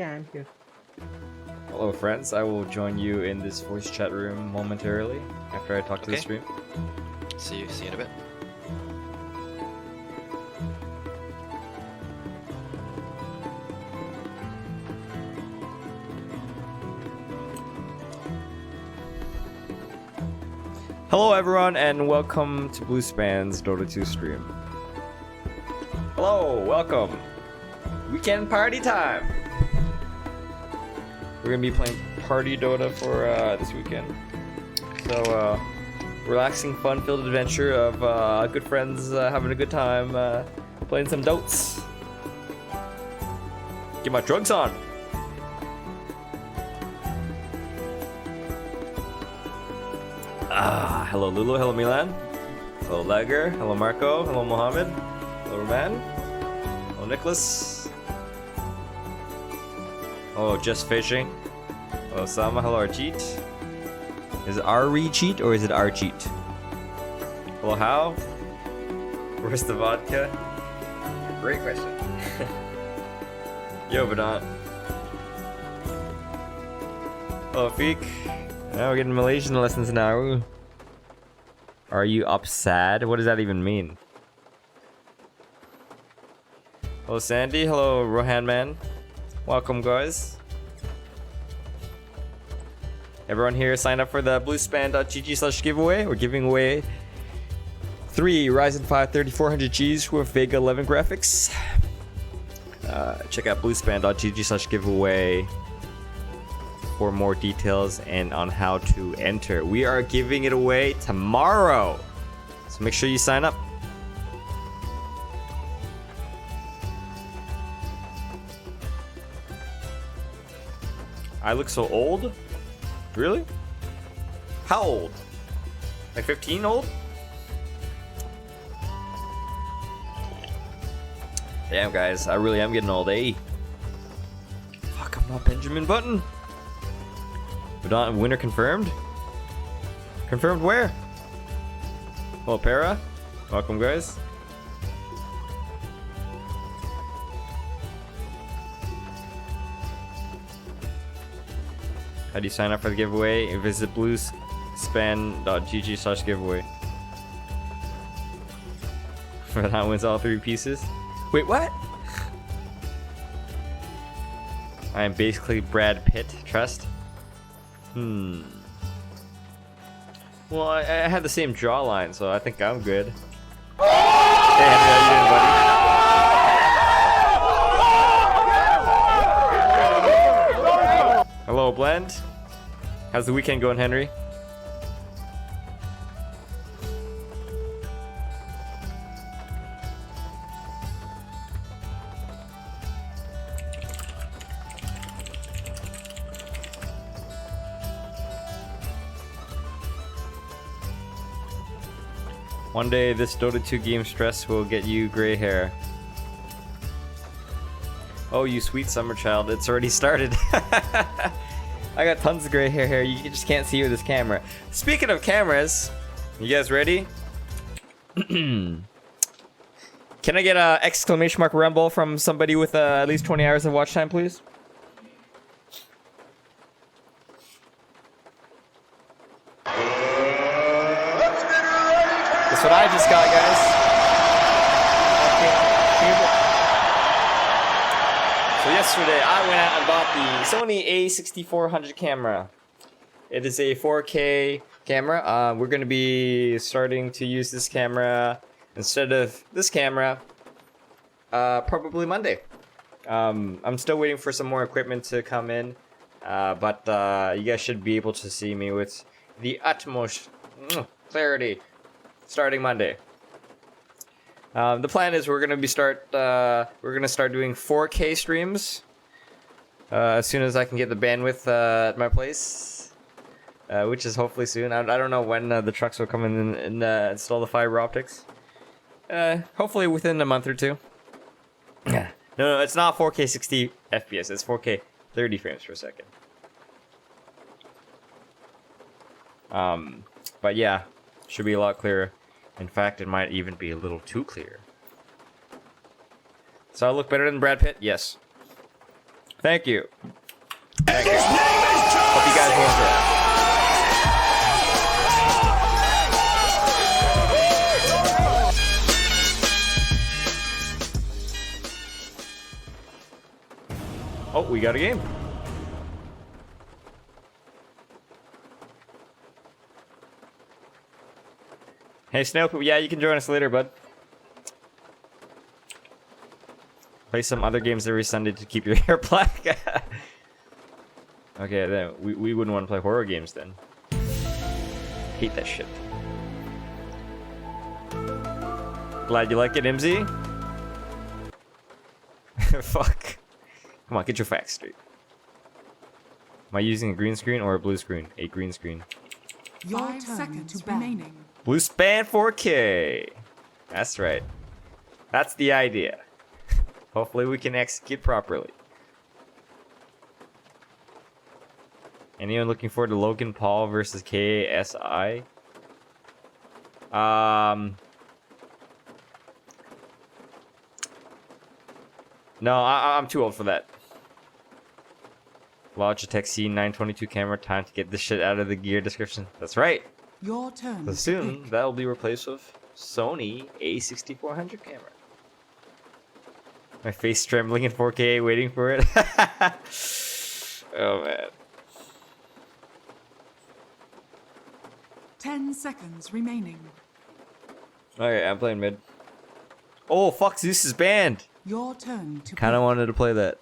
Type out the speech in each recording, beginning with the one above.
Yeah, I'm here. Hello friends, I will join you in this voice chat room momentarily after I talk to the Okay. stream. See you in a bit. Hello everyone and welcome to Bluespan's Dota 2 stream. Hello, welcome. Weekend party time. We're gonna be playing party Dota for this weekend. So relaxing, fun-filled adventure of good friends having a good time playing some Dotes. Get my drugs on. Hello Lulu, hello Milan, hello Lager, hello Marco, hello Mohammed, hello Roman, hello Nicholas, hello Just Fishing, hello Sama, hello Arjeet. Is it Cheat or is it Arjeet? Hello How? Where's the vodka? Great question. Yo Badant. Hello Feek. Now we're getting Malaysian lessons now. Are you upsad? What does that even mean? Hello Sandy, hello Rohan Man. Welcome guys. Everyone here sign up for the bluespan.gg/giveaway. We're giving away 3 Ryzen 5 3400Gs with Vega 11 graphics. Check out bluespan.gg/giveaway for more details and on how to enter. We are giving it away tomorrow, so make sure you sign up. I look so old? Really? How old? Like 15 old? Damn guys, I really am getting old, eh? Fuck, I'm not Benjamin Button. Winner confirmed? Confirmed where? Hello, Para. Welcome, guys. How do you sign up for the giveaway? Visit bluespan.gg/giveaway. That wins all 3 pieces. Wait, what? I am basically Brad Pitt. Trust? Well, I had the same jawline, so I think I'm good. Hey, Henry, how you doing, buddy? Hello, Blend. How's the weekend going, Henry? One day, this Dota 2 game stress will get you gray hair. Oh, you sweet summer child, it's already started. I got tons of gray hair here, you just can't see with this camera. Speaking of cameras, you guys ready? Can I get a exclamation mark rumble from somebody with at least 20 hours of watch time, please? That's what I just got, guys. So yesterday, I went out and bought the Sony A6400 camera. It is a 4K camera. We're going to be starting to use this camera instead of this camera probably Monday. I'm still waiting for some more equipment to come in, but you guys should be able to see me with the utmost clarity starting Monday. The plan is we're gonna start doing 4K streams as soon as I can get the bandwidth at my place, which is hopefully soon. I don't know when the trucks will come in and install the fiber optics. Hopefully within a month or two. No, it's not 4K 60 FPS. It's 4K 30 frames per second. But yeah, should be a lot clearer. In fact, it might even be a little too clear. So I look better than Brad Pitt? Yes. Thank you. Thank you. Hope you guys will enjoy. Oh, we got a game. Hey, Snoke, yeah, you can join us later, bud. Play some other games every Sunday to keep your hair black. Okay, then we wouldn't want to play horror games then. Hate that shit. Glad you like it, MZ? Fuck. Come on, get your facts straight. Am I using a green screen or a blue screen? A green screen. Your 5 seconds remaining. Blue span 4K. That's right. That's the idea. Hopefully we can execute properly. Anyone looking forward to Logan Paul versus KSI? No, I'm too old for that. Logitech C922 camera. Time to get this shit out of the gear description. That's right. Your turn. So soon that will be replaced with Sony A6400 camera. My face trembling in 4K, waiting for it. Oh man. 10 seconds remaining. Okay, I'm playing mid. Oh fuck, Zeus is banned. Your turn to Kind of wanted to play that.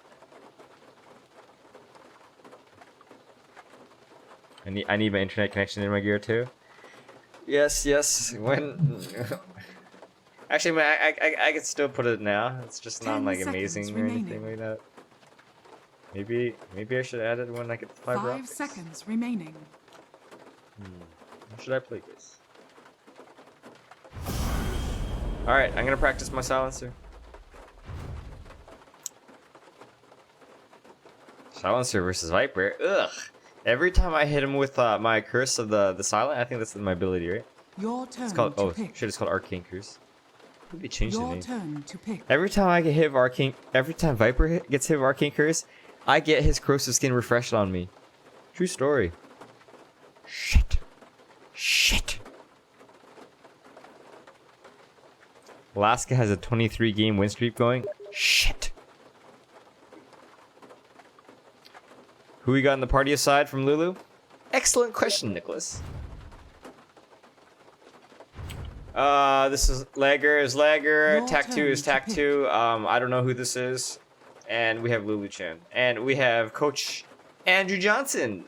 I need my internet connection in my gear too. Yes, yes. When actually, man, I could still put it now. It's just not 10 like seconds amazing or remaining. anything like that. Maybe I should add it when I get the fiber 5 optics. seconds remaining. How should I play this? All right, I'm gonna practice my silencer. Silencer versus Viper. Ugh. Every time I hit him with my curse of the silent, I think that's my ability, right? Your turn It's called to pick. shit. It's called Arcane Curse. Maybe change the Your name. turn to pick. Every time I get hit with Arcane, every time Viper gets hit with Arcane Curse, I get his corrosive skin refreshed on me. True story. Shit. Shit. Alaska has a 23 game win streak going. Shit. Who we got in the party aside from Lulu? Excellent question, Nicholas. This is Lager Your Tac 2 turn is to Tac pick. 2. I don't know who this is. And we have Lulu Chan. And we have Coach Andrew Johnson.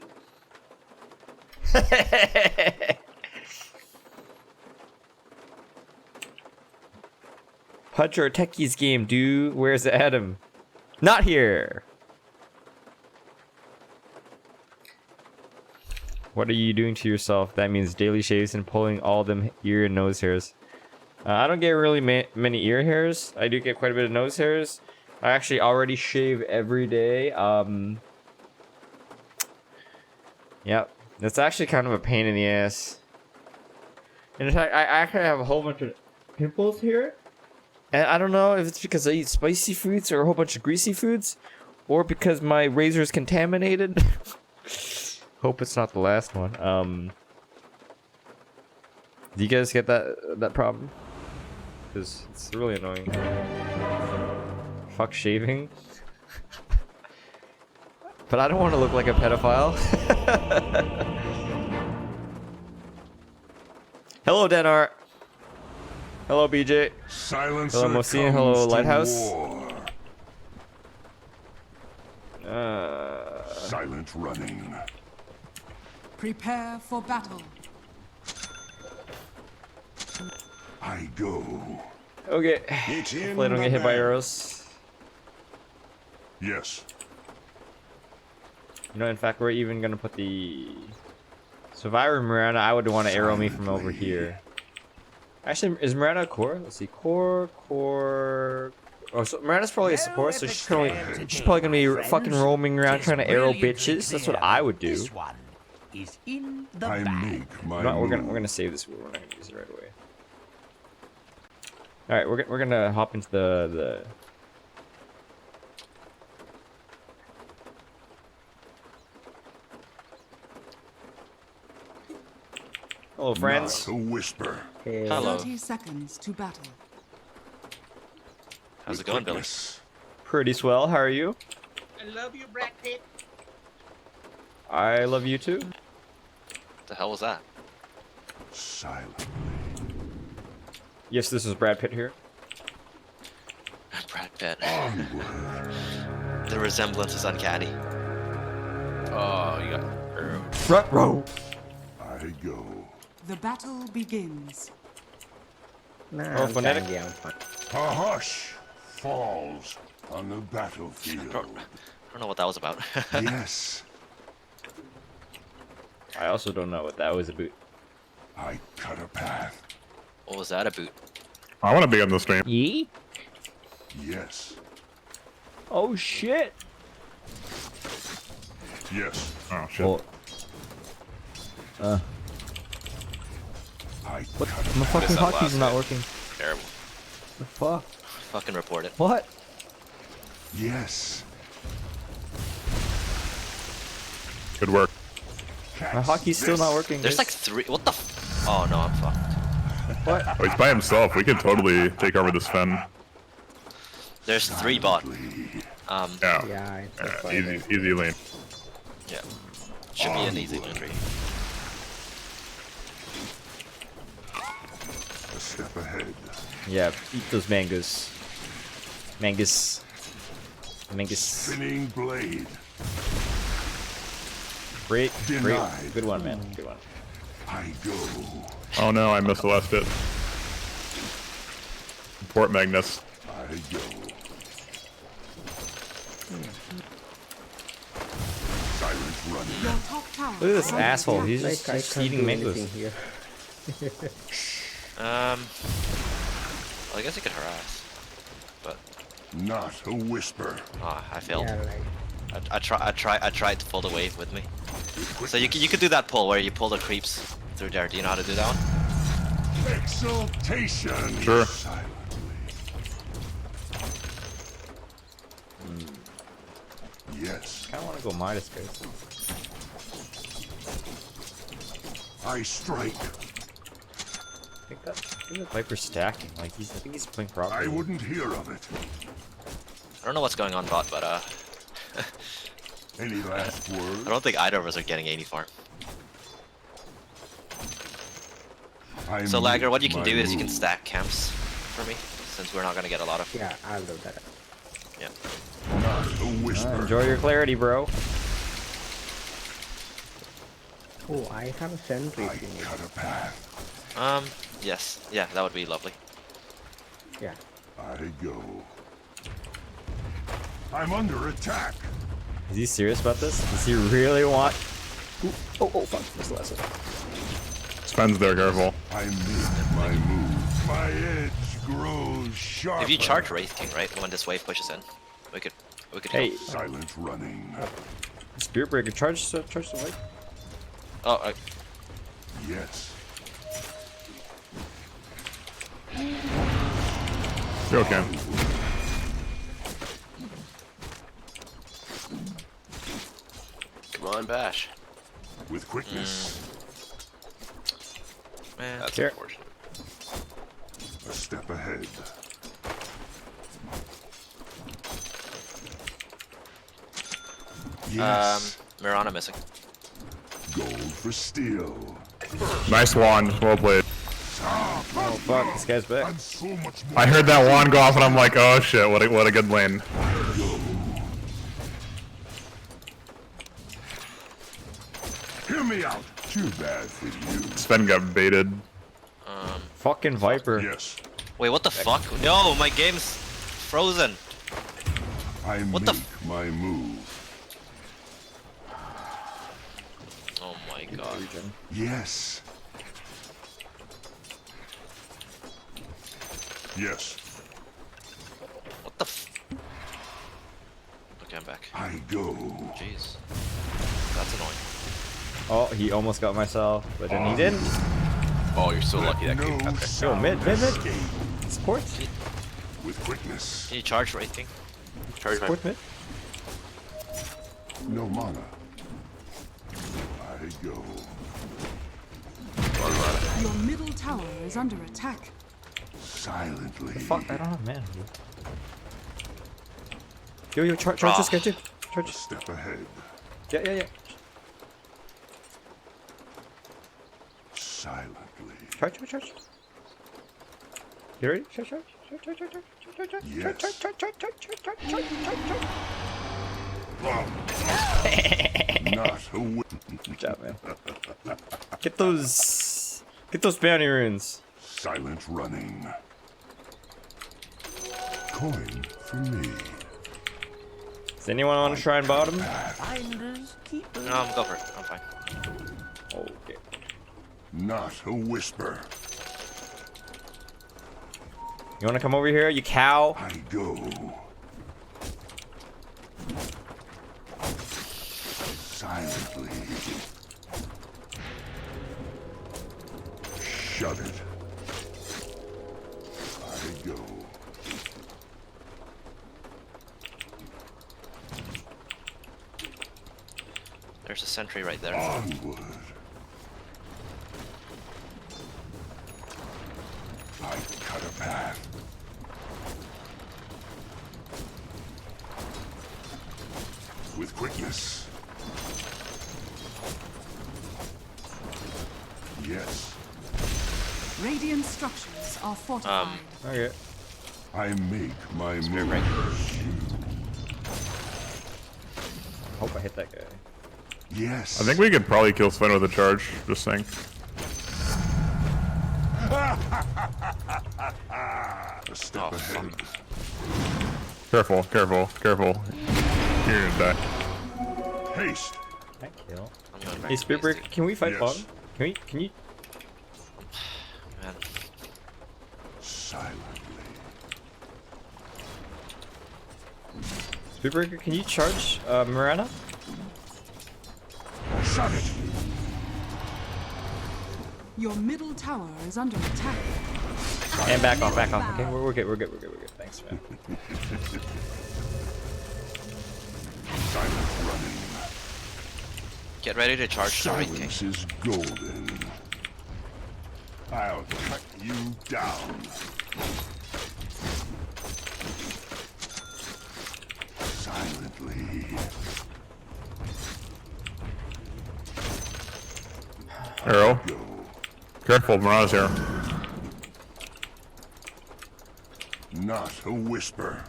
Pudge or Techie's game, dude. Where's Adam? Not here. What are you doing to yourself? That means daily shaves and pulling all them ear and nose hairs. I don't get really many ear hairs. I do get quite a bit of nose hairs. I actually already shave every day. Yep. That's actually kind of a pain in the ass. And in fact, I actually have a whole bunch of pimples here. And I don't know if it's because I eat spicy foods or a whole bunch of greasy foods. Or because my razor is contaminated. Hope it's not the last one. Do you guys get that problem? Because it's really annoying. Fuck shaving. But I don't want to look like a pedophile. Hello, Denar. Hello, BJ. Silencer Hello, Mosine. comes Hello, to Lighthouse. war. Silent running. Prepare for battle. I go. Okay. It's in Hopefully I don't the get hit by bag. arrows. Yes. You know, in fact, we're even gonna put the. So if I were Miranda, I would want to arrow me from over here. Actually, is Miranda a core? Let's see, core. Oh, so Miranda's probably a support, so she's probably gonna be fucking roaming around trying to arrow bitches. That's what I would do. This one is in the I bag. make my No, we're move. gonna save this. We're not gonna use it right away. All right, we're gonna hop into the. Hello, friends. Not a whisper. Hello. 30 seconds to battle. How's With it going, Billy? quickness. Pretty swell. How are you? I love you, Brad Pitt. I love you too. What the hell was that? Silently. Yes, this is Brad Pitt here. Brad Pitt. Onward. The resemblance is uncanny. Oh, you got error. Front row. I go. The battle begins. Oh, phonetic. A hush falls on the battlefield. I don't know what that was about. Yes, I also don't know what that was about. I cut a path. What was that about? I want to be on the stream. Yee? Yes, Oh shit. yes, Oh shit. Well, I what? cut a My path. fucking Missed that hotkeys last are not hit. working. Terrible. The fuck? Fucking report it. What? Yes. Good work. My hockey's still not working. There's like guys. 3. What the? Oh no, I'm fucked. What? Oh, he's by himself. We could totally take over this Fen. There's 3 bot. Yeah. Easy lane. Yeah. Should be an easy win for you. A step ahead. Yeah, eat those mangoes. Mangus. Mangus. Spinning blade. Great, great. Denied. Good one, man. Good one. I go. Oh no, I missed the last hit. Port Magnus. I go. Silent running. Your top tower. Look at this is under asshole. attack. He's just eating mangoes. Well, I guess you could harass. But Not a whisper. I failed. I tried to pull the wave with me. So you could do that pull where you pull the creeps through there. Do you know how to do that one? Exaltation. Sure. Silently. Yes, I kind of want to go Midas, guys. I strike. I think that Viper's stacking. Like I think he's playing properly. I wouldn't hear of it. I don't know what's going on, bot, but Any last I word? don't think either of us are getting any farm. I So Lagger, what you make can my do is you can move. stack camps for me, since we're not gonna get a lot of. Yeah, I'll do that. Yeah. Not a whisper. Enjoy your clarity, bro. Oh, I have a sentry I if you need. cut a path. Yes. Yeah, that would be lovely. Yeah. I go. I'm under attack. Is he serious about this? Does he really want? Ooh. Oh, fuck! That's the last one. Spen's there, careful. I make my move. My edge grows sharper. If you charge Wraith King, right, when this wave pushes in, we could Hey, heal. Silent running. Spirit Breaker, charge the light. Oh, Yes. You're okay. come on, Bash. With quickness. Man, that's Here. unfortunate. A step ahead. Yes. Mirana missing. Gold for steel. Nice wand. Well played. Oh fuck, this guy's back. I'm so much more. I heard that wand go off and I'm like, oh shit, what a good lane. Hear me out. Too bad for you. Spen got baited. Fucking Viper. Yes. Wait, what the fuck? No, my game's frozen. I What make the my move. Oh my god. Yes. Yes. What the f- Okay, I'm back. I go. Jeez. That's annoying. Oh, he almost got myself, but then he didn't. Oh, you're so lucky that No came. Okay. Yo, sound mid. escape. Support. With quickness. Can you charge Wraith King? Charge my. Support mid. No mana. I go. Your middle tower is under attack. Silently. Fuck, I don't have mana, dude. Yo, charge this guy too. Charge. Step ahead. Yeah. Silently. Charge. You ready? Charge. Yes. Not a win. Good job, man. Get those bounty runes. Silent running. Coin for me. Does anyone want to shrine bottom? Finders, keepers. No, go for it. I'm fine. Okay. Not a whisper. You want to come over here, you cow? I go. Silently. Shut it. I go. There's a sentry right there. Onward. I cut a path. With quickness. Yes, Radiant structures are fortified. Okay. I make my Spear move. break. Hope I hit that guy. Yes. I think we could probably kill Sven with a charge. Just saying. A step Oh, ahead. Careful. You're gonna die. Haste. That kill. I'm going back Hey, to Spear base, Breaker, dude. can we fight Yes. bottom? Can you? Man. Silently. Spear Breaker, can you charge Mirana? Shut it. Your middle tower is under attack. And back off. Okay, we're good. Thanks, man. Silent running. Get ready to charge the right king. Silence is golden. I'll cut you down. Silently. Arrow. Go. Careful, Mirana's here. Not a whisper.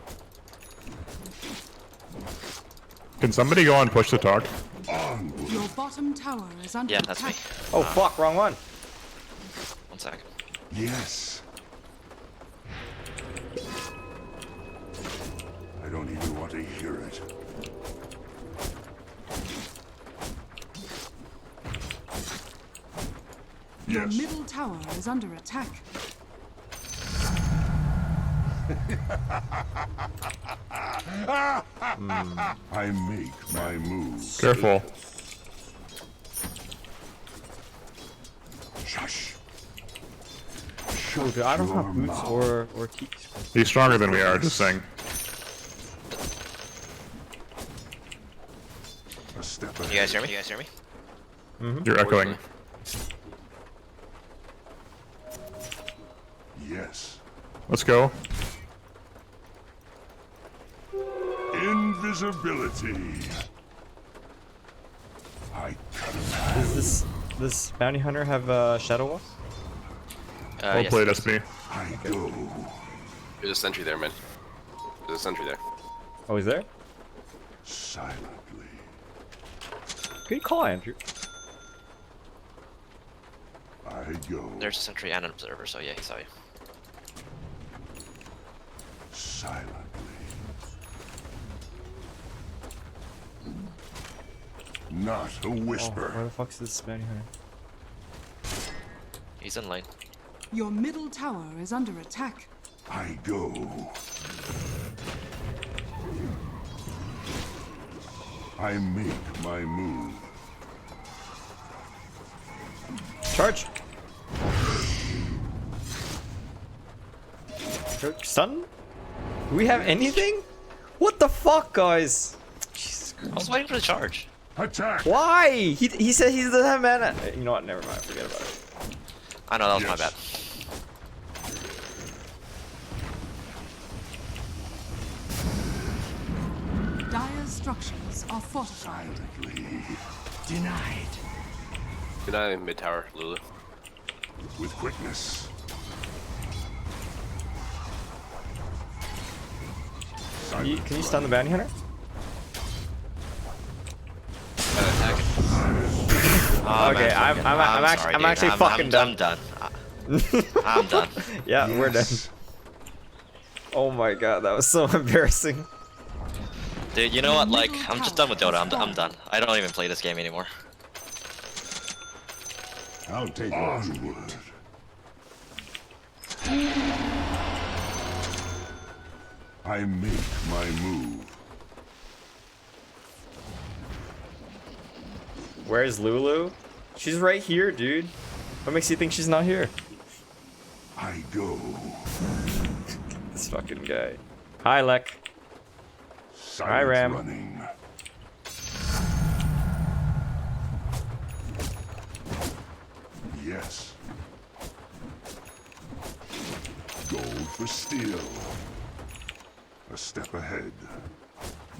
Can somebody go and push the talk? Onward. Your bottom tower is under Yeah, that's attack. me. Oh fuck, wrong one. 1 second. Yes. I don't even want to hear it. Your Yes. middle tower is under attack. I make my moves. Careful. Shush. Oh, dude, I don't have boots or keys. He's stronger than we are, just saying. A step ahead. You guys hear me? You're echoing. Yes. Let's go. Invisibility. I cut a path. Does this bounty hunter have Shadow Wall? Well Yes, played, yes. SP. I go. There's a sentry there, man. There's a sentry there. Oh, he's there? Silently. Good call, Andrew. I go. There's a sentry and an observer, so yeah, he saw you. Silently. Not a Oh, where whisper. the fuck's this bounty hunter? He's in lane. Your middle tower is under attack. I go. I make my move. Charge! Stun? Do we have anything? What the fuck, guys? Jesus I was Christ. waiting for the charge. Attack. Why? He said he doesn't have mana. You know what? Never mind. Forget about it. I know that was my Yes. bad. Dire's structures are fortified. Denied. Good night, mid tower, Lulu. With quickness. Can you stun the bounty hunter? Gotta attack it. Oh, Okay, man, I'm actually fucking done. I'm done. I'm done. Yeah, we're done. Oh my god, that was so embarrassing. Dude, you know what? Like, I'm just done with Dota. I'm done. I don't even play this game anymore. I'll take onward. I make my move. Where's Lulu? She's right here, dude. What makes you think she's not here? I go. This fucking guy. Hi, Lek. Silence Ram. running. Yes. Gold for steel. A step ahead.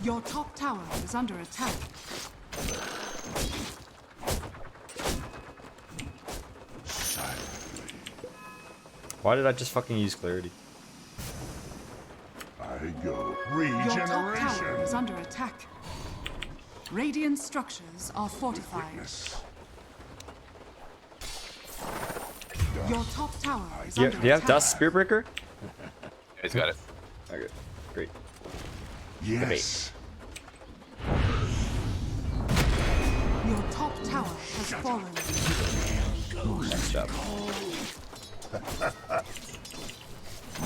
Your top tower is under attack. Silently. Why did I just fucking use clarity? I go. Your top tower Regeneration. is under attack. Radiant structures are fortified. Witness. Your top tower is Do you under have attack. Dust Spearbreaker? Yeah, he's got it. Okay, great. Yes. Your top tower has fallen. Next job.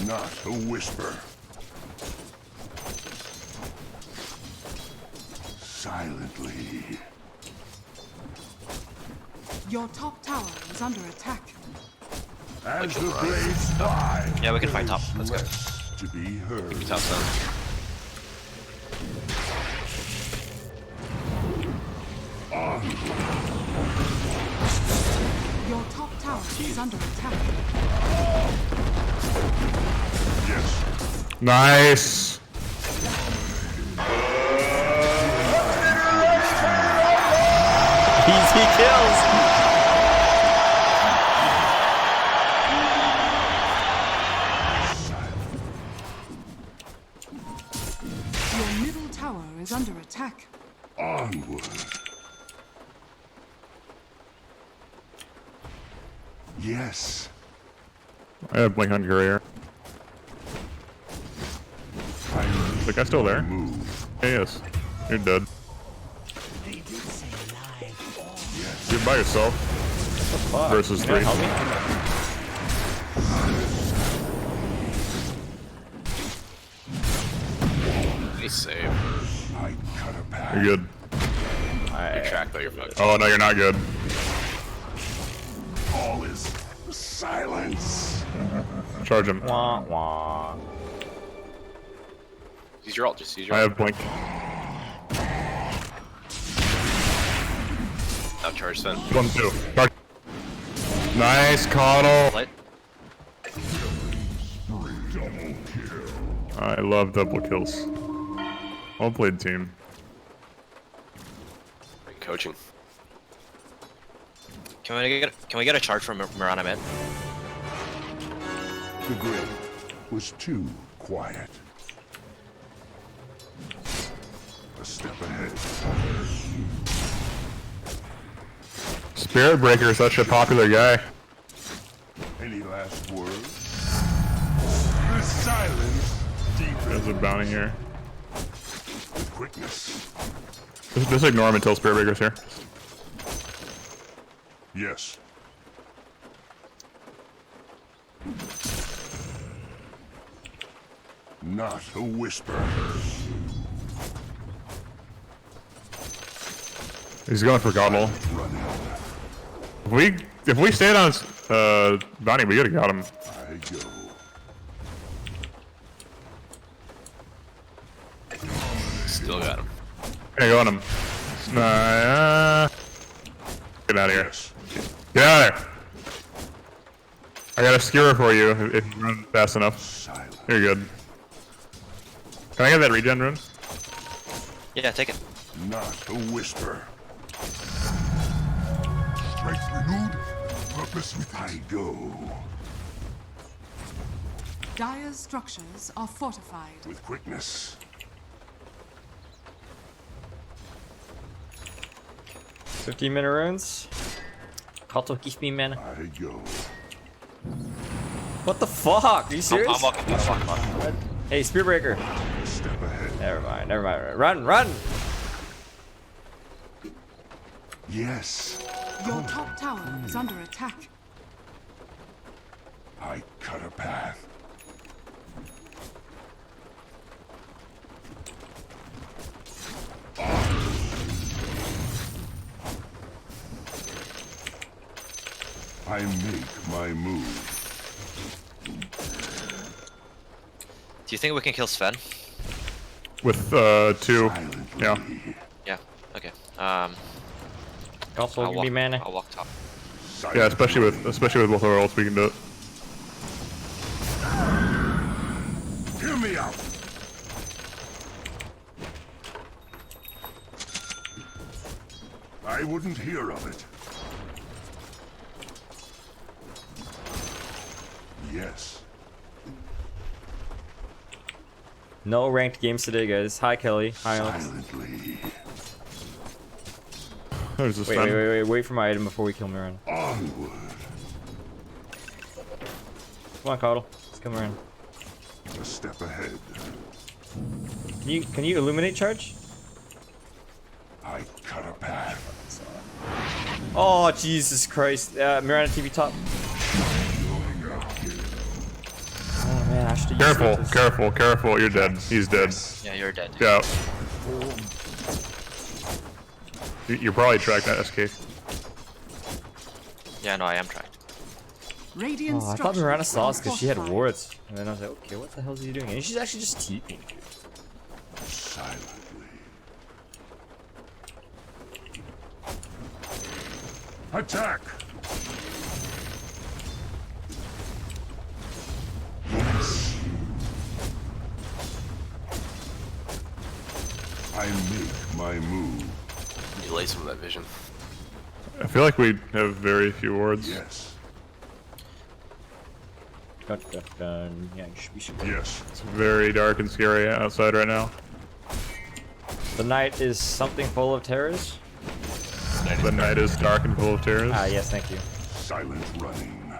Not a whisper. Silently. Your top tower is under attack. As the blades fly. Yeah, we can fight top. Let's go. less to be heard. Top stun. Your top tower is under attack. Yes. Nice. Easy kills! Your middle tower is under attack. Onward. Yes. I have Blink on Courier. Is the guy still there? Move. He is. You're dead. You're by yourself. Fuck. Versus Can you three. help me? Nice save. I cut a path. You're good. Your track though, you're fucked. Oh no, you're not good. All is silence. Charge him. Wah, wah. Use your ult, just use your I ult. have Blink. Now charge stun. 1-2. Charge. Nice, Coddle. Light. I love double kills. Well played, team. Great coaching. Can we get a charge from Mirana mid? The grave was too quiet. A step ahead. Spirit Breaker is such a popular guy. Any last words? The silence There's a bounty here. with quickness. Just ignore him until Spirit Breaker's here. Yes. Not a whisper. He's going for Coddle. Running. If we stayed on bounty, we could've got him. I go. Still got him. Hey, go on him. Get out of here. Yes. Get out of there. I got a skewer for you if you run fast enough. Silent. You're good. Can I get that regen rune? Yeah, take it. Not a whisper. Strength renewed. Purpose with I go. Dire's structures are fortified. With quickness. 15-minute runes. Kato, give me mana. I go. What the fuck? Are you serious? I'm walking. I'm walking. Hey, Spearbreaker. Step ahead. Never mind, never mind. Run, run! Yes. Your top tower is under attack. I cut a path. I make my move. Do you think we can kill Sven? With 2. Yeah. Yeah. Okay. Also, give me mana. I'll walk top. Yeah, especially with both our ults, we can do it. Hear me out. I wouldn't hear of it. Yes. No ranked games today, guys. Hi, Kelly. Hi, Alex. Silently. There's this Wait for my item before we kill Miran. Onward. Come on, Caudle. Let's kill Miran. A step ahead. Can you illuminate charge? I cut a path. Oh, Jesus Christ. Mirana TV top. Oh, man, I should have Careful, used this. careful, careful. You're dead. He's dead. Yeah, you're dead. Get out. You're probably tracked that SK. Yeah, no, I am tracked. Radiant Oh, I thought structures Mirana saw us are because she had fortified. wards. And then I was like, okay, what the hell is he doing? And she's actually just TPing. Silently. Attack! Yes. I make my move. Delay some of that vision. I feel like we have very few wards. Yes. Dun, dun, dun. Yeah, we should. Yes. It's very dark and scary outside right now. The night is something full of terrors. The night is dark and full of terrors. Ah, yes, thank you. Silent running.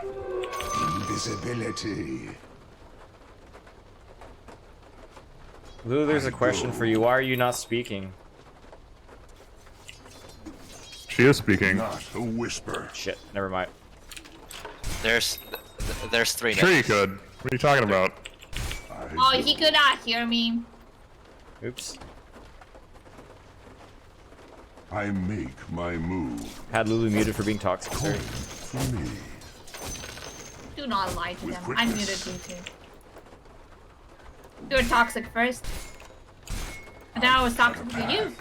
Invisibility. Lou, there's a question for you. Why are you not speaking? She is speaking. Not a whisper. Shit, never mind. There's 3 Sure now. you could. What are you talking about? Oh, he could not hear me. Oops. I make my move. Had Lulu muted for being toxic. Sorry. For me. Do not lie to With them. I muted quickness. you too. You were toxic first. And then I was toxic to you.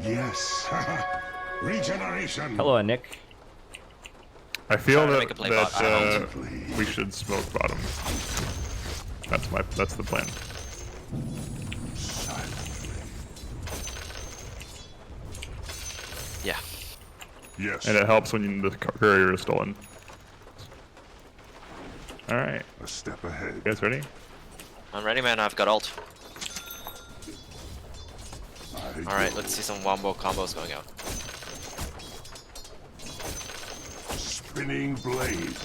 Yes. Regeneration. Hello, Nick. I feel Trying to that, make a play bot. I we should smoke bottom. That's the plan. Yeah. Yes. And it helps when the courier is stolen. Alright. A step ahead. You guys ready? I'm ready, man. I've got ult. I Alright, let's see some wombo combos going out. Spinning blade.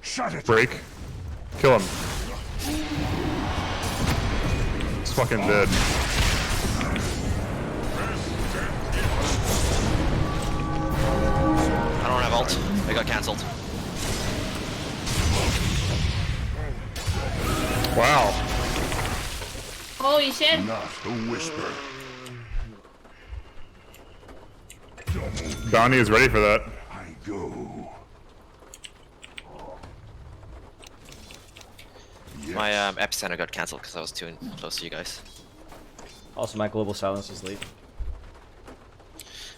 Shut it. Break. Kill him. He's fucking dead. I don't have ult. I got cancelled. Wow. Holy shit. Not a whisper. Donnie is ready for that. I go. Yes. My epicenter got cancelled because I was too close to you guys. Also, my global silence was late.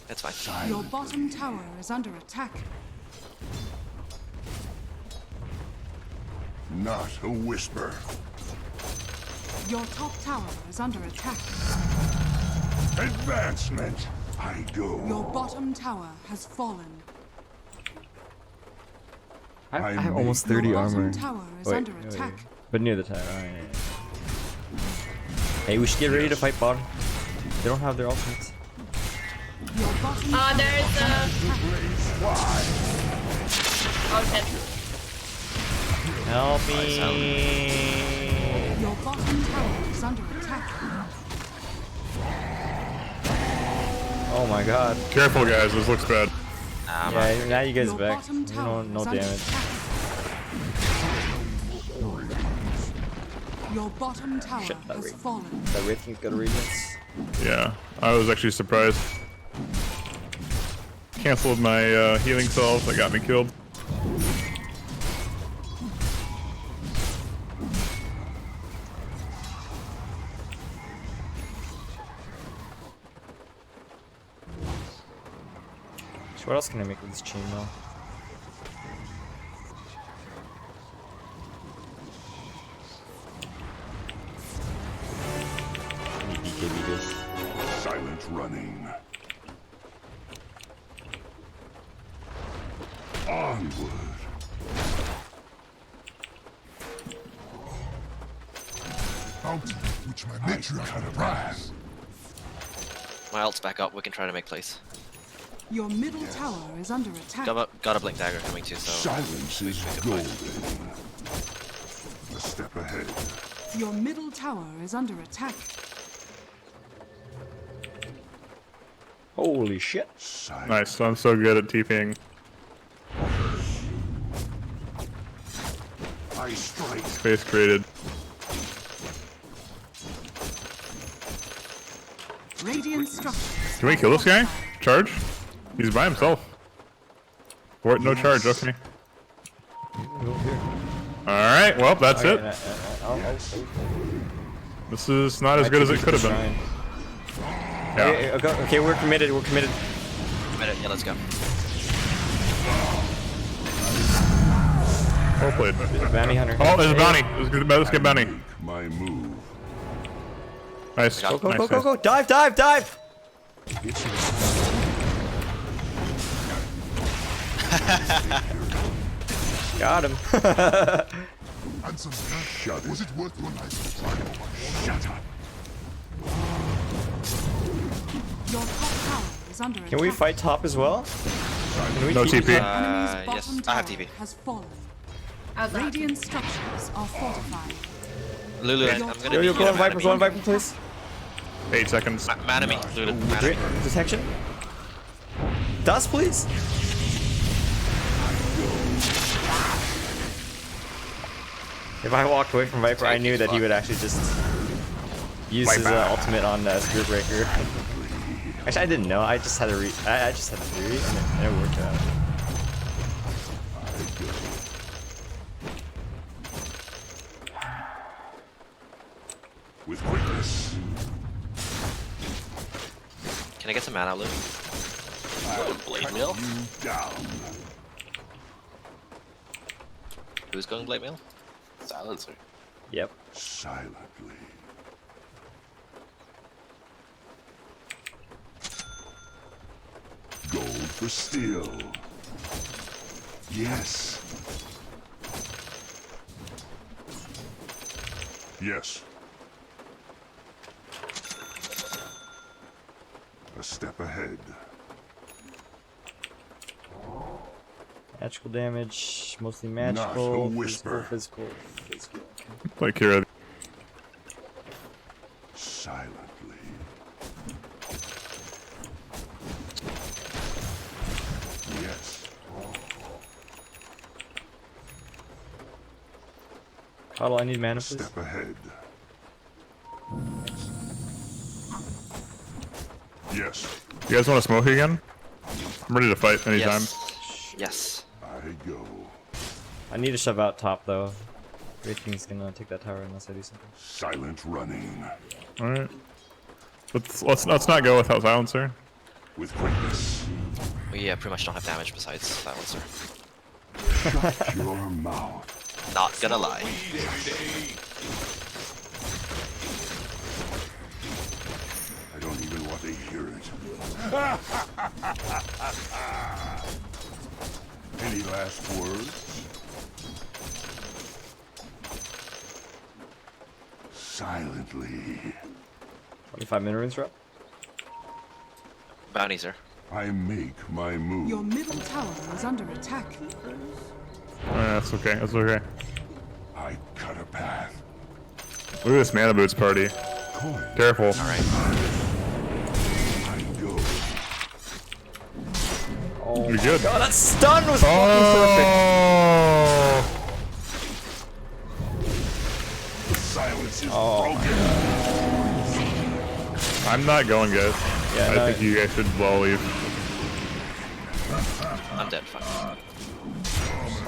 That's fine. Your bottom tower is under attack. Not a whisper. Your top tower is under attack. Advancement. I go. Your bottom tower has fallen. I I have make almost Your 30 bottom armor. tower is Wait, under wait, attack. wait. But near the tower. Alright. Hey, we should get ready to fight bottom. They don't have their ultimates. Your bottom There's Oh shit. Help me! Your bottom tower is under attack. Oh my god. Careful, guys. This looks bad. Yeah, now you guys Your are back. bottom tower No is under damage. attack. Your bottom tower Shit, that has ring. fallen. That Wraith King's got a radiance. Yeah, I was actually surprised. Cancelled my healing salve. That got me killed. So what else can I make with this chain though? BKB this. Silent running. Onward. Fountain, which my nature cut a brass. My ult's back up. We can try to make plays. Your middle tower is under attack. Got a blink dagger coming too. So Silence is golden. A step ahead. Your middle tower is under attack. Holy shit. Silence. Nice. I'm so good at TPing. I strike. Space created. Radiant structures. Can we kill this guy? Charge? He's by himself. Or no charge. Okay. Alright, well, that's it. This is not as good as it could have been. Yeah. Okay, we're committed. We're committed. yeah, let's go. Well played. Bounty hunter. Oh, there's a bounty. Let's get bounty. My move. Nice. Go, Go, Nice, go, go, nice. go! Dive, dive, dive! Got him. Shut it. Was it worth your life? Shut up. Your top tower is under attack. Can we fight top as well? Can we No keep- TP. Enemy's Yes, bottom I have tower TP. has fallen. How's that? Radiant structures are fortified. Lulu, I'm Yo, gonna Yo, be yo, go on Viper, mana go on me. Viper, please. 8 seconds. Mana me, Lulu. Mana Wait, me. detection. Dust, please. If I walked away from Viper, I knew that he would actually just use his ultimate on Spirit Breaker. Actually, I didn't know. I just had a I just had a theory, and it worked out. With quickness. Can I get some mana, Lulu? Blade Mill? Down. Who's going Blade Mill? Silencer. Yep. Silently. Gold for steel. Yes. Yes. A step ahead. Magical damage, mostly magical. whisper. Physical. Play Kira. Silently. Yes. Coddle, I need mana, please. Step ahead. Yes. You guys want to smoke again? I'm ready to fight anytime. Yes. Yes. I go. I need to shove out top though. Wraith King's gonna take that tower unless I do something. Silent running. Alright. Let's not go without silencer. With greatness. We pretty much don't have damage besides that one, sir. Shut your mouth. Not gonna lie. I don't even want to hear it. Any last words? Silently. 25 minute runes, bro. Bounty, sir. I make my move. Your middle tower is under attack. That's okay. That's okay. I cut a path. Look at this mana boots party. Coin. Careful. Alright. I go. Oh You're good. god, that stun was fucking perfect. Oh, Silence is Oh. broken. I'm not going, guys. Yeah, I no. think you guys should well leave. I'm dead. Fuck.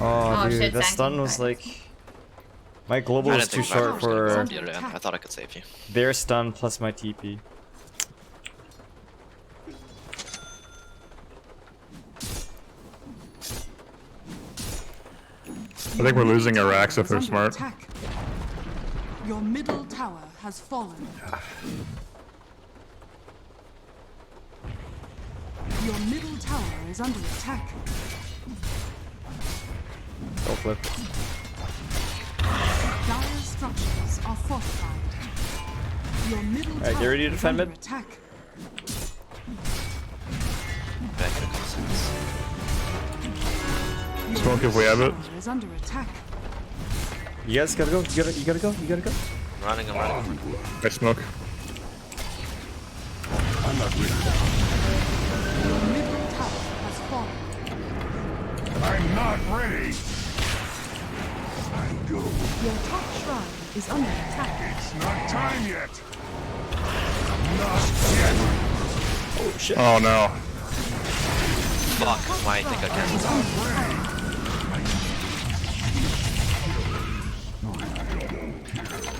Oh, Oh, dude, shit, that thank stun you. was like... My global I was didn't too think Valkyrie short was gonna go for from the other end. I thought I could save you. their stun plus my TP. I think we're losing Iraqs if they're Under smart. attack. Your middle tower has fallen. Your middle tower is under attack. Go flip. Dire structures are fortified. Your middle Alright, tower get ready to is defend under mid. attack. Back in a couple seconds. Your Smoke if we have it. middle tower is under attack. You guys gotta go. You gotta go. You gotta go. I'm running, I'm running. I smoke. I'm not ready. Your middle tower has fallen. I'm not ready. I go. Your top shrine is under attack. It's not time yet. Not yet. Oh shit. Oh no. Fuck, why I think I canceled that.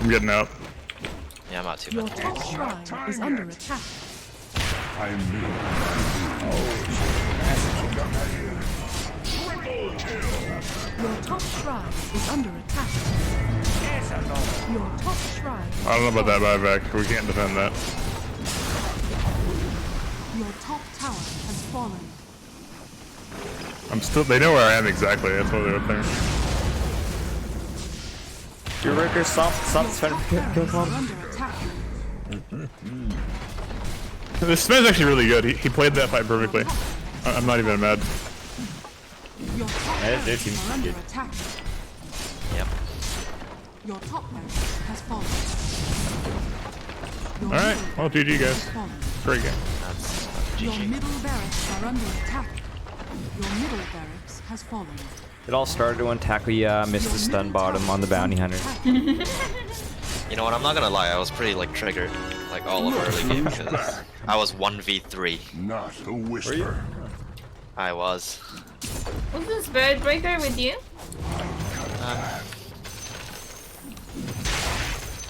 I'm getting out. Yeah, I'm out too, Your man. top shrine is under attack. I move. Your top shrine is under attack. Your top shrine. I don't know about that buyback. We can't defend that. Your top tower has fallen. I'm still. They know where I am exactly. That's why they're up there. Your workers stop defending. Kill Are him. under attack. This Sven's actually really good. He played that fight perfectly. I'm not even mad. Your top Yeah, their barracks team's are under good. attack. Yep. Your top barracks has fallen. Your All right. middle Well, GG barracks guys. has fallen. Great game. That's Your GG. middle barracks are under attack. Your middle barracks has fallen. It all started when Takuya missed Your the stun middle bottom tower on the is bounty under hunter. attack. You know what, I'm not gonna lie, I was pretty like triggered like all over early game because I was 1v3. Not a whisper. I was. Was the Spirit Breaker with you?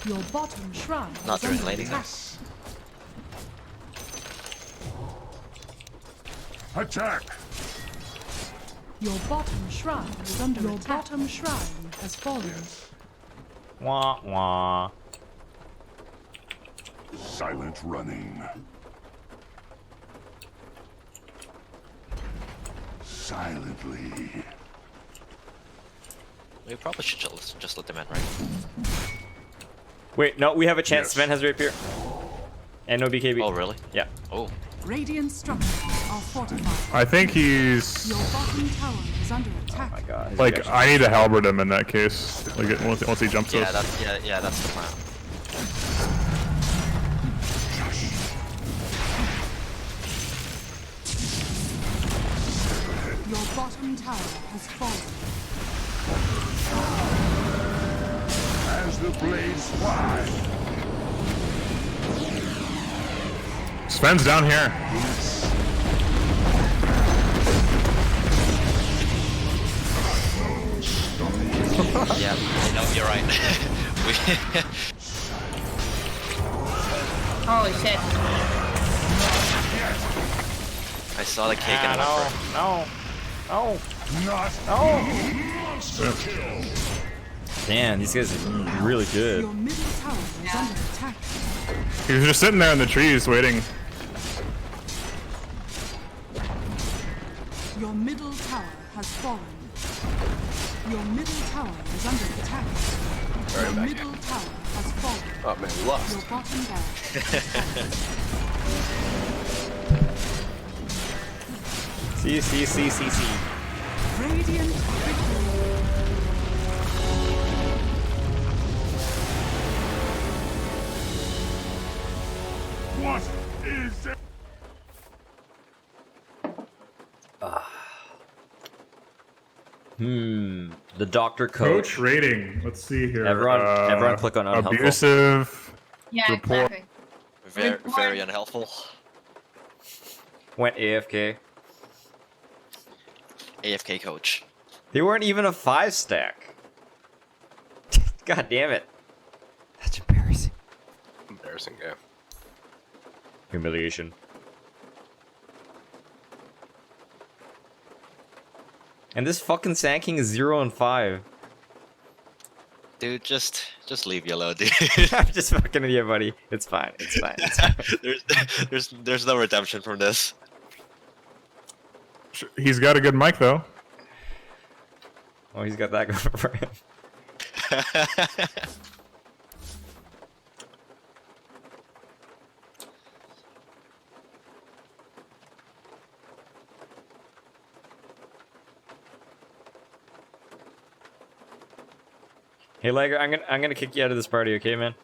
Your bottom shrine Not is during under laning. attack. Attack. Your bottom shrine is under attack. Your bottom shrine has fallen. Wah wah. Silent running. Silently. We probably should just let them in, right? Wait, no, we have a chance. Yes. Sven has rapier. And no BKB. Oh, really? Yeah. Oh. Radiant structures are fortified. I think he's. Your bottom tower is under attack. Oh my god. his Like, reaction- I need to halberd him in that case. Like, once he jumps Yeah, us. that's the plan. Your bottom tower has fallen. As the blades fly. Sven's down here. Yeah, no, you're right. Holy shit. I saw the cake and no, went for no, no, Not no. monster kill. Damn, these guys are really good. Your middle tower is under attack. He was just sitting there in the trees waiting. Your middle tower has fallen. Your middle tower is under attack. Your back middle tower has fallen. Oh man, we lost. Your bottom barracks. See. Radiant victory. What is it? The doctor coach. Coach rating. Let's see here. Everyone click on unhelpful. Abusive. Yeah, Report. exactly. very, very unhelpful. Went AFK. AFK coach. They weren't even a 5-stack. God damn it. That's embarrassing. Embarrassing, yeah. Humiliation. And this fucking Sand King is 0 and 5. Dude, just leave me alone, dude. I'm just fucking with you, buddy. It's fine. It's fine. It's fine. there's no redemption from this. He's got a good mic though. Oh, he's got that going for him. Hey, Liger, I'm gonna kick you out of this party, okay, man?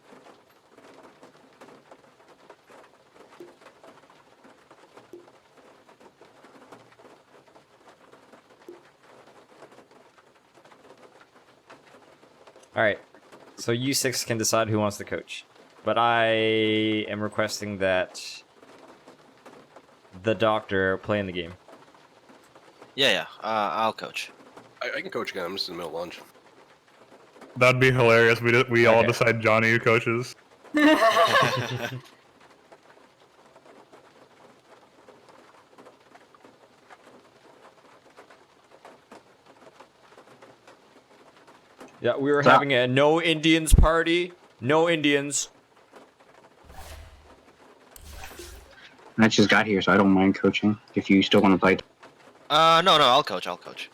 Alright, so you 6 can decide who wants to coach. But I am requesting that the doctor play in the game. Yeah. I'll coach. I can coach again. I'm just in the middle of lunch. That'd be hilarious. We all Okay. decide Johnny who coaches. Yeah, we were having a no Indians party. No Indians. I just got here, so I don't mind coaching. If you still want to play. No, I'll coach.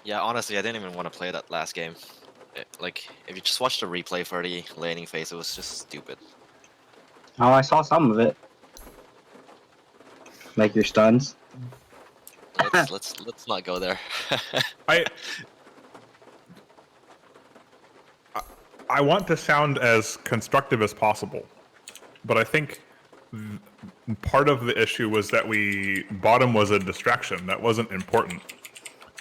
Yeah, honestly, I didn't even want to play that last game. Like, if you just watch the replay for the laning phase, it was just stupid. Oh, I saw some of it. Like your stuns. Let's not go there. I want to sound as constructive as possible, but I think part of the issue was that bottom was a distraction. That wasn't important.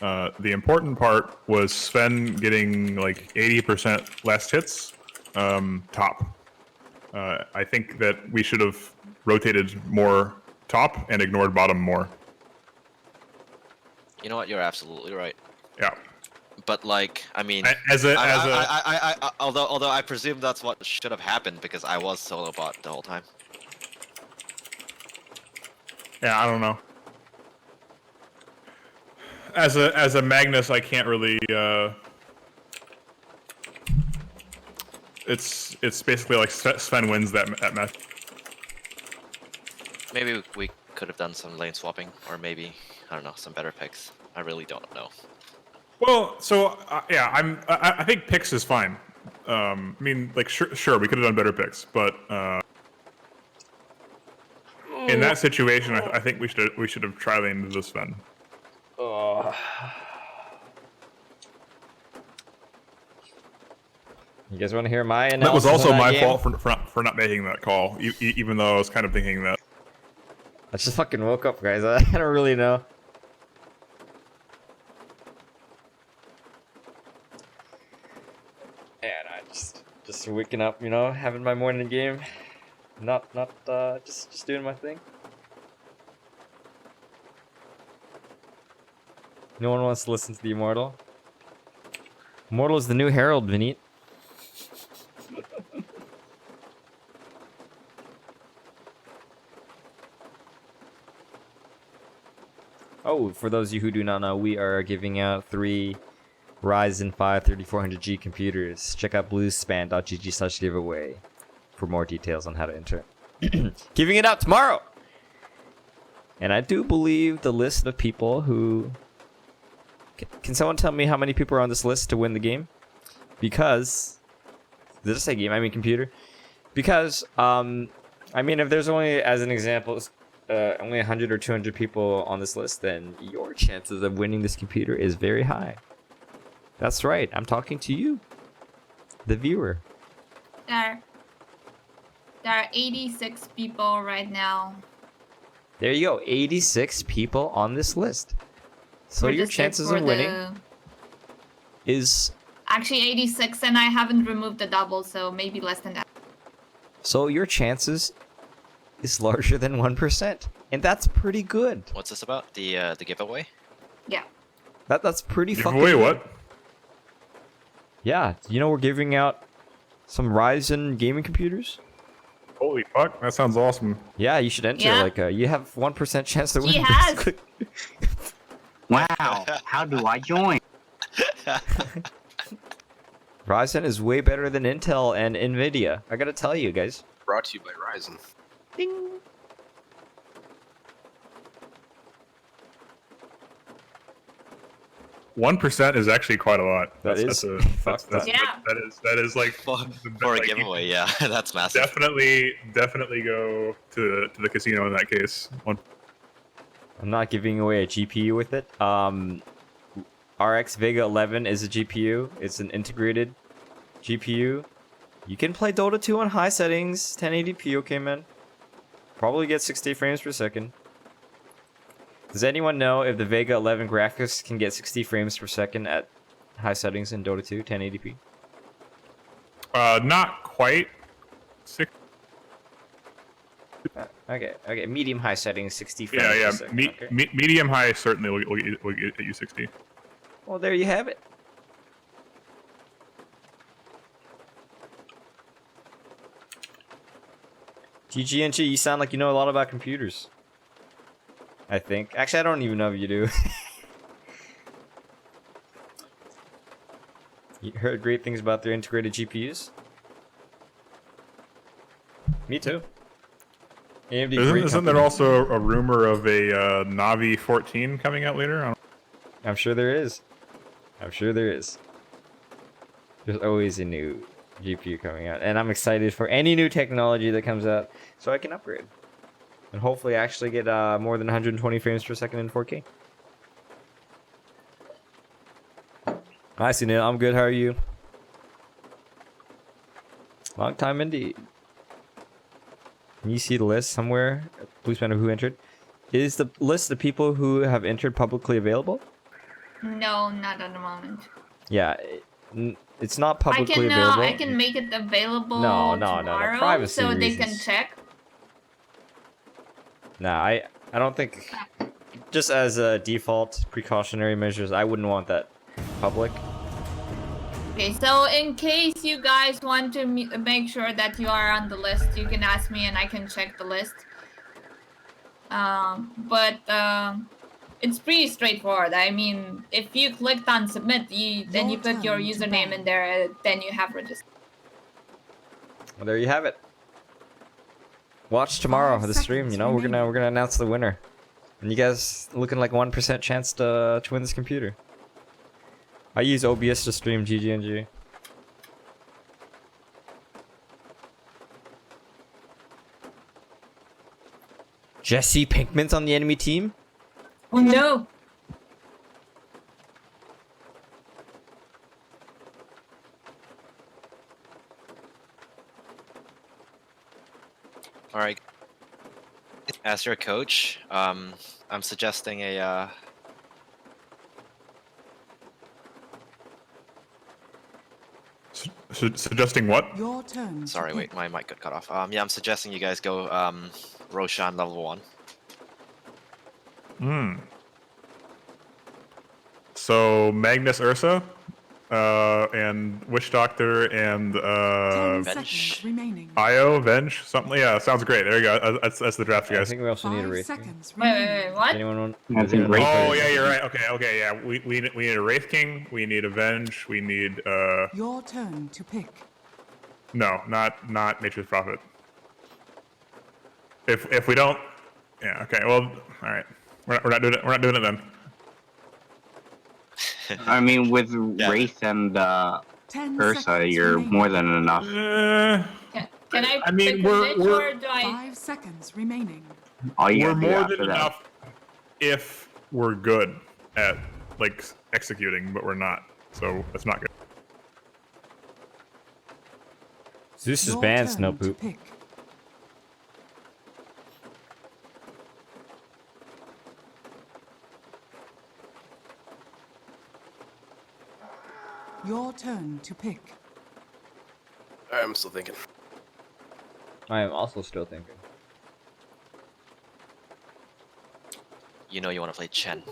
The important part was Sven getting like 80% less hits top. I think that we should have rotated more top and ignored bottom more. You know what? You're absolutely right. Yeah. But like, I mean, although I presume that's what should have happened because I was solo bot the whole time. Yeah, I don't know. As a Magnus, I can't really. It's basically like Sven wins that match. Maybe we could have done some lane swapping, or maybe I don't know, some better picks. I really don't know. Well, so yeah, I think picks is fine. I mean, like sure, we could have done better picks, but in that situation, I think we should have tried laned this Sven. You guys want to hear my analysis? That was also of that my game? fault for not making that call, even though I was kind of thinking that. I just fucking woke up, guys. I don't really know. And I just waking up, you know, having my morning game, not just doing my thing. No one wants to listen to the Immortal. Immortal is the new Herald, Vinit. Oh, for those of you who do not know, we are giving out 3 Ryzen 5 3400G computers. Check out bluespan.gg/giveaway for more details on how to enter. Giving it out tomorrow! And I do believe the list of people who... Can someone tell me how many people are on this list to win the game? Because... Did I say game? I mean computer. Because, I mean, if there's only, as an example, only 100 or 200 people on this list, then your chances of winning this computer is very high. That's right. I'm talking to you, the viewer. There are 86 people right now. There you go. 86 people on this list. So your chances of winning is... Actually 86, and I haven't removed the double, so maybe less than that. So your chances is larger than 1%. And that's pretty good. What's this about? The giveaway? Yeah. That's pretty fucking Giveaway good. what? Yeah, you know we're giving out some Ryzen gaming computers? Holy fuck, that sounds awesome. Yeah, you should enter. Yeah. Like, you have 1% chance to win. He has. basically. Wow, how do I join? Ryzen is way better than Intel and Nvidia. I gotta tell you guys. Brought to you by Ryzen. Ding. 1% is actually quite a lot. That is fucked up. Yeah. That is like For like, a giveaway, yeah, that's massive. Definitely go to the casino in that case. I'm not giving away a GPU with it. RX Vega 11 is a GPU. It's an integrated GPU. You can play Dota 2 on high settings, 1080p, okay, man. Probably get 60 frames per second. Does anyone know if the Vega 11 graphics can get 60 frames per second at high settings in Dota 2, 1080p? Not quite. Okay, medium high settings, 60 frames per Yeah. second. Okay. Medium high certainly will get you 60. Well, there you have it. GGNG, you sound like you know a lot about computers. I think. Actually, I don't even know if you do. You heard great things about their integrated GPUs? Me too. AMD great Isn't there company. also a rumor of a Navi 14 coming out later? I'm sure there is. I'm sure there is. There's always a new GPU coming out, and I'm excited for any new technology that comes out so I can upgrade. And hopefully actually get more than 120 frames per second in 4K. Hi, Sunil. I'm good. How are you? Long time indeed. Can you see the list somewhere? Please find out who entered. Is the list of people who have entered publicly available? No, not at the moment. Yeah, it's not publicly available. I can make it available No. tomorrow Privacy so they reasons. can check. Nah, I don't think. Just as a default precautionary measures, I wouldn't want that public. Okay, so in case you guys want to make sure that you are on the list, you can ask me and I can check the list. But it's pretty straightforward. I mean, if you clicked on submit, then you put your username in there, then you have registered. Well, there you have it. Watch tomorrow the stream. You know, we're gonna announce the winner, and you guys looking like 1% chance to win this computer. I use OBS to stream GGNG. Jesse Pinkman's on the enemy team? Oh no! All right. As your coach, I'm suggesting a Suggesting what? Your turn. Sorry, wait, my mic got cut off. Yeah, I'm suggesting you guys go Roshan level 1. So Magnus Ursa, and Witch Doctor, and 10 Bench. seconds remaining. Io, Venge, something. Yeah, sounds great. There you go. That's the draft, I guys. think we also need a 5 Wraith. seconds Wait, remaining. wait, wait, what? Anyone want? I think Wraith- Oh yeah, you're right. Okay, yeah. We need a Wraith King. We need a Venge. We need Your turn to pick. no, not Nature's Prophet. If we don't, yeah. Okay. Well, all right. We're not doing it. We're not doing it then. I mean, with Wraith and 10 Ursa, seconds you're remaining. more than enough. Can I I mean, pick a we're- bitch we're- or do I? 5 seconds remaining. All you We're gotta do more after than that. enough if we're good at like executing, but we're not. So that's not good. Zeus is Your banned, turn Snow to Poop. pick. Your turn to pick. Alright, I'm still thinking. I am also still thinking. You know you want to play Chen.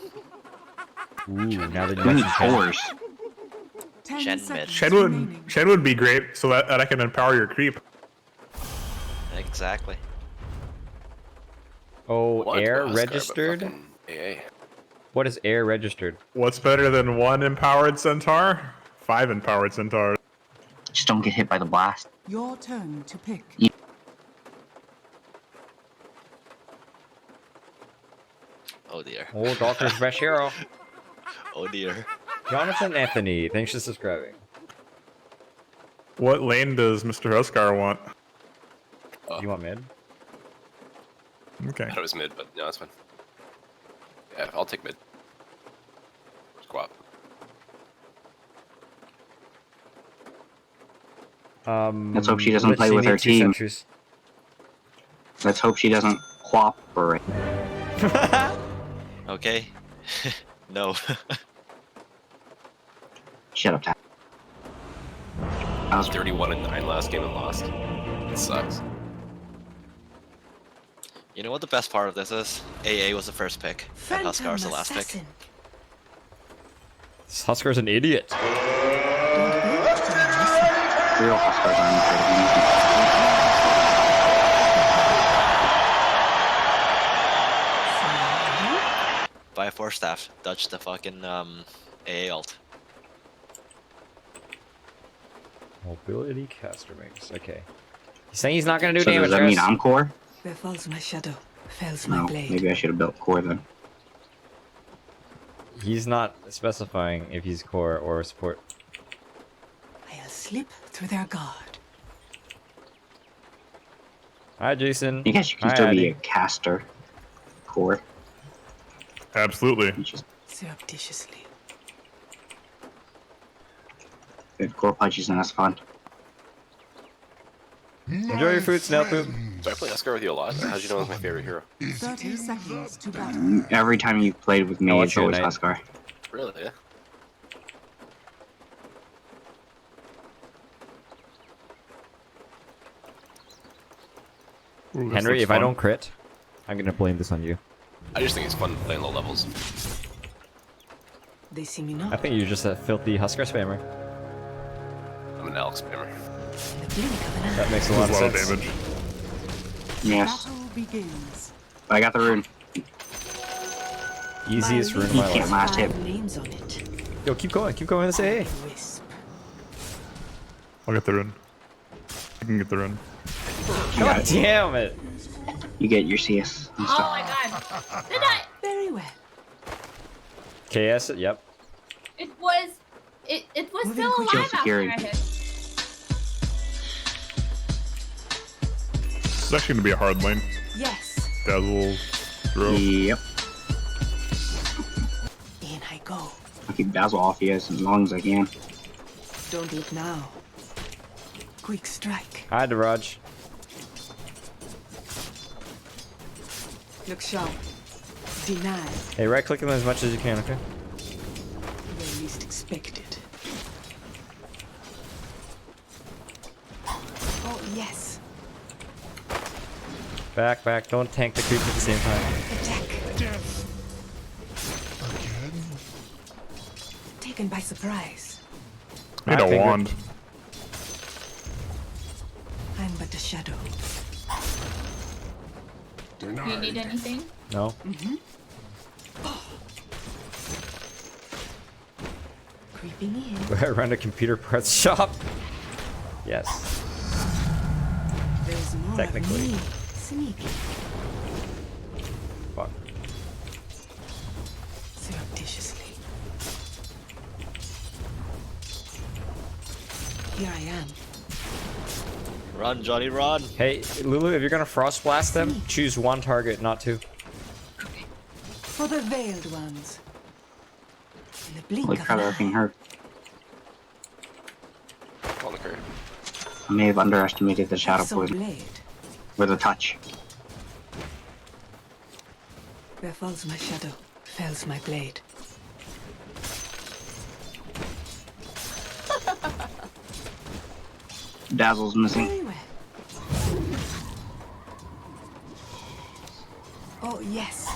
Ooh, now that you We need mentioned Chen. cores. 10 Shen seconds Shen remaining. would be great, so that I can empower your creep. Exactly. Oh, What? air Huskar, but registered? fucking AA. What is air registered? What's better than 1 empowered centaur? 5 empowered centaurs. Just don't get hit by the blast. Your turn to pick. Oh dear. Oh, Doctor's best hero. Oh dear. Jonathan Anthony, thanks for subscribing. What lane does Mr. Huskar want? You want mid? Okay. I thought it was mid, but no, that's fine. Yeah, I'll take mid. Squat. Let's hope she doesn't play Blitzy with her needs 2 team. sentries. Let's hope she doesn't cooperate. Okay. No. Shut up, Tap. I was 31-9 last game and lost. It sucks. You know what the best part of this is? AA was the first pick, and Huskar was the last pick. This Huskar's an idiot. Real Huskars aren't pretty easy. Buy a 4-staff, dodge the fucking AA ult. Mobility caster mix. Okay. He's saying he's not gonna do So damage. does that mean Chris. I'm core? Where falls my shadow, fells No, maybe I should have built core then. He's not specifying if he's core or support. I'll slip through their guard. Hi, Jason. I guess you can Hi, still be a Addy. caster. Core. Absolutely. You just Surreptitiously. get core punches and that's fun. Enjoy your food, Snail Poop. So I play Huskar with you a lot. How'd you know it was my favorite hero? 30 seconds to battle. Every time you've played with me, I it's watch you always at night. Huskar. Really? Yeah. Ooh, this Henry, looks if I fun. don't crit, I'm gonna blame this on you. I just think it's fun playing low levels. They see me I not. think you're just a filthy Huskar spammer. I'm an Alex spammer. In the blink of an eye. That makes a This lot is of a lot of sense. damage. Yes. Battle begins. I got the rune. Easiest rune of You my can't life. last hit. Names on it. Yo, keep going and say hey. Wisp. I'll get the rune. You can get the rune. God damn it. You get your CS and Oh stuff. my god. Did I? Very well. KS it, yep. It was. It was Moving still quickly. alive after Security. I hit. This is actually gonna be a hard lane. Yes. Dazzle, throw. Yep. In I go. I'll keep Dazzle off you as long as I can. Don't look now. Quick strike. Hi, Daraj. Look sharp. Denied. Hey, right click them as much as you can, okay? Where least expected. Oh yes. Back, back. Don't tank the creep at the same time. Attack. taken by surprise. Need a Finger. wand. I'm but a shadow. Do you need anything? No. Creeping in. Run a computer parts shop. Yes. There's more Technically. of me. Sneaky. Fuck. Surreptitiously. Here I am. Run, Johnny, run! Hey, Lulu, if you're gonna frost blast them, choose one target, not two. For the veiled ones. In the blink Holy of crap, an that thing eye. hurt. On the curve. I may have underestimated the shadow Some poison blade. with a touch. Where falls my shadow, fells my blade. Dazzle's missing. Very well. Oh, yes.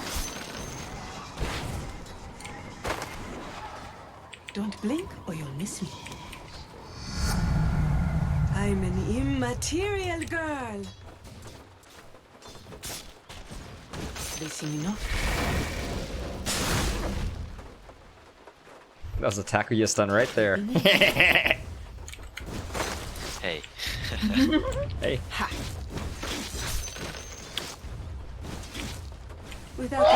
Don't blink or you'll miss me. I'm an immaterial girl. They see me not. That was a tackle you stun right there. Hey. Hey. Ha! Without the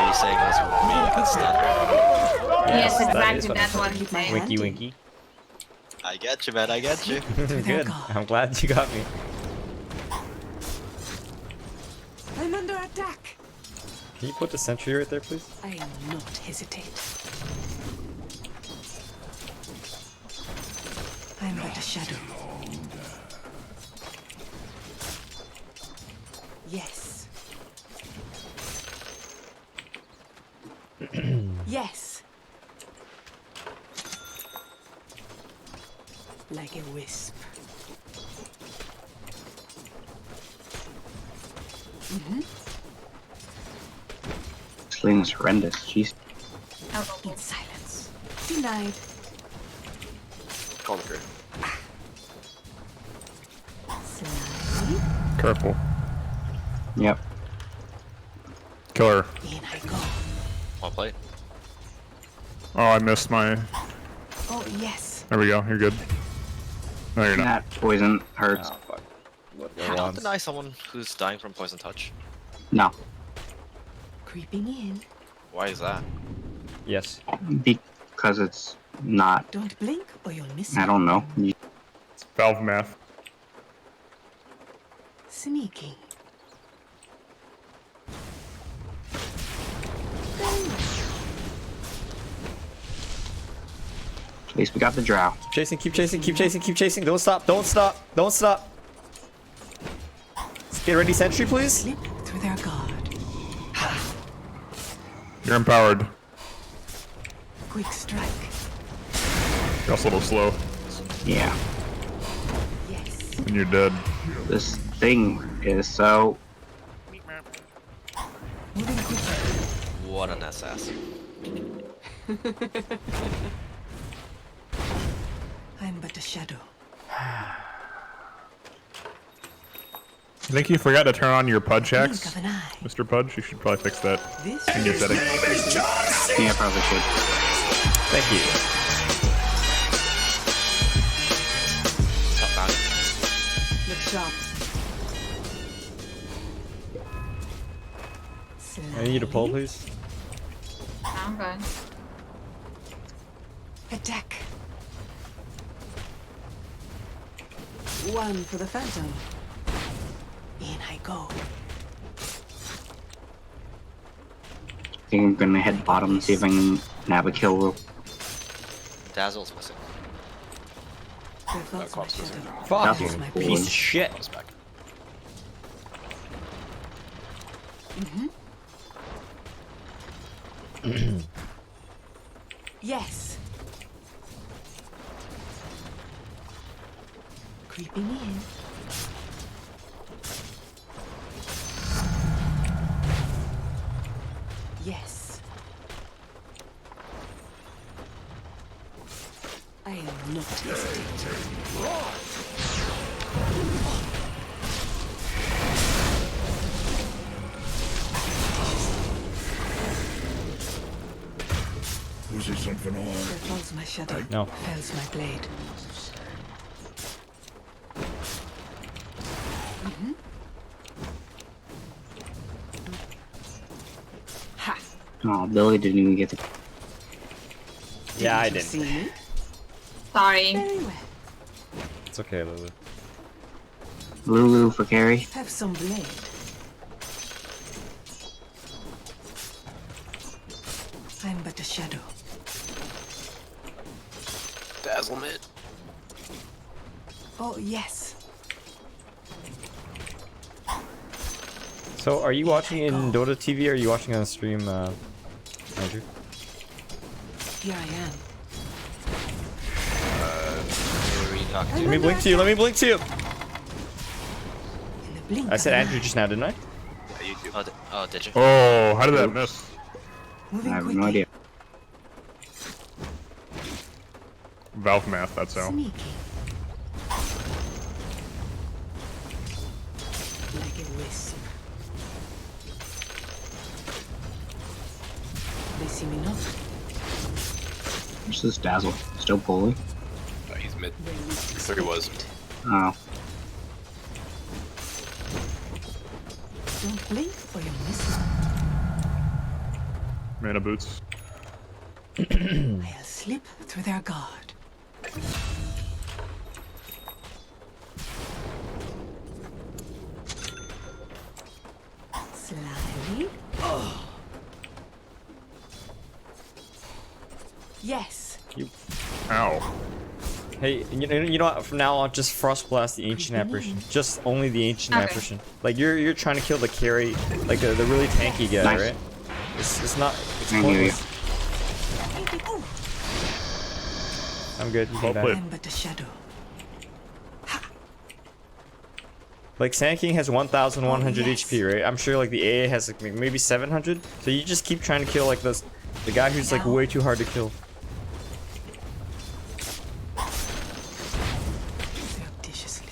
Are you saying that's really good stuff? Yes, that exactly. is what That's I'm what I'm saying. Winky winky. I get you, man, I get you. Good. I'm glad you got me. I'm under attack. Can you put the sentry right there, please? I will not hesitate. I'm but a shadow. Yes. Yes. Like a wisp. This lane is horrendous. Jeez. I'll go. In silence. Denied. On the curve. Slide. Careful. Yep. Killer. In I go. One plate. Oh, I missed my. Oh, yes. There we go. You're good. No, you're not. That poison hurts. Oh, fuck. Don't deny someone who's dying from poison touch. No. Creeping in. Why is that? Yes. Because it's not. Don't blink or you'll miss me. I don't know. Valve math. Sneaking. At least we got the drow. Chasing, keep chasing, keep chasing, keep chasing. Don't stop, don't stop, don't stop. Get ready, sentry, please. Slip through their guard. You're empowered. Quick strike. You're also a little slow. Yeah. Yes. And you're dead. This thing is so. Moving quickly. What an SS. I'm but a shadow. I think you forgot to turn on your Pudge Blink hacks, of an eye. Mr. Pudge. You should probably fix that This in your settings. Yeah, probably should. Thank you. Top down. look sharp. I need you to pull, Slide. please. I'm good. Attack. One for the phantom. In I go. I think I'm gonna head bottom and see if I can nab a kill rope. Dazzle's missing. Where falls my Clock's missing. shadow. Fuck. Dazzle's my cool. Piece of shit. I was back. Yes. Creeping in. Yes. Infinite. There falls my shadow. No. Fells my blade. Ha! Oh, Billy didn't even get the. Yeah, I you didn't. see me? Sorry. Very well. It's okay, Lulu. Lulu for carry. Have some blade. I'm but a shadow. Dazzle mid. Oh, yes. So, are you watching in Dota TV or are you watching on stream, Andrew? Here I am. Who are you talking Let to? me blink to you, let me blink to you! In the blink I said of an Andrew eye. just now, didn't I? Yeah, you too. Oh, did you? Oh, how did that miss? I Moving have quickly. no idea. Valve math, that's how. Sneaky. Like a wisp. They see me not. Where's this Dazzle? Still pulling? Oh, he's mid. They least There he was. Oh. Don't blink or you'll miss it. Mana boots. I'll slip through their guard. Slyly. Yes. Ow. Hey, you know what? From now on, just Frost Blast the Ancient Apparition. Just only the Ancient Okay. Apparition. Like you're trying to kill the carry, like the really tanky guy, Nice. right? It's not. It's I hear you. pointless. I'm good. You can Well die. played. I'm but a shadow. Like Sand King has 1,100 Oh, yes. HP, right? I'm sure like the AA has like maybe 700. So you just keep trying to kill like the guy who's like way too hard to kill. Surreptitiously.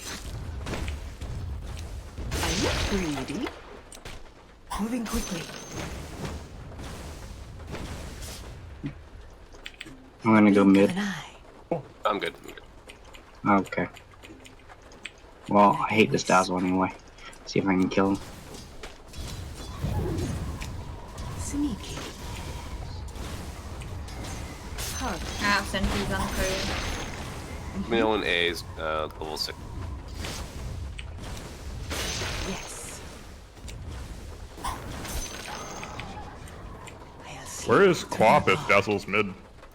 Are you greedy? Moving quickly. I'm gonna go Blink mid. of an eye. I'm good. I'm good. Okay. Well, I hate this Dazzle anyway. See if I can kill him. Sneaky. Hug. I have sentries on crew. Mill and A's level 6. Yes. I'll slip Where is through Quap their if guard. Dazzle's mid?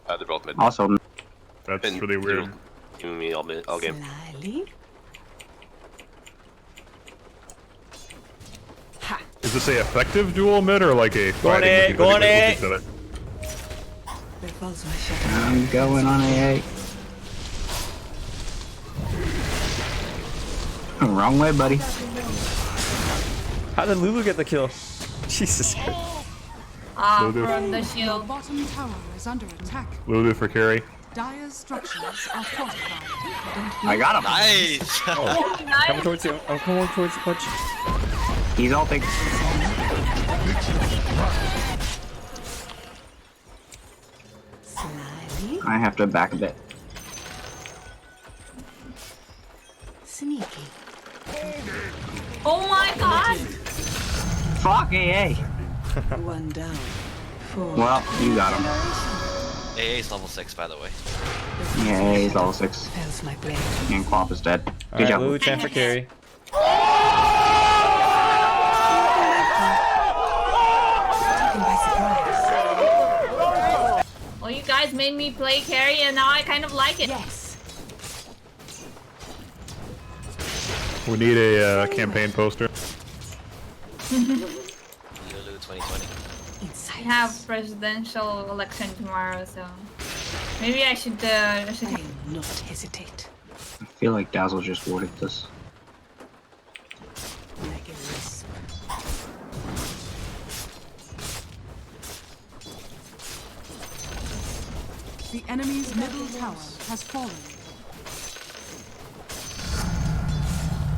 They're both mid. Also, That's Been really weird. You and me all mid, all game. Slyly. Ha! Is this a effective dual mid or like a Go on fighting it, with go on with it. each other? There falls my shadow. I'm going on AA. Wrong way, buddy. How did Lulu get the kill? Jesus Christ. Ah, Will do. from the Your shield. bottom tower is under attack. Lulu for carry. Dire's structures are fortified. I got him. Nice! Coming towards you. I'm coming towards the punch. He's ulting. Slyly. I have to back a bit. Sneaky. Oh my god! Fuck AA. One down. Four. Well, you got him. AA is level 6, by the way. Yeah, he's level 6. Fells my blade. And Quap is dead. Good Alright, job. Lulu Chan for carry. Taken by surprise. Well, you guys made me play carry and now I kind of like it. Yes. We need a campaign poster. Lulu 2020. We Inside. have presidential election tomorrow, so maybe I should I will not hesitate. I feel like Dazzle just warded this. Like a wisp. The enemy's middle tower has fallen.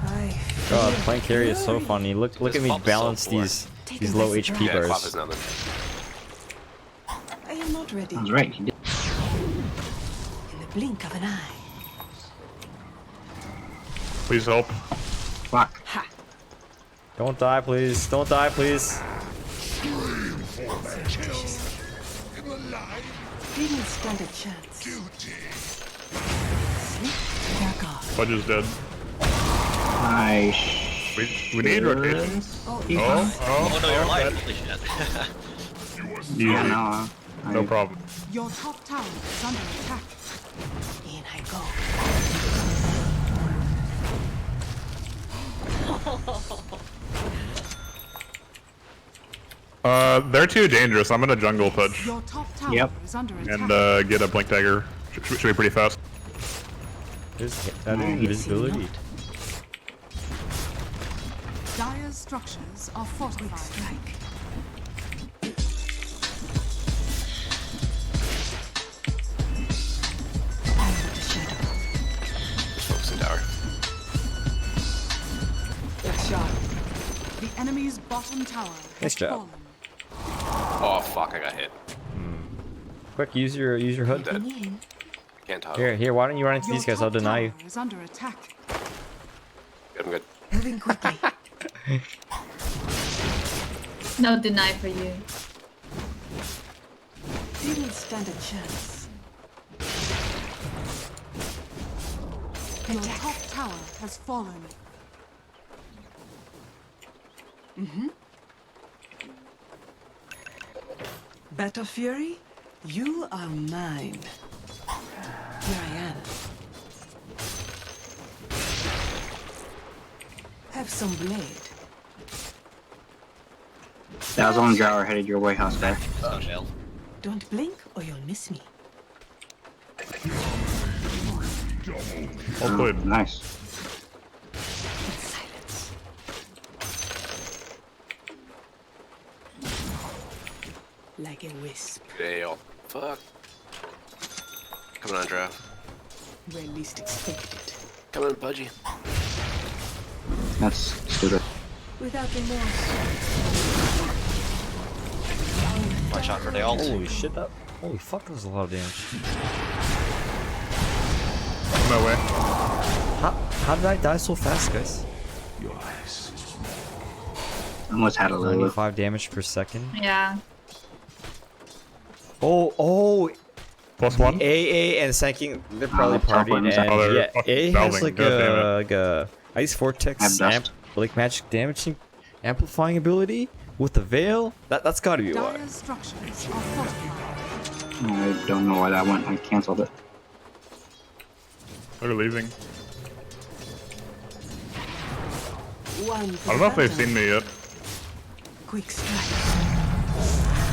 I God, playing carry is so funny. Look This at me Quap is so balance poor. these low HP Yeah, Quap bars. is now mid. am not ready. I was right. He did. blink of an eye. Please help. Fuck. Ha! Don't die, please. Don't die, please. Didn't stand a chance. Slip to their guard. Fudge is dead. Nice. We need rotations. Oh, Oh no, you're alive. okay. Holy shit. yeah, no. No problem. Your top tower is under attack. In I go. They're too dangerous. I'm gonna jungle Fudge Your top tower Yep. is under attack. and get a blink dagger. Should be pretty fast. There's that invisibility. Dire's structures are fortified. Strike. Under the shadow. Just focusing tower. Good shot. The enemy's bottom tower has Nice job. fallen. Oh fuck, I got hit. Quick, use your hood. Dead. In. Can't talk. Here, why don't you run into Your these guys? I'll top deny you. tower is under attack. Good, I'm good. Moving quickly. No deny for you. Didn't stand a chance. Your top tower has fallen. Battle Fury, you are mine. Here I am. Have some blade. Dazzle and Drow are headed your way, hostile. Jail. Don't blink or you'll miss me. Well played. Nice. In silence. Like a wisp, Dale. Fuck. Coming on, Drow. where least expected. Coming on, Pudgy. That's stupid. Without remorse. Watch out for the ult. Holy shit, holy fuck, that was a lot of damage. No way. How did I die so fast, guys? Almost had a little. 95 damage per second. Yeah. Oh, +1. AA and Sanking, they're probably top partying. one's And out there. yeah, Fucking A has Valving, like God damn a Ice Vortex Have dust. like magic damaging amplifying ability with the veil. That's gotta be why. Dire's structures are fortified. I don't know why that went. I canceled it. They're leaving. One I don't know if they've seen me yet. Quick strike.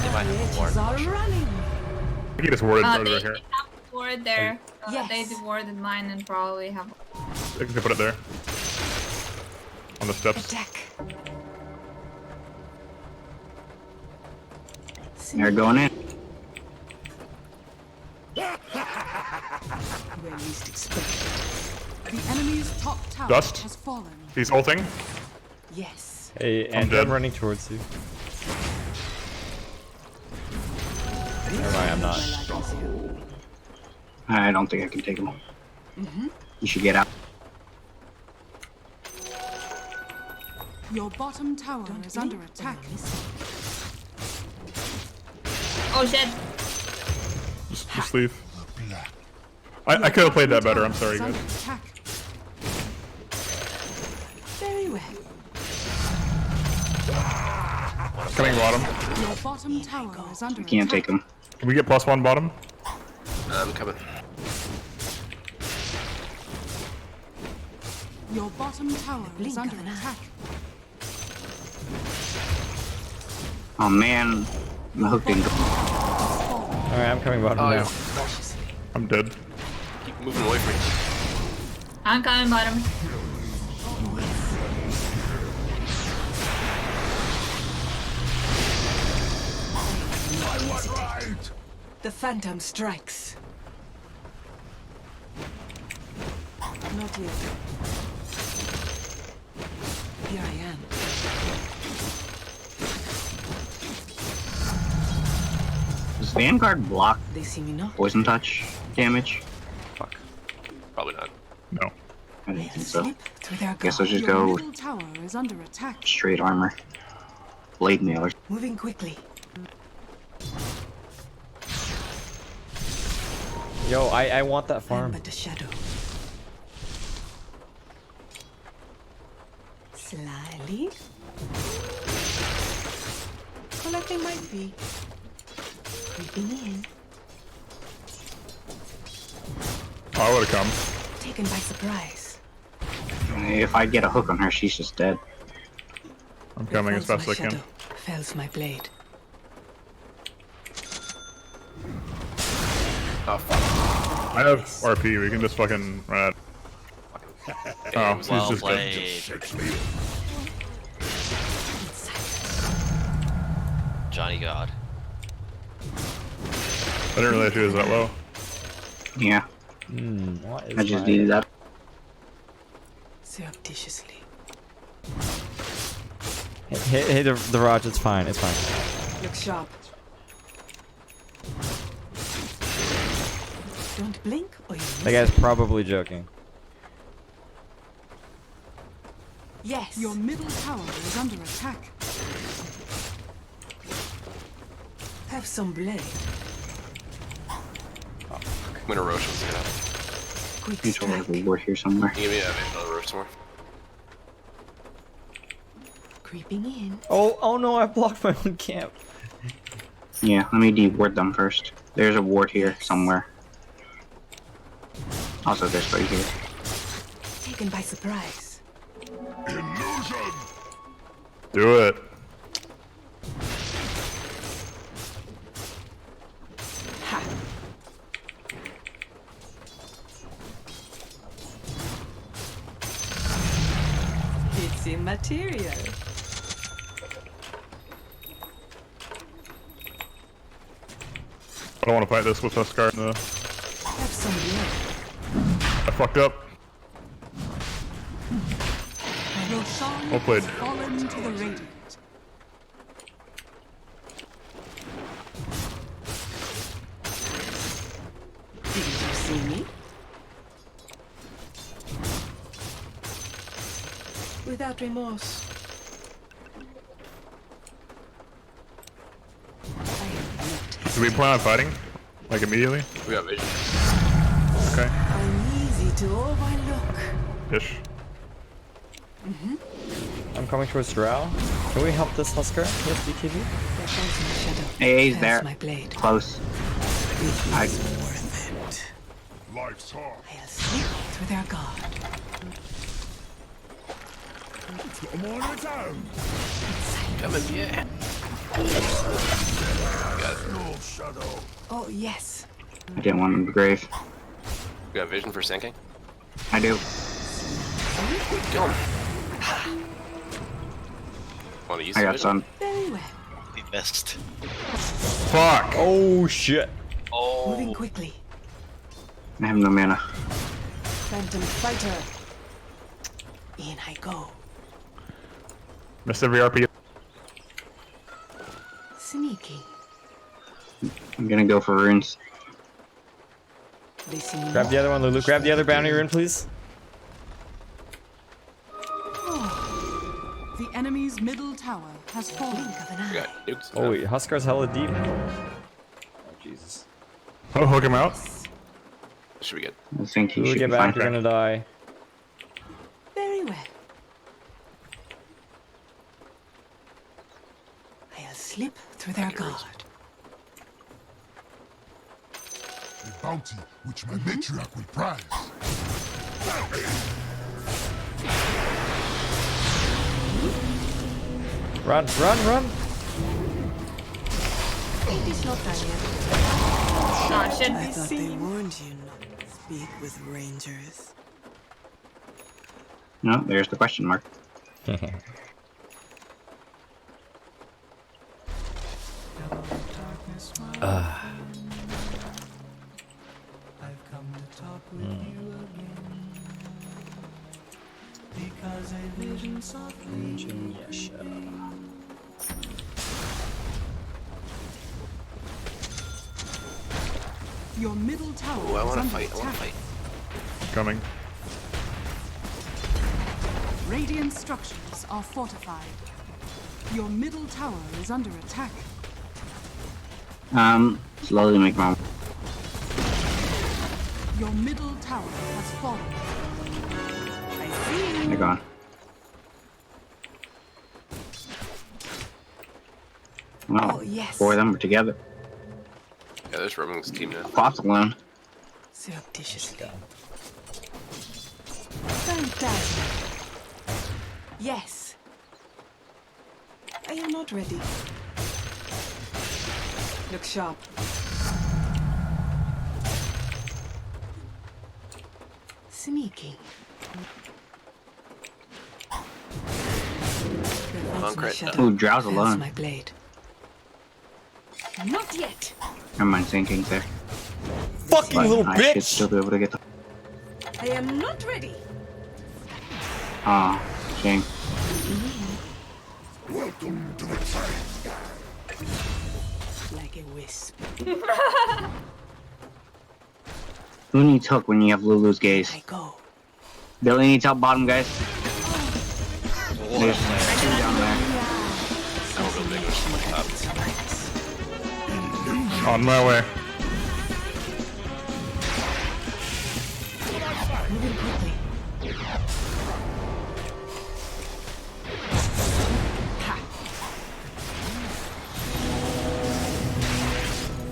They might have Edges warned. are running. I think he just warded They right here. have a ward there. Yes. They dewarded mine and probably have. I can put it there. On the steps. Attack. They're going in. Where least expected. The enemy's top tower Dust. has fallen. He's ulting. Yes. Hey, and dead. I'm running towards you. Never mind, I'm not. I don't think I can take him. You should get out. Your bottom tower is under attack. Oh shit! Just leave. I could have played that better. I'm sorry, Is under guys. attack. Very well. Coming bottom. Your bottom tower is under Can't attack. take him. Can we get +1 bottom? I'm coming. Your bottom tower is blink under of an eye. attack. Oh man, my hook didn't go. Alright, I'm coming bottom Oh, now. yeah. I'm dead. Keep moving away from me. I'm coming bottom. The phantom strikes. Not yet. Here I am. Does Vanguard block They see me not. poison touch damage? so slip through their guess I'll guard. just Your go middle tower is under attack. straight armor. Blade mailers. Moving quickly. Yo, I want that I'm farm. but a shadow. Slyly. Collecting my fee. Creeping in. I would have come. Taken by surprise. If I get a hook on her, she's just dead. I'm coming as Folds fast as my I can. shadow, fells my blade. Oh fuck. I have RP. We can just fucking run out. Oh, she's Well just dead. played. Johnny God. I didn't realize she was that low. Yeah, What is I just my- needed that. Surreptitiously. Hey, the Raj, it's fine, it's fine. Look sharp. Don't blink or you miss That guy's probably joking. Yes. Your middle tower is under attack. Have some blade. I'm gonna Rosh once I get out. Quick There's a strike. ward here somewhere. Can you give me another Rosh somewhere? Creeping in. Oh no, I blocked my own camp. Yeah, let me de-ward them first. There's a ward here somewhere. Also, there's right here. Taken by surprise. Illusion! Do it. Ha. It's immaterial. I don't want to fight this with Huskar in the... Have some blood. I fucked up. Roshan Well played. has fallen to the Radiant. Didn't you see me? Without remorse. I am not. Do we plan on fighting? Like immediately? We got vision. Okay. I'm easy to overlook. Ish. I'm coming towards Drow. Can we help this Husker? Yes, BKB? There falls my shadow. AA's Fells there. my blade. Close. It I- is worth it. Life's hard. I'll slip through their guard. Come on, it's out. Coming, yeah. No shadow. Oh, yes. I didn't want him to grave. We got vision for sinking. I do. Kill him. Want to use I the got vision? some. Very well. He missed. Fuck! Oh shit. Moving quickly. I have no mana. Phantom fighter. In I go. Missed every RP. Sneaking. I'm gonna go for runes. They see me. Grab the other one, Lulu. Grab the other bounty rune, please. The enemy's middle tower has fallen. Blink of an We eye. got nukes. Oh wait, Huskar's hella deep. Oh Jesus. Oh, hook him out. Should we get? I think he Lulu, should get be back, fine. you're gonna die. Very well. I'll slip through their guard. A bounty which my matriarch will prize. Run, run, run! It is not done yet. Oh, shit. I thought they warned you not to speak with rangers. No, there's the question mark. Your middle tower Oh, I is want to under fight. I want attack. to fight. Coming. Radiant structures are fortified. Your middle tower is under attack. Slowly make my. Your middle tower has fallen. I see you. They're gone. Well, Oh, yes. 4 of them are together. Yeah, there's Roman's team now. Pop's alone. Surreptitiously. Fantastic. Yes. I am not ready. Look sharp. Sneaking. Concrete. Ooh, Drow's There's alone. my blade. Not yet. Never mind, Sand King's there. Fucking But little I should bitch! still be able to get the. I am not ready. Aw, shame. Welcome to the fight. Like a wisp. Who needs hook when you have Lulu's gaze? I go. Billy needs help bottom, guys. What a There's player. 2 down there. No real big ones up. On my way. Moving quickly. Ha.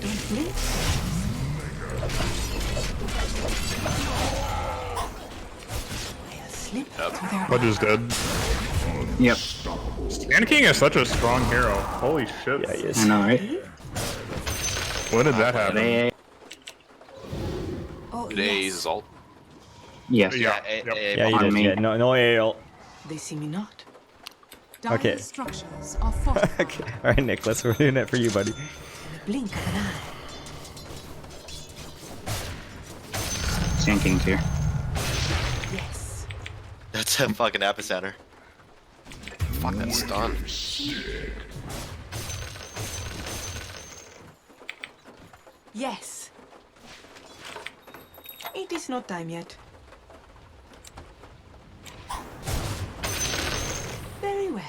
Don't blink. I'll slip through their Pudge is dead. Yep. Sand King is such a strong hero. Holy shit. Yeah, he I is. know, right? When did that happen? They, Oh, Today yes. is alt. yes. Yeah. Yep. Yeah, he On did. me. Yeah, no AL. They see me not. Dire Okay. structures are fortified. Okay. Alright, Nicholas, we're doing it for you, buddy. In a blink of an eye. Sand King's here. Yes. That's a fucking epicenter. Fuck that stun. Yes. It is not time yet. Very well.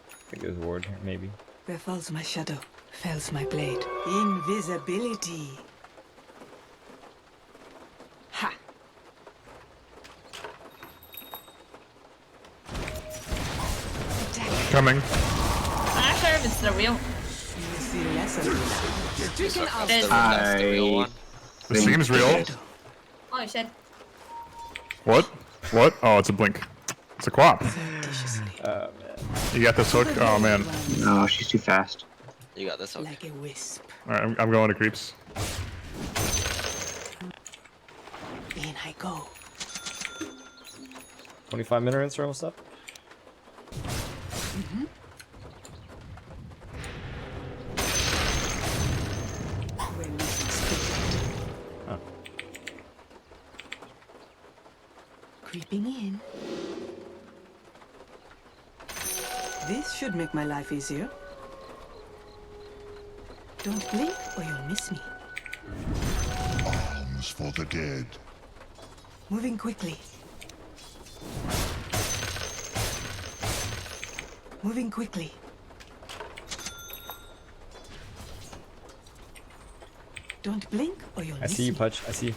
I think there's a ward here, maybe. Where falls my shadow, fells my blade. Invisibility. Ha! Attack. Coming. I'm not sure if it's the real. You see less of it. Stricken out. It is. That's the real one. It seems real. Oh shit. What? What? Oh, it's a blink. It's a quap. Surreptitiously. You got this hook? Oh man. No, she's too fast. You got this. Okay. Like a wisp. Alright, I'm going to creeps. In I go. 25 minutes are almost up. When we speak. Oh. Creeping in. This should make my life easier. Don't blink or you'll miss me. Arms for the dead. Moving quickly. Moving quickly. Don't blink or you'll I miss see you, me. Pudge. I see you.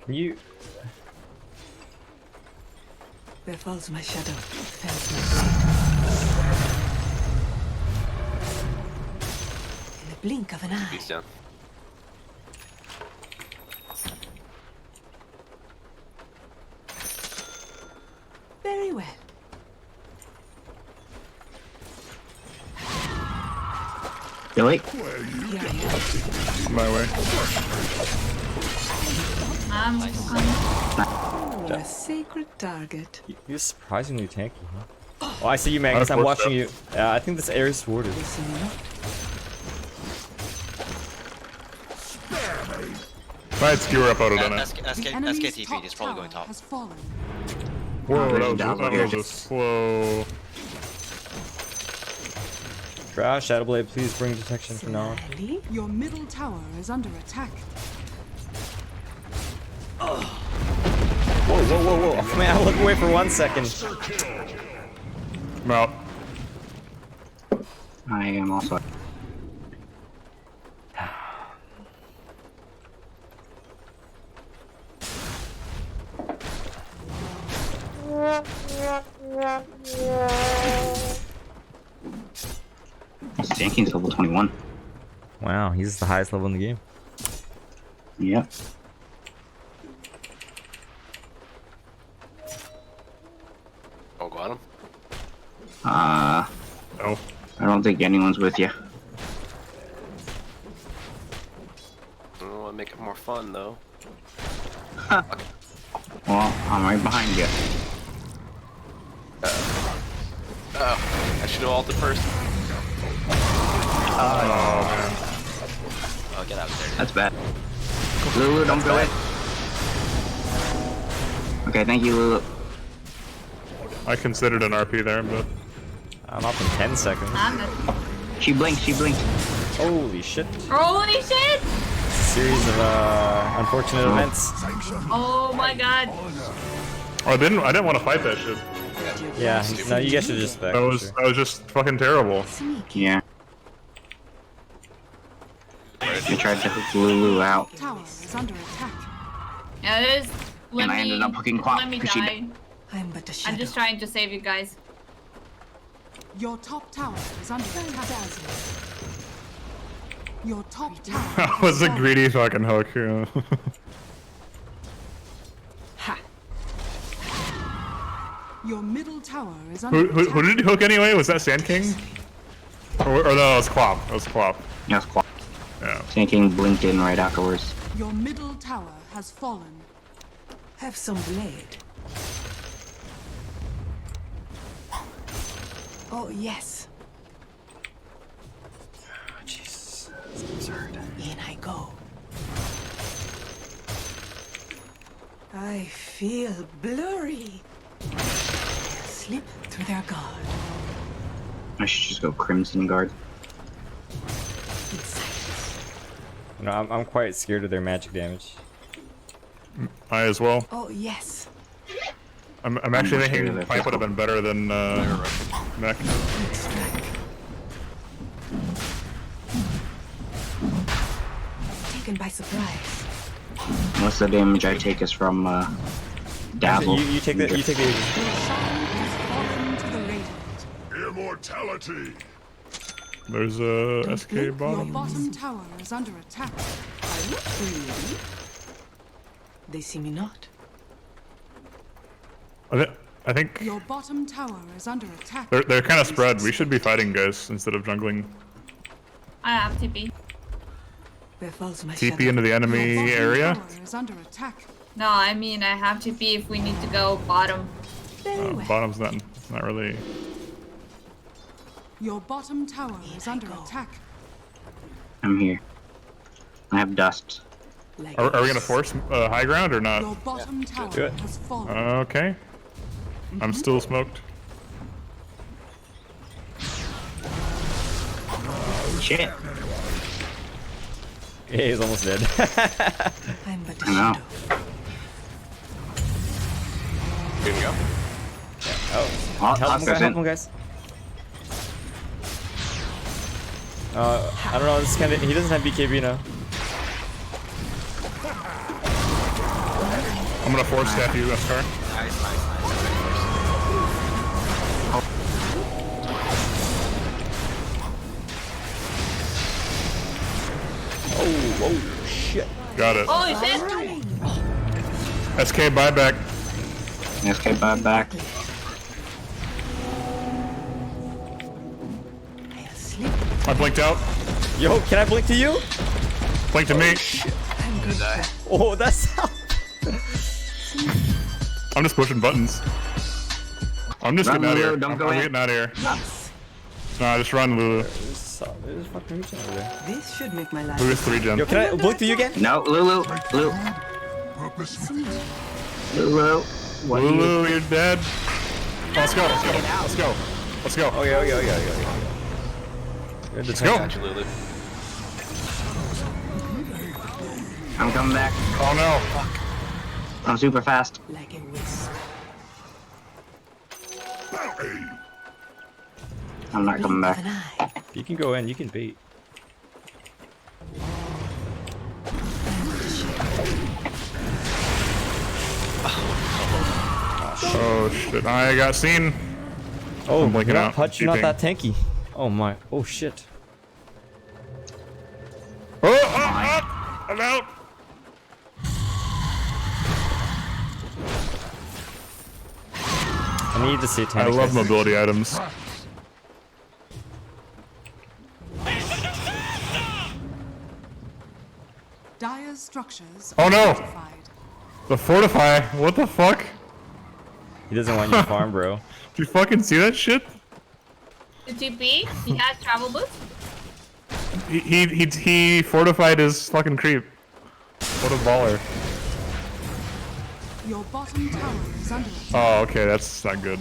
Can you... Where falls my shadow, fells my blade. In the blink of an eye. He's down. Very well. Billy? Here I am. My way. You're a sacred target. You're surprisingly tanky, huh? Oh, I see you, Magnus. I'm watching you. I think this air is warded. They see me not. If I had skewer up, I would have done it. The enemy's SKTV top is probably tower going top. has fallen. Whoa, there's that a was, Dazzle that here. was a slow... Trash, Shadowblade, please bring detection for now. Slyly. Your middle tower is under attack. Whoa, whoa, whoa, whoa. Man, I look away for 1 second. I'm out. I am also. Sand King's level 21. Wow, he's the highest level in the game. Yep. Oh, got him. No. I don't think anyone's with you. I don't want to make it more fun though. Well, I'm right behind you. Oh, I should have ulted first. Oh, get out of there. That's bad. Lulu, don't go in. Okay, thank you, Lulu. I considered an RP there, but I'm up in 10 seconds. I'm good. She blinked, she blinked. Holy shit. Holy shit! Series of unfortunate events. Oh my god. oh, I didn't want to fight that shit. Yeah, no, you guys should just back. That was just fucking terrible. Yeah. I tried to hook Lulu out. Tower is under attack. Yeah, there's. And I ended up hooking Quap Let me because she die. I'm but a shadow. I'm just trying to save you guys. Your top tower is under attack. Your top tower That was a greedy fucking hook. Yeah. Your middle tower is under who attack. did he hook anyway? Was that Sand King? Or no, that was Quap. That was Quap. Yes, Quap. Yeah. Sand King blinked in right afterwards. Your middle tower has fallen. Have some blade. Oh, yes. Jesus, this game's hard. In I go. I feel blurry. Slip through their guard. I should just go Crimson Guard. In silence. You know, I'm quite scared of their magic damage. I as well. Oh, yes. I'm actually scared thinking of that Pipe would have been better than Mech. Extract. Taken by surprise. Most of the damage I take is from Dazzle. You take the. Your shine has fallen to the radiant. Immortality. There's a SK Your bottom. bottom tower is under attack. I look greedy. They see me not. I think Your bottom tower is under attack. they're kind of spread. We should be fighting guys instead of jungling. I have TP. Where falls my TP shadow? into the Your enemy bottom area. tower is under attack. No, I mean I have TP if we need to go bottom. Very well. Bottom's not really. Your bottom tower is under attack. I'm here. I have dust. Like Are we gonna force high ground or not? Your bottom tower Do it. has fallen. Okay. I'm still smoked. Shit. Yeah, he's almost dead. I'm but a I know. shadow. Here we go. Oh, Oh, help him, Oscar's help him, in. guys. I don't know. This kind of. He doesn't have BKB now. I'm gonna force staff you, Oscar. Nice, nice, nice. Oh, shit. Got it. Holy shit! SK buyback. SK buyback. I have slipped. I blinked out. Yo, can I blink to you? Blink to me. I'm good. Oh, that's how. I'm just pushing buttons. I'm just Run, getting out of Lulu, here. don't I'm go in. getting out of here. Yes. Nah, just run, Lulu. There's fucking reaching over there. This should make my life. Lulu's 3 gen. Yo, can I blink to you again? No, Lulu. Lulu. Lulu. What are you? Lulu, you're dead. Let's go. Let's go. Let's go. Let's go. Okay. Let's go. Got you, Lulu. I'm coming back. Oh no. I'm super fast. Like a wisp. I'm not coming Blink back. of an eye. You can go in. You can bait. Oh shit! I got seen. Oh, I'm blinking you're not out. Hutch, you're not Keeping. that tanky. Oh my. Oh shit. Oh, I'm out. I need to see I Satanic. love Fist. mobility items. Dire's structures Oh are no! fortified. The fortify. What the fuck? He doesn't want you to farm, bro. Do you fucking see that shit? The TP, he has travel boots. He fortified his fucking creep. What a baller. Your bottom tower is under attack. Oh, okay, that's not good.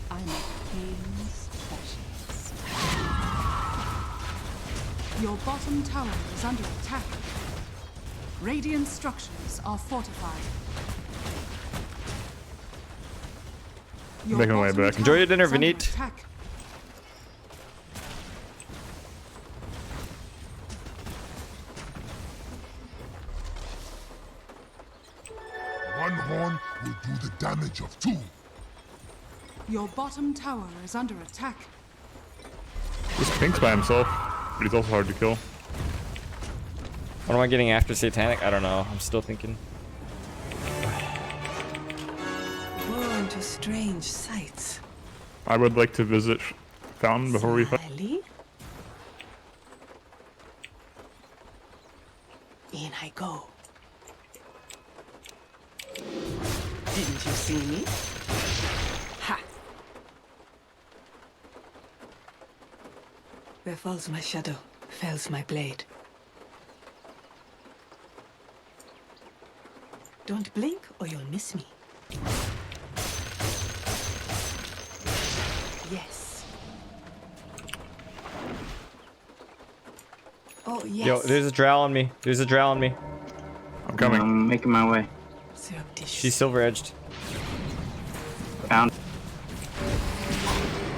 I'm a pain specialist. Your bottom tower is under attack. Radiant structures are fortified. Your Making my way bottom back. tower Enjoy your dinner, is under Vinit. attack. One horn will do the damage of two. Your bottom tower is under attack. This Pink's by himself, but he's also hard to kill. What am I getting after Satanic? I don't know. I'm still thinking. Born to strange sights. I would like to visit Fountain before we fight. Slyly. In I go. Didn't you see me? Ha! Where falls my shadow, fells my blade. Don't blink or you'll miss me. Yes. Oh, yes. Yo, there's a drow on me. There's a drow on me. I'm coming. I'm making my way. Surreptitious. She's silver edged. Found.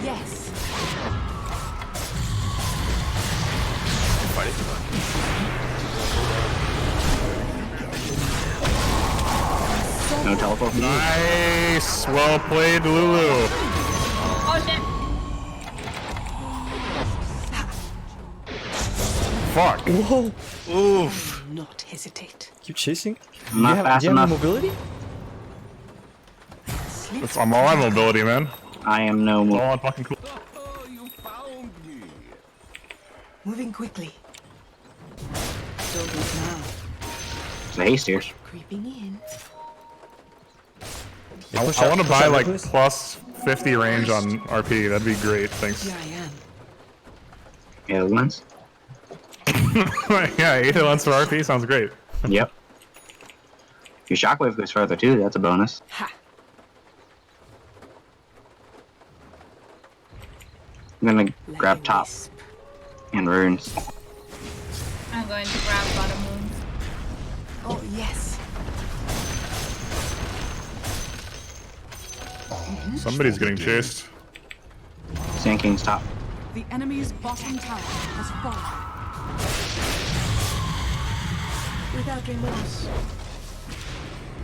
Yes. Fighting. No teleport for me. Nice! Well played, Lulu. Oh shit! Fuck. Whoa! Oof. Not hesitate. Keep chasing? I'm not fast do you have enough. mobility? I'm all on mobility, man. I am no All more. on fucking cool. Oh, you found me. Moving quickly. Don't look now. It's a haste here. Creeping in. I push want up, to push buy up, like Nicholas. plus 50 range on RP. That'd be great. Thanks. Here I am. Yeah, the lens. Yeah, 8 hit lens for RP sounds great. Yep. Your shockwave goes further too. That's a bonus. Ha! I'm gonna Like grab a top wisp. and runes. I'm going to grab bottom moon. Oh, yes. Somebody's getting chased. Sand King's top. The enemy's bottom tower has fallen. Without remorse.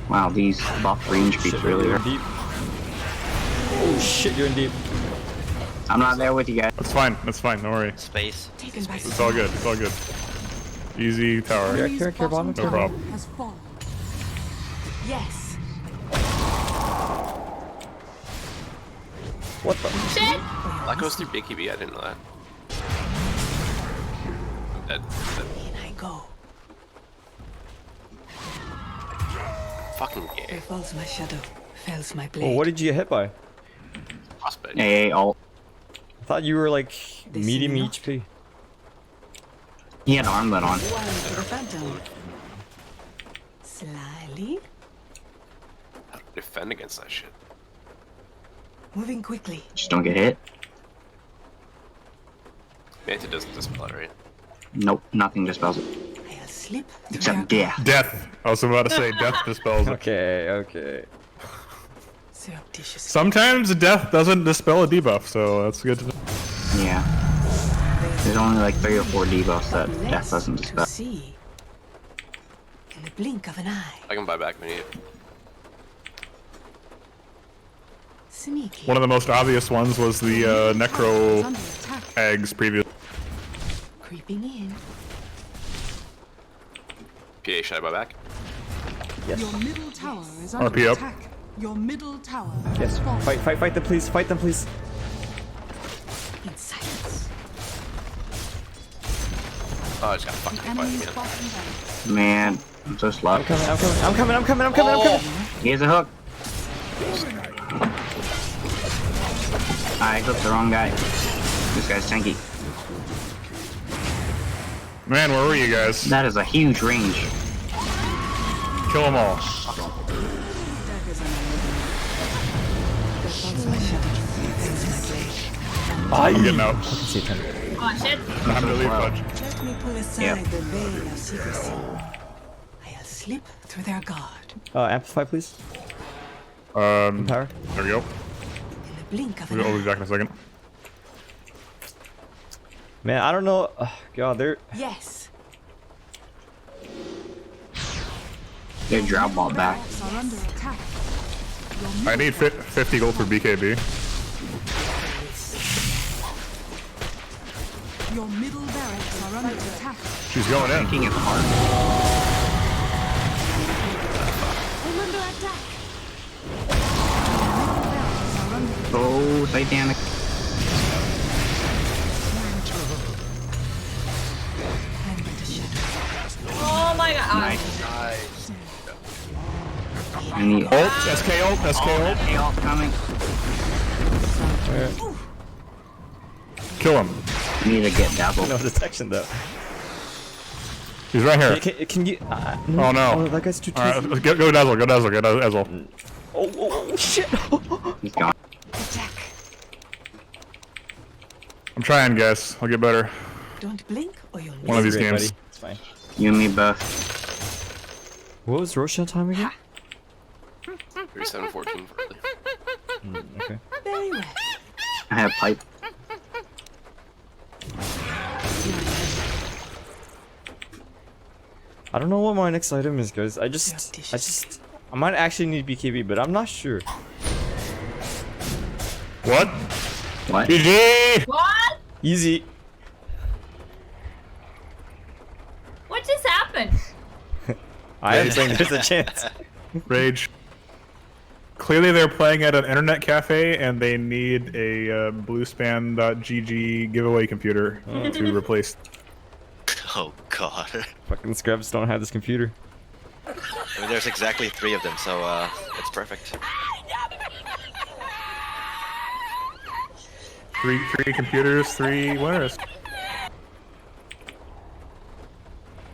Wow, these buff range creeps Shit, really you're are. in deep. Oh shit, you're in deep. I'm not there with you guys. That's fine. That's fine. Don't worry. Space. Taken by It's all good. It's all good. Easy tower. Yeah. Enemy's care, bottom bottom. No tower problem. has fallen. Yes. What the? Shit! That goes through BKB, I didn't know that. I'm dead. In I go. Fucking Where gay. falls my shadow, fells my blade. Oh, what did you get hit by? Frostbite. AA ult. I thought you were like They medium see not. HP. He had armlet on. One for the phantom. Slyly. How to defend against that shit. Moving quickly. Just don't get hit. Manta doesn't dispel it, right? Nope, nothing dispels it. I'll slip through Except their death. Death. I was about to say death dispels it. Okay, okay. surreptitious. Sometimes death doesn't dispel a debuff, so that's good to know. Yeah. There's only like 3 or 4 debuffs that Less death doesn't to dispel. see. In the blink of an eye. I can buy back when you need. Sneaky. One of the most obvious ones was the Is necro under attack. eggs previous. Creeping in. PA, should I buy back? Yes. Your middle tower is under RP up. attack. Your middle tower Yes. has fallen. Fight them, please. Fight them, please. In silence. Oh, I just got fucking fight Enemy's again. bottom barracks. Man, I'm so slow. I'm coming. Here's a hook. I hooked the wrong guy. This guy's tanky. Man, where were you guys? That is a huge range. Kill them all. Befalls my shadow. Bends my blade. I'm getting out. Oh shit. I'm really fudge. Let me pull aside Yep. the veil of secrecy. I'll slip through their guard. Amplify, please. There Power. we go. In the blink of an We'll be eye. back in a second. Man, I don't know. God, they're. Yes. They drop ball back. Barracks are under attack. Your I middle need 50 gold for BKB. Your middle barracks are under attack. She's going in. Taking it hard. I'm under attack. Your middle barracks are under attack. Oh, Titanic. I'm but a shadow. Oh my god. Nice. I need Ult, SK ult, SK ult. Hey, ult coming. Kill him. I need to get Dazzle. No detection though. He's right here. Can you? Oh no. that guy's too. Alright, let's go Dazzle, go Dazzle, go Dazzle. Oh shit. He's gone. Attack. I'm trying, guys. I'll get better. Don't blink or you'll One of miss. these Great, games. buddy. It's fine. You and me both. What was Roshan time again? 3714 for early. Okay. Very well. I have pipe. I don't know what my next item is, guys. I might actually need BKB, but I'm not sure. What? What? GG! What? Easy. What just happened? I am saying there's a chance. Rage. Clearly they're playing at an internet cafe and they need a bluespan.gg giveaway computer to replace. Oh god. Fucking scrubs don't have this computer. I mean, there's exactly 3 of them, so it's perfect. Three computers, 3 winners.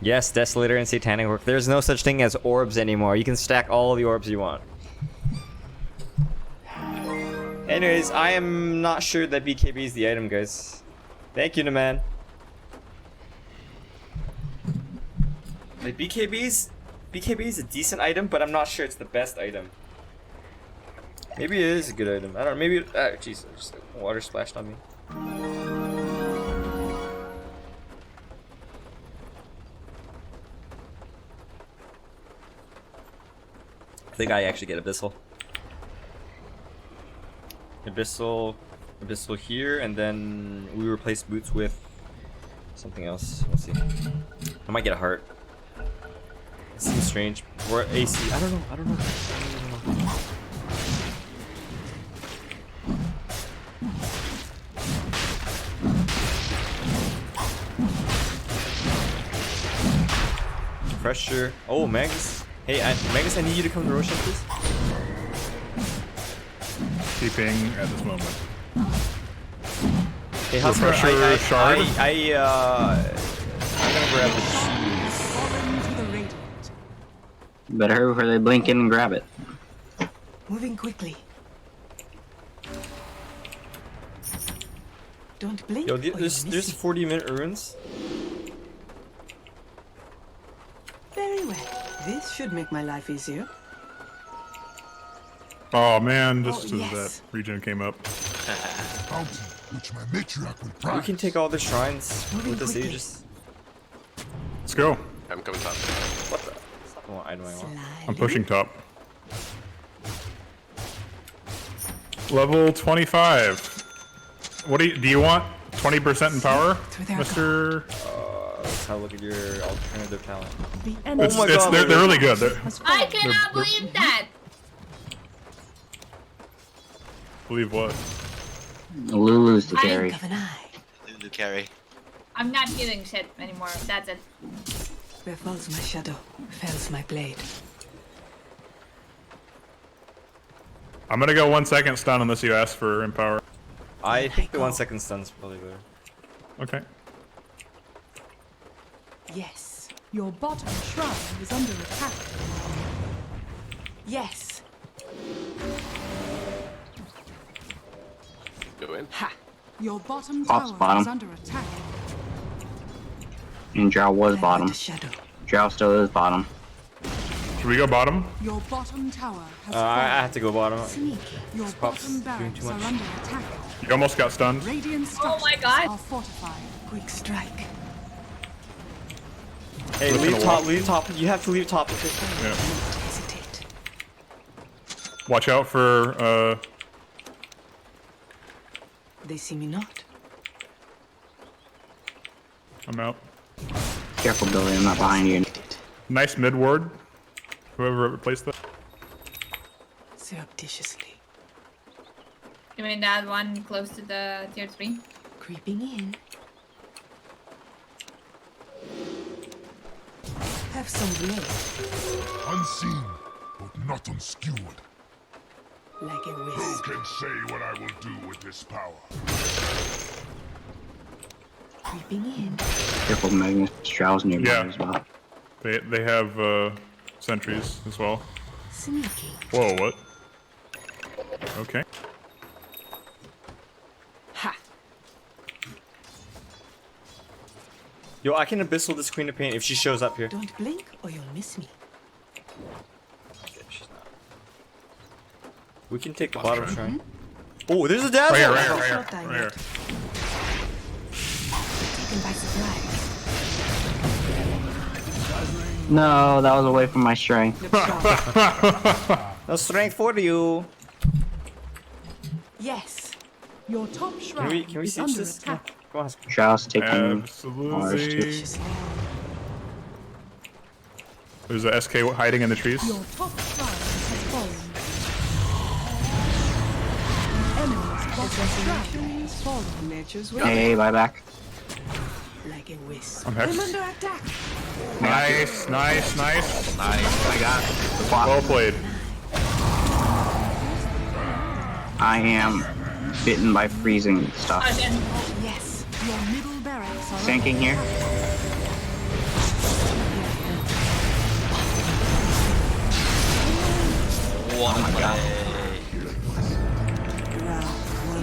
Yes, Desolator and Satanic work. There's no such thing as orbs anymore. You can stack all the orbs you want. Anyways, I am not sure that BKB is the item, guys. Thank you, Naman. Like BKB is a decent item, but I'm not sure it's the best item. Maybe it is a good item. I don't know. Maybe. Jeez, just water splashed on me. I think I actually get Abyssal. Abyssal here, and then we replace boots with something else. We'll see. I might get a heart. It seems strange. Or AC. I don't know. I don't know. Pressure. Oh, Magus. Hey, Magus, I need you to come to Roshan, please. Keeping at this moment. Hey, Hustler, Refresher shard? I'm gonna grab the cheese. Fallen to the radiant. Better hurry before they blink in and grab it. Moving quickly. Don't blink. Yo, or you'll miss there's it. 40-minute runes. This should make my life easier. Oh man, just Oh, as yes. that regen came up. Bounty, which my matriarch will We prize. can take all the shrines Moving with the quickly. sages. Let's go. I'm coming top. What the? That's not the one item I want. I'm pushing top. Level 25. What do you want? 20% in power, Through their Mr. Let's have a look at your alternative talent. The enemy my God, They're really good. has I fallen. cannot believe that. Believe what? Lulu's the I- carry. Blink of an eye. Lulu carry. I'm not healing shit anymore. That's it. Where falls my shadow, fells my blade. I'm gonna go 1 second stun unless you ask for empower. I think the 1 second stun's probably better. Okay. Yes. Your bottom shrine is under attack. Yes. Go in. Ha. Your bottom Pop's tower bottom. is under attack. And Drow was Blend bottom. with the shadow. Drow still is bottom. Should we go bottom? Your bottom tower has I fallen. have to go bottom. Sneaky. Your Pop's bottom doing barracks too are much. under attack. You almost got stunned. Radiant Oh my structures God. are fortified. Quick strike. Hey, Listen leave to top, what? leave top. You have to leave top. Yeah. Don't hesitate. Watch out for They see me not. I'm out. Careful, Billy. I'm not behind you. Nice mid ward. Whoever replaced that. Surreptitiously. You mean that one close to the tier 3? Creeping in. Have some blade. Unseen, but not unskewered. Like a Who wisp. can say what I will do with this power? Creeping in. Careful, Magnus. Drow's nearby Yeah. as well. They have sentries as well. Sneaky. Whoa, what? Okay. Ha. Yo, I can abyssal this Queen of Pain if she shows up here. Don't blink or you'll miss me. Okay, she's not. We can take the bottom shrine. Oh, there's a dazzle! Right here, right here, right here, Short time right here. Taken by surprise. No, that was away from my strength. Look sharp. No strength for you. Yes. Your top shrine Can we is siege under this? attack. Come on. Drow's taking ours Absolutely. too. Just There's a SK hiding in the trees. Your top shrine has fallen. Enemy's bottom shrine has fallen. nature's way. Hey, buyback. Like a wisp. I'm I'm hexed. under attack. Nice, nice, nice. Nice. I got the plot. Well played. I am bitten by freezing stuff. Oh, shit. Yes. Your middle barracks are Sinking here. What a play.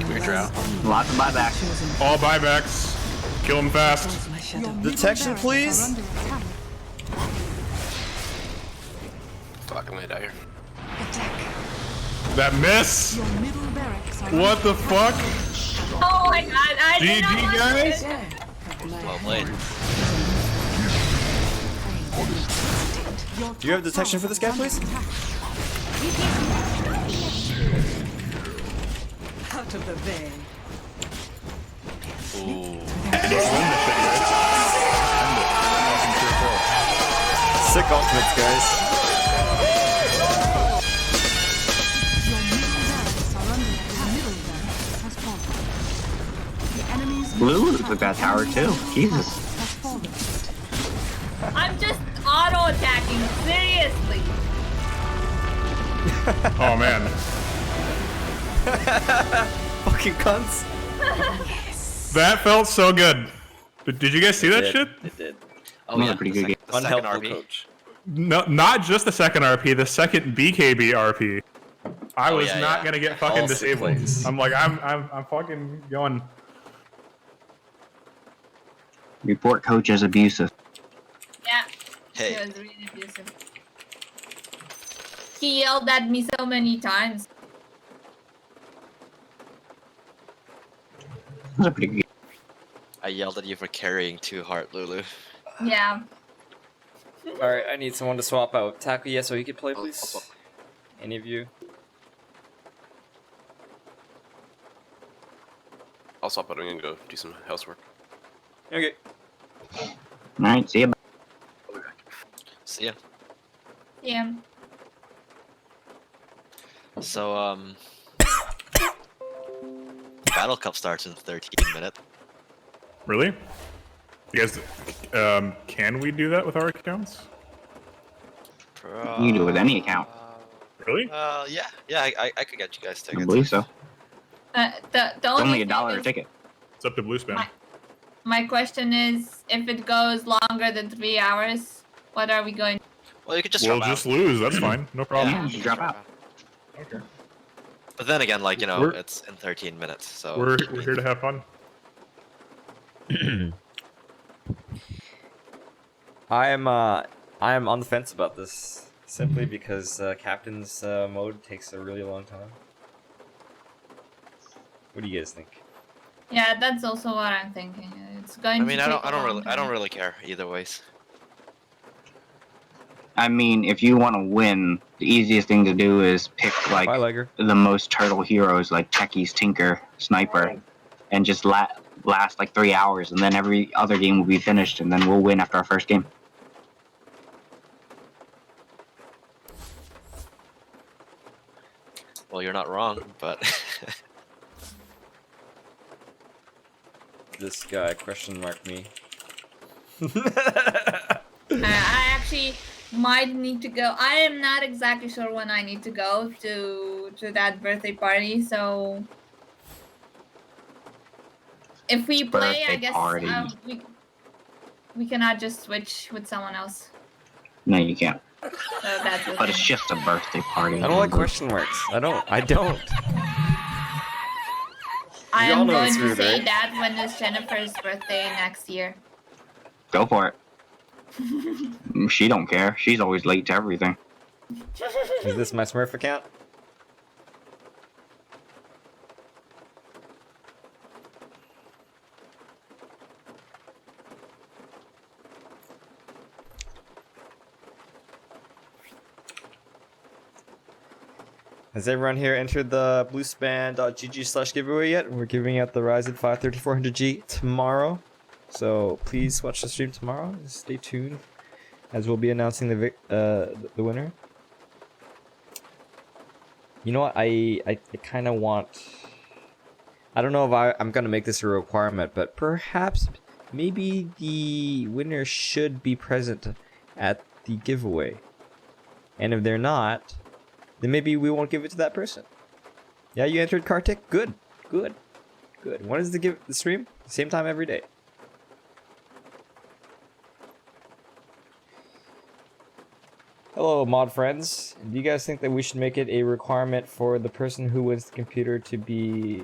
Weird Drow. Lots of buyback. All buybacks. Kill them fast. My shadow. Your middle Detection, barracks please. are under attack. Fuck, I'm gonna die here. Attack. That miss. Your middle barracks are What the fuck? Oh my god, I did not GG, want guys. to. Yeah. Well played. Your Do you have top detection for tower this guy, is under please? attack. Out of the vein. Sick ultimates, guys. Your middle barracks are under attack. Middle barracks has fallen. The enemy's Blue middle took that tower too. Jesus. has fallen. I'm just auto attacking, seriously. Oh man. Fucking cunts. That felt so good. Did you guys see that shit? It did. Oh Another yeah, pretty the good sec- the second Unhelpful RP. coach. No, not just the second RP, the second BKB RP. I Oh, was yeah, not yeah. gonna get fucking All sick disabled. plays. I'm like, I'm fucking going. Report coach as abusive. Yeah, Hey, it was really abusive. He yelled at me so many times. That's a pretty good. I yelled at you for carrying too hard, Lulu. Yeah. Alright, I need someone to swap out. Taku, yeah, so you could play, I'll please? swap. Any of you? I'll swap out and go do some housework. Okay. Alright, see ya. I'll be back. See ya. Yeah. So, Battle Cup starts in 13 minutes. Really? You guys, can we do that with our accounts? You can do it with any account. Really? Yeah, I could get you guys I tickets. believe so. The It's only only $1 a thing ticket. It's up to Bluespan. my question is, if it goes longer than 3 hours, what are we going? Well, you could just We'll drop just out. lose. That's fine. No problem. Yeah, you drop out. Okay. But then again, like, you know, We're- it's in 13 minutes, so... We're here to have fun. I am on the fence about this simply because captain's mode takes a really long time. What do you guys think? Yeah, that's also what I'm thinking. It's going I mean, to I take don't a long really, I don't time. really care either ways. I mean, if you want to win, the easiest thing to do is pick like Bye, Liger. the most turtle heroes, like Techie's Tinker, Sniper, and just last like 3 hours, and then every other game will be finished, and then we'll win after our first game. Well, you're not wrong, but... This guy question marked me. I actually might need to go. I am not exactly sure when I need to go to that birthday party, so if we play, I Birthday guess party. we cannot just switch with someone else. No, you can't. So that's the But it's thing. just a birthday party. I don't like question marks. I don't. I You all am know going it's to rude, say right? that when it's Jennifer's birthday next year. Go for it. She don't care. She's always late to everything. Is this my Smurf account? Has everyone here entered the bluespan.gg/giveaway yet? We're giving out the Ryzen 5 3400G tomorrow. So please watch the stream tomorrow. Stay tuned, as we'll be announcing the winner. You know what? I kind of want. I don't know if I'm gonna make this a requirement, but perhaps maybe the winner should be present at the giveaway. And if they're not, then maybe we won't give it to that person. Yeah, you entered Kartik? Good. Good. Good. When is the stream? Same time every day. Hello, mod friends. Do you guys think that we should make it a requirement for the person who wins the computer to be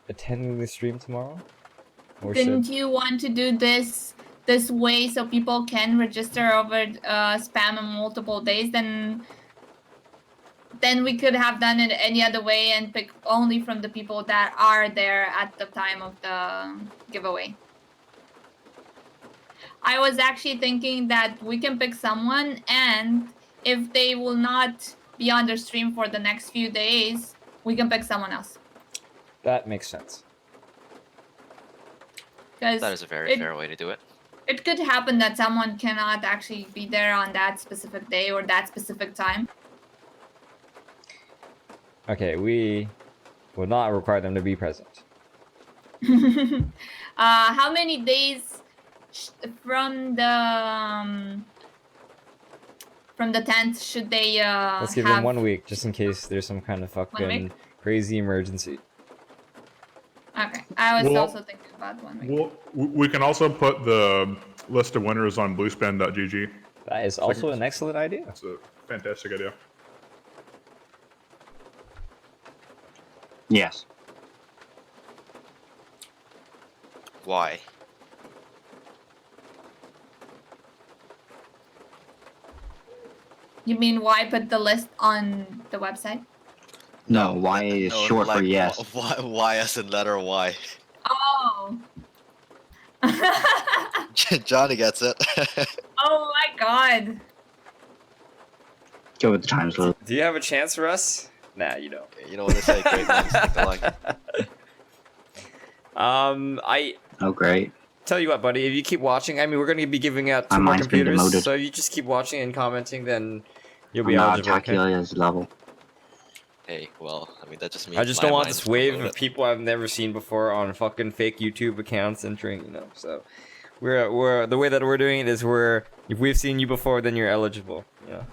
attending the stream tomorrow? Or Didn't you want to do this way so people can register over spam in multiple days? Then we could have done it any other way and pick only from the people that are there at the time of the giveaway. I was actually thinking that we can pick someone, and if they will not be on the stream for the next few days, we can pick someone else. That makes sense. Because That is a very fair way to do it. it could happen that someone cannot actually be there on that specific day or that specific time. Okay, we will not require them to be present. How many days from the 10th should they Let's give have? them 1 week, just in case there's some kind of fucking week? crazy emergency. Okay, I was Well- also thinking about 1 week. Well, we can also put the list of winners on bluespan.gg. That is also an excellent idea. That's a fantastic idea. Yes. Why? You mean why put the list on the website? No, Y is No, short for like, yes. Y as in letter Y. Oh. Johnny gets it. Oh my god. Go with the times, Lou. Do you have a chance, Russ? Nah, you don't. You know what they say, great minds think alike. I Oh, great. tell you what, buddy. If you keep watching, I mean, we're gonna be giving out 2 My more mind's been computers. demoted. So if you just keep watching and commenting, then you'll I'm be not eligible. Okay? Takila's level. Hey, well, I mean, that just means I just my don't want mind's this wave promoted. of people I've never seen before on fucking fake YouTube accounts entering, you know. So we're the way that we're doing it is if we've seen you before, then you're eligible, you know,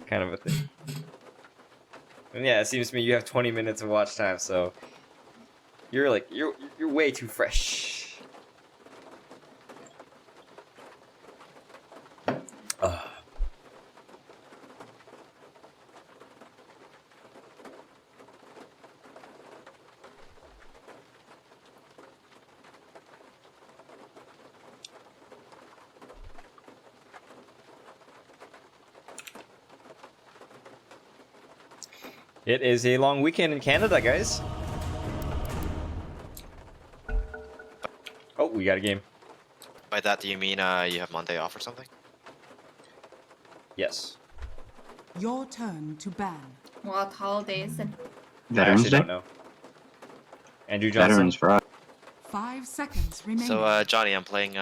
kind of a thing. And yeah, it seems to me you have 20 minutes of watch time, so you're way too fresh. It is a long weekend in Canada, guys. Oh, we got a game. By that, do you mean you have Monday off or something? Yes. Your turn to ban. What holidays? I Veterans actually Day? don't know. Andrew Johnson. Veterans for us. 5 seconds remaining. So, Johnny, I'm playing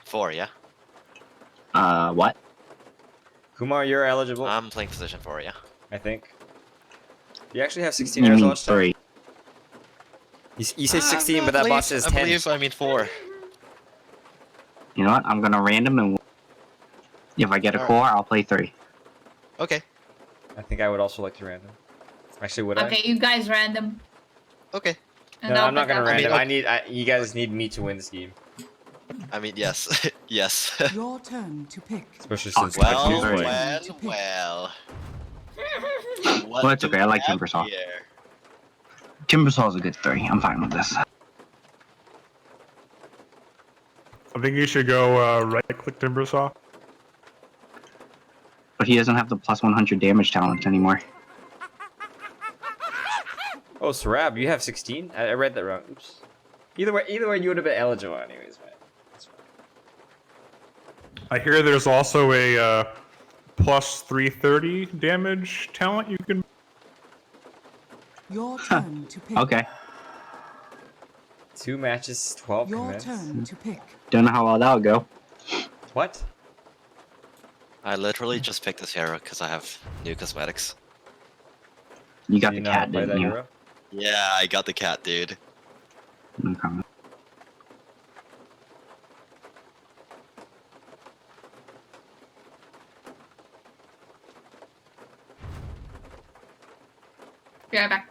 4, yeah? What? Kumar, you're eligible. I'm playing position 4, yeah? I think. You actually have 16 You hours mean watch time. 3. You say 16, but that bot says 10. I believe I mean 4. You know what? I'm gonna random and if I get a Alright. core, I'll play 3. Okay. I think I would also like to random. Actually, would Okay, you guys random. Okay. And No, I'll I'm not pick gonna up. random. okay. You guys need me to win this game, I mean, yes. yes. Your turn to pick. especially Oh, since well, Tuesday. well. What Well, it's do okay, I we like have Timbersaw. here? Timbersaw's a good 3. I'm fine with this. I think you should go right-click Timbersaw. But he doesn't have the plus 100 damage talent anymore. Oh, Sarab, you have 16? I read that wrong. Oops. Either way, you would have been eligible anyways, man. That's fine. I hear there's also a plus 330 damage talent you can. Your turn to pick. Okay. 2 matches, 12 Your commits. turn to pick. Don't know how well that'll go. What? I literally just picked this hero because I have new cosmetics. You got Do you the know how to cat, play didn't that you? hero? Yeah, I got the cat, dude. No comment. Be right back.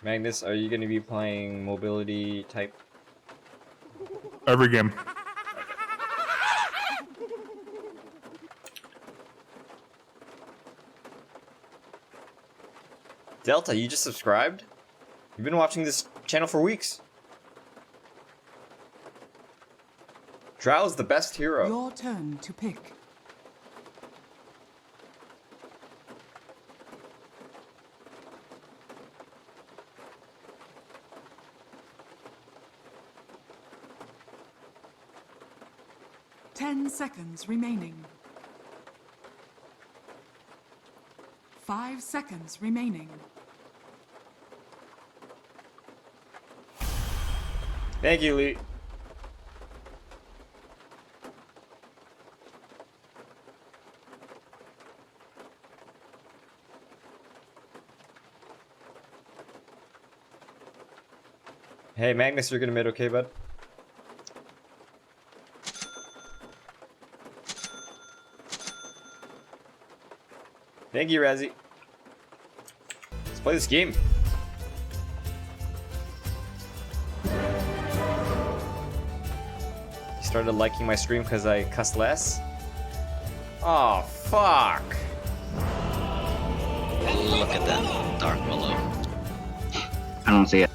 Magnus, are you going to be playing mobility type? Every game. Delta, you just subscribed? You've been watching this channel for weeks. Drow's the best hero. Your turn to pick. Ten seconds remaining. 5 seconds remaining. Thank you, Lee. Hey, Magnus, you're gonna mid okay, bud? Thank you, Razzie. Let's play this game. You started liking my stream because I cuss less? Oh, fuck. Look at that dark below. I don't see it.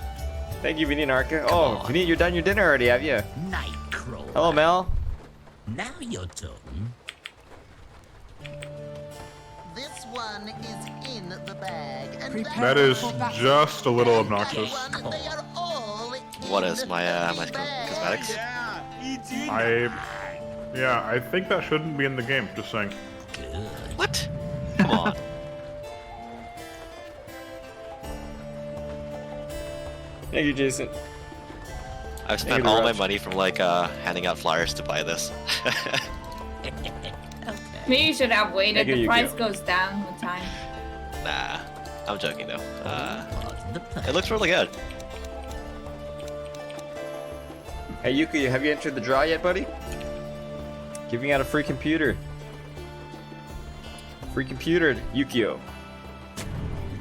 Thank you, Vinny Narca. Oh, Vinny, you're done your dinner already, have you? Nightcrawler. Hello, Mel. Now your turn. one is in the bag. And That is just a little obnoxious. What is my cosmetics? I think that shouldn't be in the game. Just saying. What? Come on. Thank you, Jason. I've spent all my money from like handing out flyers to buy this. Maybe you should have waited. Thank you, The price Yukio. goes down with time. Nah, I'm joking though. It looks really good. Hey Yuki, have you entered the draw yet, buddy? Giving out a free computer. Free computer, Yukio.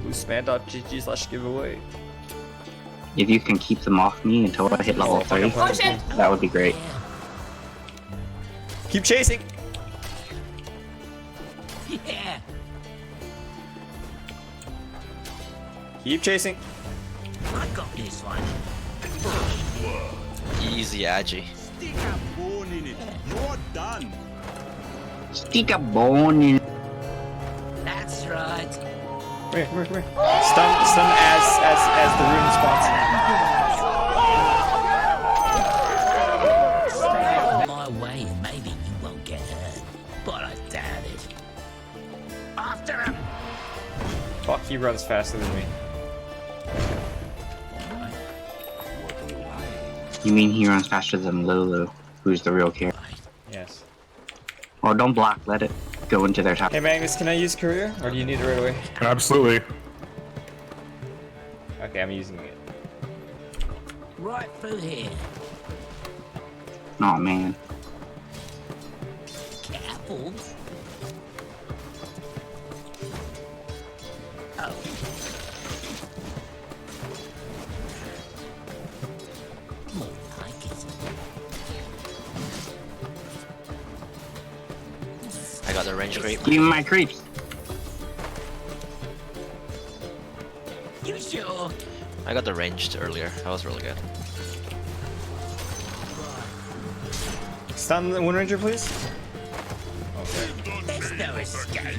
Bluespan.gg/giveaway. If you can keep them off me until I hit level 3, Oh shit! that would be great. Keep chasing. Yeah. Keep chasing. I got this one. Easy, Agi. Stick a bone in it. You're done. Stick a bone in. That's right. Come here, come here, come here. Stun as the rune spawns. Stay out of my way and maybe you won't get hurt. But I doubt it. After him! Fuck, he runs faster than me. You mean he runs faster than Lulu, who's the real character? Yes. Well, don't block. Let it go into their top. Hey Magnus, can I use courier? Or do you need it right away? Absolutely. Okay, I'm using it. Right through here. Oh man. Careful. Oh. More like it. I got the range creep. Give me my creeps. You sure? I got the ranged earlier. That was really good. Stun the Wind Ranger, please. Okay. There's no escape.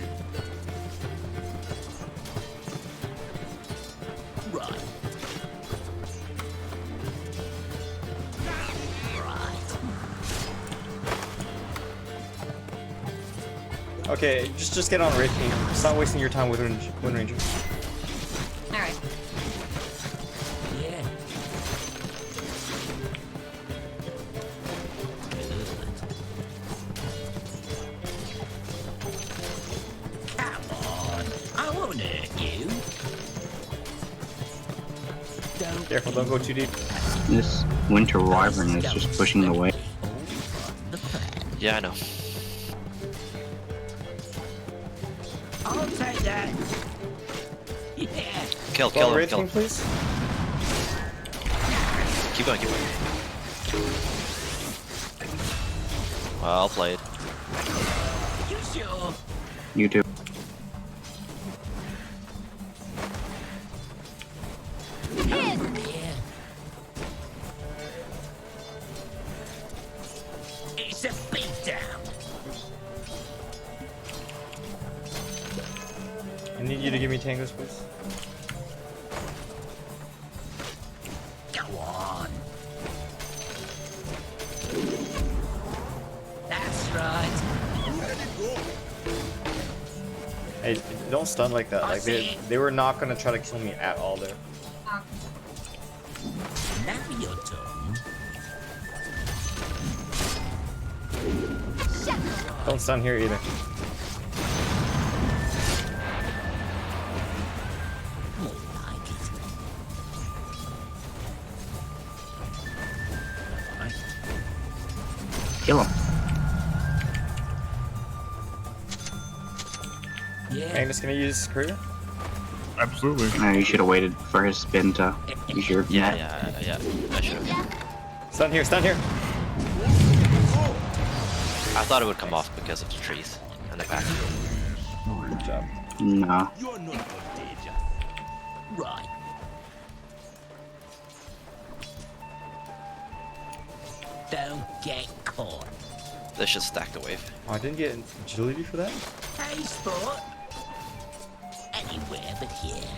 Right. Okay, just get on Wraith King. Stop wasting your time with Wind Ranger. Alright. Yeah. Come on. I won't hurt you. Don't Careful, don't go too deep. This winter wyvern is just pushing away. Yeah, I know. I'll take that. Yeah. Kill Go on him, Wraith kill King, him. please. Keep going, keep going. Well played. You sure? You too. Yeah. It's a beatdown. I need you to give me tangos, please. Go on. That's right. Hey, don't stun like that. Like they were not gonna try to kill me at all there. Now you're done. Don't stun here either. More like it. Right. Kill him. Yeah. Magnus, can I use courier? Absolutely. No, you should have waited for his spin to use your Yeah, net. yeah. I should have. Stun here, stun here. I thought it would come off because of the trees and the back. Good job. No. You're not in danger. Right. Don't get caught. They should stack the wave. Oh, I didn't get agility for that? Hey, sport. keep it here.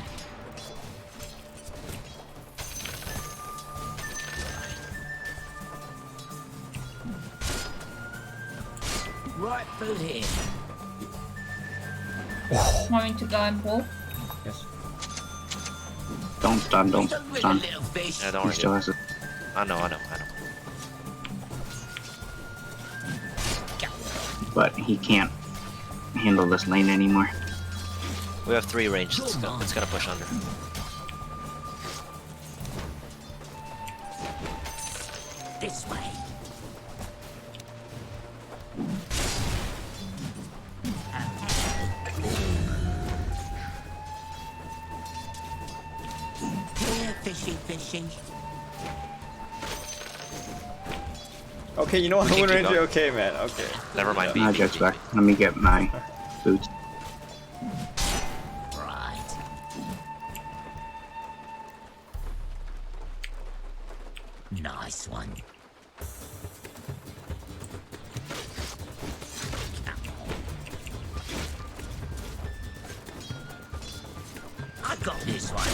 Right foot here. Want me to go and pull? Yes. Don't stun, don't Done with a stun. little fish. Yeah, don't He worry. still has it. I know. But he can't handle this lane anymore. We have 3 range. It's gonna push under. This way. Here, fishy, fishy. Okay, you know what? We can Wind keep Ranger. going. Okay, man. Okay. Never mind. Ah, Jet's back. Let me get my boots. Right. Nice one. Come on. I got this one.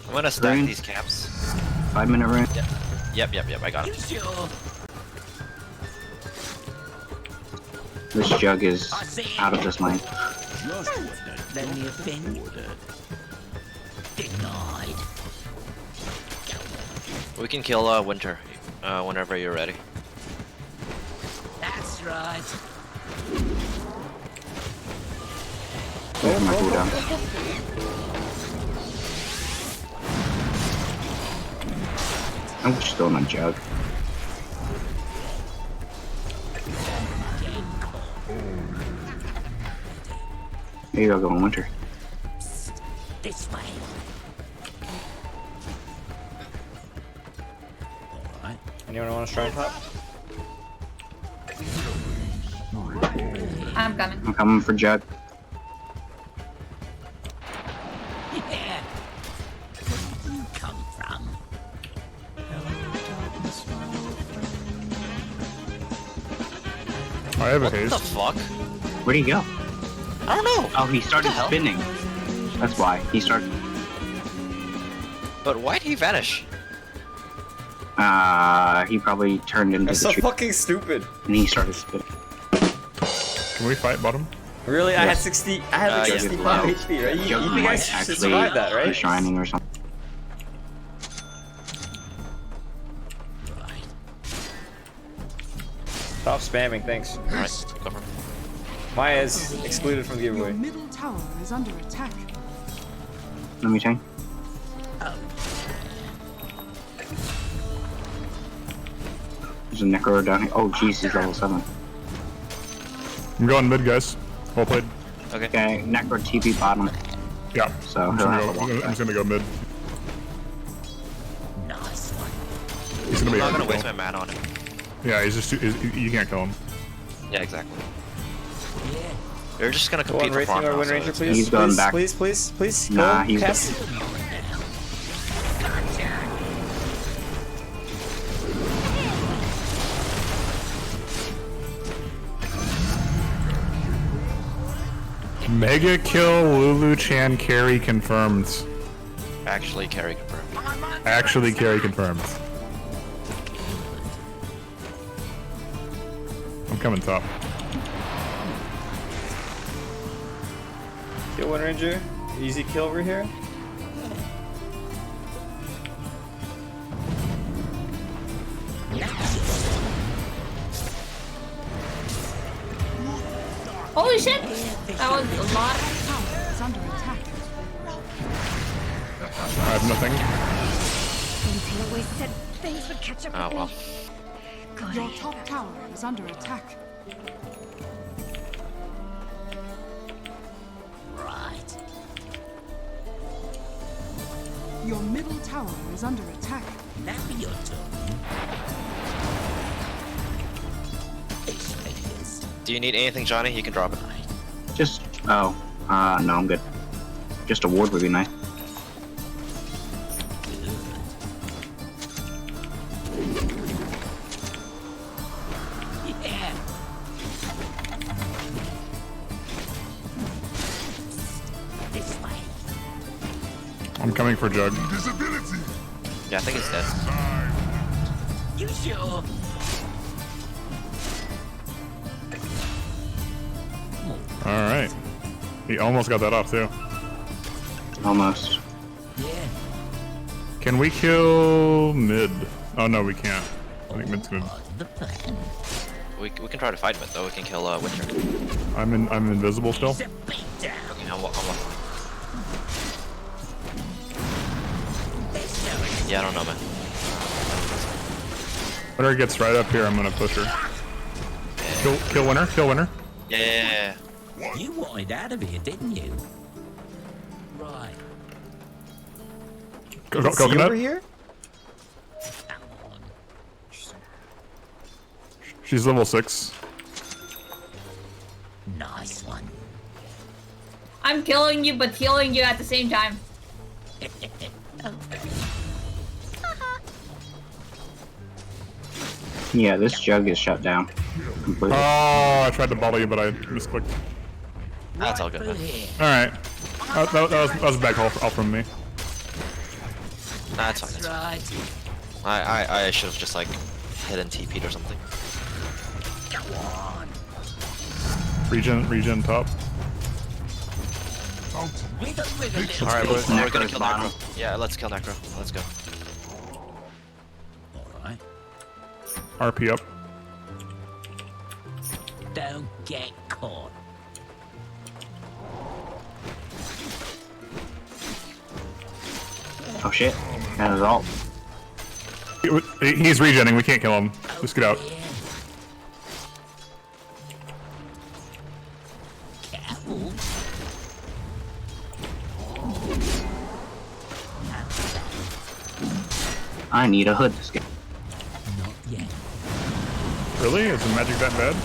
I'm gonna stack Green. these caps. 5-minute rune. Yep. I got You it. sure? This jug is I see it. out of this lane. Let me offend. Denied. We can kill Winter whenever you're ready. That's right. Where's my cooldown? I'm still in a jug. Maybe I'll go in winter. This way. Alright. Anyone want to try and top? I'm coming. I'm coming for jug. Yeah. Where did you come from? I have a What the haste. fuck? Where'd he go? I don't know. Oh, he started What the hell? spinning. That's why. He started. But why'd he vanish? He probably turned into That's the so tree fucking stupid. and he started spinning. Can we fight bottom? Really? I had Yes. 60. I had like Yeah. 65 HP, right? You Jug think I might should actually survive that, be right? shining or something. Right. Stop spamming, thanks. Alright, go for it. Maya's excluded from the Your giveaway. middle tower is under attack. Let me tank. There's a Necro down here. Oh, jeez, he's level 7. I'm going mid, guys. Well played. Okay. Okay, Necro TP bottom. Yeah. So I'm he'll just have gonna to go, walk I'm back. just gonna go mid. Nice one. He's gonna I'm be not hard gonna to waste kill. my mana on him. Yeah, he's just you can't kill him. Yeah, exactly. Yeah. They're just gonna Go compete on, for Racing farm or now, Wind so Ranger, it's- please. He's going please, back. Please. Nah, Go, he's cast. Mega kill Lulu Chan carry confirmed. Actually, carry confirmed. Actually carry confirmed. I'm coming top. Kill Wind Ranger. Easy kill over here. Holy shit! That was a lot. Tower is under attack. I have nothing. Lindsay always said things would catch up Oh with well. me. God, Your I hate top that. tower is under attack. Right. Your middle tower is under attack. Now you're talking. Fish fingers. Do you need anything, Johnny? You can drop it. Just, oh, no, I'm good. Just a ward would be nice. Yeah. This way. coming for Jug. Invisibility. Yeah, I think it's dead. You sure? All right. He almost got that off too. Almost. Yeah. Can we kill mid? Oh no, we can't. I think mid's good. Part of the plan. We can try to fight mid though. We can kill Witcher. I'm invisible still. It's a beatdown. Okay, I'm walking. There's no Yeah, I don't know, man. Winner gets right up here. I'm gonna push her. Kill winner. Kill winner. Yeah. You wanted out of here, didn't you? Right. See over Coconut. here? Come on. She's level 6. Nice one. I'm killing you, but healing you at the same time. Yeah, this Jug is shut down. Completely. Oh, I tried to bottle you, but I misclicked. That's all good, Through man. here. All right. That was a bad call all from me. That's fine. That's That's fine. right. I should have just like hidden TP'd or something. Go on. Regen top. Wiggle, wiggle, little Alright, bit. we're gonna Necro's kill bottom. Necro. Yeah, let's kill Necro. Let's go. Alright. RP up. Don't get caught. Oh shit. That is all. He's regenning. We can't kill him. Just get out. Yeah. Careful. I need a hood to skip. Not yet. Really? Is the magic that bad?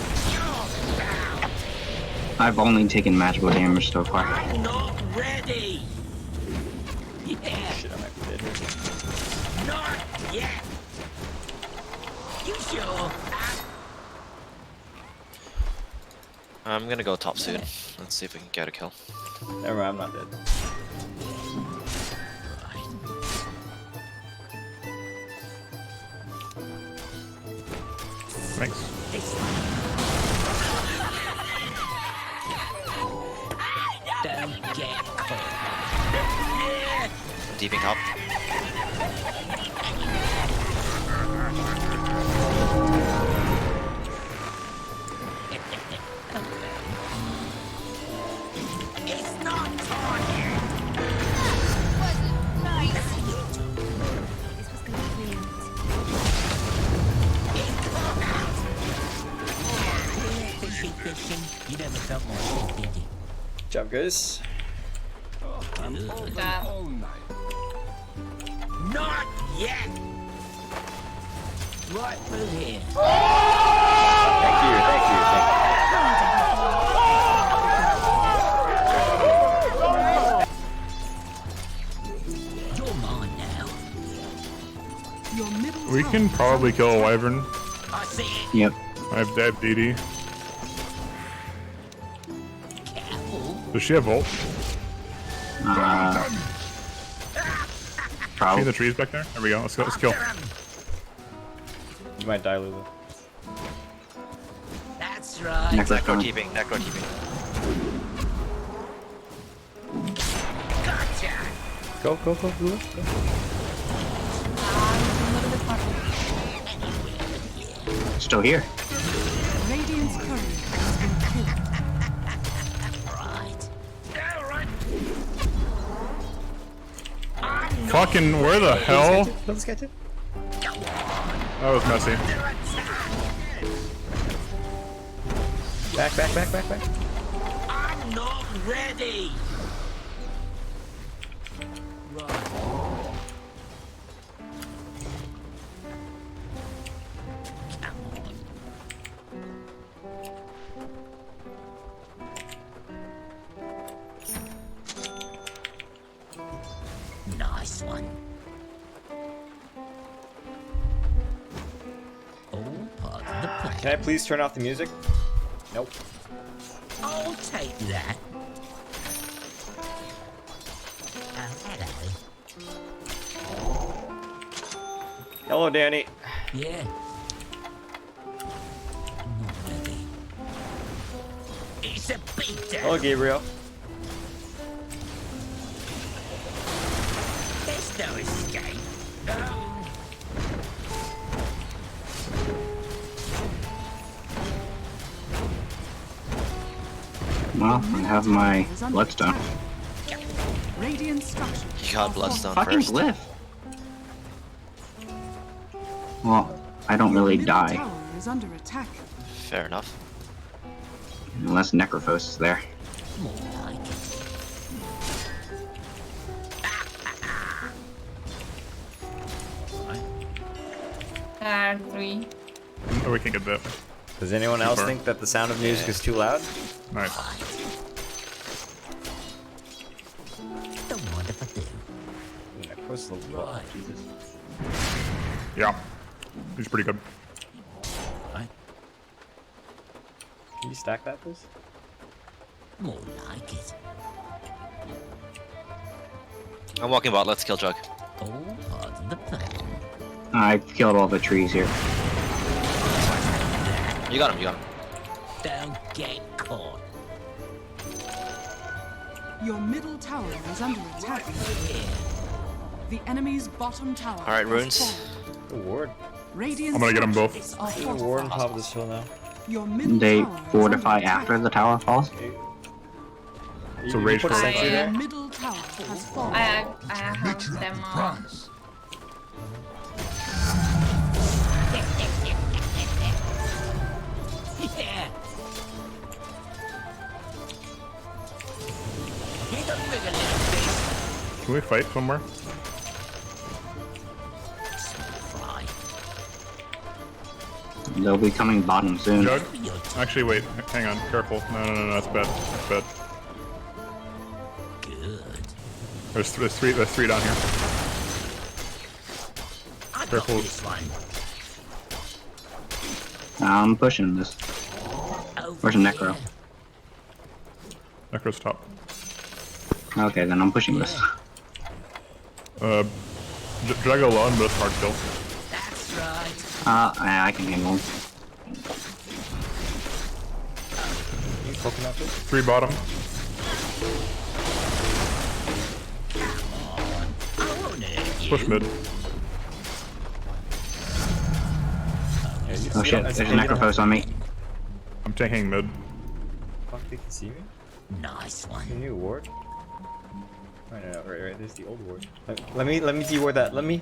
I've only taken magical damage so far. I'm not ready. Yeah. Shit, I might be dead here. Not yet. You sure? I'm gonna go top soon. Let's see if we can get a kill. Never mind, I'm not dead. Thanks. This way. Don't get caught. Deeping top. It's not time yet. This was gonna be brilliant. Fishy, fishy. You never felt more sick, did you? Good job, guys. Good job. Not yet. Right through here. Thank you, thank you, thank you. You're mine now. Your middle We tower can is probably under kill a attack. wyvern. I see it. Yep. I have DD. Careful. Does she have ult? Uh, See probably. the trees back there? There we go. Let's go. Let's kill. You might die, Lulu. That's right. Necro's Necro coming. TPing. Necro TPing. Gotcha. Go, Lulu. Go. Still here. Radiant's courier has been killed. Right. All right. Fucking where the hell? Kill this guy too. That was messy. Back. I'm not ready. Right. Come on. Nice one. All part of the plan. Can I please turn off the music? Nope. I'll take that. Oh, hello. Hello, Danny. Yeah. Not ready. It's a beatdown. Hello, Gabriel. There's no escape. Well, I have my bloodstone. Radiant structures. You got bloodstone Fucking first. glyph. Well, I don't really Middle die tower is under attack. Fair enough. unless Necrophos is there. More like it. 3. Oh, we can get that. Does anyone else Super. think that the sound of music is too loud? Nice. Don't mind if I do. Necros looks well. Right. Jesus. Yeah. He's pretty good. Right. Can you stack that, please? More like it. I'm walking bot. Let's kill Jug. All part of the plan. I've killed all the trees here. You got him. You got him. Don't get caught. Your middle tower is under attack. The enemy's bottom tower. All right, has runes. fallen. The ward. Radiant I'm gonna get 'em both. structures are The ward on fortified. top of this hill now. Your middle They tower is fortify under attack. after the tower falls? It's a You rage put a call. sentry I, there? Middle tower has fallen. I have them all. Yeah. He's a big little beast. Can we fight somewhere? Fry. They'll be coming bottom soon. Jug? Actually, wait. Hang on. Careful. No. That's bad. That's bad. Good. There's three down here. I got Careful. this one. I'm pushing this. Over Where's the Necro? here. Necro's top. Okay, then I'm pushing this. Drag alone, but it's hard kill. That's right. I can handle him. You poking out this? 3 bottom. I won't hurt you. Push mid. Oh shit, there's a Necrophos on me. I'm tanking mid. Fuck, they can see me? Nice The one. new ward? Oh, no, right, there's the old ward. Let me de-ward that, let me.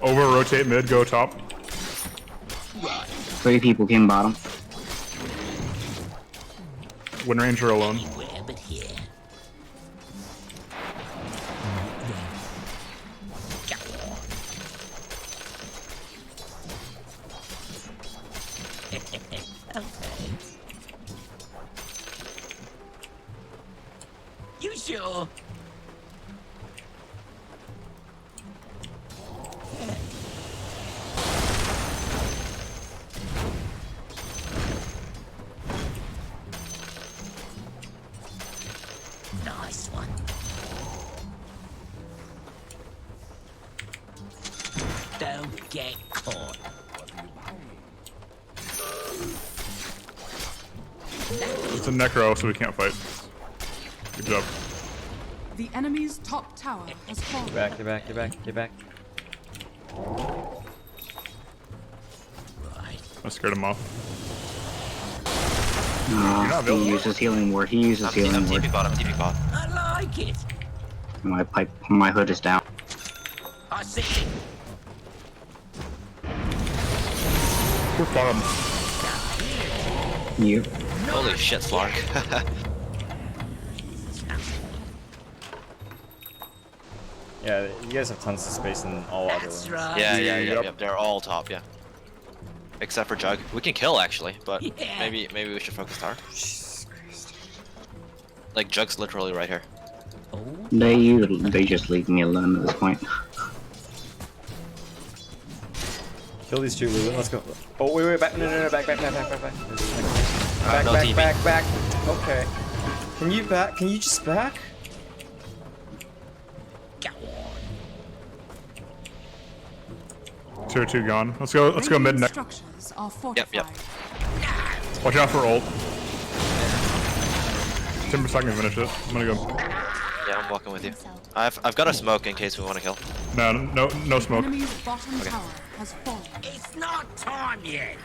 Over rotate mid, go top. 3 people came bottom. Wind Ranger alone. Anywhere but here. Okay. You sure? Nice one. Don't get caught. It's a Necro, so we can't fight. Good job. The enemy's top tower has fallen. Get back, get back, get back, get back. Right. I scared him off. He uses healing word. He uses I'm healing word. TP bot. I'm TP bot. I like it. My hood is down. I see it. Push bottom. You. Holy shit, Slark. Yeah, you guys have tons of space in all other That's lanes. right. Yeah. They're all top. Yeah. Except for Jug. We can kill actually, but Yeah. maybe we should focus tower. Jesus Christ. Like Jug's literally right here. Oh, They just leave me alone at this point. Kill these two, Lulu. Let's go. Oh, wait, back. No, back. There's a Necro. Back, no back, TP. back, back. Okay. Can you back? Can you just back? Go on. Tier 2 gone. Let's go mid Radiant next. structures are fortified. Yep. Watch out for ult. Timber's not gonna finish it. I'm gonna go. Yeah, I'm walking with you. I've got a smoke in case we want to kill. No smoke. Enemy's bottom tower has fallen. It's not time yet.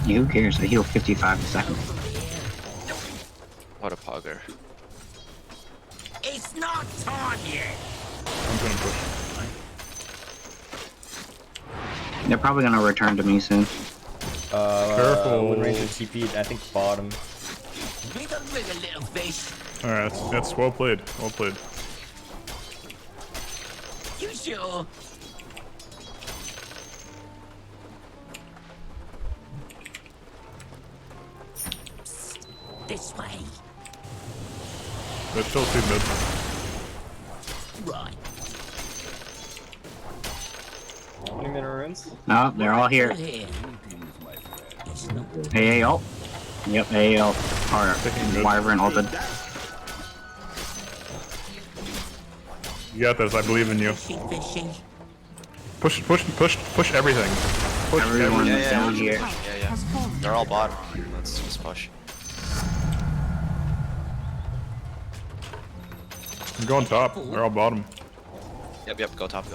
Yeah, who cares? I heal 55 a second. What a pogger. It's not time yet. I'm gonna push. They're probably gonna return to me soon. Careful. Wind Ranger TP'd, I think bottom. Bigger, bigger little fish. Alright, that's well played. Well played. You sure? This way. They're still 2 mid. Right. 20-minute runes? No, they're all here. Good here. It's not AA ult. Yep, AA ult. Or Wyvern ulted. You got this. I believe in you. fishy, fishy. Push everything. Push Everyone everything. is down here. Yeah. Has fallen. They're all bottom. Let's just push. I'm going top. They're all bottom. Yep. Go top.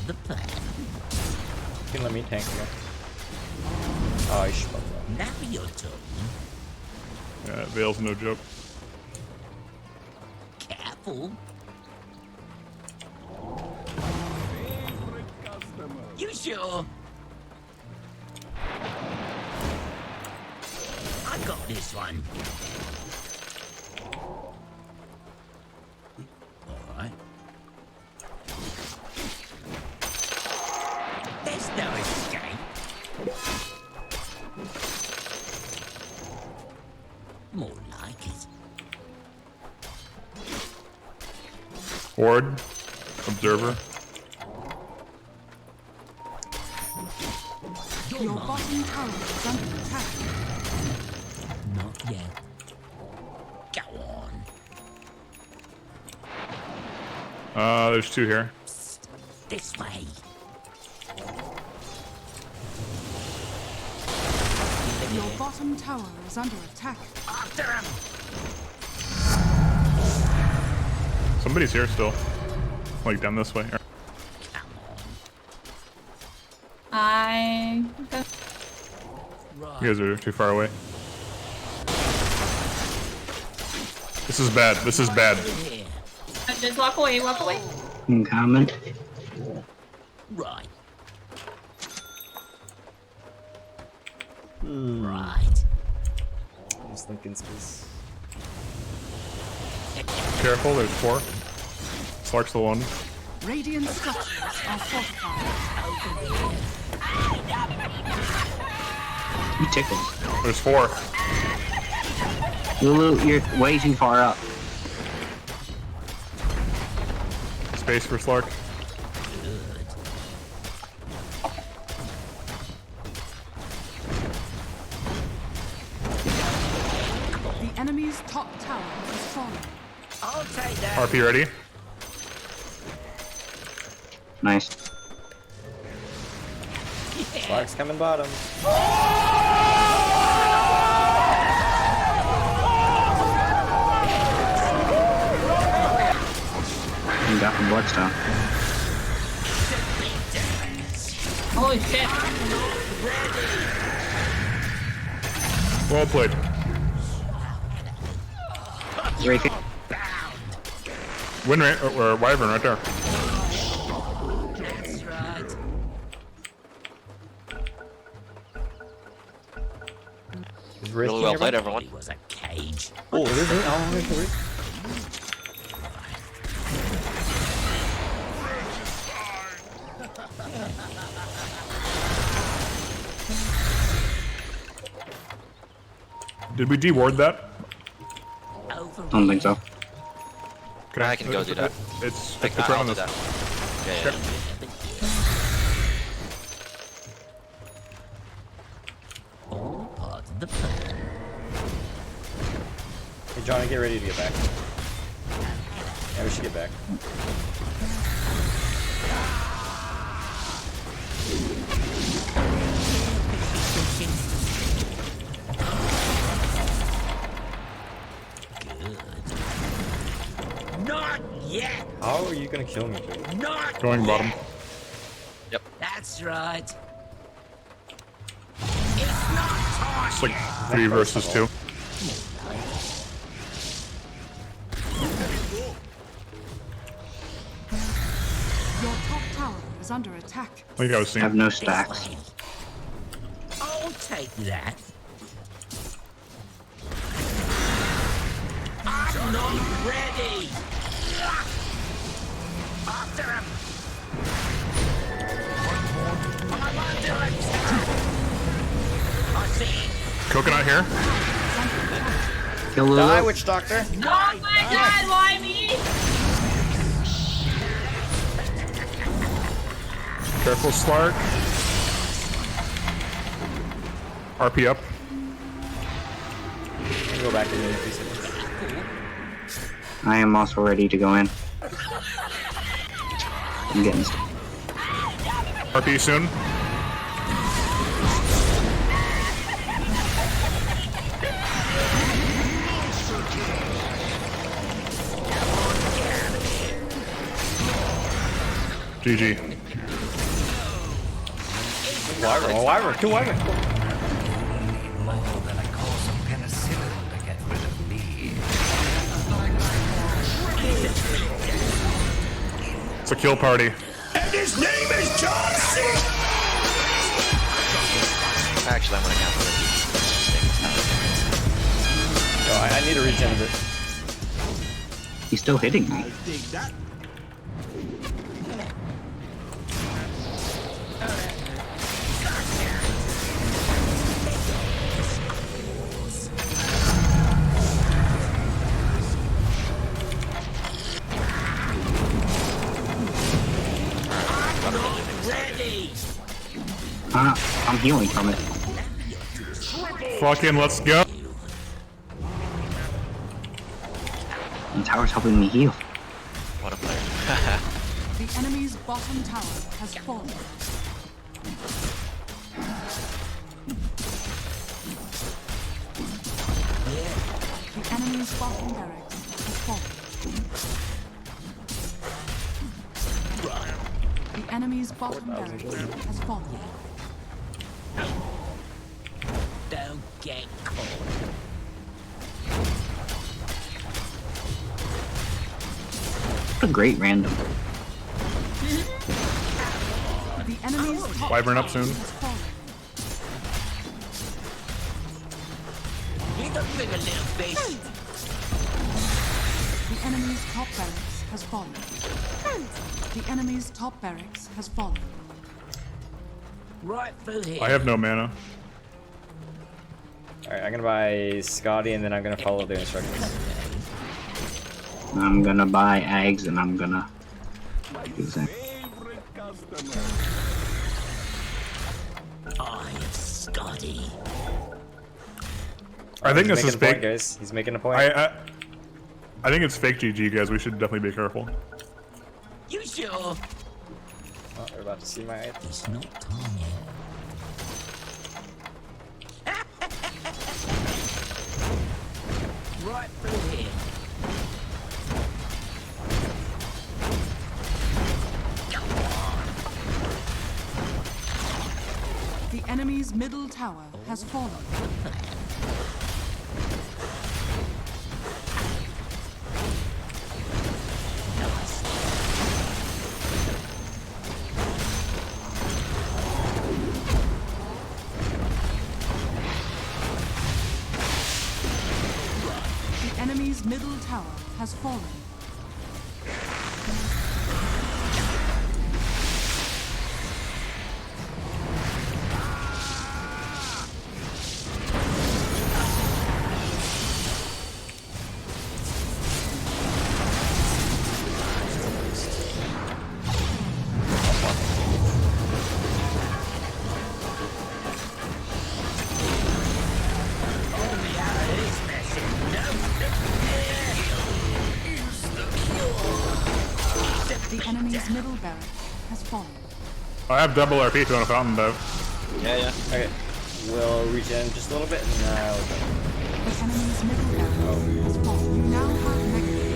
The plan. You can let me tank again. Oh, I should. Now your turn. Yeah, Veil's no joke. Careful. You sure? I got this one. Alright. There's no escape. More like it. Ward. Observer. Your bottom tower is under attack. Not yet. Go on. There's 2 here. This way. Your bottom tower is under attack. After him. Somebody's here still. Like down this way. Come on. I. Right. You guys are too far away. This is bad. This is bad. Here. Just walk away. Incoming. Right. Hmm. Right. Just thinking space. Careful, there's 4. Slark's the one. Radiant structures are fortified. You tickled. There's 4. Lulu, you're way too far up. Space for Slark. The enemy's top tower has fallen. I'll take that. RP ready? Nice. Slark's coming bottom. You got the bloodstone. Holy shit. Well played. Wraith. Or Wyvern right there. That's right. Is Really well played, everyone. It was a cage. Oh, it is. Oh, wait. Did we deward that? Over Don't think so. Okay. I can go do that. It's Like, right I'll on do this. that. Yeah, Okay. All part of the plan. Hey, Johnny, get ready to get back. Yeah, we should get back. Not yet. How are you gonna kill me, Joe? Not Going bottom. That's right. It's not time. It's like 3 versus 2. Your top tower is under attack. I think I was I seeing. have no stacks. I'll take that. I'm not ready. After him. I'm under attack. I see. Coconut here. Kill Lulu. Die, Witch Doctor! Oh my god, why me? Careful, Slark. RP up. I'm gonna go back in the piece. I am also ready to go in. I'm getting RP soon. GG. Wyvern, oh, Wyvern, two Wyvern. More than a course of penicillin to get rid of me. It's a kill party. His name is John C. Actually, I'm gonna cancel it. Yo, I need to regen a bit. He's still hitting me. I'm healing from it. Fucking let's go. And tower's helping me heal. What a player. The enemy's bottom tower has fallen. The enemy's bottom barracks has fallen. The enemy's bottom barracks has fallen. Don't get caught. What a great random. The enemy's top Wyvern up tower soon. has fallen. You don't bring a little fish. The enemy's top barracks has fallen. The enemy's top barracks has fallen. Right through here. I have no mana. Alright, I'm gonna buy Scotty and then I'm gonna follow their instructions. I'm gonna buy eggs and I'm gonna do the same. I am Scotty. I think He's this is making a point, fake. guys. He's making a point. I think it's fake GG, guys. We should definitely be careful. You sure? Oh, they're about to see my item. It's not time yet. Right through here. The enemy's middle tower has fallen. The enemy's middle tower has fallen. enemy's middle barrack has fallen. I have double RP if you want a fountain dive. Yeah, yeah. Okay. We'll regen just a little bit and now. The enemy's middle barrack has fallen. You now have negative.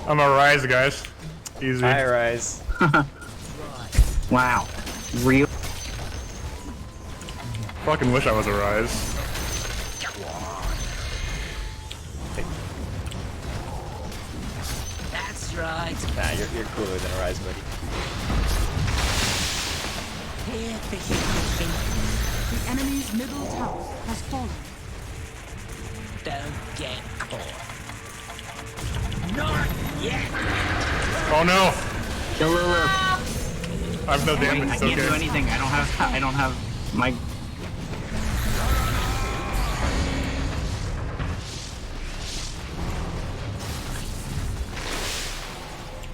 I'm a rise, guys. Easy. Hi, Rise. Wow. Real. Fucking wish I was a rise. That's right. Nah, you're cooler than a Rise, buddy. Here for you. The enemy's middle tower has fallen. Don't get caught. Not yet. Oh no! Kill Lulu. I have no damage. I It's can't do okay. anything. I don't have my.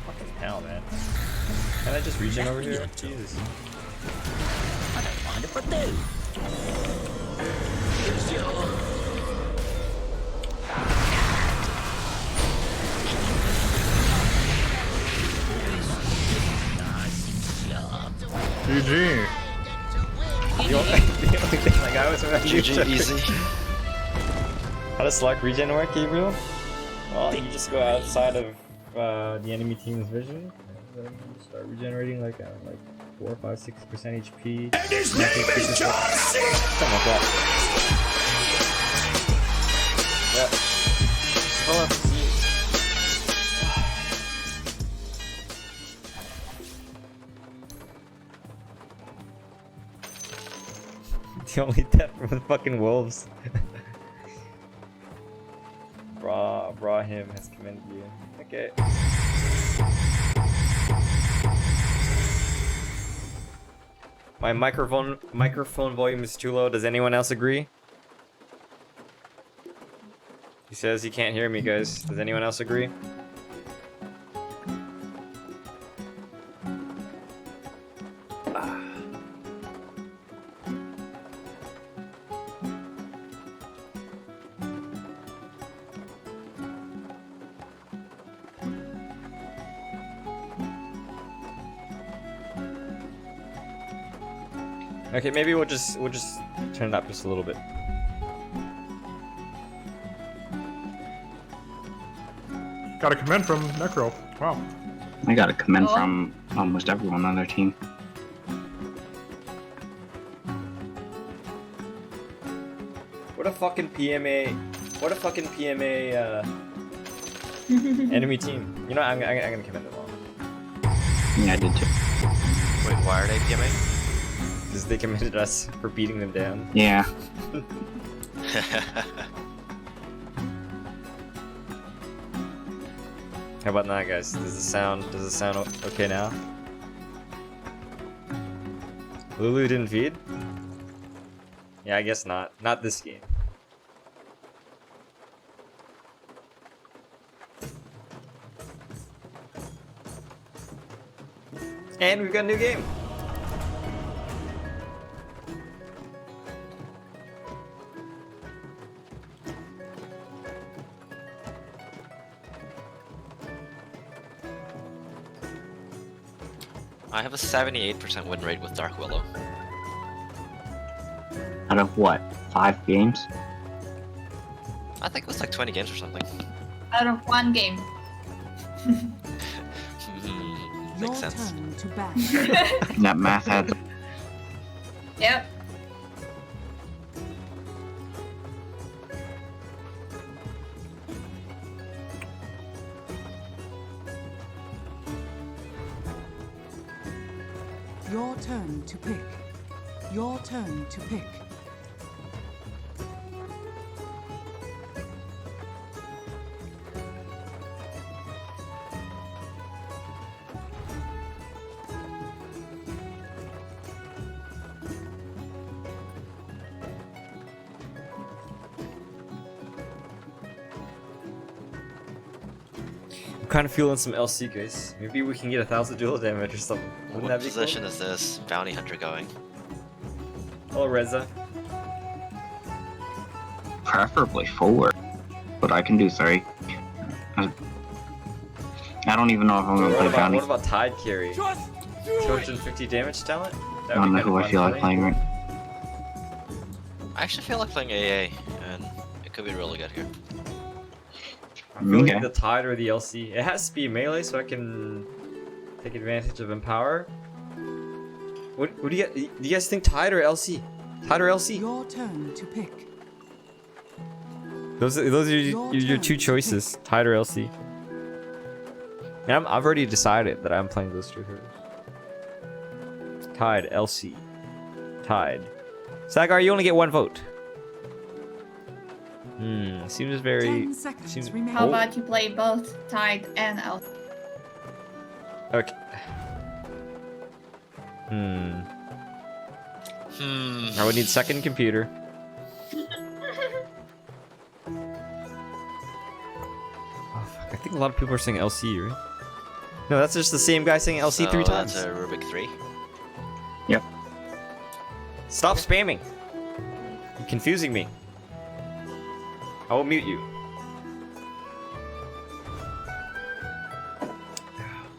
Fucking hell, man. Can I just regen over here? Jesus. I don't mind if I do. Here's your... Nice job. GG. The only thing like I was GG, easy. How does select regen work, Gabriel? Well, you just go outside of the enemy team's vision, and then you start regenerating like 4, 5, 6% HP. And his name is John C. Something like that. Yep. Pull up. The only death from the fucking wolves. Brahim has commended you. Okay. My microphone volume is too low. Does anyone else agree? He says he can't hear me, guys. Does anyone else agree? Okay, maybe we'll just turn it up just a little bit. Got a command from Necro. Wow. I got a command from almost everyone on their team. What a fucking PMA! What a fucking PMA! Enemy team. You know, I'm gonna commend them all. Yeah, I did too. Wait, why are they PMA? Because they commended us for beating them down. Yeah. How about that, guys? Does it sound okay now? Lulu didn't feed? Yeah, I guess not. Not this game. And we've got a new game. I have a 78% win rate with Dark Willow. Out of what? 5 games? I think it was like 20 games or something. Out of one game. Makes sense. Turn to bat. That math adds. Yep. Your turn to pick. Your turn to pick. kind of feeling some LC, guys. Maybe we can get 1,000 dual damage or something. Wouldn't What that be position is this bounty hunter going? cool? Oh, Reza. Preferably forward, but I can do 3. I don't even know if I'm gonna play bounty. What about Tide Carry? 250 damage talent? I don't know who I feel like playing right. I actually feel like playing AA, and it could be really good here. I'm feeling Okay. the Tide or the LC. It has to be melee so I can take advantage of Empower. What do you guys think, Tide or LC? Tide or LC? Your turn to pick. Those are your two choices, Tide or LC. And I've already decided that I'm playing those two heroes. Tide, LC. Tide. Sagar, you only get 1 vote. Seems very... 10 seconds Seems... remain. How about you play both Tide and Elf? Okay. I would need second computer. Oh, fuck. I think a lot of people are saying LC, right? No, that's just the same guy saying LC 3 times. That's a Rubik 3. Yep. Stop spamming. You're confusing me. I will mute you.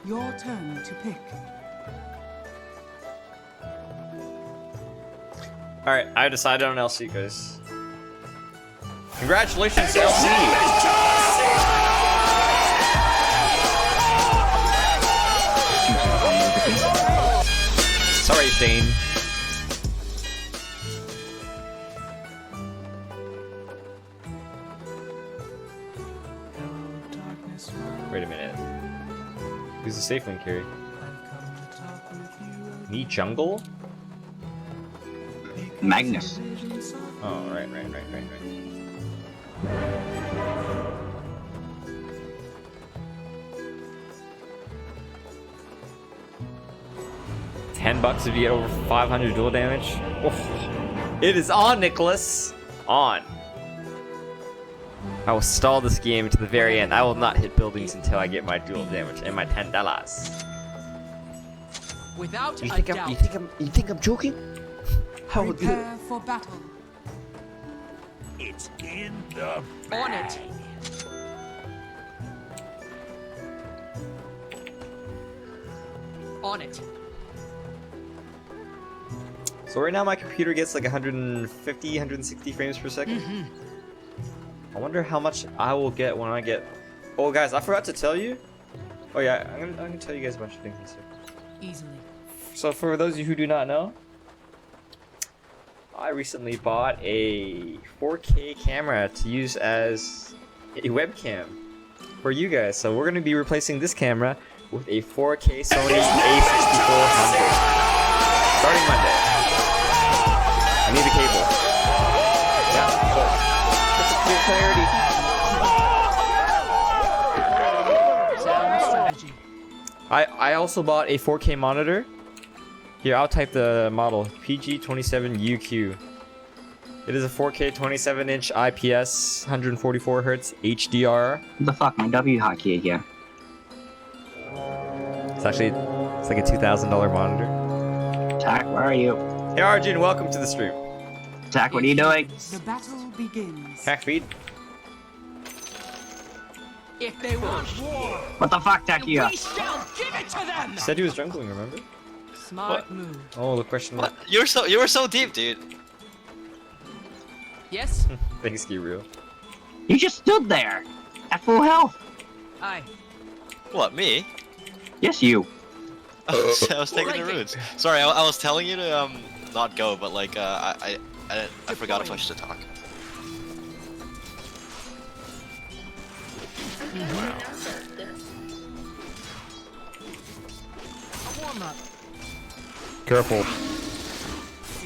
Your turn to pick. Alright, I decided on LC, guys. Congratulations, LC! Sorry, Dane. Wait a minute. Who's the safe lane carry? Me jungle? Magnus. Oh, right. $10 if you get over 500 dual damage. Oh. It is on, Nicholas. On. I will stall this game to the very end. I will not hit buildings until I get my dual damage and my $10. Without You think I'm joking? How would Prepare for battle. It's in the On it. On it. So right now my computer gets like 150, 160 frames per second. I wonder how much I will get when I get... Oh guys, I forgot to tell you. Oh yeah, I'm gonna tell you guys a bunch of things this year. Easily. So for those of you who do not know, I recently bought a 4K camera to use as a webcam for you guys. So we're gonna be replacing this camera with a 4K Sony A6400 starting Monday. I need a cable. Yeah, so clear clarity. I also bought a 4K monitor. Here, I'll type the model. PG27UQ. It is a 4K 27-inch IPS 144 Hz HDR. What the fuck? My W hotkey again. It's like a $2,000 monitor. Tack, where are you? Hey Arjun, welcome to the stream. Tack, what are you doing? The battle begins. Hack feed. If they want war, What the fuck, Tack, you got? we shall give it to them. You said he was jungling, remember? Smart move. Oh, the question. What? You were so deep, dude. Yes. Thanks, Real. You just stood there at full health. Aye. What, me? Yes, you. I was taking the runes. Sorry, I was telling you to not go, but like I forgot to push to talk. A warm up. Careful.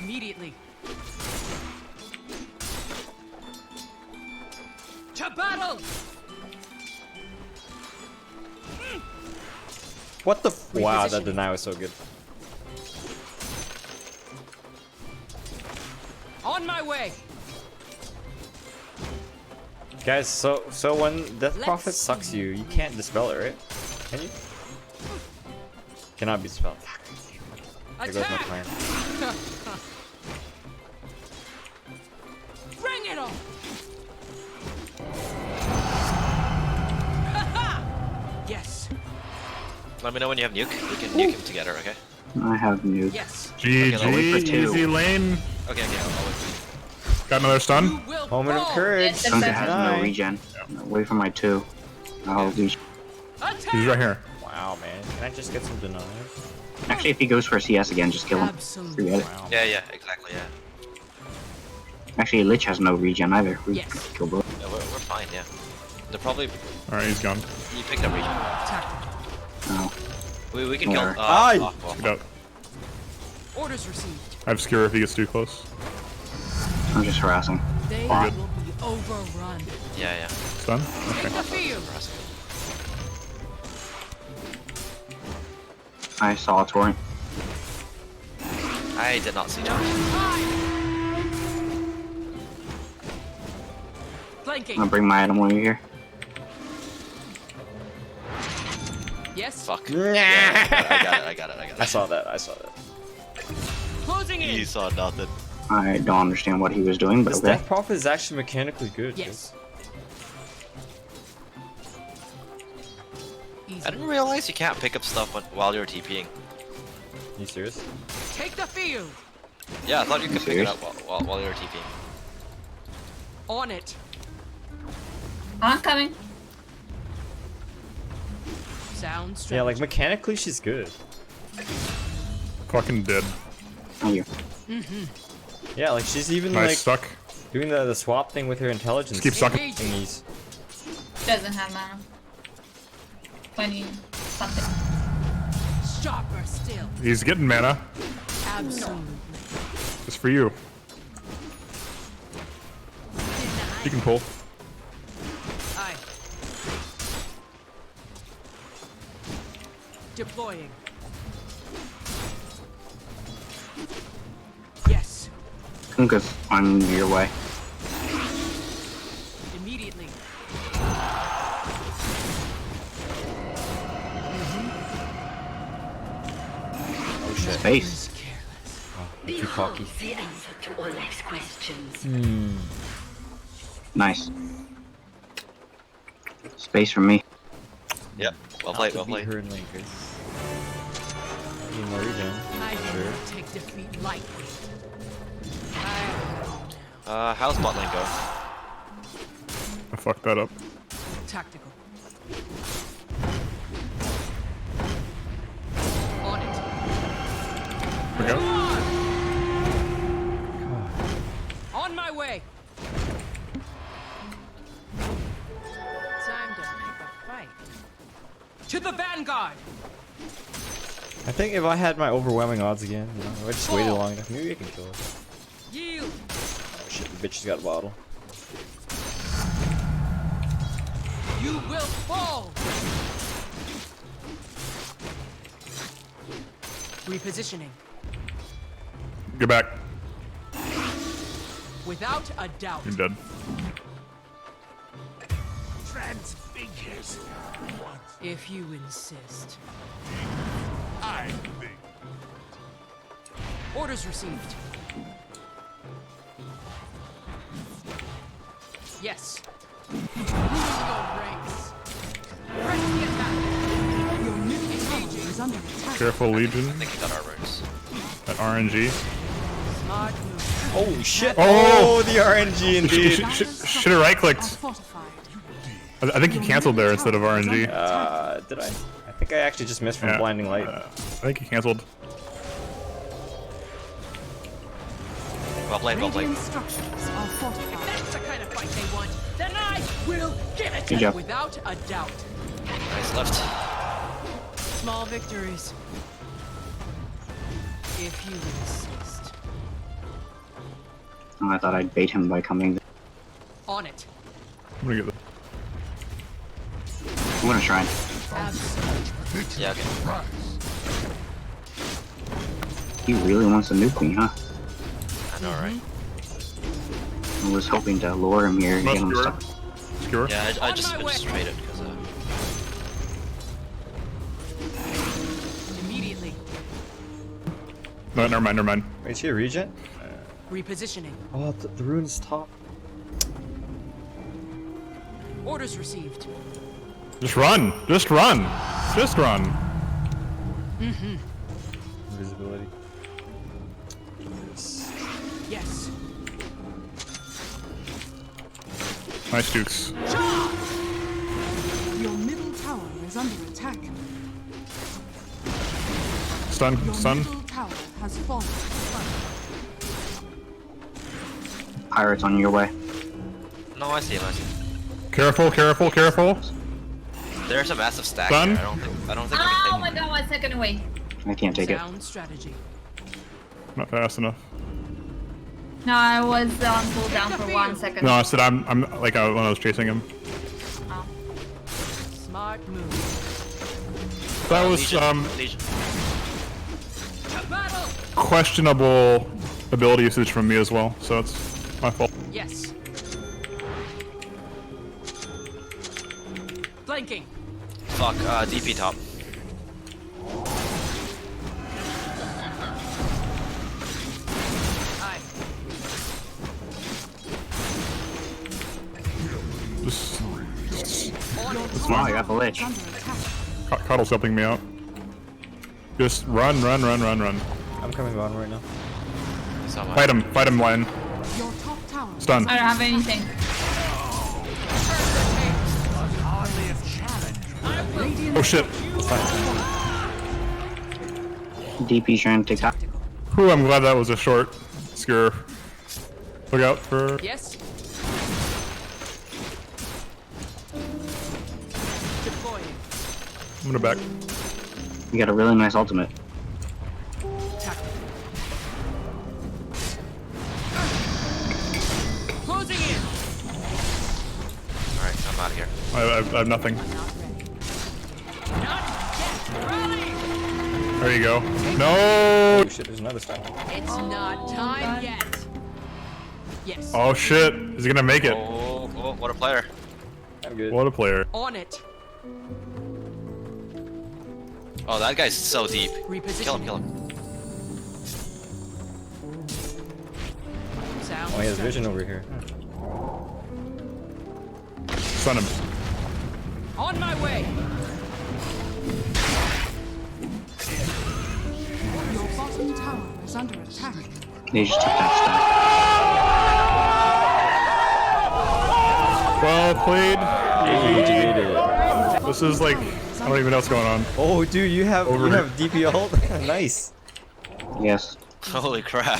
Immediately. To battle. What the? Wow, that deny was so good. On my way. Guys, so when Death Prophet sucks you can't dispel it, right? Can you? Cannot be dispelled. There goes my plan. Bring it on! Yes. Let me know when you have nuke. We can nuke him together, okay? I have nuke. Yes. Okay, I'll wait for GG, two. easy lane. Okay, I'll wait. Got another stun. Moment of courage. Sunka has no Nine. regen. Wait for my 2. I'll do. He's right here. Wow, man. Can I just get some denies? Actually, if he goes for CS again, just kill him. Forget it. Wow. Yeah, exactly, yeah. Actually, Lich has no regen either. We Yes. kill both. Yeah, we're fine, yeah. They're probably... Alright, he's gone. You picked up region. No. We can kill... Where? Aye. well, Get out. Orders received. I have Skewer if he gets too close. I'm just harassing. They Good. will be overrun. yeah. Stun? Okay. Take the field. I saw a torrent. I did not see that. Flanking. I'll bring my item while you're here. Yes. Fuck. Nah. Yeah, I got it. I saw that. Closing in. You saw nothing. I don't understand what he was doing, but This okay. Death Prophet is actually mechanically good. Yes. I didn't realize you can't pick up stuff while you're TPing. You serious? Take the field. Yeah, I thought you could pick it serious? up while you're TPing. On it. I'm coming. Sound strategy. Yeah, like mechanically she's good. Fucking dead. Thank you. Yeah, like she's even Nice like suck. doing the swap thing with her intelligence. Just keep sucking. Thingies. Doesn't have mana. 20 something. Sharper still. He's getting mana. Absolutely. Just for you. You can pull. Aye. Deploying. Yes. Kunka's on your way. Immediately. Oh shit. Space. Too cocky. The answer to all life's questions. Nice. Space for me. Yep. Well Not played, to well beat played. her in lane, Chris. Need more regen. I do Sure. not take defeat lightly. How's bot lane going? I fucked that up. Tactical. On it. We go. On my way. Time to make a fight. To the vanguard. I think if I had my overwhelming odds again, you know, if I just waited long enough, maybe I can kill her. Yield. Oh shit, the bitch has got a bottle. You will fall. Repositioning. Get back. Without a doubt. You're dead. Transfigures. If you insist. I think. Orders received. Yes. Ruin your ranks. Press the attack. Your middle tower is under attack. Careful, Legion. I think he got our roots. That RNG. Smart move. Oh shit! Oh! The RNG indeed. Should have right clicked. Fortified. I think he canceled there instead of RNG. Did I? I think I actually just missed from Yeah. blinding light. I think he canceled. Well played, well played. Radiant structures are fortified. That's the kind of fight they want. Then I will give it to Good them job. without a doubt. Nice left. Small victories. If you insist. Oh, I thought I'd bait him by coming. On it. I'm gonna get I'm gonna shrine. Absolutely. Yeah, okay. He really wants to nuke me, huh? I know, right? I was hoping to lure him here and get him Must stuck. Skewer. Yeah, I On just my way. traded because Immediately. No, never mind, never mind. Wait, is she a regen? Repositioning. Oh, the rune's top. Orders received. Just run! Just run! Just run! Invisibility. Yes. Nice Dukes. Your middle tower is under attack. Stun, Your stun. middle tower has fallen. Pirates on your way. no, I see him. I see him. Careful, careful, careful. There's a massive stack Done? here. I don't think I Oh can my take god, 1 second away. I can't take it. Sound strategy. Not fast enough. No, I was on cooldown for 1 second. No, I said I'm like when I was chasing him. Oh. Smart move. That was Legion. Battle. questionable ability usage from me as well, so it's my fault. Yes. Flanking. Fuck, DP top. Aye. Just Wow, I got the lich. Under attack. Cuddle's helping me out. Just run, run, run, run, run. I'm coming bottom right now. So am I. Fight him, Lion. Your top tower. Stun. I don't have anything. Oh shit. DP trying to take top. Whew, I'm glad that was a short skewer. Look out for. Yes. Deploying. I'm gonna back. You got a really nice ultimate. Tactical. Closing in. Alright, I'm out of here. I have nothing. Not yet. Rally. There you go. No. Oh shit, there's another stun. It's not time yet. Yes. Oh shit. Is he gonna make it? Oh, what a player. I'm good. What a player. On it. Oh, that guy's so deep. Repositioning. Kill him, kill him. Sound Oh, he has strategy. vision over here. Stun him. On my way. Your bottom tower is under attack. They just took that Well played. Hey, This is like I don't even know what's going on. oh, dude, you have DP ult. Nice. stack. Yes. Holy crap.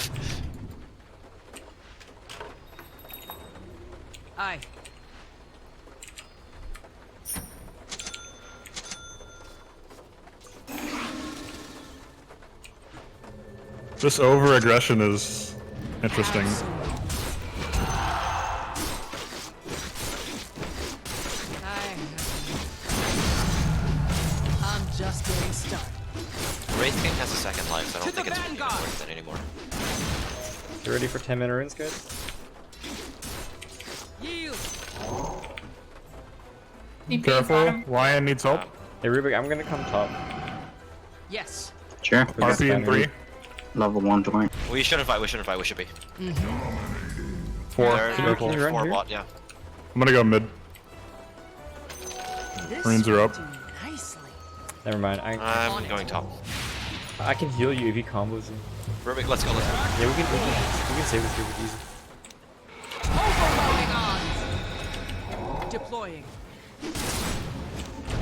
Aye. This over aggression is interesting. I'm just getting started. Wraith King has a second life, so I don't To the think it's really vanguard. worth it anymore. You ready for 10-minute runes, guys? Yield. DP is Careful. bottom. Lion needs help. Hey, Rubik, I'm gonna come top. Yes. Sure. RP in 3, Level 1 torrent. We shouldn't fight, we should be. 4. There- Can you run 4 here? bot, yeah. I'm gonna go mid. Runes are up. Nicely. Never mind. I'm going top. I can heal you if he combos him. Rubik, let's go, let's go. Yeah, we can save this Rubik easy. Overwhelming odds. Deploying.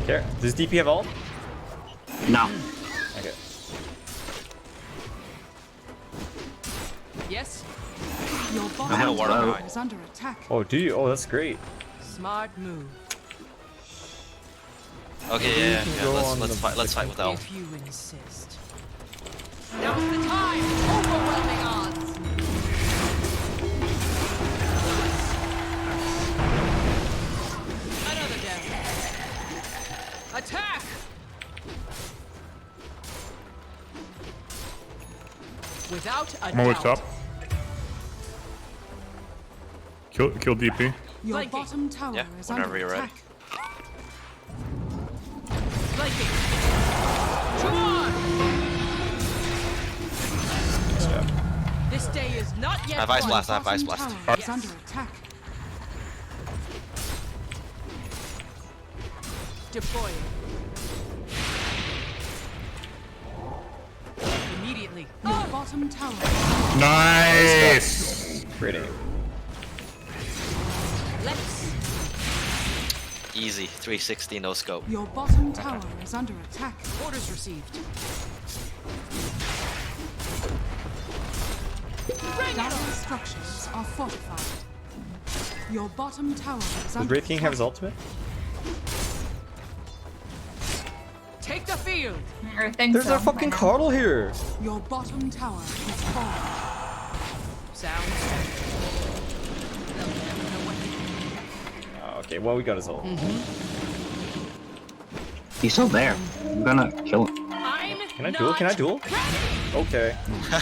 Here, does DP have ult? No. Okay. Yes. Your I have bottom one tower out. is under attack. Oh, do you? Oh, that's great. Smart move. Okay, yeah, go let's on the- let's fight with L. If you insist. Now's the time. Overwhelming odds. Another down. Attack. Without a I'm always doubt. top. Kill DP. Your Flanking. bottom tower Yeah, is whenever under you're ready. attack. Flanking. Charge! Nice job. This day is not yet I have ice won. blast. I have ice Bottom blast. tower is under attack. Deploying. Immediately. Your bottom tower. Nice. Great aim. Let's. Easy. 360 no scope. Your bottom tower is under attack. Orders received. Dire structures are fortified. Your bottom tower is Does under Wraith King have his attack. ultimate? Take the field. I think There's so. a fucking I know. Cardle here. Your bottom tower is fallen. Sounds. Oh, okay, well we got his ult. He's still there. I'm gonna kill him. Can I duel? Can I duel? Okay.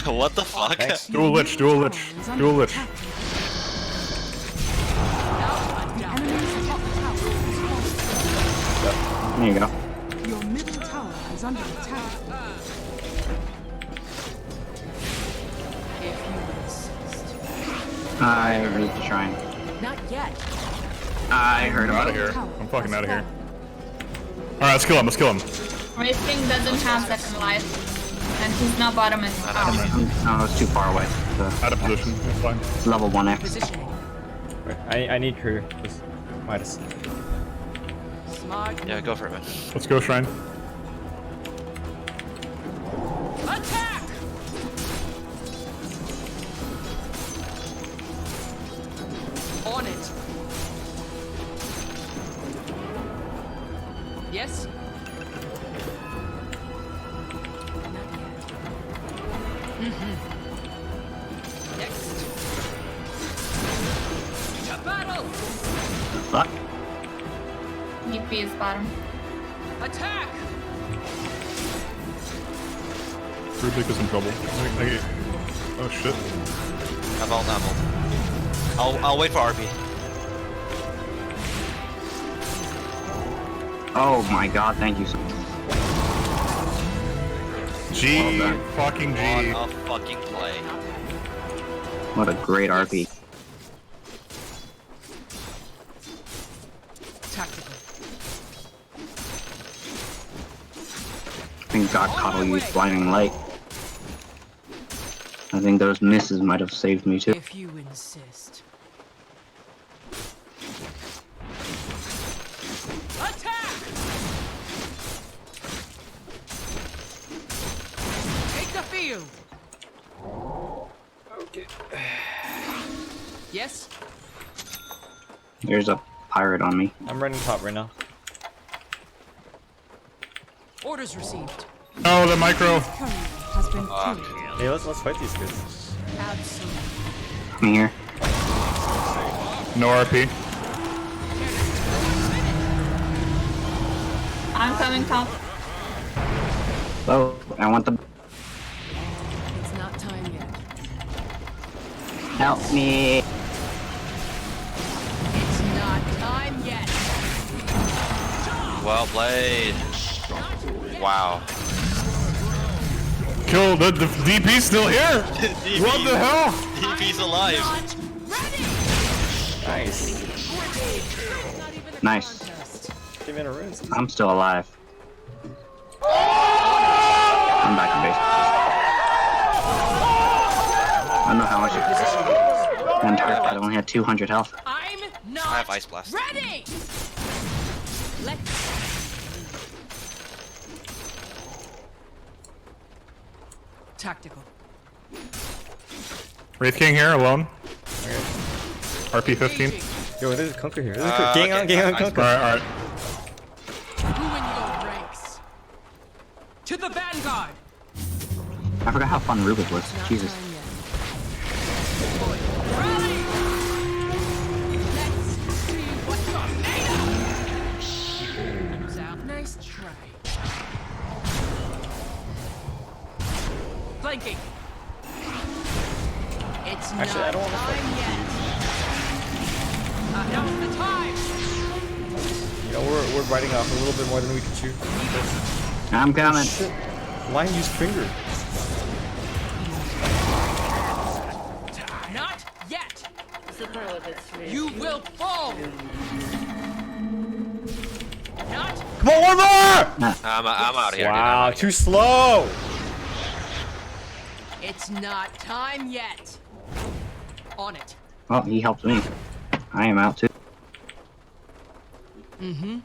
What the fuck? Thanks. Dual lich. Dual lich. Is under Dual lich. attack. The enemy's top tower is fallen. There you go. Your middle tower is under attack. If you insist. I read the shrine. Not yet. I heard I'm about out of it. here. I'm fucking out of here. All right, let's kill him. Let's kill him. Wraith King doesn't have second life, and he's not bottom and top. Oh, it's too far away. Out of position. It's fine. It's level 1X. Positioning. I need crew. Just Midas. Smart. Yeah, go for it, man. Let's go, shrine. Attack! On it. Yes? Not yet. Next. To battle! Fuck. EP is bottom. Attack! Rubik is in trouble. Oh shit. I've ult. I'll wait for RP. Oh my god, thank you so much. G. Well done. Fucking G. On a fucking play. What a great RP. Tactical. I think God Coddle used blinding light. I think those misses might have saved me too. If you insist. Attack! Take the field. Okay. Yes? There's a pirate on me. I'm running top right now. Orders received. Oh, the micro. Courier has been killed. Hey, let's fight these guys. Absolutely. I'm here. No RP. I'm coming top. Oh, I want the It's not time yet. help me. It's not time yet. Well played. Wow. Kill the DP's still here. DP. What the hell? DP's alive. Nice. Nice. Give in a rose. I'm still alive. I'm back in base. I don't know how much it one target fight only had 200 health. I'm not I have ice blast. ready. Let's tactical. Wraith King here alone. RP 15. Yo, there's a Conquer here. There's a gang on Conquer. Alright. Ruin your ranks. To the vanguard. I forgot how fun Rubik was. Not Jesus. time yet. Rally. Let's see what you're made of. Comes out. Nice try. Flanking. It's Actually, I not don't want to time yet. Now's the time. You know, we're biting off a little bit more than we can chew. I'm coming. Shit. Lion used finger. Not yet. You will fall. Not. Come on, one more! I'm out here. Wow, too slow. It's not time yet. On it. Oh, he helped me. I am out too. Mm-hmm.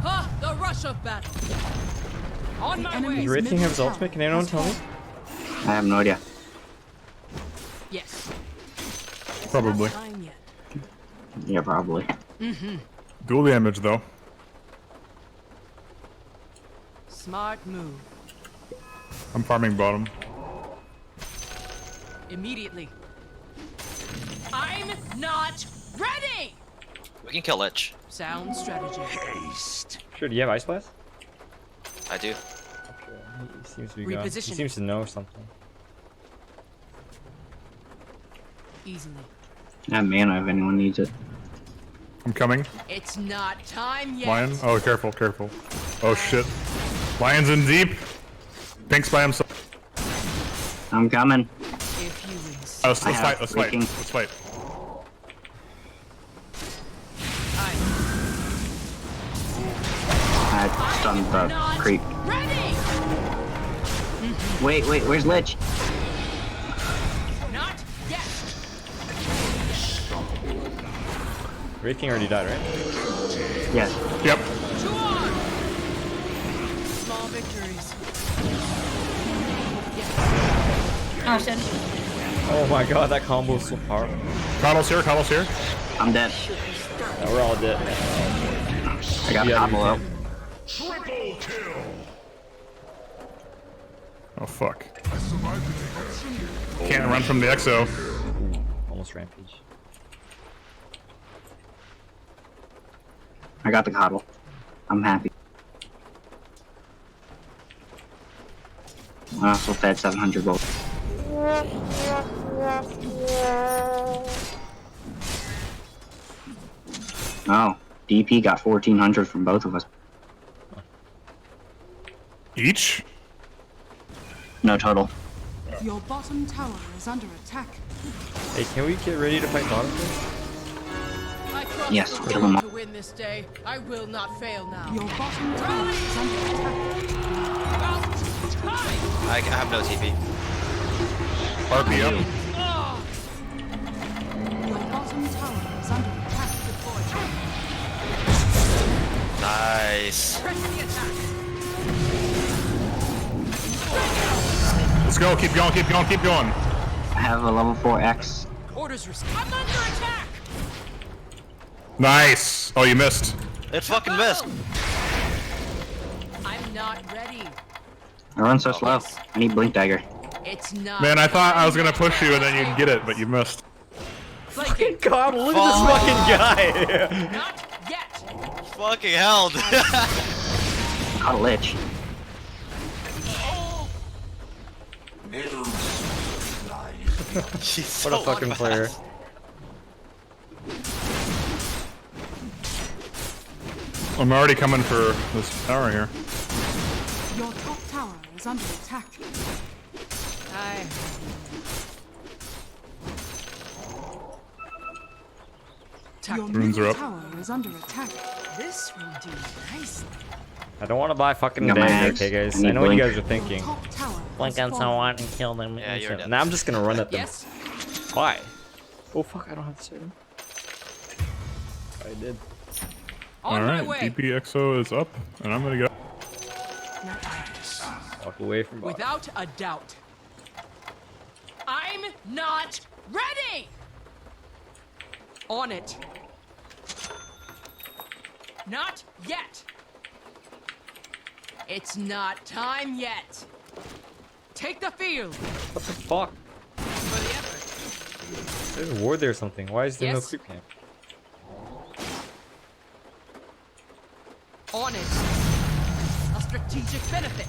Huh, the rush of battle. On my way. Does Wraith King have his ultimate? Can anyone tell me? I have no idea. Yes. Probably. Time yet. Yeah, probably. Mm-hmm. Dual damage though. Smart move. I'm farming bottom. Immediately. I'm not ready. We can kill Lich. Sound strategy. Sure, do you have Ice Blast? I do. He seems to be gone. He Reposition. seems to know something. Easily. I have mana if anyone needs it. I'm coming. It's not time yet. Lion. Oh, careful, careful. Oh shit. Lion's in deep. Pink's by himself. I'm coming. If you insist. Let's I fight. have Let's fight. freaking- Let's fight. I stunned the Not creep. ready. Wait, where's Lich? Not yet. Wraith King already died, right? Yes. Yep. To on. Small victories. Oh shit. Oh my god, that combo is so powerful. Coddle's here. Coddle's here. I'm dead. Yeah, we're all dead. I got Yeah, Pablo out. Triple kill. Oh fuck. I survived the Can't run from the Exo. Almost rampage. I got the coddle. I'm happy. I also fed 700 volts. Oh, DP got 1400 from both of us. Each? No total. Your bottom tower is under attack. Hey, can we get ready to fight bottom? I trust Yes, the kill them Lord all. to win this day. I will not fail now. Your bottom tower is under attack. About time. I have no TP. RP up. Ah. Your bottom tower is under attack. Nice. Press the attack. Let's go. Keep going. Keep going. Keep going. I have a level 4 X. Orders received. I'm under attack. Nice. Oh, you missed. It fucking missed. I'm not ready. I run so slow. I need Blink Dagger. It's not. Man, I thought I was gonna push you and then you'd get it, but you missed. Flanking. God, look at this fucking guy! Not yet. Fucking hell. Caught a Lich. She's What a so fucking fast. player. I'm already coming for this tower here. Your top tower is under attack. I. Your Runes are middle up. tower is under attack. This will do nicely. I don't want to buy fucking Got my dagger, eggs. okay guys? I need I know what you blink. guys are thinking. Top tower Blink has on fallen. someone and kill them. Yeah, you're dead. Now I'm just gonna run at them. Yes. Why? Oh fuck, I don't have to say them. I did. On my Alright, way. DPXO is up, and I'm gonna go. Walk away from bottom. Without a doubt. I'm not ready. On it. Not yet. It's not time yet. Take the field What the fuck? for the effort. There's a ward there or something. Why is there no Yes. creep camp? On it. A strategic benefit.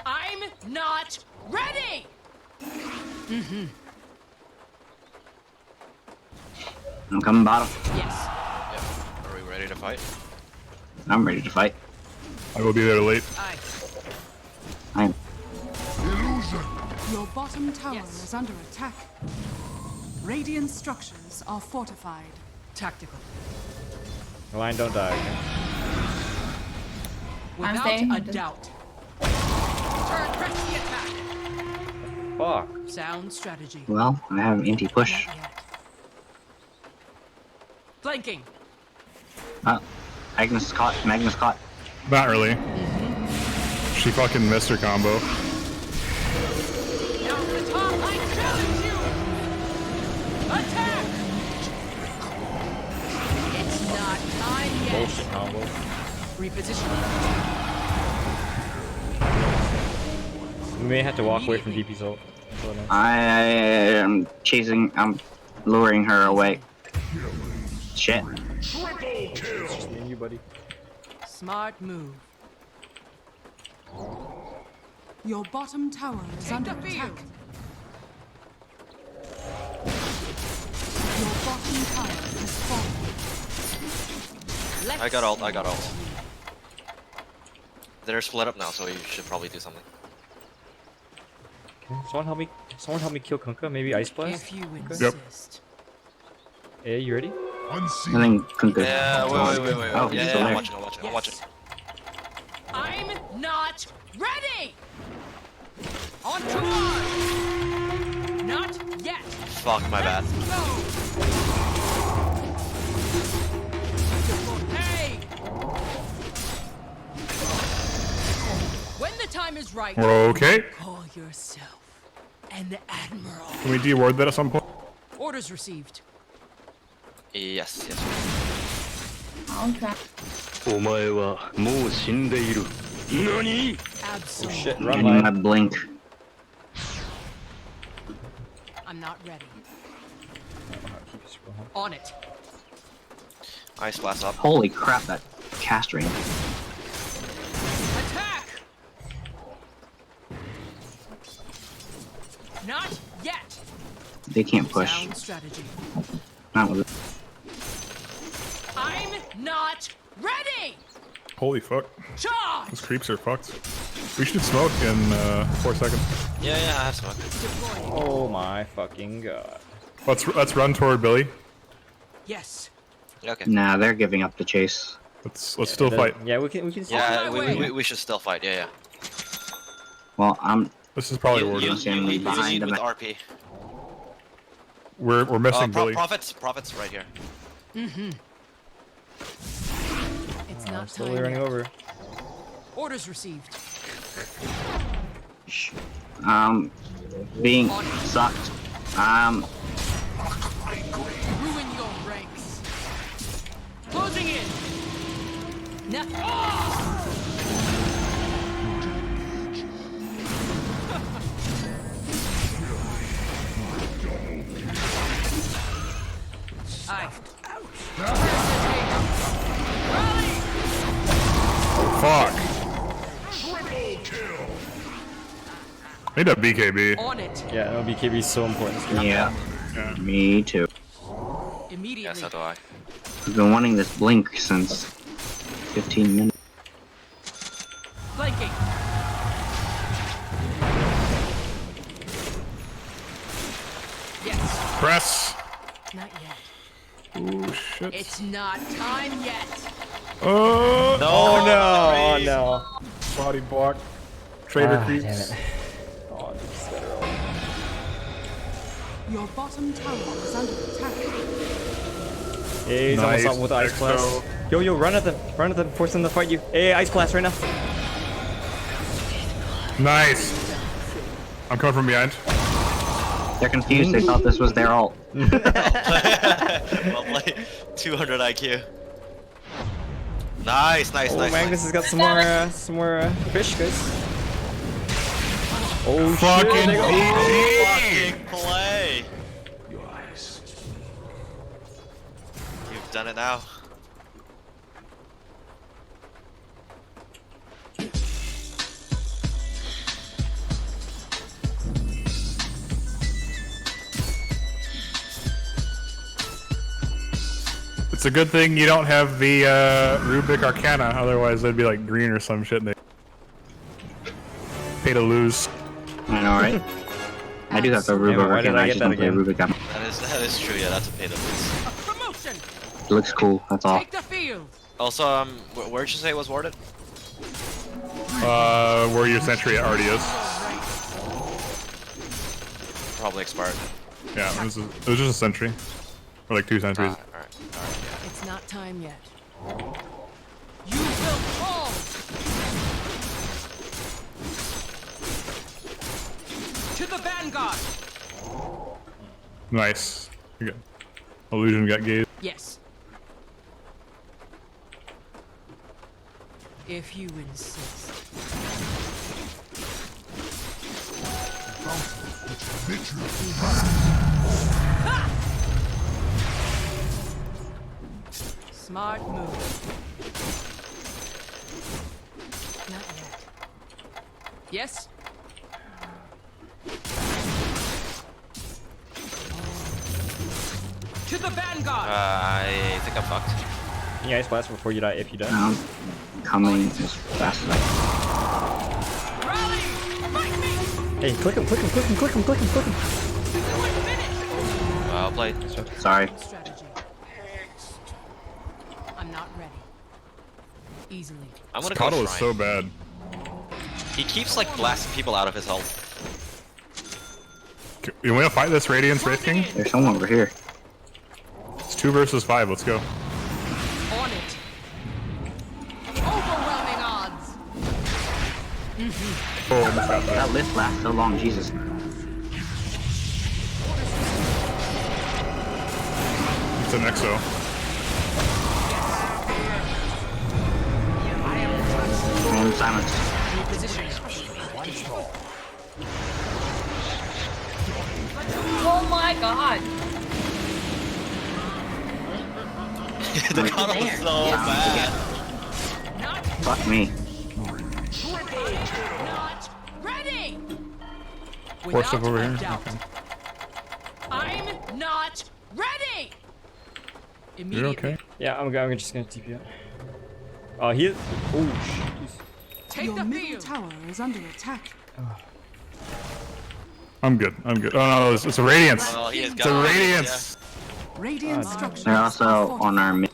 I'm not ready. I'm coming bottom. Yes. Are we ready to fight? I'm ready to fight. I will be there late. Aye. I'm Illusion. Your bottom tower Yes. is under attack. Radiant structures are fortified. Tactical. Line, don't die. Okay? Without staying. a doubt. Turn, press the attack. Fuck. Sound strategy. well. I have anti-push. Not yet. Flanking. Magnus caught. Magnus caught. Not really. She fucking missed her combo. Down to the top. I challenge you. Attack. It's not time yet. Bullshit combo. Repositioning. We may have to walk away from DP's ult. So nice. I am chasing. I'm luring her away. Shit. Just me and you, buddy. Smart move. Your bottom tower is Take under the attack. field. Your bottom tower has fallen. Let's I got ult. I got ult. They're split up now, so you should probably do something. Okay, someone help me. Someone help me kill Kunkka. Maybe Ice Blast. If you Yep. insist. Hey, you ready? Unseen. I think Kunkka. Yeah, wait. Oh, Yeah, he's still I'm there. watching. I'm watching. I'm not ready. On charge. Not yet. Fuck, my bad. Let's go. Hey. When the time is right, Okay. call yourself an admiral. Can we de-ward that at some point? Orders received. Yes. Okay. お前はもう死んでいる。何？ Absolutely. Shit, I run need my line. blink. I'm not ready. On it. Ice blast up. Holy crap! That cast range. Attack. Not yet. They can't push. Sound strategy. Not with it. I'm not ready. Holy fuck. Charge. Those creeps are fucked. We should smoke in 4 seconds. Yeah, I have smoke. Deploying. Oh my fucking god. Let's run toward Billy. Yes. Okay. Nah, they're giving up the chase. Let's still fight. Yeah, we can. Yeah, On my way. we should still fight. Yeah. Well, I'm. This is probably You order. standing behind lead him. with RP. We're missing Billy. Prophets right here. It's not Slowly time running yet. over. Orders received. Being sucked. Ruin your ranks. Closing in. Now. Aye. Rally. Fuck. Need a BKB. On it. Yeah, no, BKB is so important. this game. Yeah. Me too. Immediately. Yeah, so do I. I've been wanting this blink since 15 minutes. Flanking. Yes. Press. Not yet. Oh shit. It's not time yet. Oh Oh no! Oh no! Body block. Trader Ah, creeps. damn it. Oh, just gotta roll. Your bottom tower is under attack. Hey, he's Nice. almost up with the Ice XO. Blast. Yo, run at them, force them to fight you. Hey, Ice Blast right now. Nice. I'm coming from behind. They're confused. They thought this was their ult. Well played. 200 IQ. Nice. Oh, Magnus has got some more fish, guys. Oh Fucking shit! they go- GG. Fucking play. You've done it now. It's a good thing you don't have the Rubik Arcana, otherwise they'd be like green or some shit. And they pay to lose. I know, right? I do have the Rubik Why did Arcana. I I get just that don't play again? Rubik. That is true. Yeah, that's a pay to lose. Promotion. It looks cool. That's all. Take the field. Also, where'd you say it was warded? Where your sentry already is. Probably expired. Yeah, it was just a sentry. Or like 2 sentries. Alright. It's not time yet. You will fall. To the vanguard. Nice. You got- Illusion got gazed. Yes. If you insist. Ha! Smart move. Not yet. Yes? To the vanguard! I think I'm fucked. Yeah, ice blast before you die if you die. I'm coming as fast as I can. Rally! Fight me! Hey, click him. Well played. Sorry. Strategy. I'm not ready. Easily. I'm gonna Kato go is shrine. so bad. He keeps like blasting people out of his health. You want to fight this Radiance Wraith King? There's someone over here. It's 2 versus 5. Let's go. On it. Overwhelming odds. Oh, almost got that. That list lasts so long, Jesus. It's an Exo. And silence. Oh my god. The Kato was so bad. Fuck me. Not ready. More stuff over here. Doubt. Okay. I'm not ready. You're Immediately. okay? Yeah, I'm just gonna TP out. Oh, he is. Oh, jeez. Take Your the middle field. tower is under attack. I'm good. Oh no, it's a Radiance. Oh, he has It's a got Radiance. Radiant structures They're are also on our mid.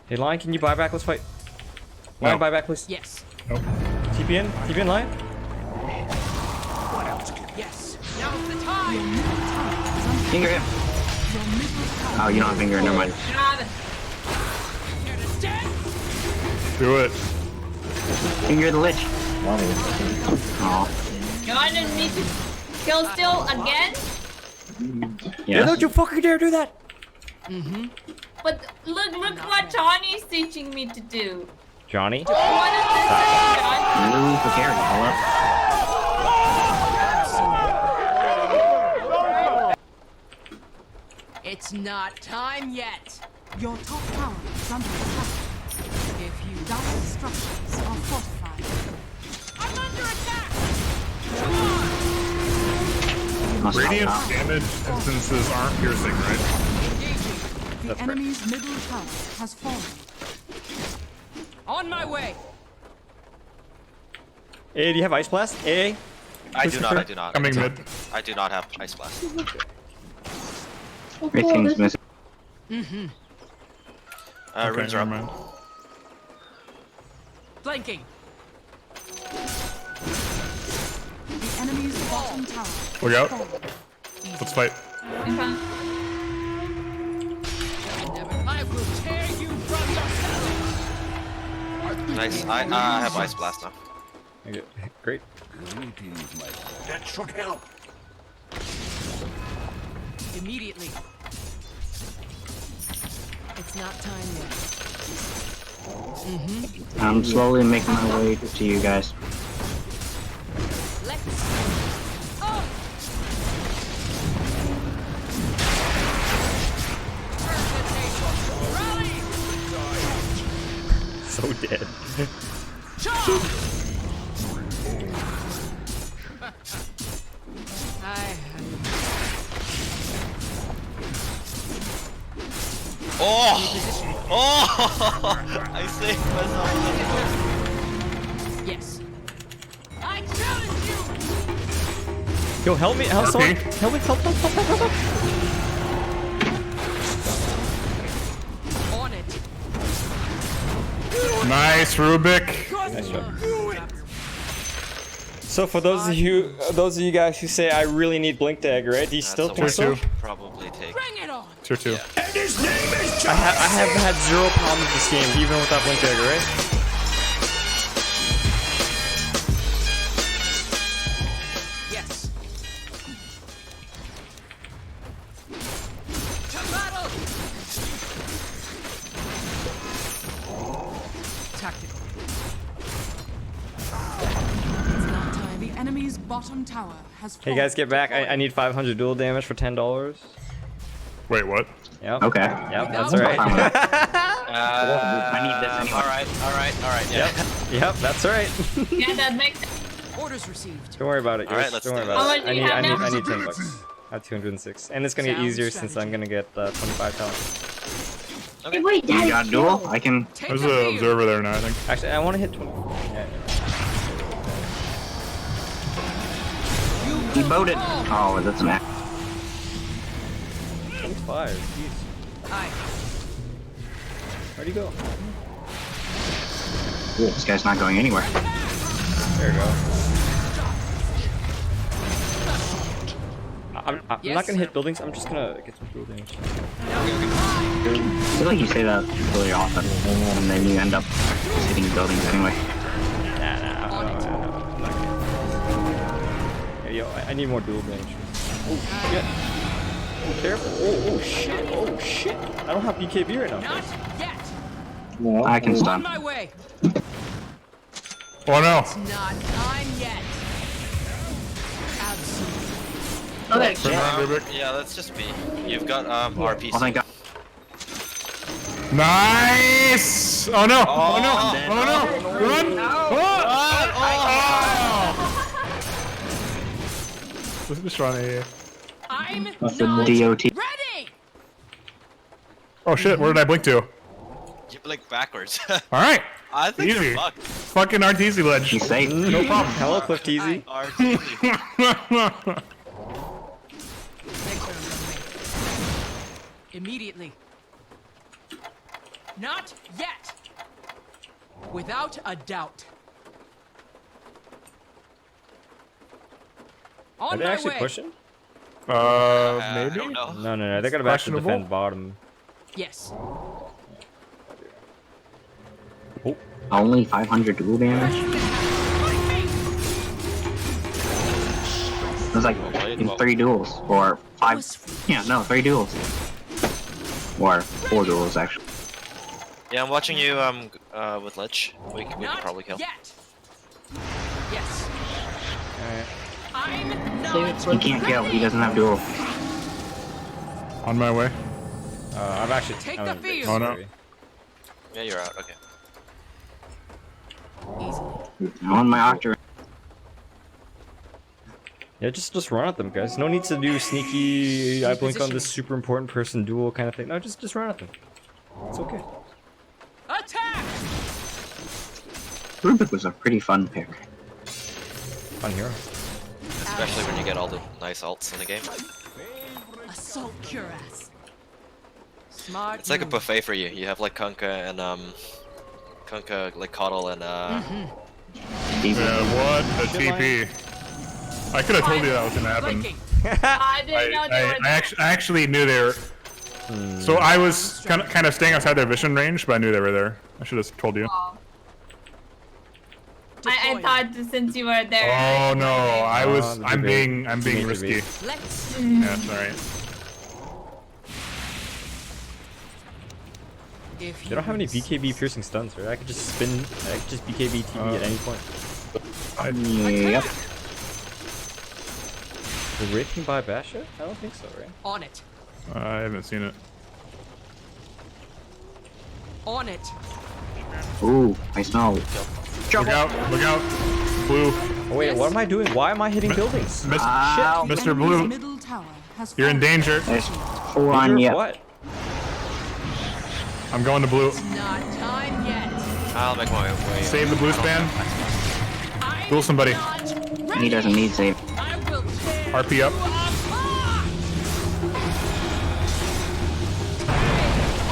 Hey, Lion, can you buy back? Let's fight. Lion, No. buy back, please. Yes. TP in, Lion. Yes. Now's the time. Finger him. Oh, you don't have finger. Never mind. God. Here to stand. Do it. Finger the Lich. Oh, You wanted me to kill still again? yes. Don't you fucking dare do that! But look what Johnny's teaching me to do. Johnny? What is this, Johnny? Move the carry. Hold up. It's not time yet. Your top tower is under attack. If you Dire structures are fortified. I'm under attack. Must help Radiance out. damage instances aren't piercing, right? Engaging. The enemy's middle tower has fallen. On my way. Hey, do you have ice blast? Hey. I do not. Coming mid. I do not have ice blast. Wraith King's missing. Runes Okay, are never up. mind. Flanking. The enemy's bottom tower Look out. fallen. Let's fight. Okay. Never. I will tear you from yourself. Nice. I have ice blast now. Okay, great. That should help. Immediately. It's not time yet. I'm slowly making my way to you guys. Let's. Oh. Rally. So dead. Charge. Oh! Oh! I saved myself. Yes. I challenge you. Yo, help me! Help someone! Okay. Help me! Help! Help! Help! Help! Help! On it. Nice, Rubik. Nice job. So for those of you guys who say I really need Blink Dagger, right? Do you still That's think a so? two. Probably take. Bring it on. Tier 2. I have had zero problems with this game, even without Blink Dagger, right? Yes. To battle. Tactical. It's not time. The enemy's bottom tower has Hey guys, get back! I need 500 dual damage for $10. Wait, what? Yep. Okay. Yep, that's I'm alright. fine with that. I need this anyway. Alright. Yeah. Yep, that's right. Yeah, that makes Orders received. Don't worry about it. Alright, Guys. let's Don't worry do about it. it. How much do you have now? I need 10 bucks. I have 206, and it's gonna get Sound easier since I'm gonna get 25 talent. Okay. You got duel? I can. Take There's the an field. observer there now, I think. Actually, I want to hit 20. Yeah. He boated. Oh, that's an act. 25. Jeez. Aye. Where'd he go? This guy's not going anywhere. There you go. I'm not Yes, gonna hit buildings. I'm just gonna get some dual damage. I feel like you say that really often, and then you end up just hitting buildings anyway. Nah, I'm not gonna. Hey, yo, I need more dual damage. Oh shit! Oh, careful! Oh shit! Oh shit! I don't have BKB right now. Not yet. I can On stun. my way. Oh no! Not time yet. Absolutely. Okay. Turn around, Rubik. Yeah, let's just be. You've got RPC. Oh, thank God. Nice! Oh no! Oh no! Oh no! Run! Oh! Just run here. I'm That's the not DOT. ready. Oh shit, where did I blink to? You blink backwards. Alright! I think Easy. you're fucked. Fucking RTZ ledge. He's safe. No problem. Hello, Cliff Teasy. RTC. Next round on me. Immediately. Not yet. Without a doubt. Are On they my actually way. pushing? Maybe? I don't know. No. They gotta back to Questionable. defend bottom. Yes. Only 500 duel damage? It was like in 3 duels. Or 5. Yeah, no, 3 duels. Or 4 duels, actually. Yeah, I'm watching you with Lich. We can Not probably kill. yet. Yes. Alright. I'm not He can't kill, he doesn't have duel. On my way. I'm actually. Take I'm the in big field. Oh, no. scary. Yeah, you're out. Okay. easily. On my Octarine. Yeah, just run at them, guys. No need to do sneaky. I blink on this Repositioning. super important person duel kind of thing. No, just run at them. It's okay. Attack! Rubik was a pretty fun pick. Fun hero. Especially when you get all the nice ults in the game. Assault cuirass. Smart. It's like a move. buffet for you. You have like Kunkka and Kunkka, like Coddle and Easy. Yeah, what a TP. I could have told you that was gonna happen. Flanking. I didn't know they were I actually knew they were. So I was kind of staying outside their vision range, but I knew they were there. I should have told you. Oh. I thought since you were there. Oh no, I was. the I'm debate. being Debate, risky. debate. Let's Yeah, sorry. if They don't have any you BKB piercing stuns, right? I could just spin. I could just BKB TV at any point. Yep. The Wraith can buy Basha? I don't think so, right? on it. I haven't seen it. On it. Ooh, I smell. Look out! Look out! Blue, Oh wait, what am I doing? Why am I hitting buildings? Ow. Mr. Enemy's Blue, middle tower has you're in fallen. danger. There's 4 on Danger you. of what? I'm going to blue. Not time yet. I'll make my way. Save the blue span. Duel somebody. He doesn't need save. I will tear RP up.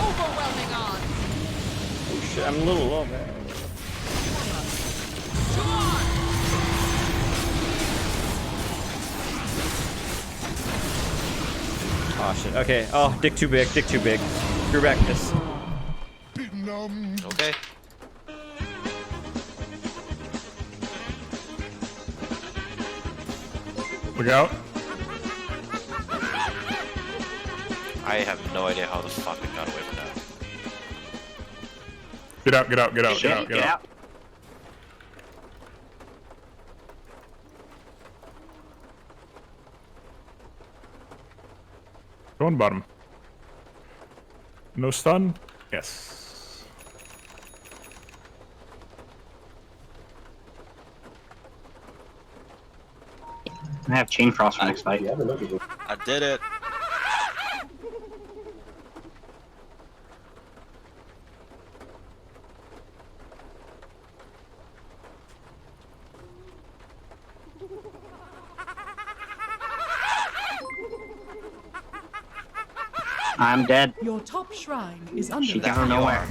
overwhelming on. Oh shit, I'm a little low, man. Oh shit. Okay. Oh, dick too big. Dick too big. Screw back this. Okay. Look out. I have no idea how the fuck I got away from that. Get out, get out, get out, Shit, get out, get out. Go on bottom. No stun? Yes. I have Chain Frost for next fight. I did it. I'm dead. Your top shrine is under She got attack. her nowhere.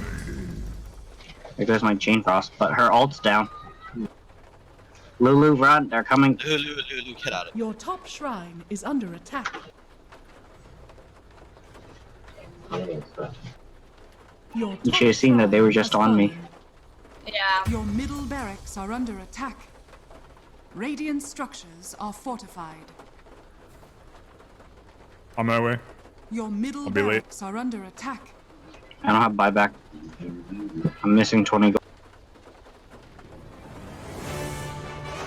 There goes my Chain Frost, but her ult's down. Lulu, run! They're coming. Lulu, get out of it. Your top shrine is under attack. Your You top should have seen that they were shrine just has on me. fallen. Yeah. Your middle barracks are under attack. Radiant structures are fortified. On my way. Your middle I'll be late. barracks are under attack. I don't have buyback. I'm missing 20 gold.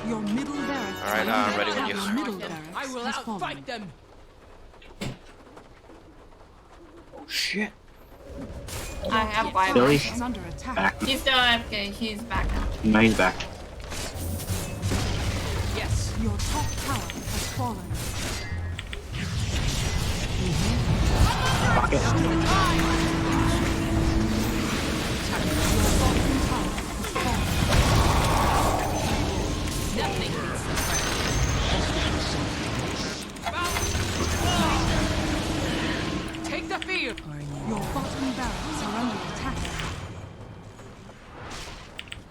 Your middle barracks Alright, are I'm under ready when attack. you Your are. middle I barracks will has fallen. outfight them. Shit. I have buyback. Billy's Is under attack. back. He's still AFK. He's back now. No, he's back. Yes. Your top tower has fallen. Fuck it. Nothing. Take the field. Your bottom barracks are under attack.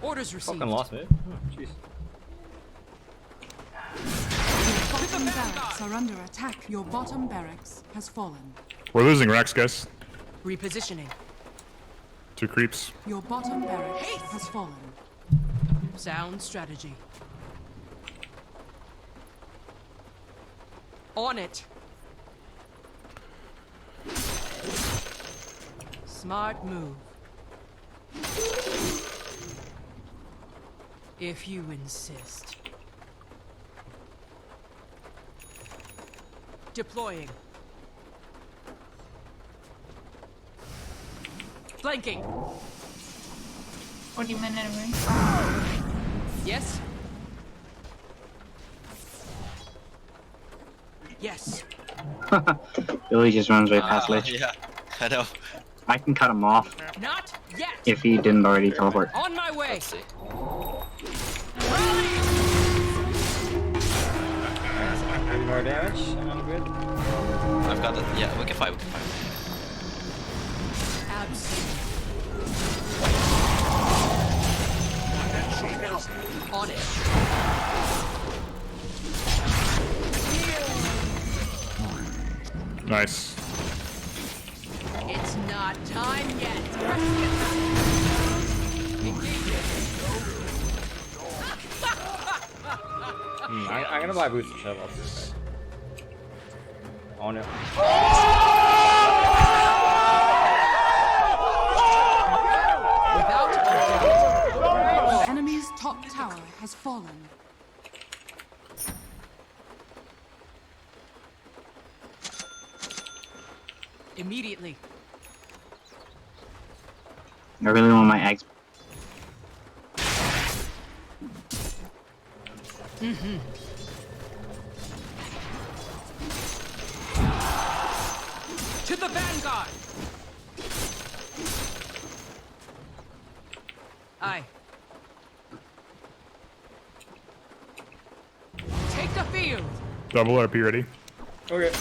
Orders received. Fucking lost it. Jeez. Your bottom barracks are under attack. Your bottom barracks has fallen. We're losing Rex, guys. Repositioning. 2 creeps. Your bottom barracks has fallen. Sound strategy. On it. Smart move. If you insist. Deploying. Flanking. 40-minute away. Yes. Yes. Billy just runs right past Lich. Yeah, I know. I can cut him off Not yet. if he didn't already teleport. On my way. Let's see. More damage. I'm good. I've got it. Yeah, we can fight. We can fight. Absolutely. On it. Nice. It's not time yet. I'm gonna buy booster shell off this guy. Oh no. The enemy's top tower has fallen. Immediately. I really want my eggs. To the vanguard. Aye. Take the field. Double RP ready. Okay.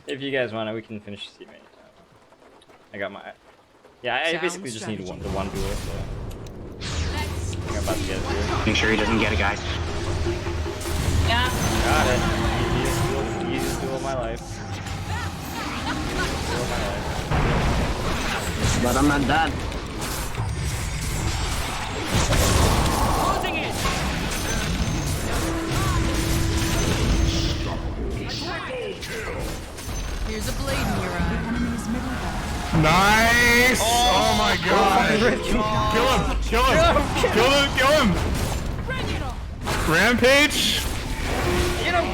If you guys want it, we can finish this anytime. I got my. Yeah, I Sound basically just need strategy. the one duel. So. I'm about to get it here. Make sure he doesn't get it, guys. Yeah. Got it. Easiest duel of my life. Duel of my life. But I'm not done. Closing it. Here's a blade in your eye. Enemy's middle barracks. Nice! Oh, my god! Kill him! Kill him! Kill him! Kill him! Rampage! Get him!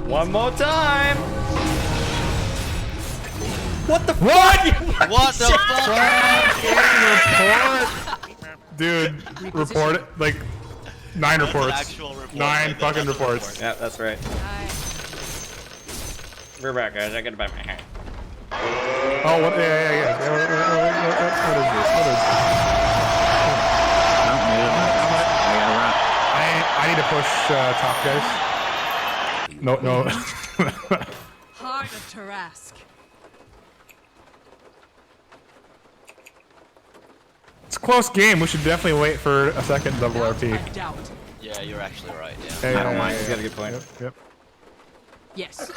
One more time! What the fuck? What the Report! Dude, report it. Like, 9 reports. actual report 9 right there, fucking that's a reports. Yeah, that's right. We're back, guys. I gotta buy my hair. Oh, what? Yeah. What is this? What is this? I need to push top, guys. No. Heart of Tarask. It's a close game. We should definitely wait for a second double RP. I doubt. Yeah, you're actually right. Yeah. Hey, I don't mind. He's got a good point. Yep. Yes.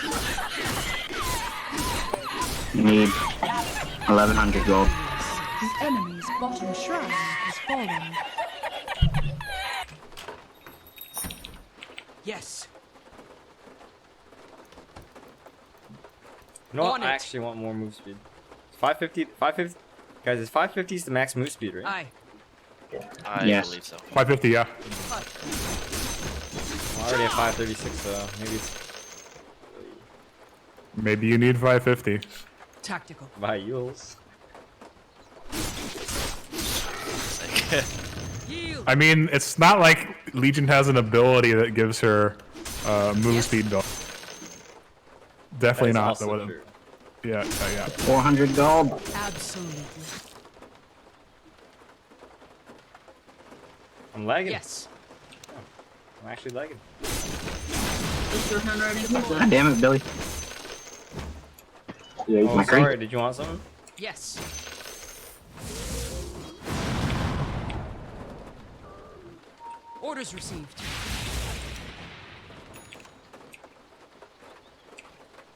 You need 1,100 gold. The enemy's bottom shrine has fallen. Yes. You know what? On I it. actually want more move speed. 550. Guys, is 550 is the max move speed, right? Aye. I Yes. believe so. 550, yeah. I'm already at 536, so maybe it's Maybe you need 550. Tactical. by Yules. Yield. I mean, it's not like Legion has an ability that gives her move speed buff. Definitely That is not. also That wouldn't- true. Yeah. 400 gold. Absolutely. I'm lagging. Yes. I'm actually lagging. God damn it, Billy. Yeah, Oh, my sorry. creep. Did you want something? Yes. Orders received.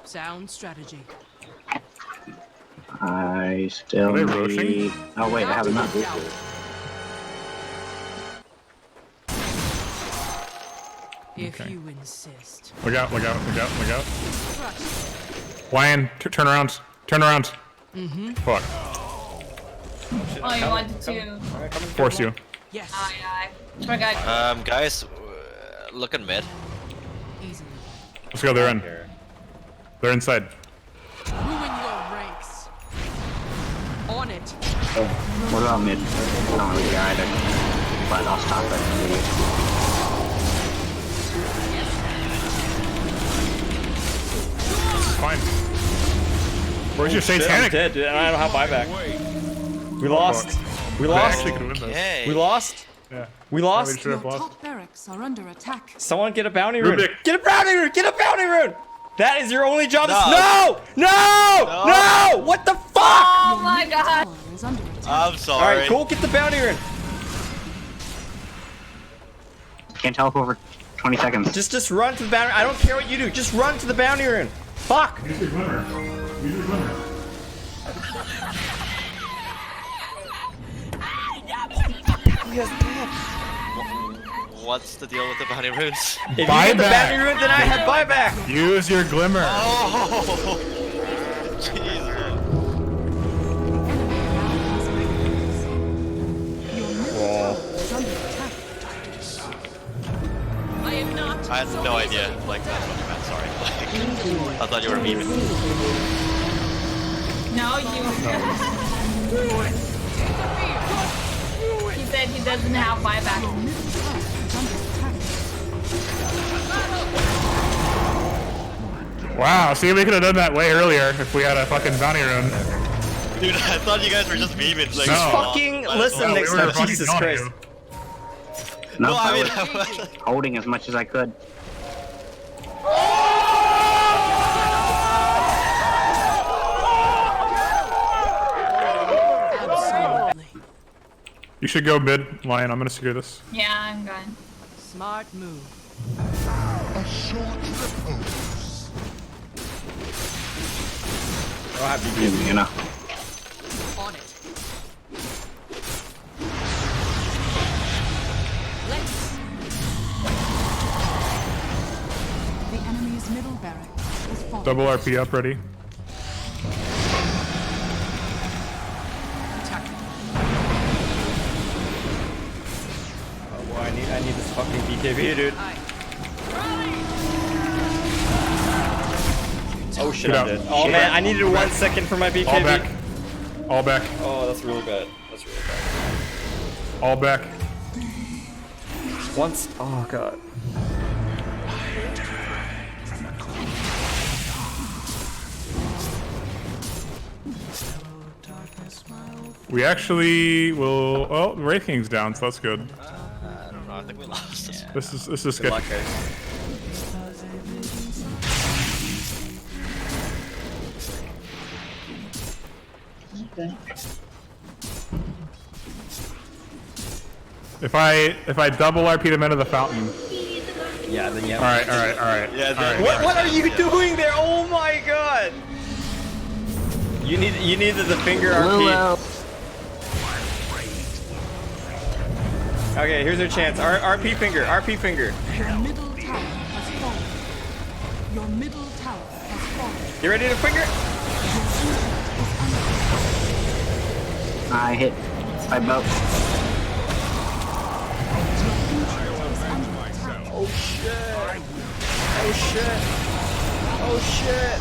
Sound strategy. I still Are they roaching? need... Oh wait, I have enough. If Okay. you insist. Look out. Trust. Lion, turn around. Turn around. Fuck. Oh, you wanted to. Force you. Yes. Aye. Forgot. Guys, look at mid. Easily. Let's go. They're in. They're inside. Ruin your ranks. On it. What about mid? I don't really got either. But I'll stop it. Fine. Where's your Shit, I'm satanic? dead, dude, and I don't have buyback. We lost. We They lost. actually could win this. Okay. We lost. Yeah. We lost. We should have Your lost. top barracks are under attack. Someone get a bounty rune. Rubik. Get a bounty rune. Get a bounty rune. That is your only job. No. No! What the fuck? Oh my god. Tower is under attack. I'm All sorry. right, cool. Get the bounty rune. Can't teleport for 20 seconds. Just run to the bounty. I don't care what you do. Just run to the bounty rune. Fuck. What's the deal with the bounty runes? If you get the Buyback. bounty rune, then I have buyback. Use your glimmer. Oh, Jesus. Your middle tower is under attack. I am not. I had no idea. Like that's what you meant. Sorry. Like, I thought you were memeing. No, he said he doesn't have buyback. Middle tower is under attack. Wow. See, we could have done that way earlier if we had a fucking bounty rune. Dude, I thought you guys were just memeing. Like, No. Fucking listen next we were time. fucking Jesus on Christ. you. No, No, I I mean, was holding as much as I could. Absolutely. You should go mid, Lion. I'm gonna secure this. Yeah, I'm going. Smart move. A short repose. I don't have BKB. You know. On it. Let's. The enemy's middle barracks is falling. Double RP up, ready. Attack. Oh boy, I need this fucking BKB, dude. Oh shit, Get I'm out. dead. Oh man, I needed 1 second for my BKB. All back. All back. Oh, that's really bad. That's really bad. All back. Once. Oh god. We actually will. Oh, Wraith King's down, so that's good. I don't know. I think we lost this. This is Good good. luck, guys. If I double RP them into the fountain. Yeah, then yeah. All right. Yeah, All right. What are you doing there? Oh my god! You needed the finger RP. Okay, here's your chance. RP finger. RP finger. Your middle tower has fallen. Your middle tower has fallen. You ready to finger? I hit by boat. Oh shit! Oh shit! Oh shit!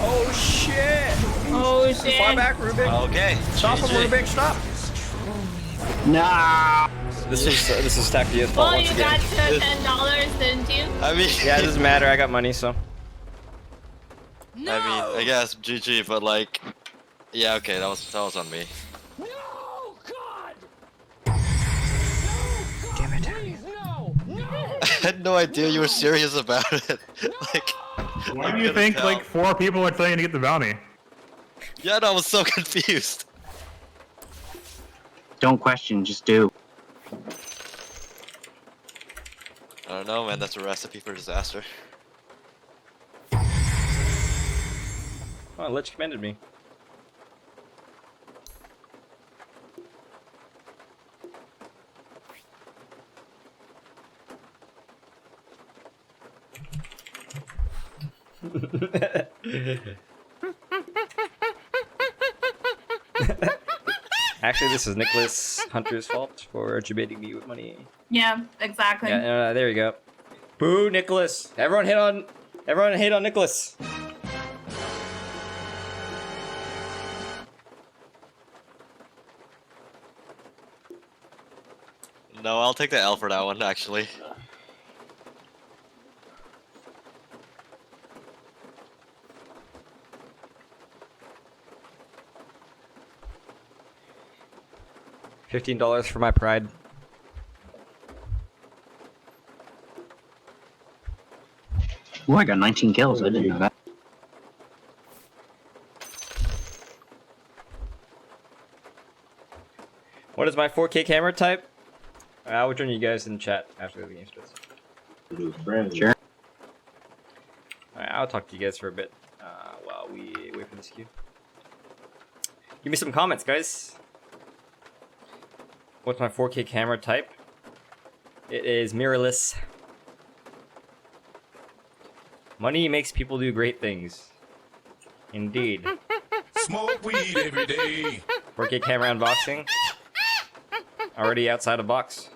Oh shit! Oh shit. Far back, Rubik. Okay. Stop him, GG. Rubik. Stop. No. This is Takia's fault Well, once you again. got $10, didn't you? I mean, Yeah, it doesn't matter. I got money, so. I guess GG, but like, yeah, okay, that was on me. No, God! Damn it. Please, no! No! I had no idea you were serious about it. Like, Why do you think like 4 people are trying to get the bounty? yeah, no, I was so confused. Don't question, just do. I don't know, man. That's a recipe for disaster. Oh, Lich commended me. Actually, this is Nicholas Hunter's fault for debating me with money. Yeah, exactly. Yeah, there you go. Boo, Nicholas! Everyone hate on Nicholas. No, I'll take the L for that one, actually. $15 for my pride. Ooh, I got 19 kills. I didn't know that. What is my 4K camera type? I will join you guys in chat after the game starts. Sure. Alright, I'll talk to you guys for a bit while we wait for this queue. Give me some comments, guys. What's my 4K camera type? It is mirrorless. Money makes people do great things. Indeed. Smoke weed every day. 4K camera unboxing. Already outside of box.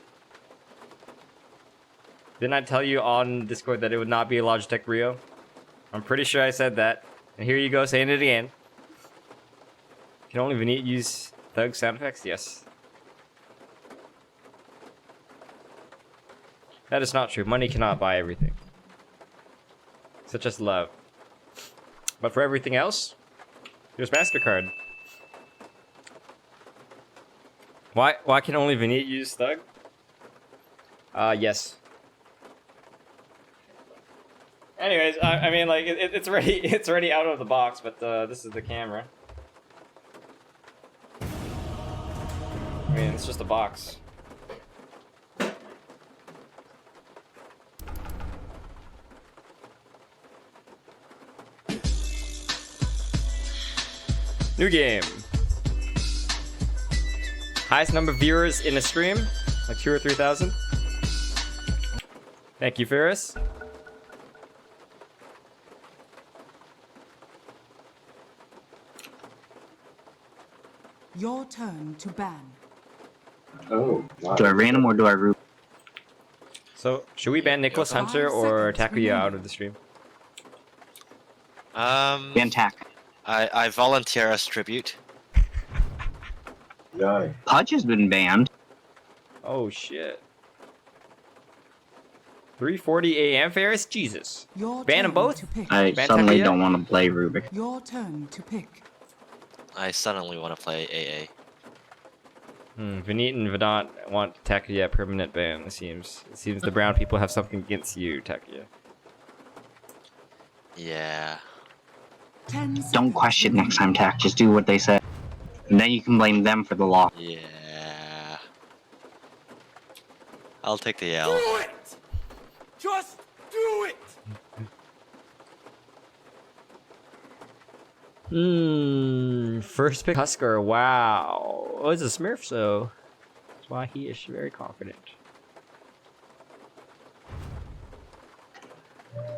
Didn't I tell you on Discord that it would not be a Logitech Rio? I'm pretty sure I said that. And here you go saying it again. Can only Vinny use thug sound effects? Yes. That is not true. Money cannot buy everything. Such as love. But for everything else, There's MasterCard. Why can only Vinny use Thug? Yes. Anyways, I mean, like, it's already out of the box, but this is the camera. I mean, it's just a box. New game. Highest number of viewers in a stream, like 2,000 or 3,000. Thank you, Ferris. Your turn to ban. Oh. Do I random or do I root? So, should we ban Nicholas Hunter or Takuya out of the stream? Ban Tak. I volunteer as tribute. Pudge has been banned. Oh shit. 3:40 a.m. Ferris? Jesus. Your Ban them turn both? to pick. I Ban suddenly Takuya? don't want to play Rubik. Your turn to pick. I suddenly want to play AA. Vineet and Vedant want Takuya permanent ban, it seems. It seems the brown people have something against you, Takuya. Yeah. 10 Don't seconds question remaining. next time, Tak. Just do what they say. And then you can blame them for the loss. Yeah. I'll take the L. it! Just do it! First pick Husker, wow. Oh, it's a Smurf, so that's why he is very confident.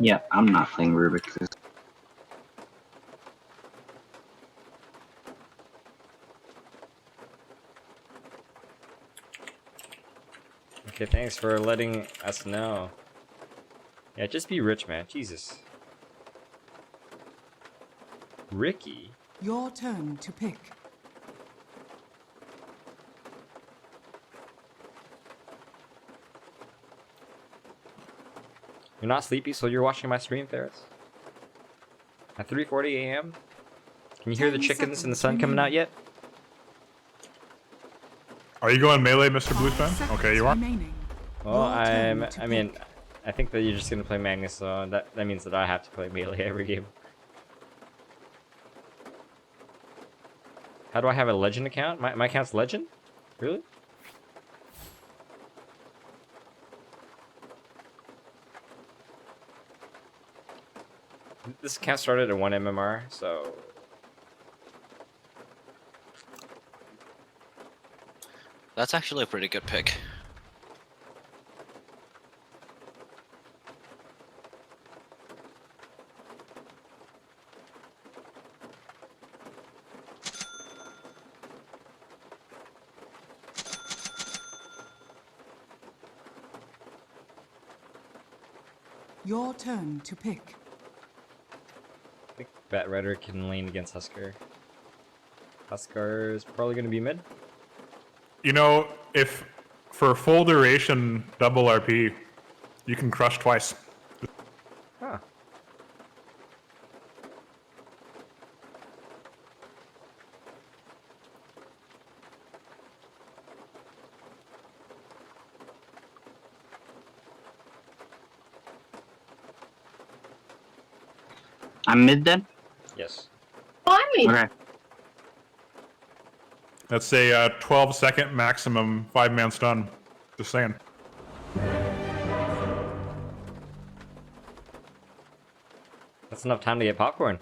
Yeah, I'm not playing Rubik. Okay, thanks for letting us know. Yeah, just be rich, man. Jesus. Ricky? Your turn to pick. You're not sleepy, so you're watching my stream, Ferris? At 3:40 a.m.? Can you hear the 10 chickens and the seconds sun coming out yet? Are you going melee, Mr. 5 Bluespan? seconds Okay, you are. remaining. Well, Your turn to I mean, pick. I think that you're just gonna play Magnus, so that means that I have to play melee every game. How do I have a legend account? My account's legend? Really? This account started at 1 MMR, so... That's actually a pretty good pick. Your turn to pick. I think Bat Rider can lane against Husker. Huskar's probably gonna be mid. You know, if for full duration double RP, you can crush twice. Huh. I'm mid then? Yes. Okay. That's a 12-second maximum 5-man stun. Just saying. That's enough time to get popcorn.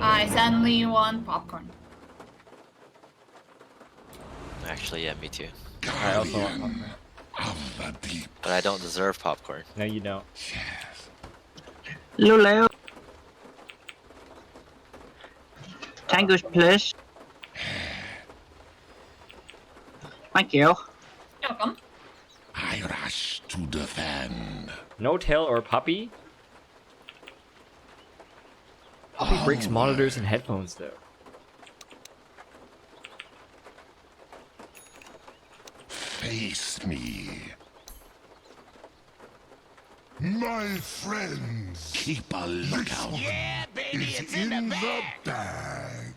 I suddenly want popcorn. Actually, yeah, me too. I also want popcorn. Of the deep. But I don't deserve popcorn. No, you don't. Lulu. Tango's plus. Thank you. Welcome. I rush to defend. No tail or puppy? Puppy breaks monitors and headphones though. Face me. My friends, Keep a lookout. yeah, baby, it's in the bag.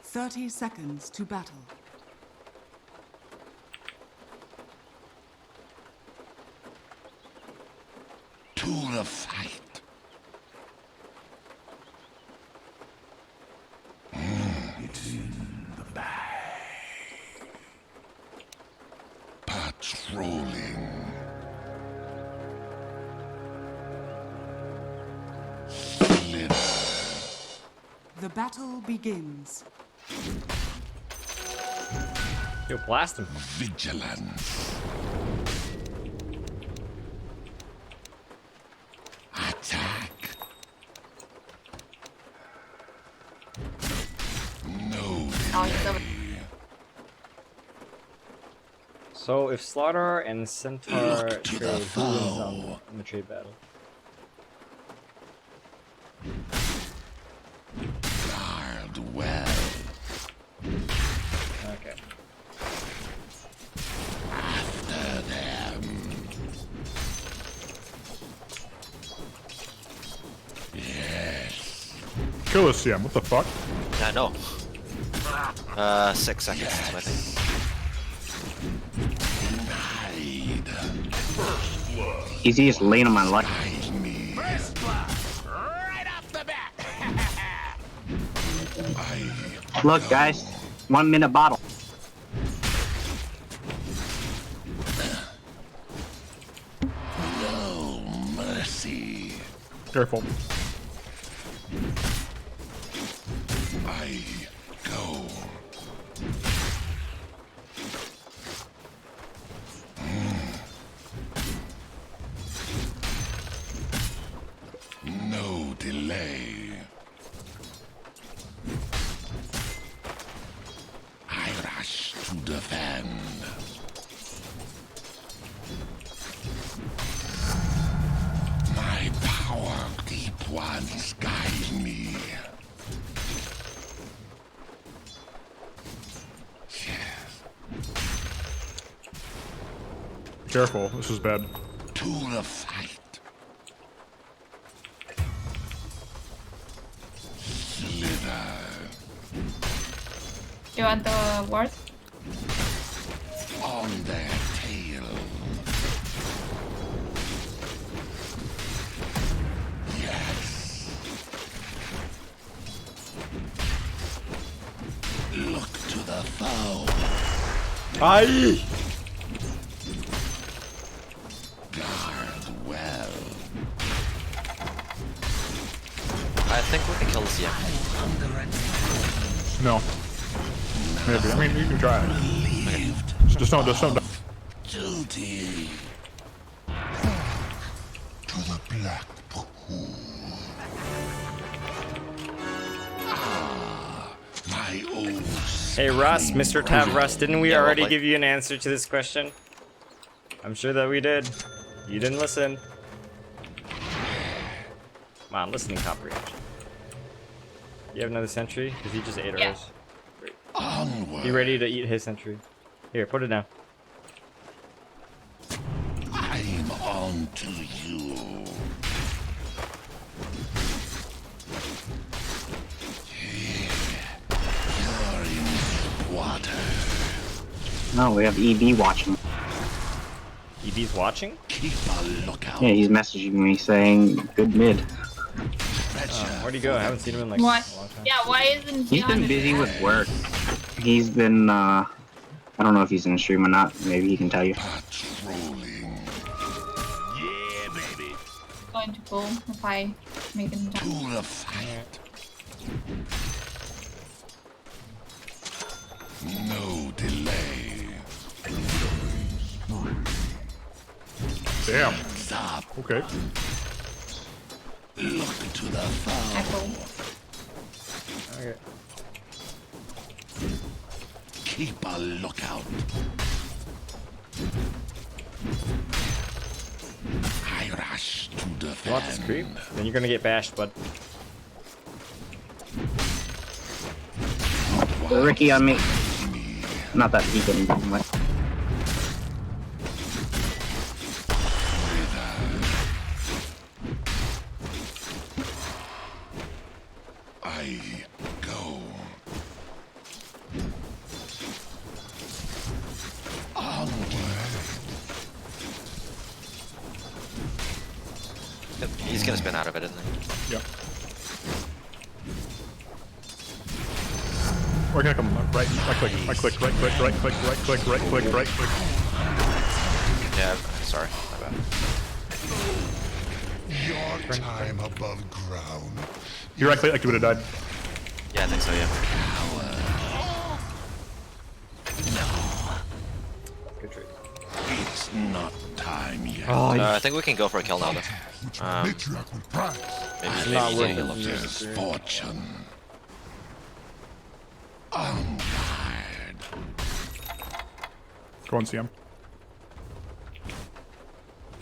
Thirty seconds to battle. To the fight. It's in the bag. Patrolling. Slither. The battle begins. Yo, blast him. Vigilance. Attack. No Oh, he's over. delay. So if Slaughter and Centaur Look to trade, the who wins foe. in the trade battle? Guard well. Okay. After them. Yes. Kill us, CM. What the fuck? I know. 6 seconds, I think. Hide. Easiest lane of my life. Hide me. Right off the bat. I Look, guys, 1 minute bottle. no mercy. Careful. I go. No delay. I rush to defend. My power deep ones guide me. Yes. Careful. This is bad. To the fight. Slither. You want the word? On their tail. Yes. Look to the foe. Aye! Guard well. I think we can kill this, yeah. No. Maybe. I mean, you can try it. Relieved Just don't die. duty. To the black pool. My old Hey Russ, Mr. Tab Russ, didn't we Yeah, well, already like- give you an answer to this question? I'm sure that we did. You didn't listen. Come on, listening comprehension. You have another sentry? Because he just ate Yeah. ours. Great. onward. Be ready to eat his sentry. Here, put it down. I'm on to you. You're in water. No, we have EB watching. EB's watching? Keep a lookout. Yeah, he's messaging me saying good mid. Where'd he go? I haven't seen him in like What? a long time. Yeah, why isn't he He's on been the busy chat? with work. He's been, I don't know if he's in the stream or not. Maybe he can tell you. Patrolling. Yeah, baby. Going to pull if I make him To jump. the fight. No delay. Damn. Stop. Okay. Look to the I foe. pull. Okay. Keep a lookout. rush to defend. You want this creep? Then you're gonna get bashed, bud. Ricky on me. Not that he didn't do much. I go. He's gonna spin out of it, isn't he? Yep. We're gonna come right click, right click, right click, right click, right click, right click, right click. Yeah, sorry, my bad. Your time above ground. You right click like you would have died. Yeah, I think so, yeah. Good trade. It's not time yet. I think we can go for a kill now, though. Matriarch with pride. Maybe not you worth get a it. kill. Misfortune. I'm tired. Go and see him.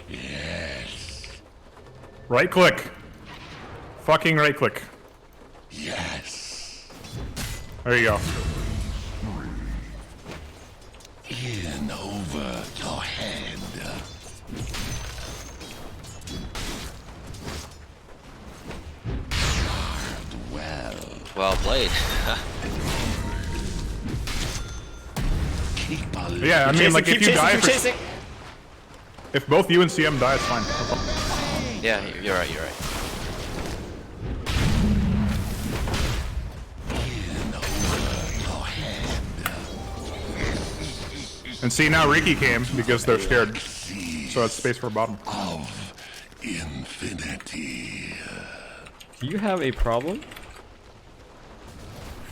Yes. Right click. Fucking right click. Yes. There you go. In over your head. Guard well. Well played. Keep a Yeah, I mean, like if you die, keep chasing. if both you and CM die, it's fine. That's all. Yeah, you're right, you're right. in over your head. And see, now Riki came because they're scared. So it's space for bottom. Of infinity. Do you have a problem?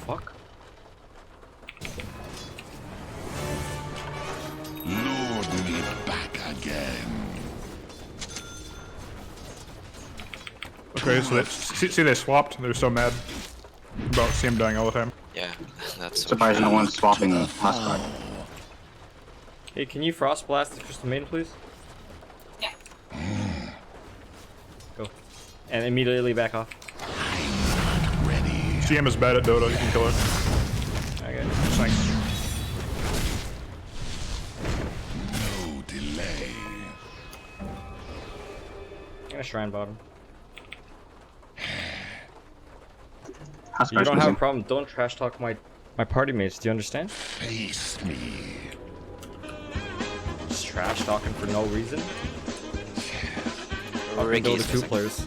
Fuck. Lure me back again. Okay, so see they swapped. They're so mad about CM dying all the time. Yeah, that's so Surprised true. no one's swapping Huskar. Hey, can you frost blast the crystal maiden, please? Yeah. Go. And immediately back off. Ready. CM is bad at Dota. You can kill her. Okay. Thanks. No delay. I'm gonna shrine bottom. You Huskar's don't have a missing. problem. Don't trash talk my party mates. Do you understand? Face me. Just trash talking for no reason. Ricky's Dota 2 missing. players.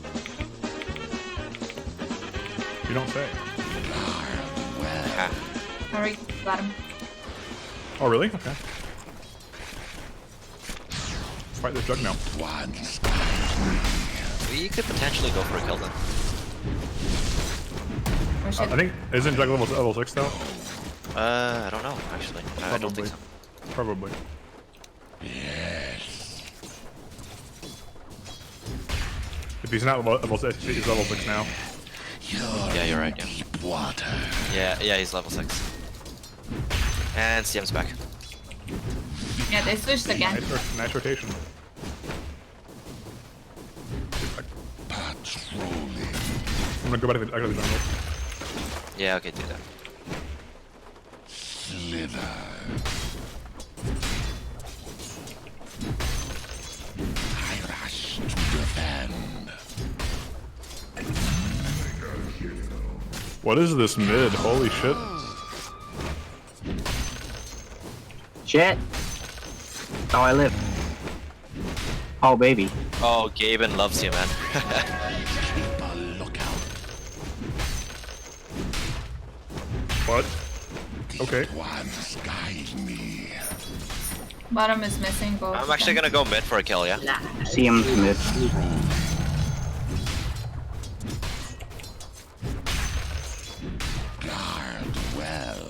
You don't say. Ah, Alright, got him. Oh, really? Okay. Let's fight this jug now. Once. we could potentially go for a kill then. Or should I think, isn't jug level 6 though? I don't know, actually. I don't think so. Probably. Yes. If he's not level 6, he's level 6 now. Yeah, you're right, yeah. Deep water. Yeah, he's level 6. And CM's back. Yeah, they switched again. Nice rotation. Patrolling. I'm gonna go back to the jungle. Yeah, okay, do that. Slither. I rush to defend. What is this mid? Holy shit. Shit. That's how I live. Oh, baby. Oh, Gaben loves you, man. Keep a lookout. What? Okay. Once guide me. Bottom is missing both. I'm actually gonna go mid for a kill, yeah? See him mid. Guard well.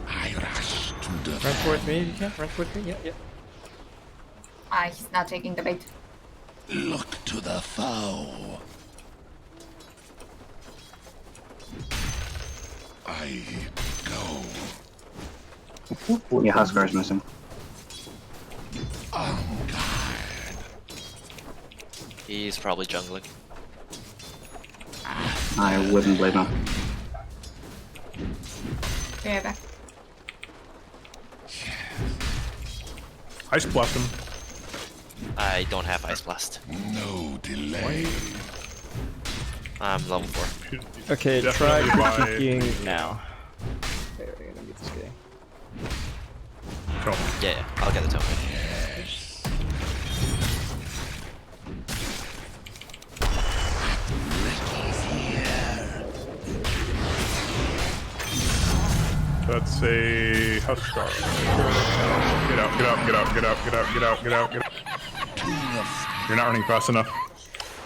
I rush to Run defend. towards me if you can. Run towards me. Yeah, yeah. Ah, he's not taking the bait. Look to the foe. I go. Yeah, Huskar's missing. He's probably jungling. I wouldn't blame him. Be right back. Ice blast him. I don't have Ice Blast. No delay. I'm level 4. Okay, try Definitely buy- critiquing now. Okay, we're gonna get this guy. Go. Yeah, I'll get the token. That's a Huskar. Get out, get out, get out, get out, get out, get out, get out, get out. You're not running fast enough.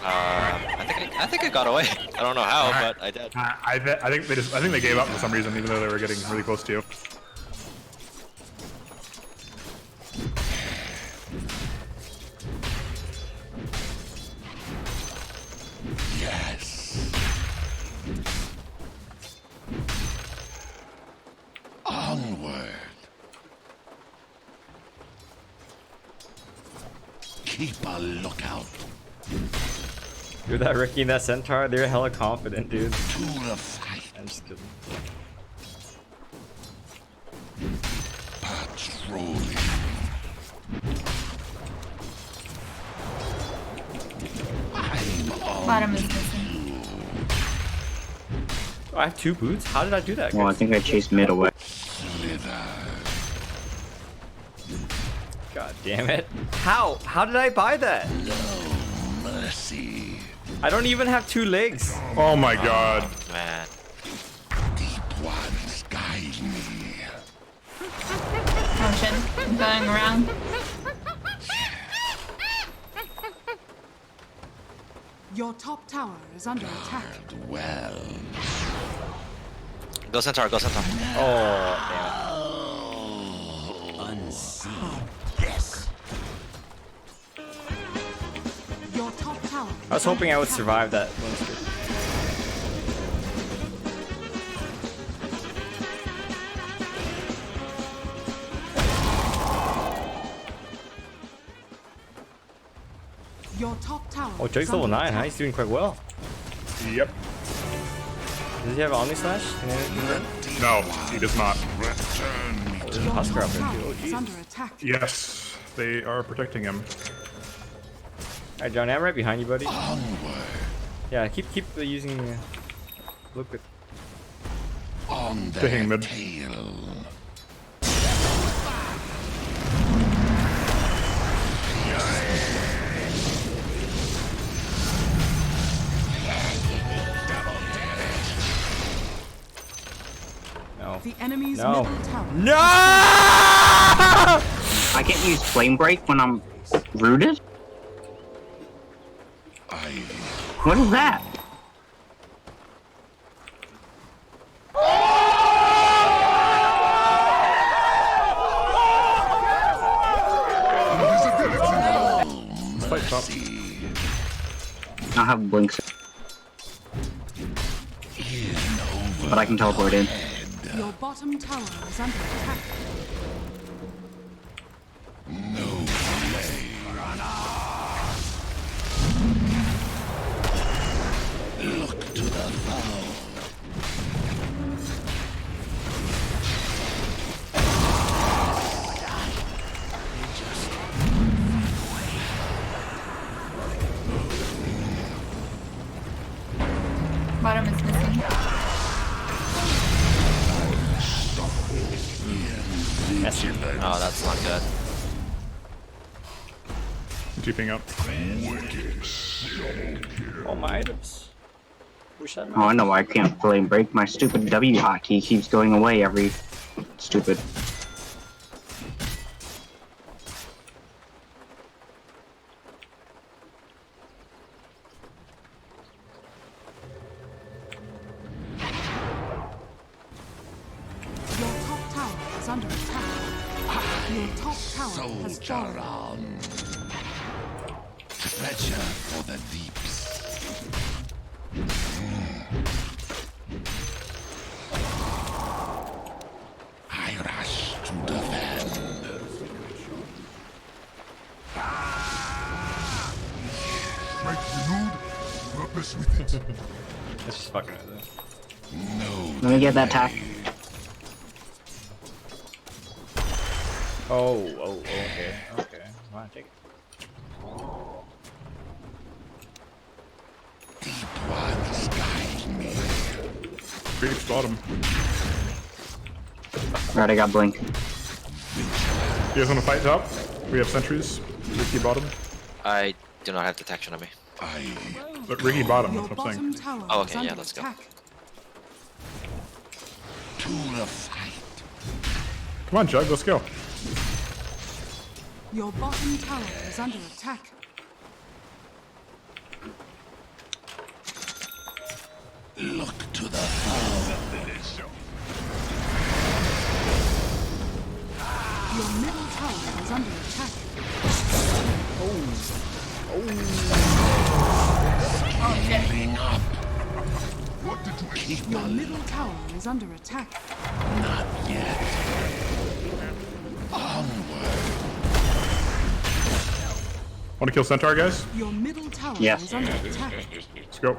I think I got away. I don't know how, but I did. I think they gave up for some reason, even though they were getting really close to you. Yes. Onward. Keep a lookout. Dude, that Ricky and that Centaur, they're hella confident, dude. To the fight. I'm just kidding. Patrolling. I'm on. Bottom is missing. Oh, I have 2 boots? How did I do that? Well, I guys? think I chased mid away. Slither. God damn it. How? How did I buy that? No mercy. I don't even have 2 legs. Oh my god. Man. Deep ones guide me. Motion. I'm going around. Your top tower is under attack. Well. Go Centaur, go Centaur. Oh, Unseen. Yes. Your top tower. I was hoping I would survive that monster. Your top tower. Oh, Jake's is level under 9, huh? attack. He's doing quite well. Yep. Does he have Omni Slash? Can I- No, he does not. Return. There's a Your Husker top up there tower too. Oh, is jeez. under attack. Yes, they are protecting him. Alright, Johnny, I'm right behind you, buddy. Onward. Yeah, keep using. Look at. On Taking their mid. tail. No. The enemy's No. middle tower. No! I can't use flame break when I'm rooted? Ivy. What is that? Fight top. I have blinks. But I can teleport in. Your bottom tower is under attack. Look to the bow. Bottom is missing. Oh, that's not good. Jeeping up. All my items. Wish I Oh, I know why I can't flame break. My stupid W hotkey keeps going away every stupid. Your top tower is under attack. Your top tower has Soldier fallen. on. Treasure for the deeps. I rush to defend. mess with it. Let's just fucking with it. No. Let me get that tack. Oh, okay. Okay. Come on, take it. Deep while the skies me. Creeps bottom. Alright, I got blink. You guys want to fight top? We have sentries. Ricky bottom. I do not have detection on me. But Ricky bottom, Your that's what I'm saying. bottom tower Oh, is okay, under yeah, let's go. attack. To the fight. Come on, Jug, let's go. Your bottom tower is under attack. Look to the foe. Your middle tower is under attack. Healing up. What did you keep Your middle tower is under attack. Not yet. Onward. Want to kill Centaur, guys? Your middle tower Yes. is under attack. Let's go.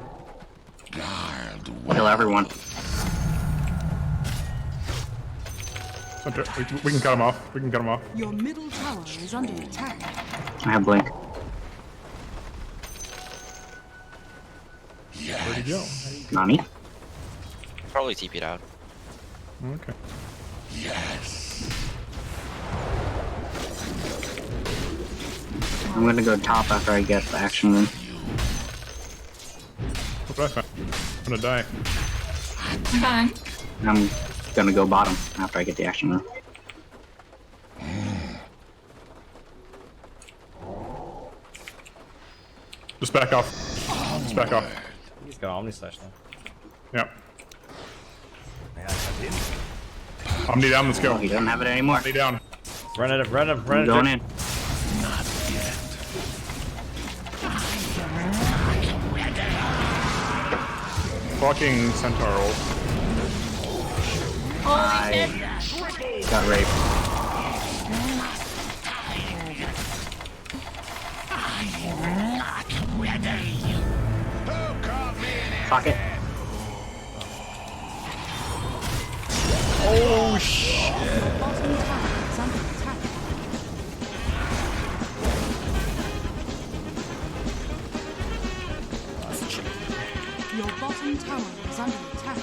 Guard Kill everyone. Centaur, we can cut him off. We can cut him off. Your middle tower is under attack. I have blink. Where'd he go? Nani? Probably TP'd out. Okay. Yes. I'm gonna go top after I get the action room. What did I find? I'm gonna die. Okay. I'm gonna go bottom after I get the action room. Just back off. Just back off. He's got Omni Slash now. Yep. Omni down, let's Oh, go. he doesn't have it anymore. Omni down. Run it up, run up, run I'm it going up. in. Not yet. Fucking Centaur ult. Holy shit. Got raped. Fuck it. Your bottom tower is under attack. Your bottom tower is under attack.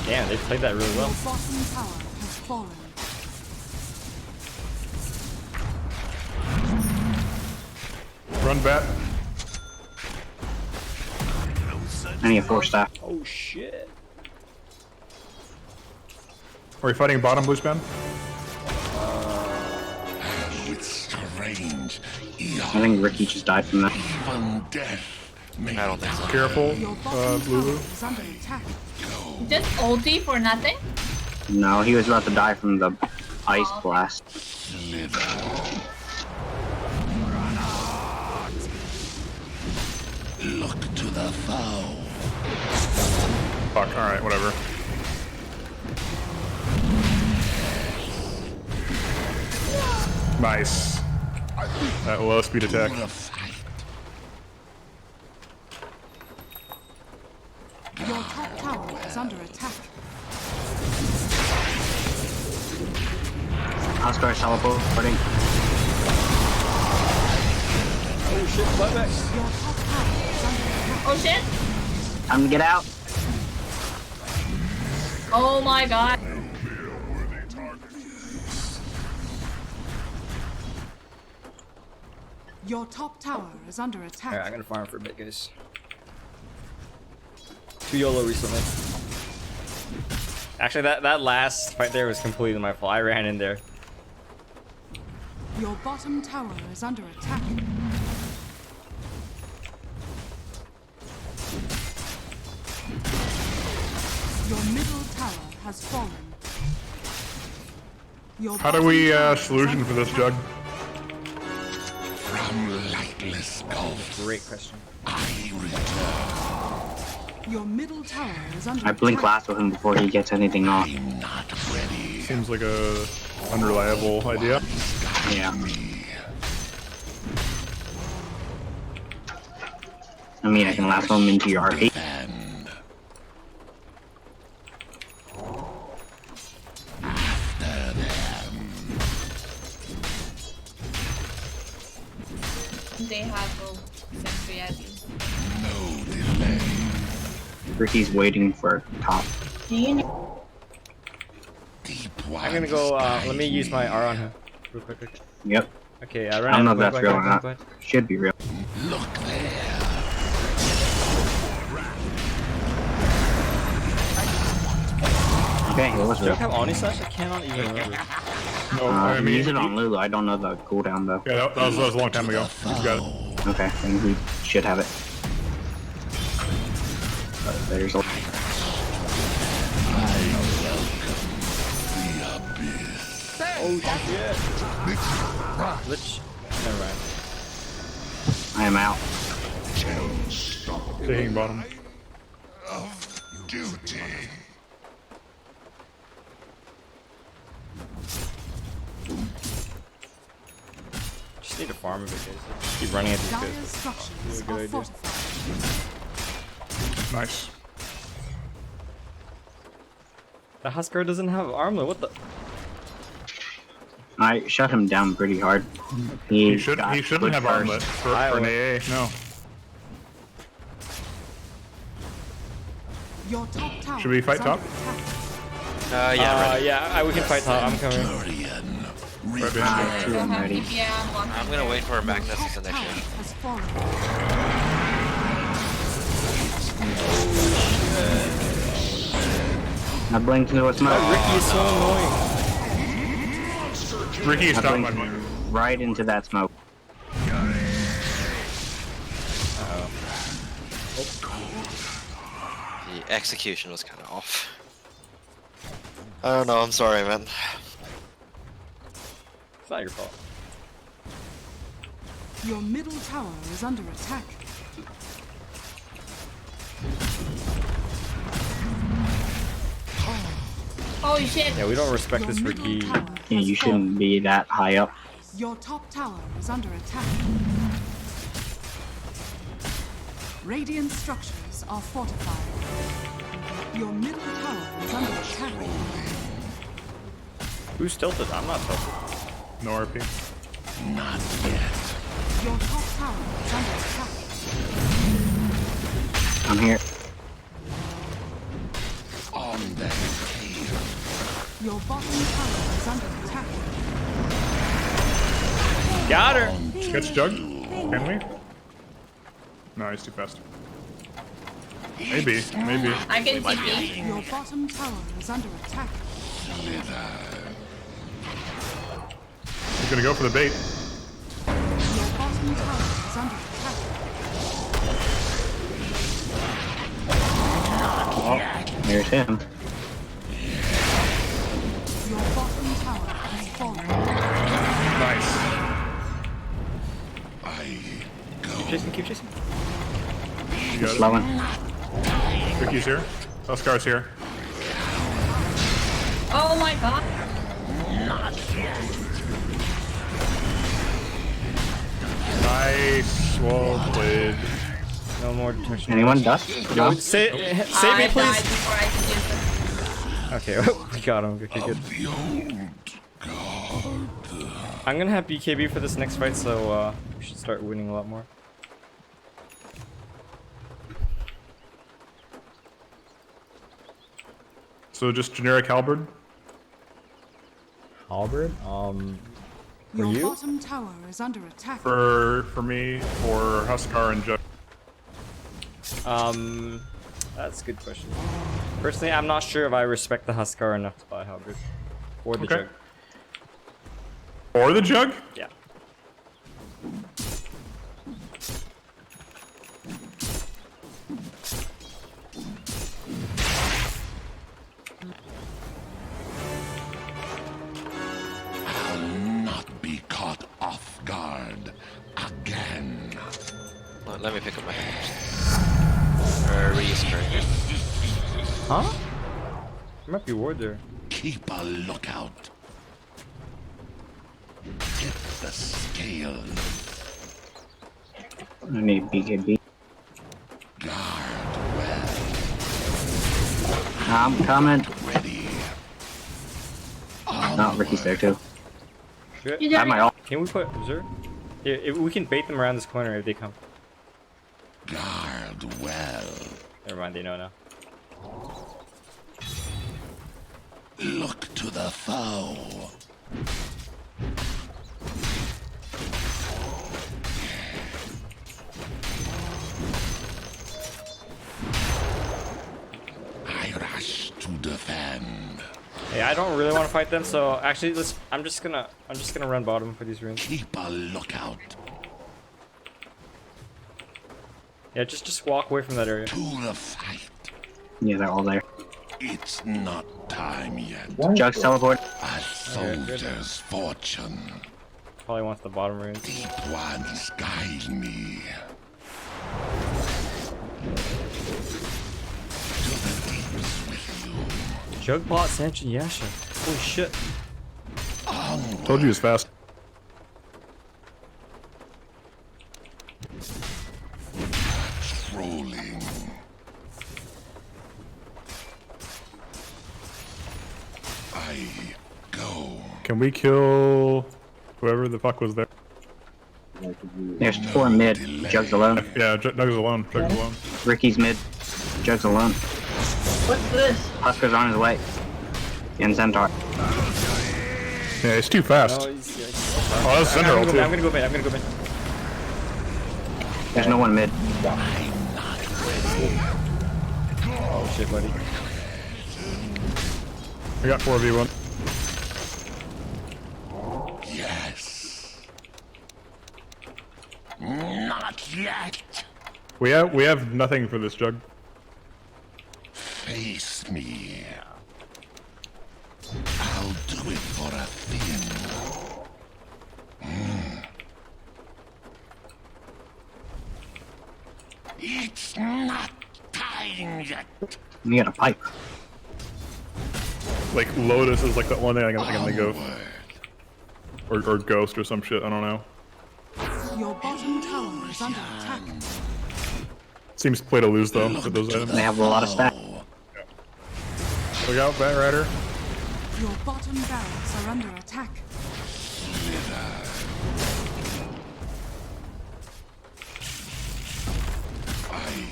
Damn, they played that really Your well. bottom tower has fallen. Run bat. I need a 4-staff. Oh shit. Are we fighting bottom, blue span? With strange, I think Ricky just died from that. even death may I don't think so. Careful, Your bottom Lulu. tower is under attack. Just ulti for nothing? No, he was about to die from the ice blast. slither. Look to the foe. Fuck, alright, whatever. Nice. That low speed attack. To the fight. Your top tower is under attack. I'll start teleporting. Your top tower is under attack. Oh shit. Time to get out. Oh my god. Your top tower is under attack. Alright, I'm gonna farm for a bit, guys. 2 YOLO recently. Actually, that last fight there was completely my fault. I ran in there. Your bottom tower is under attack. Your middle tower has fallen. Your How do bottom we tower is solution under for this, attack. Jug? From lightless gulfs, Great question. I return. Your middle tower is under I blink attack. last with him before he gets anything off. I'm not ready. Seems like a unreliable idea. Yeah. Me. I mean, I can lasso him into your RP. They have a sentry at least. Ricky's waiting for top. I'm gonna go. Let me use my R on him. Real quick. Yep. Okay, I don't know if that's real or not. Go ahead. Should be real. Look there. Okay, it was Do I real. have Oni Slash? I cannot even remember. No, I mean, Use it on Lulu. I don't know the cooldown though. Yeah, that was a long time ago. He's got it. Okay, then he should have it. There's a... Oh shit! Glitch. Never mind. I am out. Taking bottom. Of duty. Just need to farm a bit, guys. Keep running at these Dire guys. structures Really good are idea. fortified. Nice. The Huskar doesn't have armor. What the? I shut him down pretty hard. He shouldn't got have good armlet first. for an AA. No. Your top tower Should we fight is under top? attack. Yeah, ready. Yeah, we can fight top. I'm coming. Right behind you. Two, I'm ready. Yeah, I'm walking. I'm gonna wait for Your Magnus top as an tower initiative. has fallen. I blinked into a smoke. Ricky is so annoying. Ricky is I stopped my blinked move. right into that smoke. The execution was kind of off. I don't know. I'm sorry, man. It's not your fault. Your middle tower is under attack. Holy shit! Yeah, we don't respect Your this middle Ricky. tower Yeah, has you fallen. shouldn't be that high up. Your top tower is under attack. Radiant structures are fortified. Your middle tower is under attack. Who's tilted? I'm not tilted. No RP. Not yet. Your top tower is under attack. I'm here. On them tail. Your bottom tower is under attack. Got her. Gets Jug? Can we? No, he's too fast. Maybe. I can TP. Your bottom tower is under attack. He's gonna go for the bait. Your bottom tower is under attack. Oh, there's him. Your bottom tower has fallen. Nice. Keep chasing, keep chasing. You got it. Slowing. Ricky's here. Huskar's here. Oh my god! Nice. Well played. No more detection. Anyone dust? No, No? save me, I died please. before I could use it. Okay, we got him. Okay, good. The old god. I'm gonna have BKB for this next fight, so we should start winning a lot more. So just generic halberd. Halberd? Your you? bottom tower is under attack. For me, for Huskar and Jug. That's a good question. Personally, I'm not sure if I respect the Huskar enough to buy Halberd. Or the Okay. Jug. Or the Jug? Yeah. I'll not be caught off guard again. Let me pick up my register. Huh? There might be ward there. Keep a lookout. Tip the scales. I need BKB. I'm coming. Ready. Oh, Ricky's there too. Good. You I have my ult. Can we put Berserk? Yeah, if we can bait them around this corner if they come. Guard well. Never mind, they know now. Look to the foe. I rush to defend. Hey, I don't really want to fight them, so actually, let's. I'm just gonna run bottom for these runes. Keep a lookout. Yeah, just walk away from that area. To the fight. Yeah, they're all there. It's not time yet. Jugs teleport. A soldier's fortune. Probably wants the bottom runes. Deep ones guide me. To the deeps with you. Jugbot, Sanch, and Yasha. Holy shit. Onward. Told you it's fast. Trolling. I go. Can we kill whoever the fuck was there? There's 4 mid. Jugs alone. Yeah, Doug's alone. Doug's alone. Ricky's mid. Jugs alone. What's this? Husker's on his way. And Centaur. Yeah, it's too fast. Oh, Oh, that's I'm Centaur gonna too. go mid. I'm gonna go mid. There's no one mid. Oh shit, buddy. We got 4v1. Yes. Not yet. We have nothing for this Jug. Face me. I'll do it for a thing. It's not time yet. We got a pipe. Like Lotus is like the one thing I can think of. Onward. Or Ghost or some shit, I don't know. Your bottom tower is under attack. Seems play to lose though with those items. They have a lot of stat. Look out, Bat Rider. Your bottom barracks are under attack.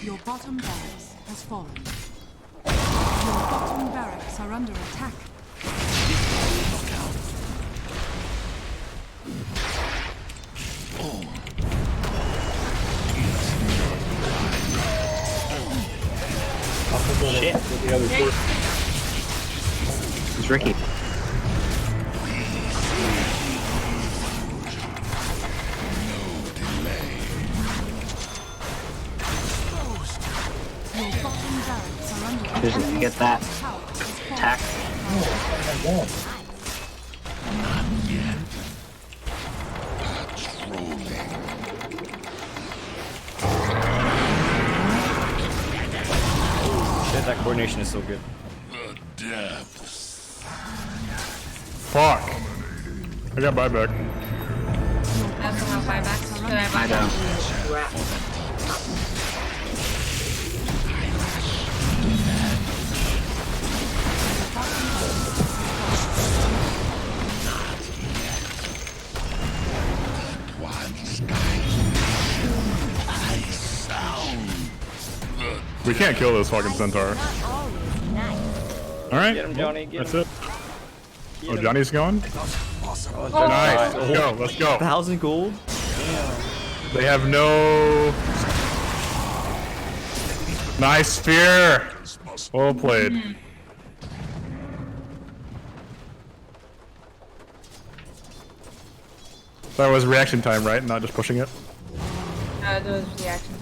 Your bottom barracks has fallen. Your bottom barracks are under attack. Shit. It's Ricky. Your bottom barracks are under attack. Just get that Tower has fallen. attack. Shit, that coordination is so good. The depths. Fuck. I got buyback. I also have buybacks. Should I I buy? don't. One's guide. I sound. We can't kill this fucking Centaur. Alright. Get him, Johnny. Get That's him. it. Oh, Johnny's gone? Oh, Nice. Let's go. Let's go. 1,000 gold. They have no... Nice spear. Well played. That was reaction time, right? Not just pushing it? That was reaction.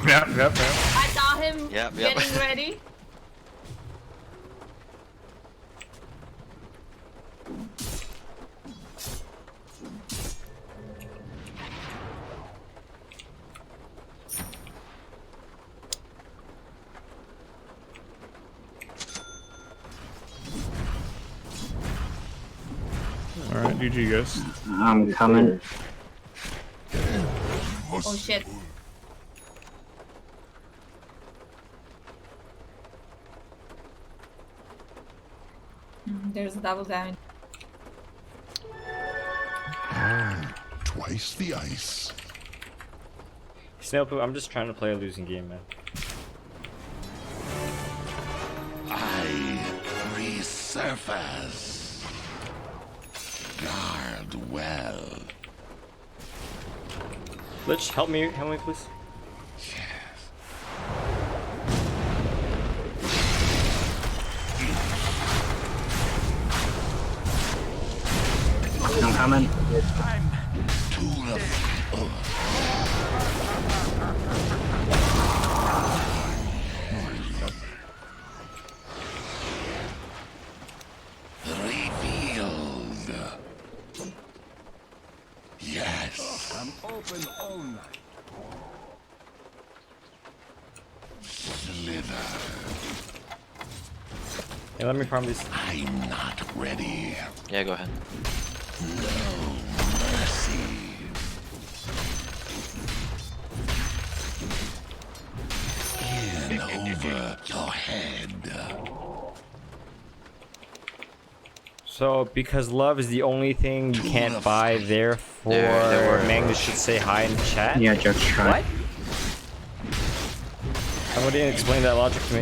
Yep. I saw him Yep. getting ready. Alright, GG guys. I'm coming. Oh shit. There's double damage. Twice the ice. Snail Poo, I'm just trying to play a losing game, man. I resurface. Guard well. Lich, help me please. I'm coming. Revealed. Yes. I'm open all night. Slither. Hey, let me farm these. I'm not ready. Yeah, go ahead. No mercy. In over your head. So, because love is the only thing you can't buy, therefore Magnus should say hi in the chat? Yeah, just try. What? Somebody explain that logic to me.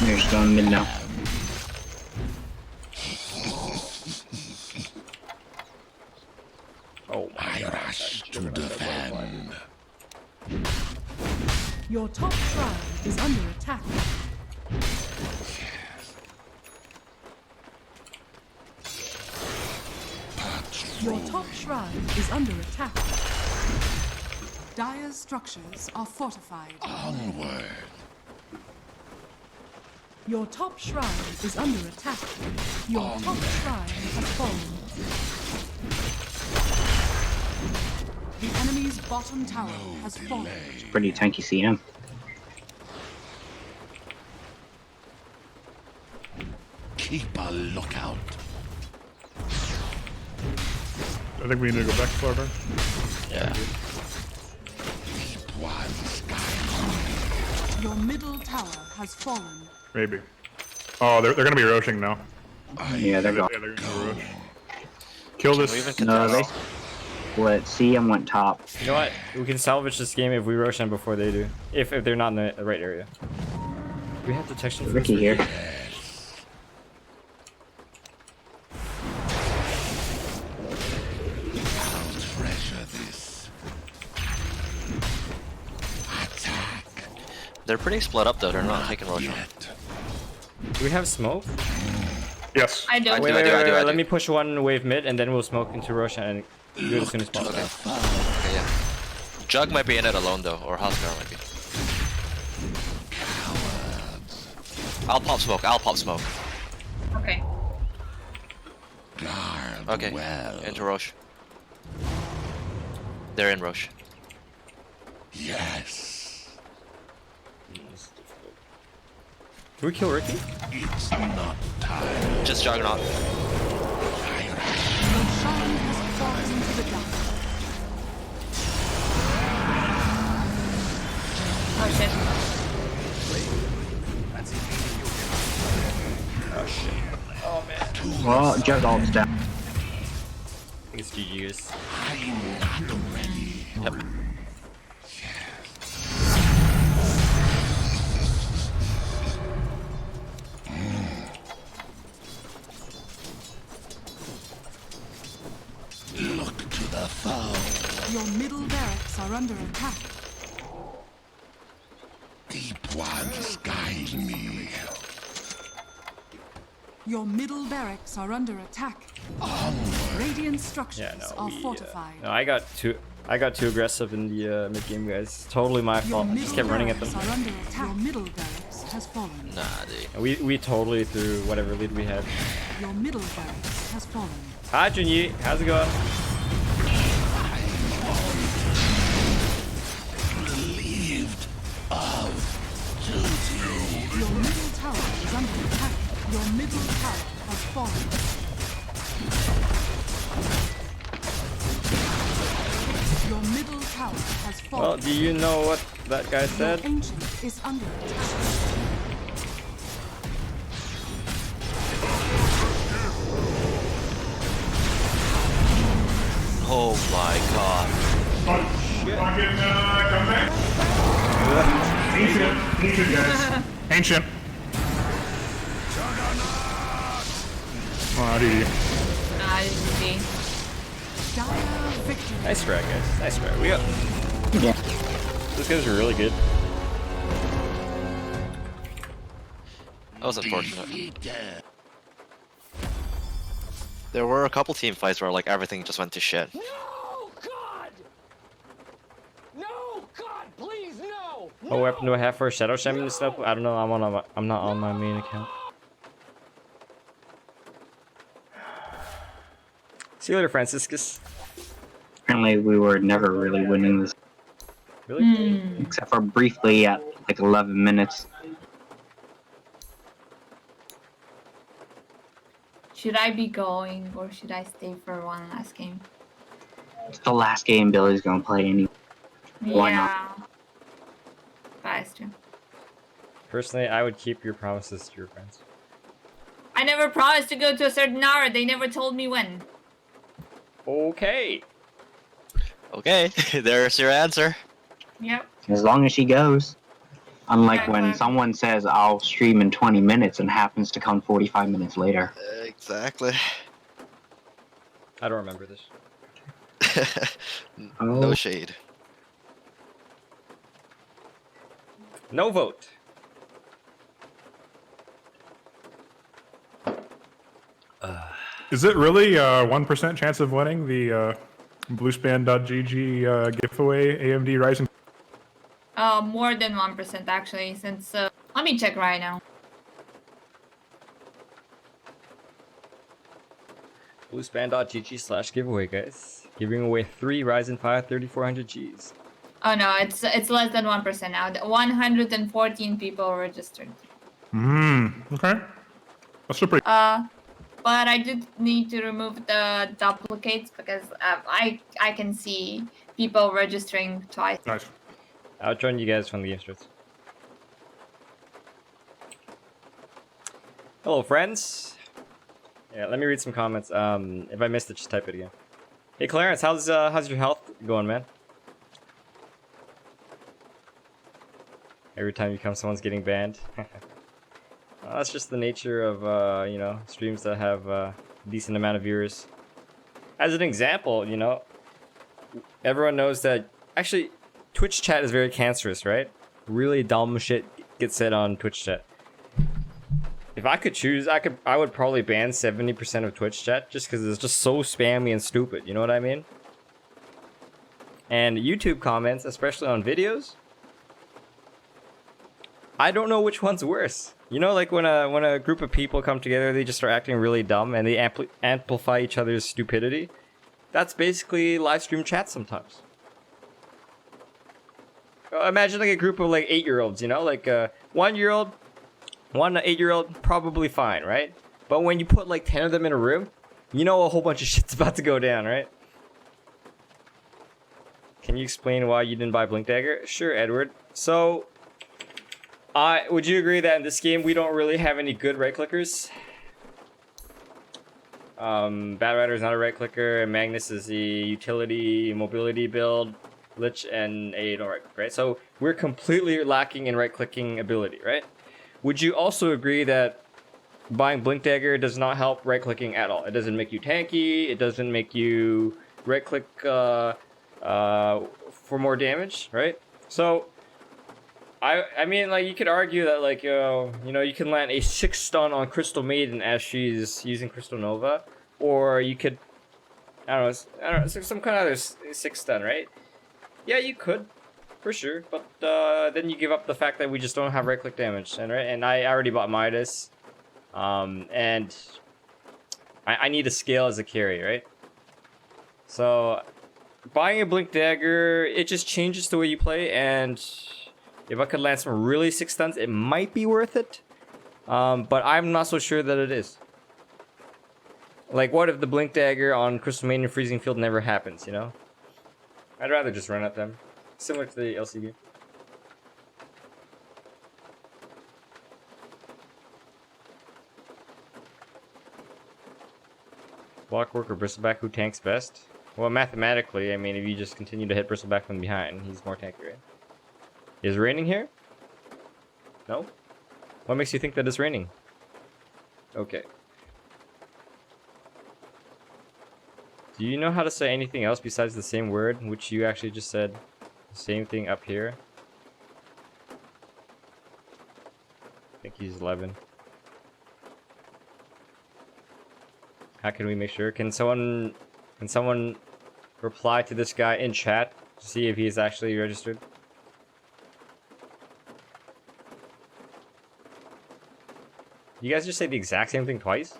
You're just going mid now. Oh my god. I rush to defend. Your top shrine is under attack. Your top shrine is under attack. Dire's structures are fortified. Onward. Your top shrine is under attack. Your top shrine has fallen. The enemy's bottom tower has fallen. It's pretty tanky CM. Keep a lookout. I think we need to go back to Florida. Yeah. Deep wide sky. Your middle tower has fallen. Maybe. Oh, they're gonna be rushing now. Yeah, they're going. Yeah, they're gonna rush. Kill We this. even No, they contest. split. CM went top. You know what? We can salvage this game if we rush them before they do. If they're not in the right area. We have detection for Ricky this. here. I'll treasure this. Attack. They're pretty split up though. They're not taking Roshan. Yet. Do we have smoke? Yes. I do. I do. Wait, I let do. me push one wave mid and then we'll smoke into Roshan and do it as soon as possible. Okay, yeah. Jug might be in it alone though, or Huskar might be. I'll pop smoke. I'll pop smoke. Okay. Guard Okay. well. Into Roche. They're in Roche. Yes. Do we kill Ricky? It's not time. Just Juggernaut. Your shrine has fallen into the dark. Oh shit. Oh shit. Oh man. Well, Jug ult's down. I think it's GG's. I'm not ready. Yep. Look to the foe. Your middle barracks are under attack. Deep ones guide me. Your middle barracks are under attack. Radiant structures Yeah, no, are we, fortified. no, I got too aggressive in the mid game, guys. Totally my Your fault. I middle just kept running at them. barracks are under attack. Your middle barracks has fallen. Nah, dude. And we totally threw whatever lead we had. Your middle barracks has fallen. Hi Junyi, how's it going? Relieved of duty. Your middle tower is under attack. Your middle tower has fallen. Your middle tower has fallen. Well, do you know what that guy Your said? ancient is under attack. Oh my god. Come back. Ancient, guys. Ancient. GG. Dire victory. Nice try, guys. Nice try. We got. Yeah. Those guys are really good. That was unfortunate. There were a couple team fights where like everything just went to shit. No, God! No, God, please, no! What weapon do I have for a Shadow Shaman stuff? I don't know. I'm not on my main account. See you later, Franciscus. Apparently, we were never really winning this, Really? except for briefly at like 11 minutes. Should I be going or should I stay for one last game? It's the last game Billy's gonna play anyway. Why not? That's true. Personally, I would keep your promises to your friends. I never promised to go to a certain hour. They never told me when. Okay. Okay, there's your answer. Yep. As long as she goes. Unlike Yeah, when exactly. someone says I'll stream in 20 minutes and happens to come 45 minutes later. Exactly. I don't remember this. No shade. No vote. Is it really 1% chance of winning the bluespan.gg giveaway AMD Ryzen? More than 1% actually, since let me check right now. Bluespan.gg/giveaway, guys. Giving away 3 Ryzen 5 3400Gs. Oh no, it's less than 1% now. 114 people registered. Okay. That's still pretty. But I did need to remove the duplicates because I can see people registering twice. Nice. I'll join you guys when the game starts. Hello, friends. Yeah, let me read some comments. If I missed it, just type it again. Hey, Clarence, how's your health going, man? Every time you come, someone's getting banned. Well, that's just the nature of you know, streams that have a decent amount of viewers. As an example, you know, everyone knows that actually Twitch chat is very cancerous, right? Really dumb shit gets said on Twitch chat. If I could choose, I would probably ban 70% of Twitch chat just because it's just so spammy and stupid. You know what I mean? And YouTube comments, especially on videos, I don't know which one's worse. You know, like when a group of people come together, they just start acting really dumb and they amplify each other's stupidity. That's basically live stream chat sometimes. Imagine like a group of like 8-year-olds, you know, like 1-year-old, 8-year-old, probably fine, right? But when you put like 10 of them in a room, you know a whole bunch of shit's about to go down, right? Can you explain why you didn't buy Blink Dagger? Sure, Edward. So, would you agree that in this game we don't really have any good right clickers? Bat Rider is not a right clicker, and Magnus is the utility mobility build. Lich and A don't right click, right? So we're completely lacking in right clicking ability, right? Would you also agree that buying Blink Dagger does not help right clicking at all? It doesn't make you tanky. It doesn't make you right click for more damage, right? So I mean, like, you could argue that, like, you know, you can land a 6 stun on Crystal Maiden as she's using Crystal Nova, or you could, I don't know, some kind of other 6 stun, right? Yeah, you could, for sure, but then you give up the fact that we just don't have right click damage, and I already bought Midas, and I need a scale as a carry, right? So buying a Blink Dagger, it just changes the way you play, and if I could land some really 6 stuns, it might be worth it. But I'm not so sure that it is. Like, what if the Blink Dagger on Crystal Maiden Freezing Field never happens, you know? I'd rather just run at them. Similar to the LC game. Blockwork or Bristleback, who tanks best? Well, mathematically, I mean, if you just continue to hit Bristleback from behind, he's more tanky, right? Is it raining here? No? What makes you think that it's raining? Okay. Do you know how to say anything else besides the same word, which you actually just said the same thing up here? I think he's 11. How can we make sure? Can someone reply to this guy in chat to see if he's actually registered? You guys just say the exact same thing twice?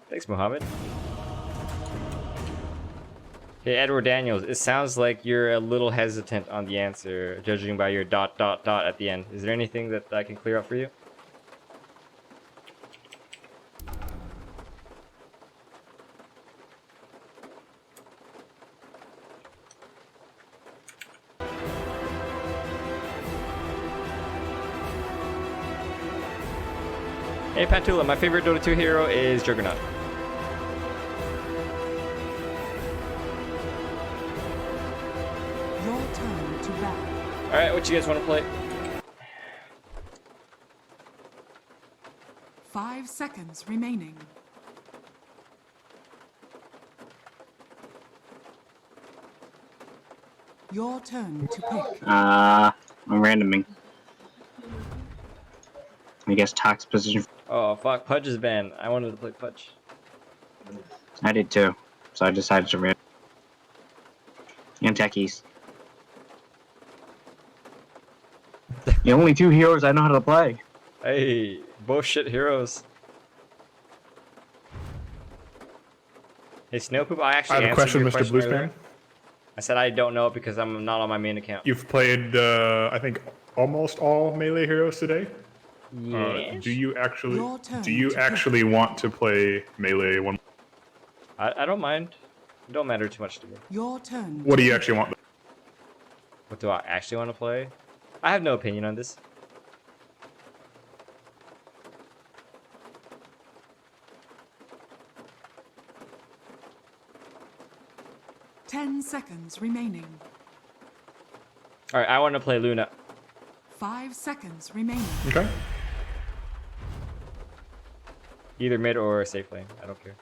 Thanks, Mohammed. Hey, Edward Daniels, it sounds like you're a little hesitant on the answer, judging by your ... at the end. Is there anything that I can clear up for you? Hey Pantula, my favorite Dota 2 hero is Juggernaut. Your turn to battle. Alright, what you guys want to play? 5 seconds remaining. Your turn to pick. I'm randoming. I guess tax position. Oh fuck, Pudge is banned. I wanted to play Pudge. I did too, so I decided to random. And techies. The only 2 heroes I know how to play. Hey, both shit heroes. Hey Snowpoop, I actually I have a question, answered your Mr. Bluespan. earlier. I said I don't know it because I'm not on my main account. You've played, I think, almost all melee heroes today. Yes. Do you actually? Your turn Do you to actually want to play melee one? I don't mind. It don't matter too much to me. Your turn. What do you actually want? What do I actually want to play? I have no opinion on this. Ten seconds remaining. Alright, I want to play Luna. 5 seconds remaining. Okay. Either mid or safe lane. I don't care.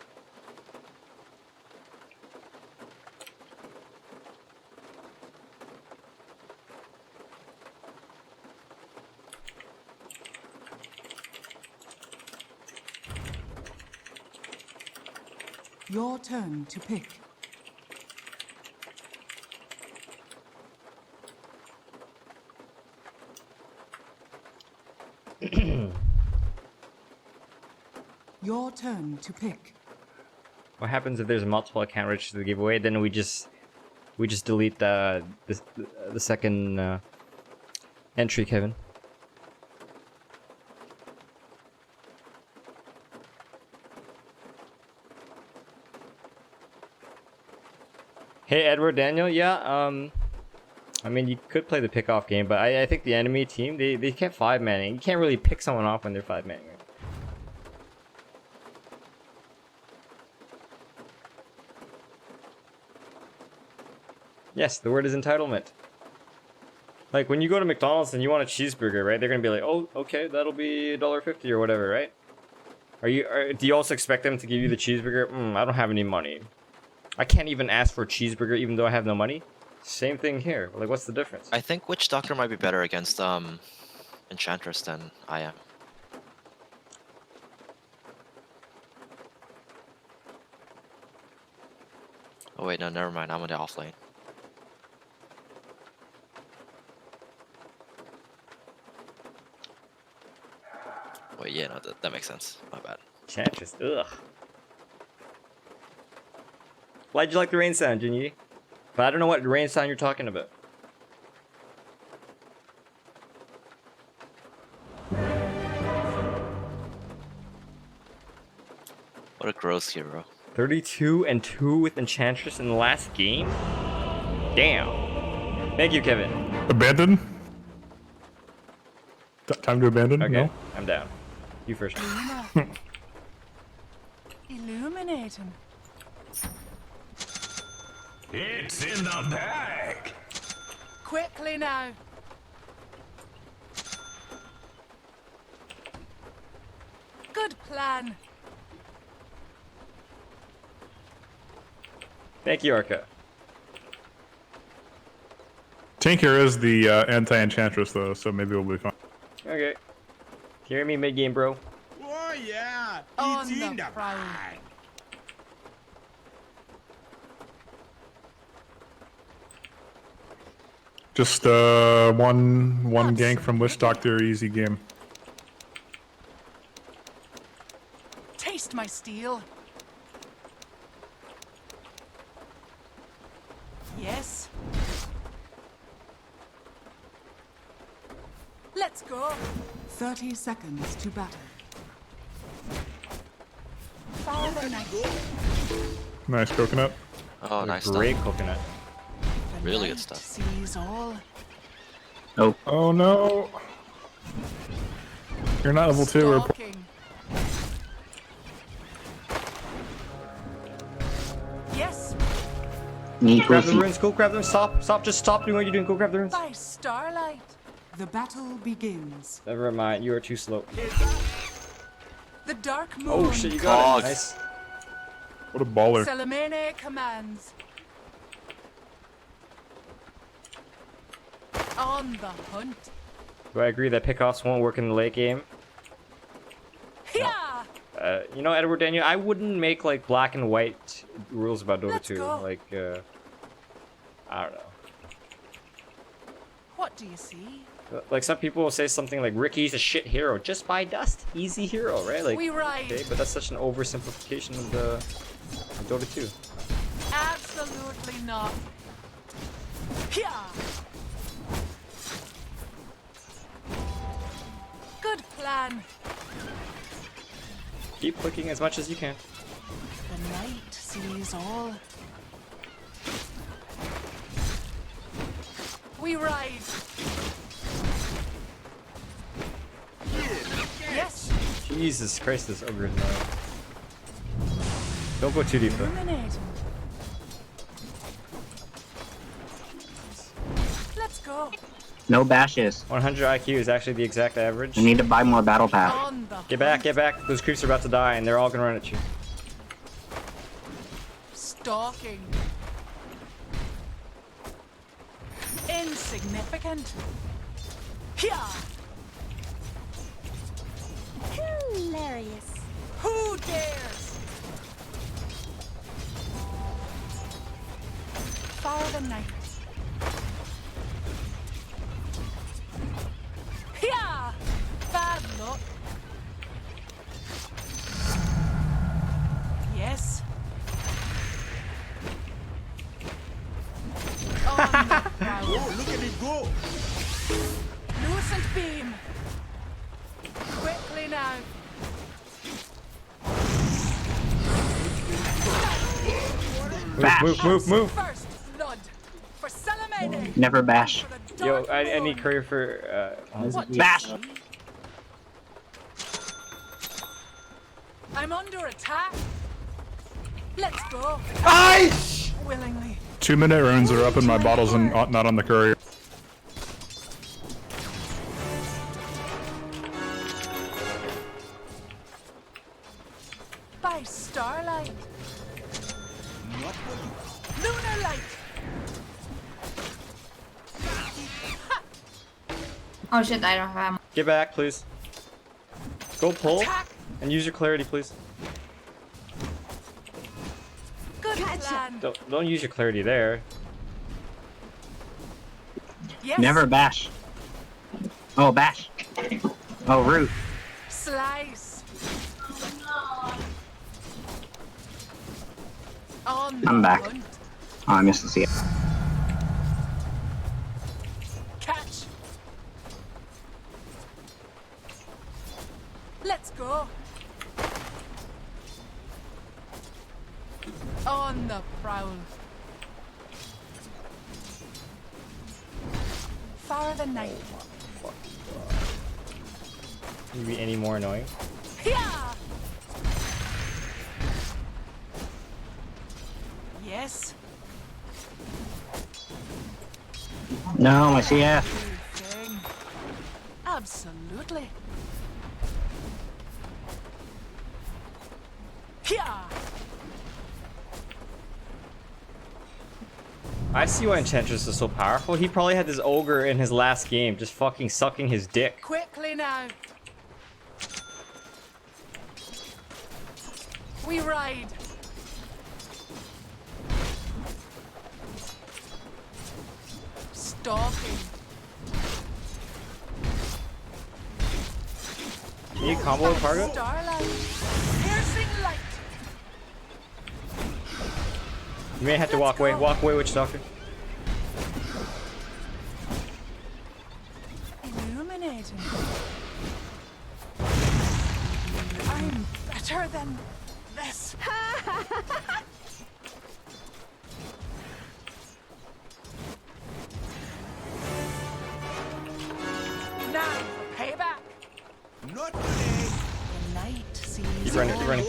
Your turn to pick. Your turn to pick. What happens if there's multiple account registers to the giveaway? Then we just delete the second entry, Kevin. Hey Edward Daniel, yeah, I mean you could play the pick off game, but I think the enemy team they can't 5-manning. You can't really pick someone off when they're 5-manning. Right? Yes, the word is entitlement. Like when you go to McDonald's and you want a cheeseburger, right? They're gonna be like, oh, okay, that'll be $1.50 or whatever, right? Do you also expect them to give you the cheeseburger? I don't have any money. I can't even ask for a cheeseburger even though I have no money. Same thing here. Like, what's the difference? I think Witch Doctor might be better against Enchantress than I am. Oh wait, no, never mind. I'm on the off lane. Wait, yeah, no, that makes sense. My bad. Enchantress, ugh. Why'd you like the rain sound, Jinyi? But I don't know what rain sound you're talking about. What a gross hero. 32-2 with Enchantress in the last game? Damn. Thank you, Kevin. Abandon? Time to abandon? Okay, No? I'm down. You first. Luna Illuminating. It's in the bag. Quickly now. Good plan. Thank you, Arca. Tinker is the anti-enchantress though, so maybe we'll be fine. Okay. Hear me mid game, bro. Oh yeah, On it's in the the prowl. bag. Just one gank from Wish Doctor, easy game. Taste my steel. Yes. Let's go. 30 seconds to battle. Follow the night. Nice coconut. Oh, nice stuff. Great coconut. The Really good night stuff. Sees all. Oh no! You're not level 2 or Stalking. Yes, Need Grab the Lucy. runes, go grab them. Stop, just stop doing what you're doing. Go grab the runes. by starlight. The battle begins. Never mind, you are too slow. The dark moon. Oh shit, you got Dog. it. Nice. what a baller. Salamene commands. On the hunt. Do I agree that pickoffs won't work in the late game? Yeah. You know, Edward Daniel, I wouldn't make like black and white rules about Dota Let's 2. go. Like, I don't know. What do you see? Like some people will say something like Ricky's a shit hero. Just buy dust, easy hero, right? Like, We ride. okay, but that's such an oversimplification of the of Dota 2. Absolutely not. Yeah. Good plan. Keep clicking as much as you can. The night sees all. We ride. Yes. Jesus Christ, this ogre is annoying. Don't go too deep though. Illuminating. Let's go. No bashes. 100 IQ is actually the exact average. We need to buy more battle pass. On the Get back, get back. Those creeps are about to die and they're all gonna run at you. stalking. Insignificant. Yeah. Hilarious. Who dares? Follow the night. Yeah. Bad luck. Yes. Oh, look at it go! Lucent beam. Quickly now. Move. First blood for Salamene. Never bash. For the Yo, dark I need moon. courier for What do you Bash. see? I'm under attack. Let's go. Willingly. 2-minute runes are up in my bottles and not on the courier. By starlight. Lunar light. Oh shit, I don't have ammo. Get back, please. Go pull Attack. and use your clarity, please. Good plan. Don't use your clarity there. Yes. Never bash. Oh, bash. Oh, root. Slice. On the I'm back. hunt. Oh, I missed to see it. Catch. Let's go. On the prowl. Far the night. Can you be any more annoying? Yeah. Yes. No, my CF. Thing. Absolutely. Yeah. I see why Enchantress is so powerful. He probably had this ogre in his last game, just fucking sucking his dick. Quickly now. We ride. Stalking. Can you combo with target? Starlight. Piercing light. You may have to walk away. Walk away, Witch Doctor. Illuminating. I'm better than this. Now for payback. Not today. The night sees Keep running, keep running.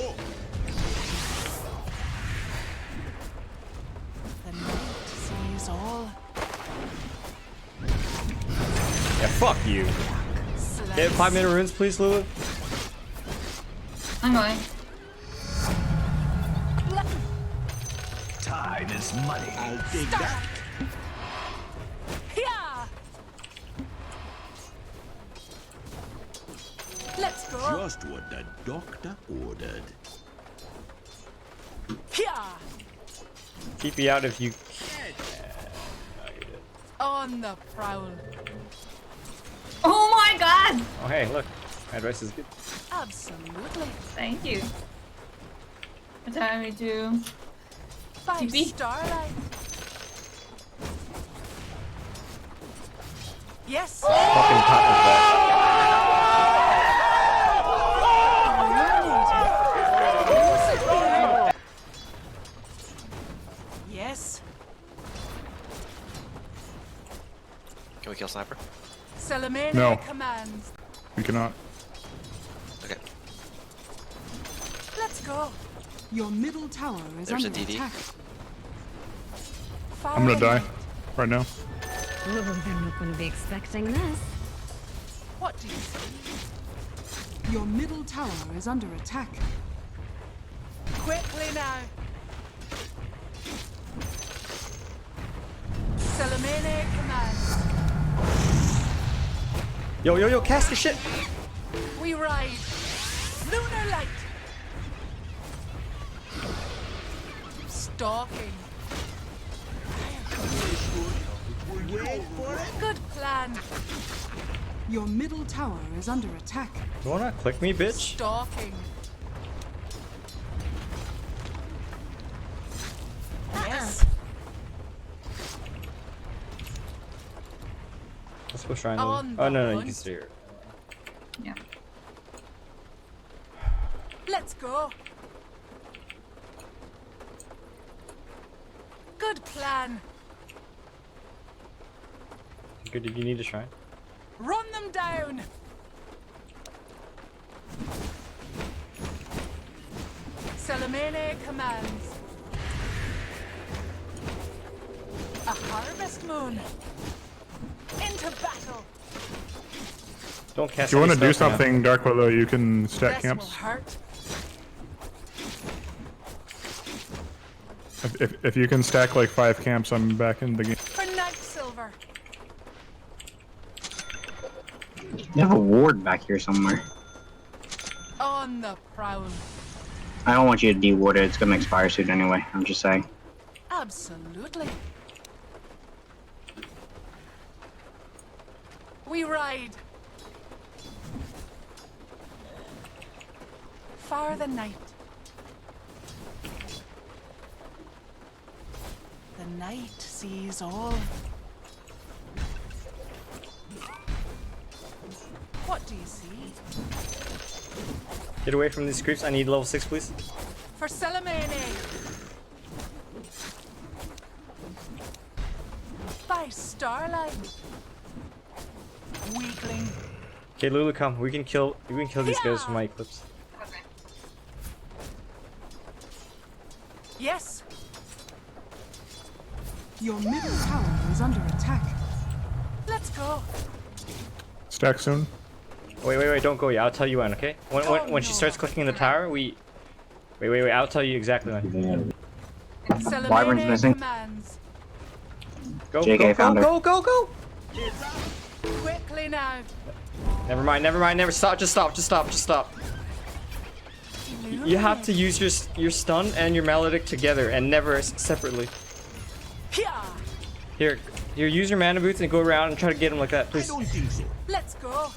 The night sees all. Yeah, fuck you. Get 5-minute runes, please, Lulu. I'm going. Time is money. I'll take that. Yeah. Let's go. Just what the doctor ordered. Yeah. Keep me out if you. On the prowl. Oh my god! Oh hey, look, my advice is good. Absolutely. Thank you. What time we do? By TP. starlight. Yes. Fucking pot was that. Yes. Can we kill Sniper? Salamene No. commands. We cannot. Okay. Let's go. Your middle tower is There's a under DD. attack. I'm gonna die right now. Oh, they're not going to be expecting this. What do you see? Your middle tower is under attack. Quickly now. Salamene commands. Yo, yo, yo, cast the shit. We ride. Lunar light. Stalking. Wait for it. Good plan. Your middle tower is under attack. You wanna click me, bitch? Stalking. Yes. Let's go shrine. On Oh the no, no, you hunt. can stay here. Yeah. Let's go. Good plan. Good, if you need a shrine. Run them down. Salamene commands. A harvest moon. Into battle. Don't cast. If you want to any do stuff now. something, Dark Willow, you can stack This will camps. hurt. If you can stack like 5 camps, I'm back in the game. For night silver. You have a ward back here somewhere. On the prowl. I don't want you to de-ward it. It's gonna expire soon anyway. I'm just saying. Absolutely. We ride. Far the night. The night sees all. What do you see? Get away from these creeps. I need level 6, please. For Salamene. By starlight. Weakling. Okay, Lulu, come. We can kill these guys with my eclipse. Okay. Yes. Your middle tower is under attack. Let's go. Stack soon. Wait, don't go yet. I'll tell you when, okay? When she starts clicking the tower, we... Wait, I'll tell you exactly when. Wyvern's missing. Commands. Go, JK found her. go! Quickly now. Never mind, stop, just stop. You have to use your stun and your maledict together and never separately. Here, use your mana boots and go around and try to get him like that, please. Let's go.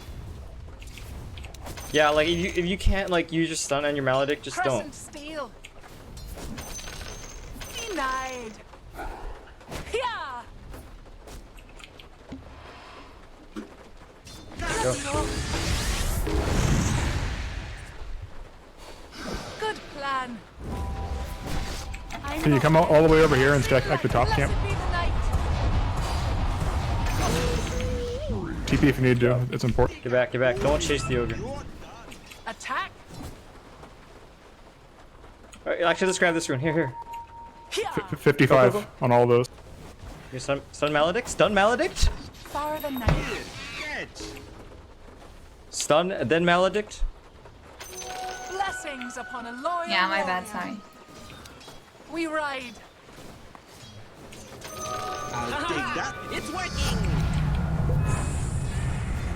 Yeah, like if you can't like use your stun and your maledict, just don't. Crescent steel. Denied. Yeah. Let's go. Good plan. Can you come all the way over here and stack like the top camp? Blessed be the night. TP if you need to. It's important. Get back. Don't chase the ogre. Attack. Alright, actually, let's grab this rune. Here. 55 Go. on all those. Your stun maledict? Stun maledict? Far the night. Stun, then maledict? Blessings upon a loyal Yeah, my bad, warrior. sorry. We ride. I'll take that. It's working.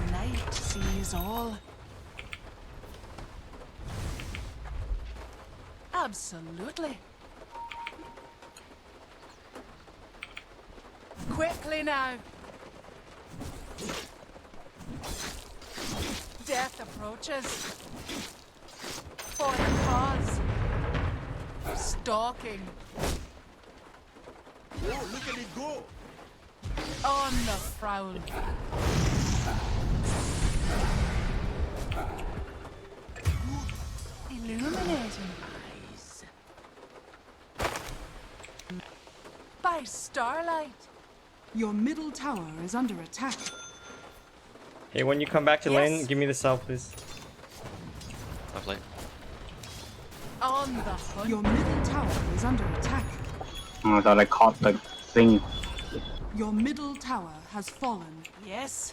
The night sees all. Absolutely. Quickly now. Death approaches. For the cause. Stalking. Oh, look at it go. On the prowl. Illuminating eyes. By starlight. Your middle tower is under attack. Hey, when you come back to Yes. lane, give me the cell, please. Lovely. On the hunt. Your middle tower is under attack. Oh, I thought I caught the thing. Your middle tower has fallen. Yes.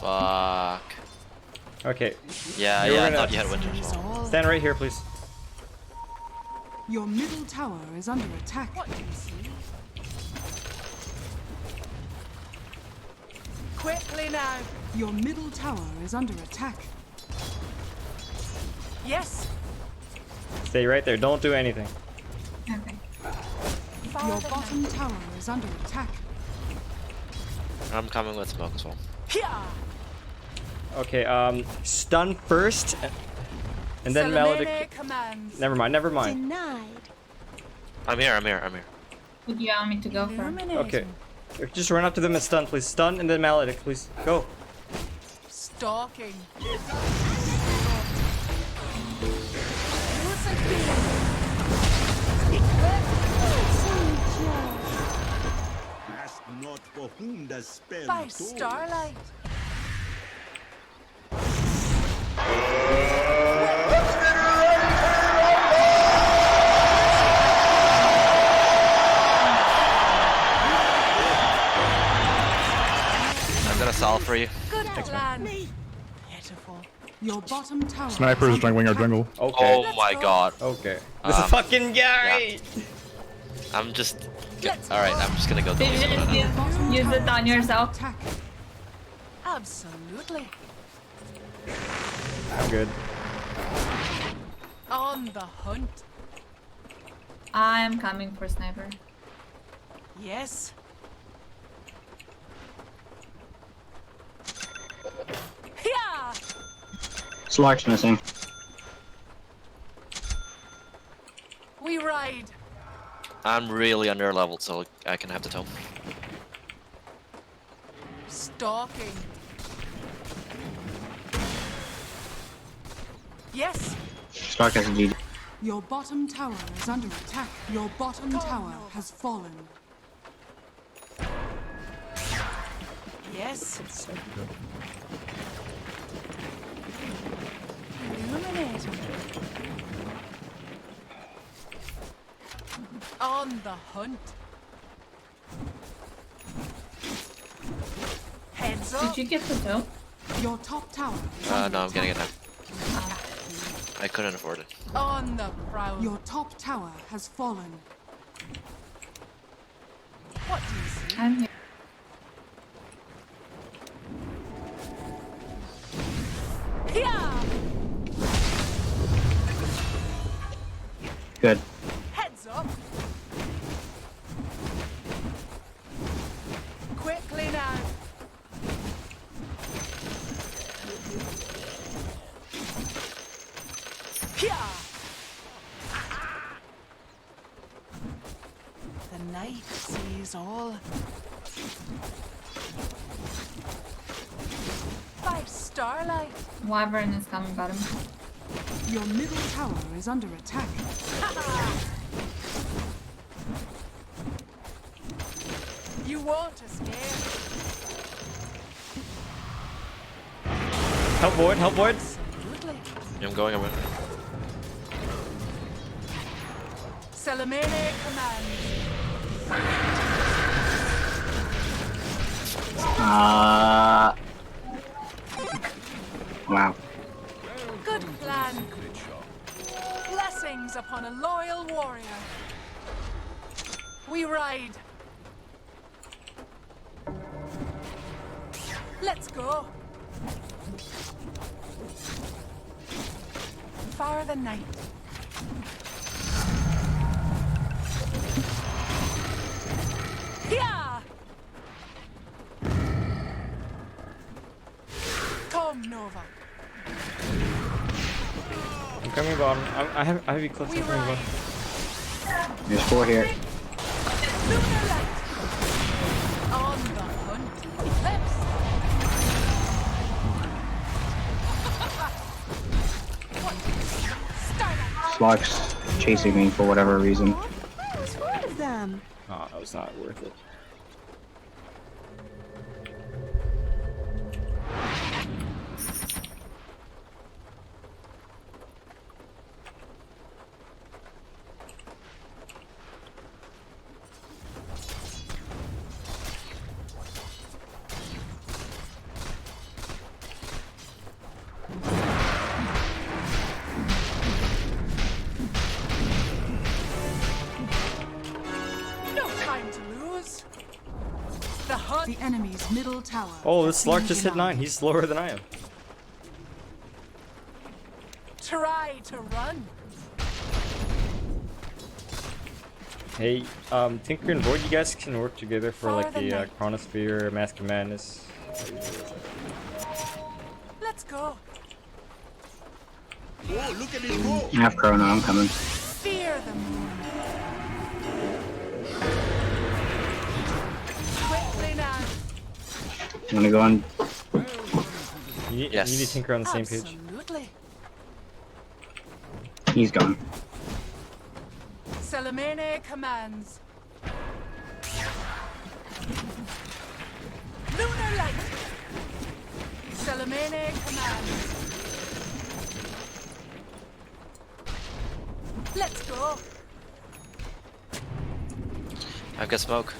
Fuck. Okay. Yeah, You're I gonna- thought you had winter. Sees all. Stand right here, please. Your middle tower is under attack. What do you see? Quickly now. Your middle tower is under attack. Yes. Stay right there. Don't do anything. Okay. Far Your the bottom tower is under attack. I'm coming with smoke as well. night. Okay, stun first, and then maledict. Selene commands. Never mind. Denied. I'm here. Would you want me to go for? Illuminating. Okay. Just run up to them and stun, please. Stun and then maledict, please. Go. Stalking. Ask not for whom the spell By told. starlight. I'm gonna solve for you. Good plan. Pitiful. Your bottom tower. Sniper is jungling our jungle. Okay. Oh my god. Okay. This is fucking guy. I'm just. Let's Alright, I'm just gonna go Did you delete it. just use it on yourself? Attack. Absolutely. I'm good. On the hunt. I'm coming for sniper. Yes. Yeah. Slark's missing. We ride. I'm really under leveled, so I can have the tome. Stalking. Yes. Slark has a GG. Your bottom tower is under attack. Your bottom tower has fallen. Yes. Illuminating. On the hunt. Heads Did up. you get the dough? Your top tower is No, under I'm getting it attack. now. I couldn't afford it. On the prowl. Your top tower has fallen. What do you see? I'm here. Yeah. Good. Heads up. Quickly now. Yeah. The night sees all. By starlight. Wyvern is coming, got him. Your middle tower is under attack. You won't escape. Help void, help void. Absolutely. Yeah, I'm going. Salamene command. Wow. Good plan. Blessings upon a loyal warrior. We ride. Let's go. Far the night. Yeah. Come Nova. I'm coming bottom. I have you close. We I'm coming ride. bottom. There's 4 here. Lunar light. On the hunt. Eclipse. Starlight. Slark's chasing me for whatever reason. What's wrong with them? Oh, that was not worth it. No time to lose. The hunt. The enemy's middle tower. Oh, has this Slark been just hit denied. 9. He's slower than I am. Try to run. Hey, Tinker and Void, you guys can work together for like For the the night. Chronosphere, Mask of Madness. Let's go. I have Chrono, I'm coming. Fear the moon. Quickly now. Wanna go on? You Yes. need Tinker on the same page. Absolutely. He's gone. Salamene commands. Lunar light. Salamene commands. Let's go. I've got smoke.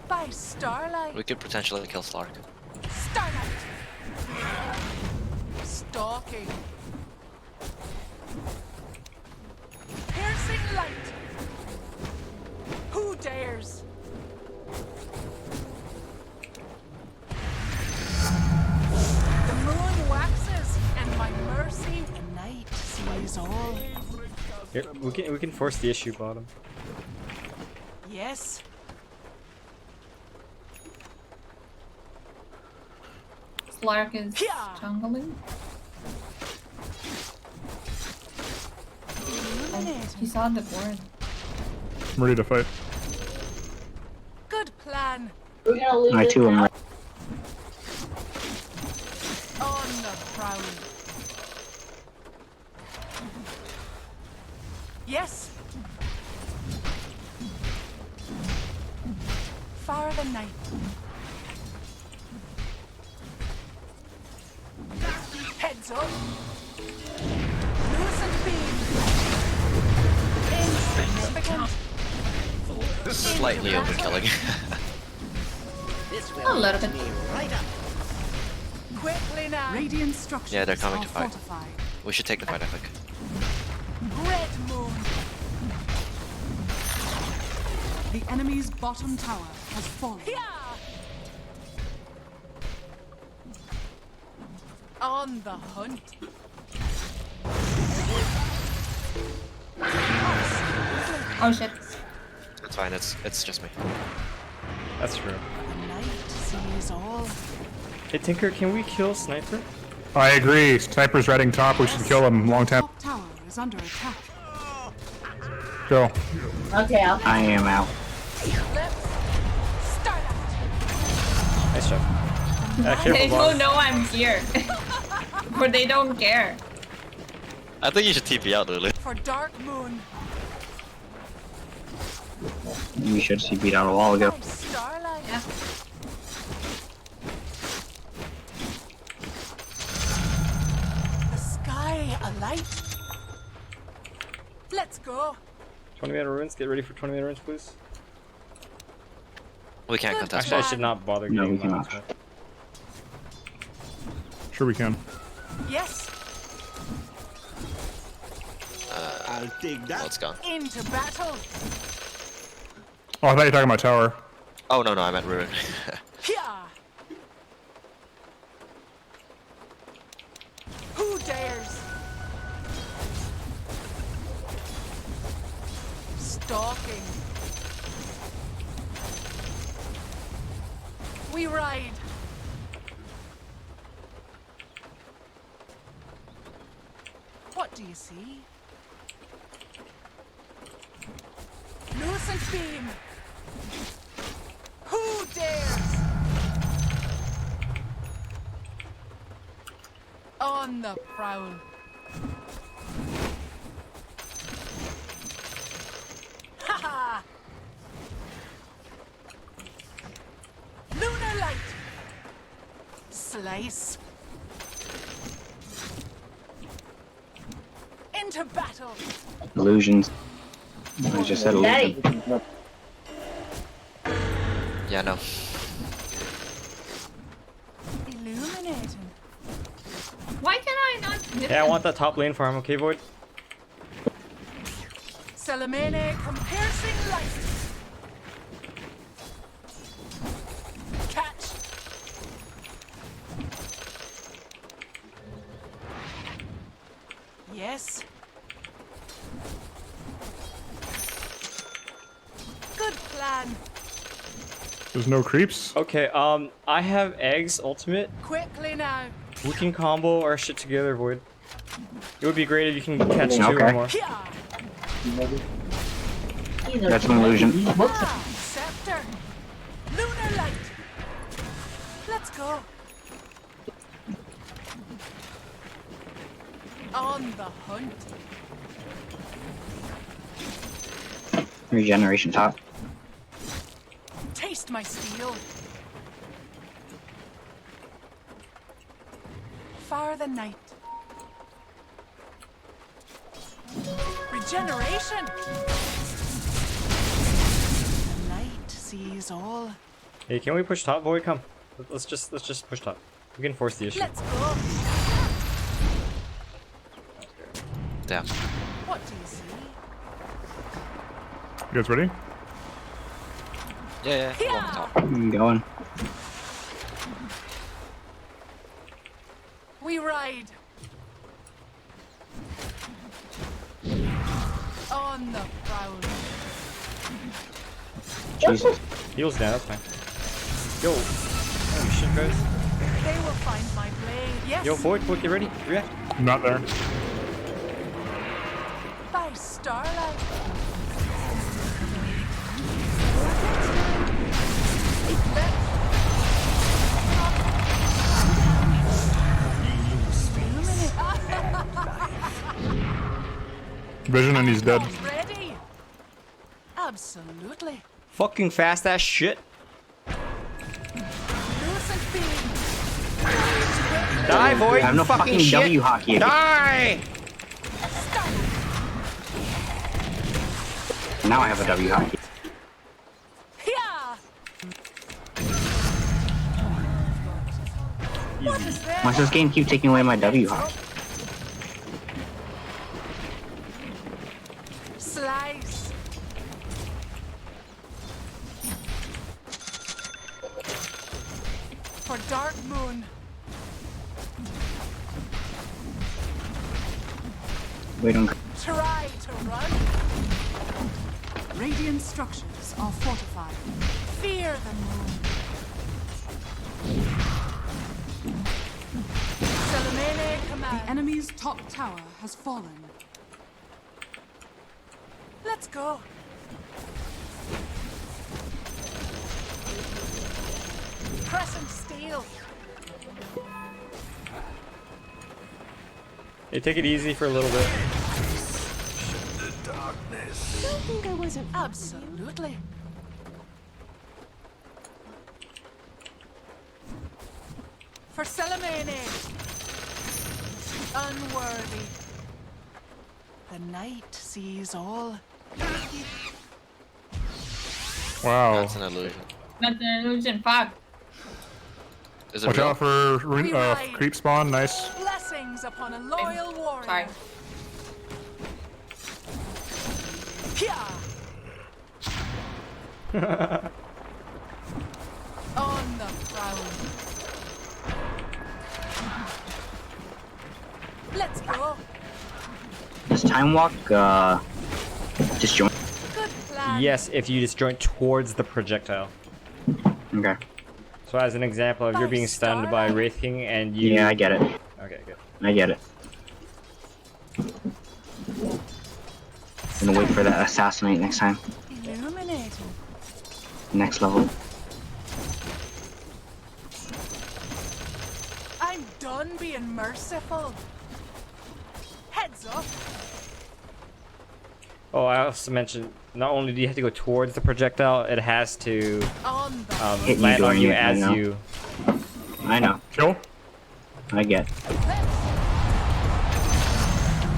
By starlight. We could potentially kill Slark. Starlight. Stalking. Piercing light. Who dares? The moon waxes, and my mercy, the night sees all. Here, we can force the issue bottom. Yes. Slark is Yeah. jungling. He saw the board. I'm ready to fight. Good plan. I too am ready. On the prowl. Yes. Far the night. Heads up. Lucent beam. Insignificant. slightly overkilling. A little bit. Quickly now. Radiant structures Yeah, they're coming are to fight. fortified. We should take the fight, I think. Red moon. The enemy's bottom tower has fallen. Yeah. On the hunt. Oh shit. It's fine. It's just me. That's true. The night sees all. Hey Tinker, can we kill Sniper? I agree. Sniper's riding top. We should kill him. Long time. Top tower is under attack. Go. Okay, I'll. I am out. Let's start out. Nice job. They Careful, don't boss. know I'm here. But they don't care. I think you should TP out, Lulu. For dark moon. We should see beat out a while ago. I'm starlight. Yeah. The sky alight. Let's go. 20 mana runes. Get ready for 20 mana runes, please. We can't contest. Actually, I should not bother No, getting we cannot. mine. Sure we can. Yes. I'll take Oh, that. it's gone. Into battle. Oh, I thought you were talking about tower. Oh no, I meant ruin. Yeah. Who dares? Stalking. We ride. What do you see? Lucent beam. Who dares? On the prowl. Ha ha! Lunar light. Slice. Into battle. Illusions. I just said illusion. Yeah, no. Illuminating. Why can I not hit Yeah, I them? want that top lane farm, okay, Void? Salamene piercing light. Catch. Yes. Good plan. There's no creeps. Okay, I have eggs ultimate. Quickly now. We can combo our shit together, Void. It would be great if you can catch two or Okay. more. Here. That's an illusion. Ah, scepter. Lunar light. Let's go. On the hunt. Regeneration top. Taste my steel. Far the night. Regeneration. The night sees all. Hey, can we push top, Void? Come. Let's just push top. We can force the issue. Let's go. Damn. What do you see? You guys ready? Yeah, yeah. Along the top. I'm going. We ride. On the prowl. Jesus. Heals down, that's fine. Yo. Holy shit, guys. They will find my blade. Yes. Yo, Void, get ready. React. I'm not there. By starlight. Vision and he's dead. Ready? Absolutely. Fucking fast ass shit. Lucent beam. Die, Void. I have no fucking fucking shit. W hockey. Die! Now I have a W hockey. What Easy. is this? Why does this game keep taking away my W hop? Slice. For Dark Moon. Wait on. Try to run. Radiant structures are fortified. Fear the moon. Salamene The command. enemy's top tower has fallen. Let's go. Crescent steel. Hey, take it easy for a little bit. Don't think I wasn't Absolutely. For Salamene. Unworthy. The night sees all. Wow. That's an illusion. That's an illusion. Fuck. Is it Watch real? out for We ride. creep spawn. Nice. Blessings upon a loyal warrior. Sorry. Pia. On the throne. Let's go. Does time walk disjoint? Good plan. Yes, if you disjoint towards the projectile. Okay. So as an example, if you're being stunned by Wraith King and you... Yeah, I get it. Okay, good. I get it. Gonna wait for that assassinate next time. Illuminating. Next level. I'm done being merciful. Heads up. Oh, I also mentioned, not only do you have to go towards the projectile, it has to On the Hit you land on during you it, I as know. you... I know. Kill. I get.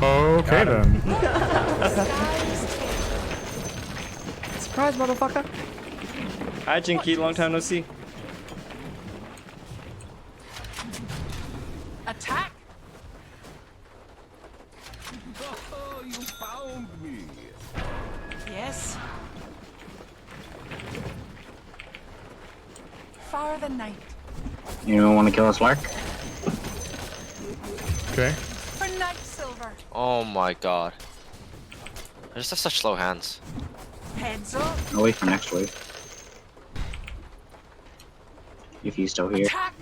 Okay then. Surprise, motherfucker! Hi, Jinky, long time no see. attack. Oh, you found me. Yes. For the night. Anyone want to kill us, Lark? Okay. For night silver. Oh my god. I just have such slow hands. Heads up. I'll wait for next wave. If he's still here. Attack.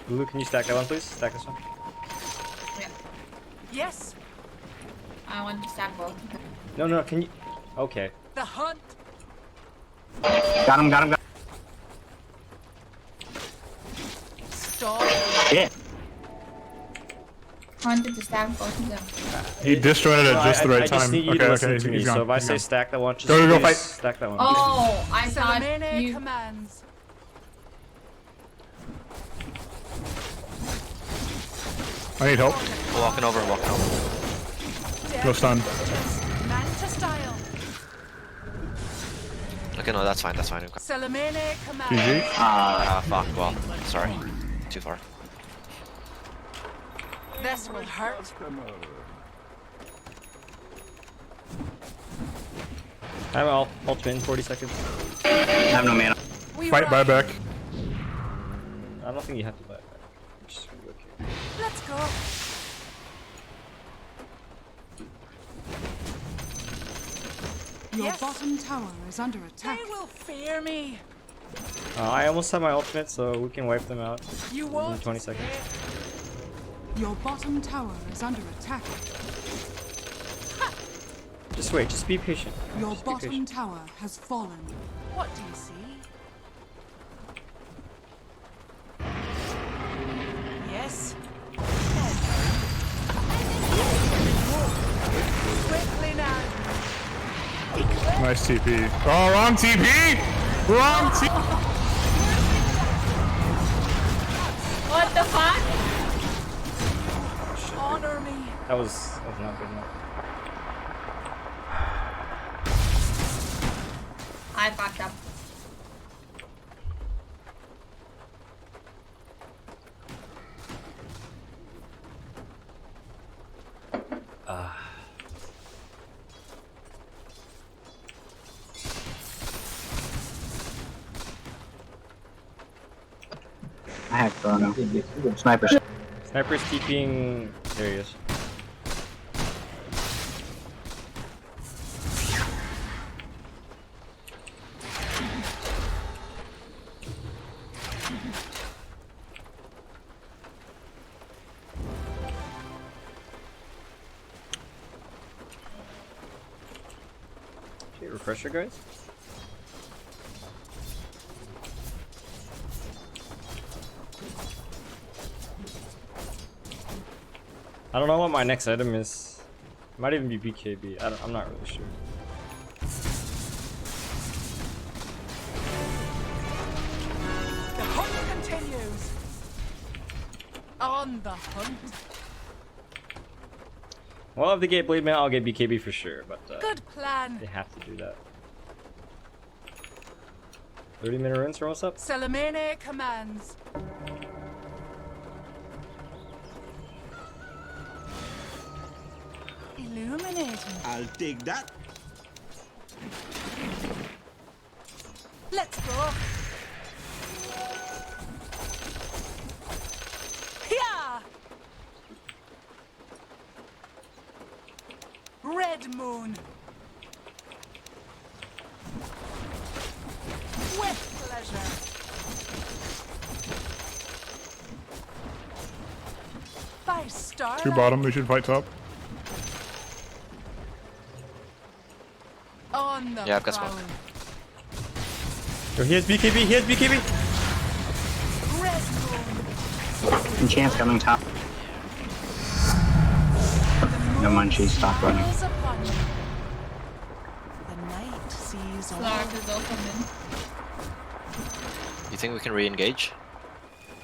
Lulu, can you stack that one, please? Stack this one. Yes. I want to stack both. No, no, can you... Okay. The hunt. Got him, got him, got him. Stop. Shit. I wanted to stack both of them. He disjointed at just the right I just time. need you Okay, to listen okay, to me. he's gone. So if I he's say gone. stack that one, just Go, go, please fight. stack that one. Oh, I thought Salamene you... commands. I need help. Walking over, walking over. No stun. Manta style. Okay, no, that's fine, that's fine. Salamene commands. GG. Ah, fuck, well, sorry. Too far. This will hurt. I'm all ultimate in 40 seconds. I have no mana. We Fight ride. buyback. I don't think you have to buy it back. Just go here. Let's go. Your Yes. bottom tower is under attack. They will fear me. I almost have my ultimate, so we can wipe them out You within won't. 20 seconds. Your bottom tower is under attack. Just wait, just be patient. Your Just be bottom patient. tower has fallen. What do you see? Yes. Quickly now. Nice TP. Oh, wrong TP! Wrong TP! What the fuck? Honor me. That was not good enough. I fucked up. heck, Bruno? Sniper. Sniper's keeping. There he is. Okay, refresher, guys. I don't know what my next item is. It might even be BKB. I'm not really sure. The hunt continues. On the hunt. Well, if they get Blade Mail, I'll get BKB for sure, but Good plan. they have to do that. 30-minute runs for what's up? Salamene commands. Illuminating. I'll take that. Let's go. Yeah. Red moon. With pleasure. By starlight. 2 bottom, we should fight top. On the Yeah, I've got prowl. smoke. Yo, he has BKB, he has BKB! Red moon. Enchant's coming top. No munchies, stop running. Smiles upon you. The night sees all. Clark is also in. You think we can re-engage?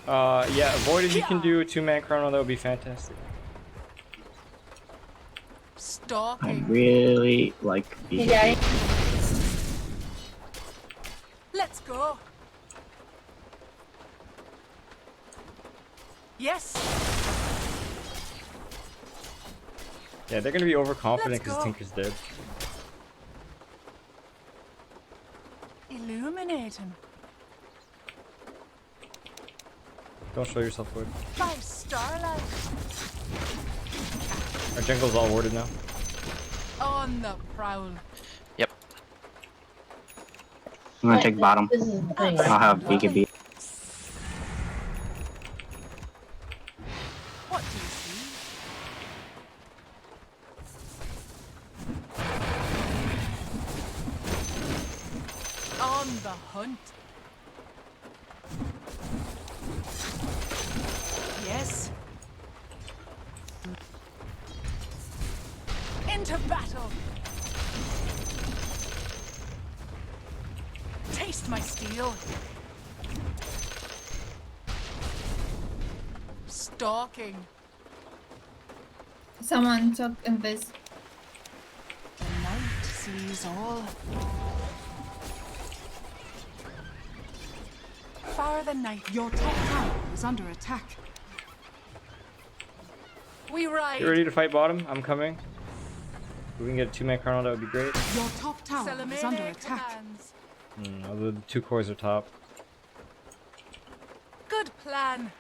Yeah, Void, if you can do a 2-man chrono, that would be fantastic. I Stalking. really like BKB. Let's go. Yes. Yeah, they're gonna be overconfident Let's because go. Tinker's dead. Illuminating. Don't show yourself, Void. By starlight. Our jungle's all warded now. On the prowl. Yep. I'm gonna take bottom. I'll have BKB. What do you see? On the hunt. Yes. Into battle. Taste my steel. Stalking. Someone took Invis. The night sees all. Far the night. Your top tower is under attack. We ride. You ready to fight bottom? I'm coming. If we can get a 2-man chrono, that would be great. Your top tower is under Salamene attack. commands. Although the 2 cores are top. Good plan.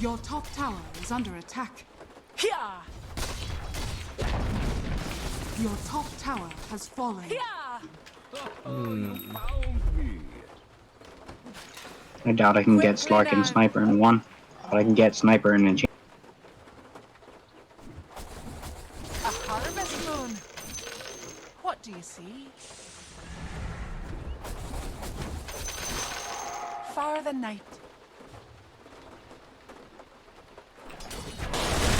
Your top tower is under attack. Yeah. Your top tower has fallen. Yeah. I doubt I can get Slark and Sniper in one, but I can get Sniper and Enchant. A harvest moon. What do you see? Far the night.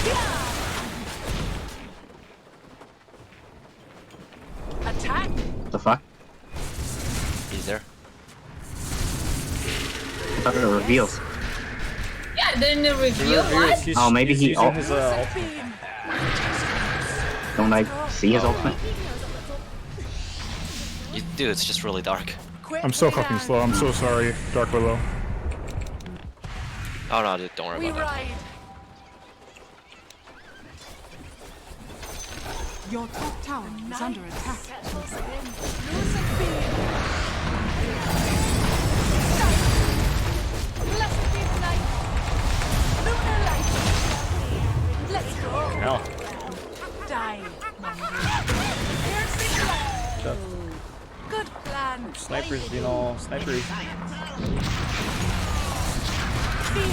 Yeah. Attack. What the fuck? He's there. I thought it reveals. Yeah, didn't it reveal what? Oh, maybe he. using Oh, his, Beam. don't I see his ultimate? Dude, it's just really dark. I'm so fucking slow. I'm so sorry, Dark Willow. Oh no, dude, don't worry We about that. ride. Your top tower is under attack. Settles in. Lucid beam. Let's go. Hell. Die, mongrel. Good plan. Snipers being all snipery.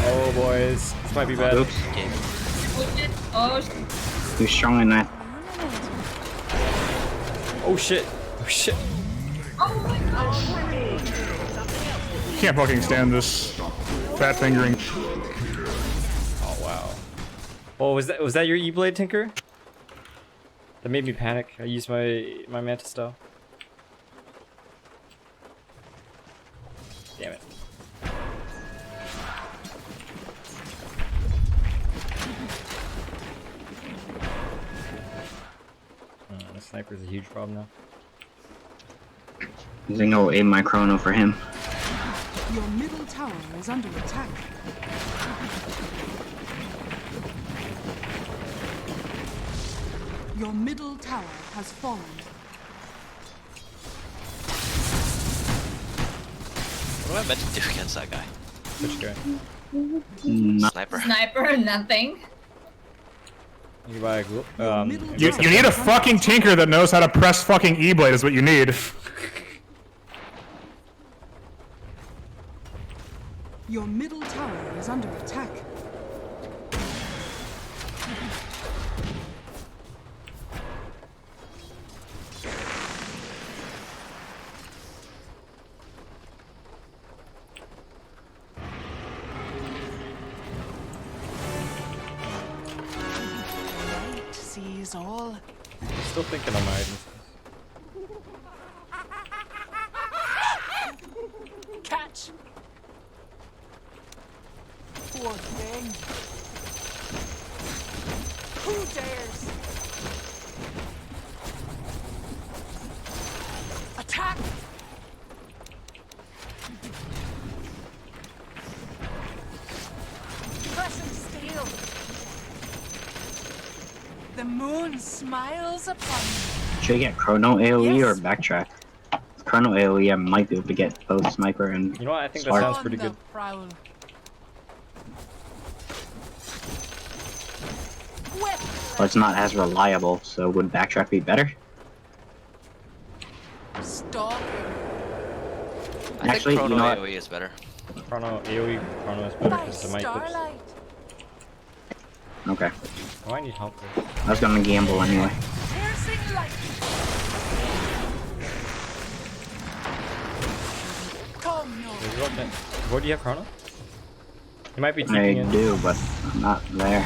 Oh boys, this might be bad. Oops. Oh, Too strong in that. Oh shit. Oh shit. Can't fucking stand this fat fingering. Oh wow. Oh, was that your E-blade, Tinker? That made me panic. I used my Mantis style. Damn it. The sniper's a huge problem now. I think I'll aim my chrono for him. Your middle tower is under attack. Your middle tower has fallen. What am I meant to do against that guy? Which guy? Sniper. Sniper, nothing. You buy a You need a fucking tinker that knows how to press fucking E-blade is what you need. Your middle tower is under attack. Light sees all. Still thinking on my items. Catch. Poor thing. Who dares? Attack! Pressing steel. The moon smiles upon you. Should I get chrono AoE or backtrack? Chrono AoE, I might be able to get both sniper and. You know what? I think that Spark. sounds pretty On the good. prowl. But it's not as reliable, so would backtrack be better? Stalking. I Actually, think you Chrono know what? AoE is better. Chrono AoE Chrono is better By because the mic clips. starlight. Okay. Oh, I need help with this. I was gonna gamble anyway. Piercing light. Come no. What do you have, Chrono? You might be I TPing in. do, but I'm not there.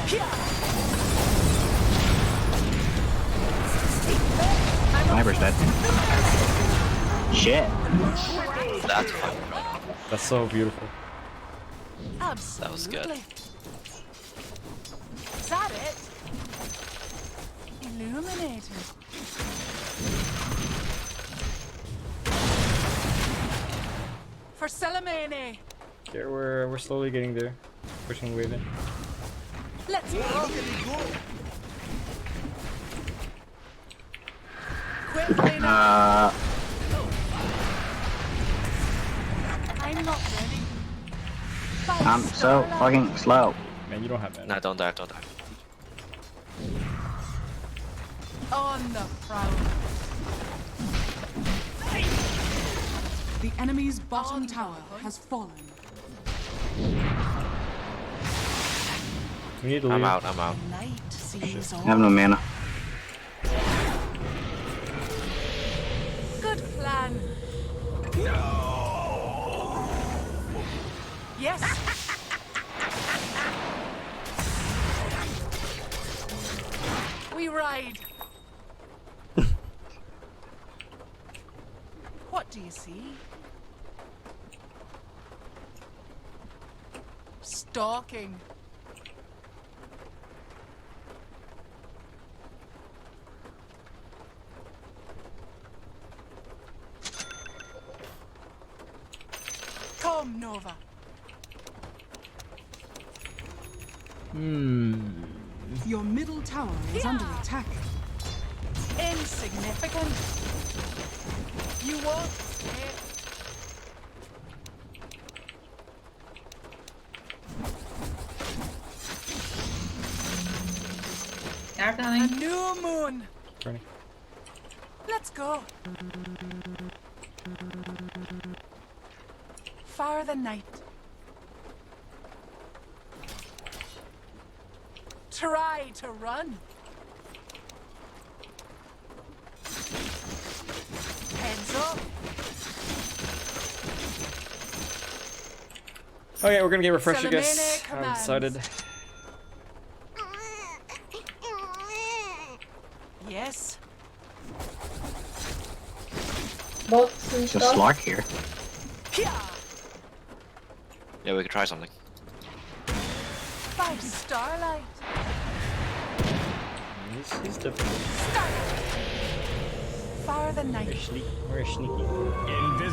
Sniper's dead. Shit. That's fine. That's so beautiful. Absolutely. That was good. Is that it? Illuminated. For Salamene. Yeah, we're slowly getting there. Pushing wave in. Let's go. Quickly now. I'm not ready. By I'm so starlight. fucking slow. Man, you don't have that. Nah, don't die, don't die. On the prowl. The enemy's bottom tower has fallen. We need to leave. I'm out, I'm out. Night sees I all. have no mana. Good plan. Yes. We ride. What do you see? Stalking. Come, Nova. Your middle tower is under attack. Insignificant. You won't escape. are A coming. new moon. Running. Let's go. Far the night. Try to run. Heads up. Oh yeah, we're gonna get refreshed, I Salamene guess. I'm commands. excited. Yes. Bots and It's a stuff. Slark here. Kia. Yeah, we could try something. By starlight. He's different. Starlight. Far the night. Very sneaky.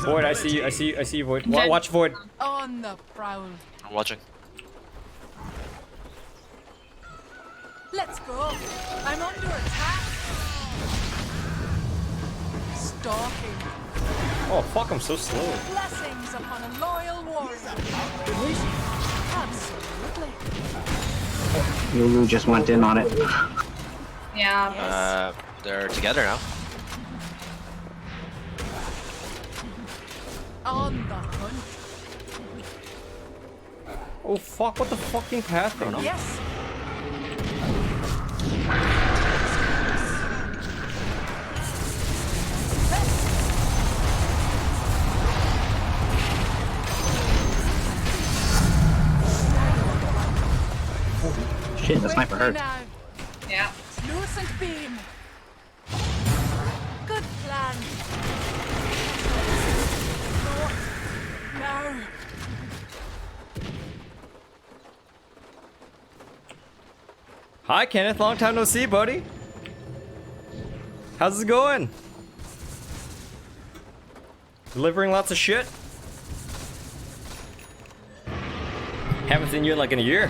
Void, I see you. I see you. I see you, Void. Watch Void. On the prowl. I'm watching. Let's go. I'm under attack. Stalking. Oh fuck! I'm so slow. Blessings upon a loyal warrior. Absolutely. Lulu just went in on it. Yeah. They're together now. On the hunt. Oh fuck! What the fucking path? Yes. Shit, the sniper hurt. Now. Yeah. Lucent beam. Good plan. No. Hi Kenneth, long time no see, buddy. How's it going? Delivering lots of shit. Haven't seen you in like in a year.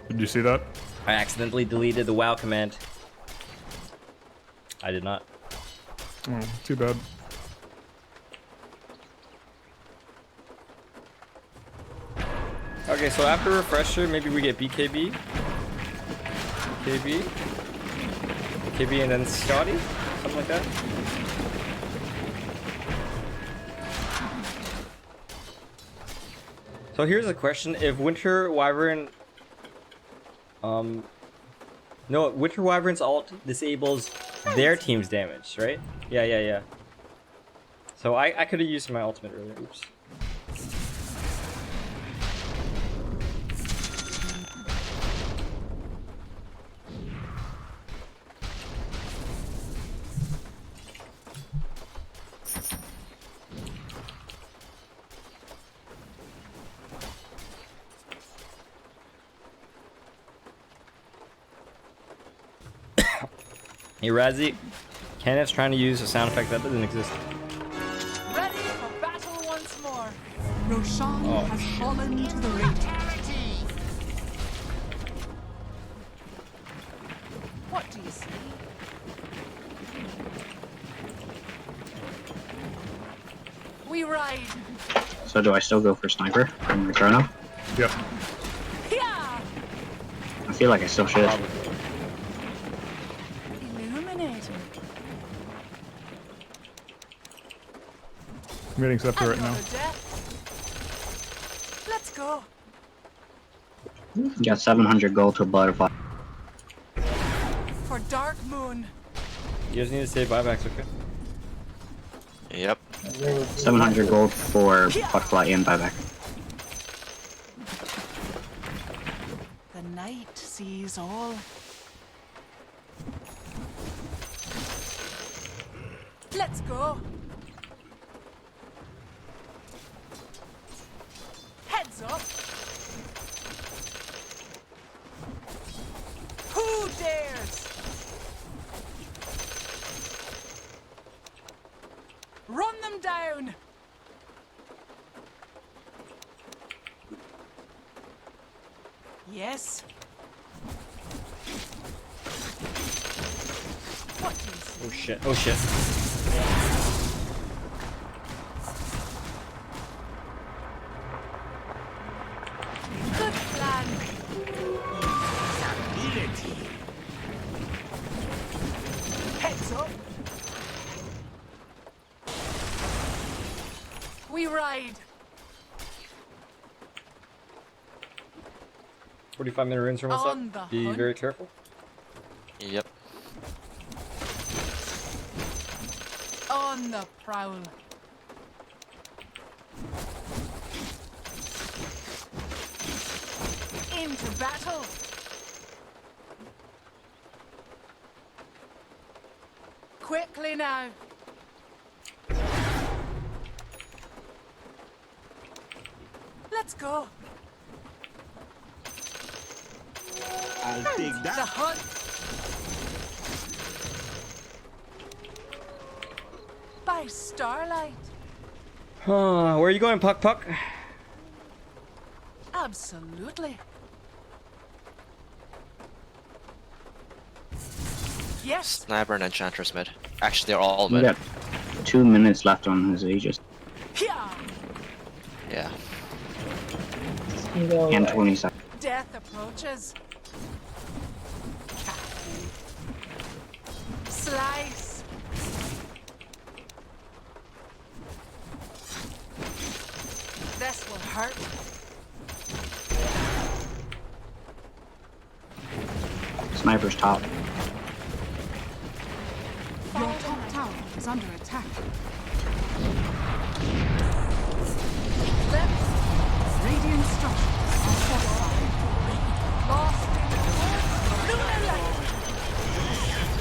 Did you see that? I accidentally deleted the WoW command. I did not. Oh, too bad. Okay, so after refresher, maybe we get BKB. BKB. BKB and then Scotty? Something like that. So here's a question. If Winter Wyvern... No, Winter Wyvern's ult disables their team's damage, right? Yeah. So I could have used my ultimate earlier. Oops. Hey Razzie, Kenneth's trying to use a sound effect that doesn't exist. Ready for battle once more. Roshan Oh, has shit. fallen to the Radiant. What do you see? We ride. So do I still go for sniper from the chrono? Yep. Yeah. I feel like I still should. Illuminating. I'm getting Scepter right now. Another death. Let's go. Got 700 gold to a butterfly. For Dark Moon. You guys need to say buybacks, okay? Yep. 700 gold for butterfly and buyback. The night sees all. Let's go. Heads up. Who dares? Run them down. Yes. What do you see? Oh shit, oh shit. we ride. 45-minute runes from what's On up. the Be hunt. very careful. Yep. On the prowl. Into battle. Quickly now. Let's go. I'll take The that. hunt. By starlight. Where are you going, Puck Puck? Absolutely. Yes. Sniper and Enchantress mid. Actually, they're all We mid. got 2 minutes left on his Aegis. Yeah. Yeah. And 20 seconds. Death approaches. Slice. This will hurt. Sniper's top. Your top tower is under attack. Lips. Radiant structures are fortified. Lost in the lunar light.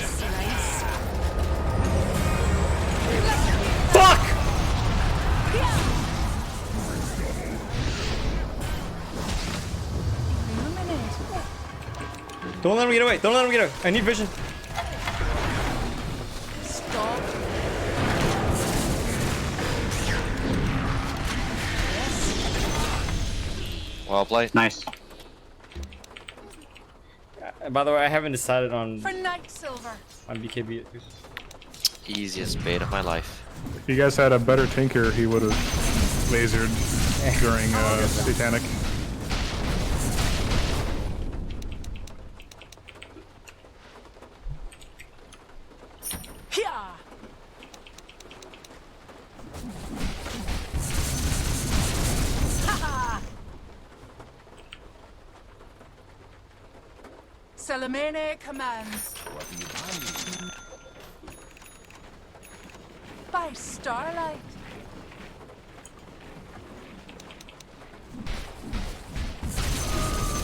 Slice. Fuck! Illuminate. Don't let him get away. Don't let him get away. I need vision. Stop. Well played. Nice. By the way, I haven't decided on For night silver. BKB. Easiest bait of my life. If you guys had a better tinker, he would have lasered during Satanic. Yeah. Ha Salamene commands. By starlight.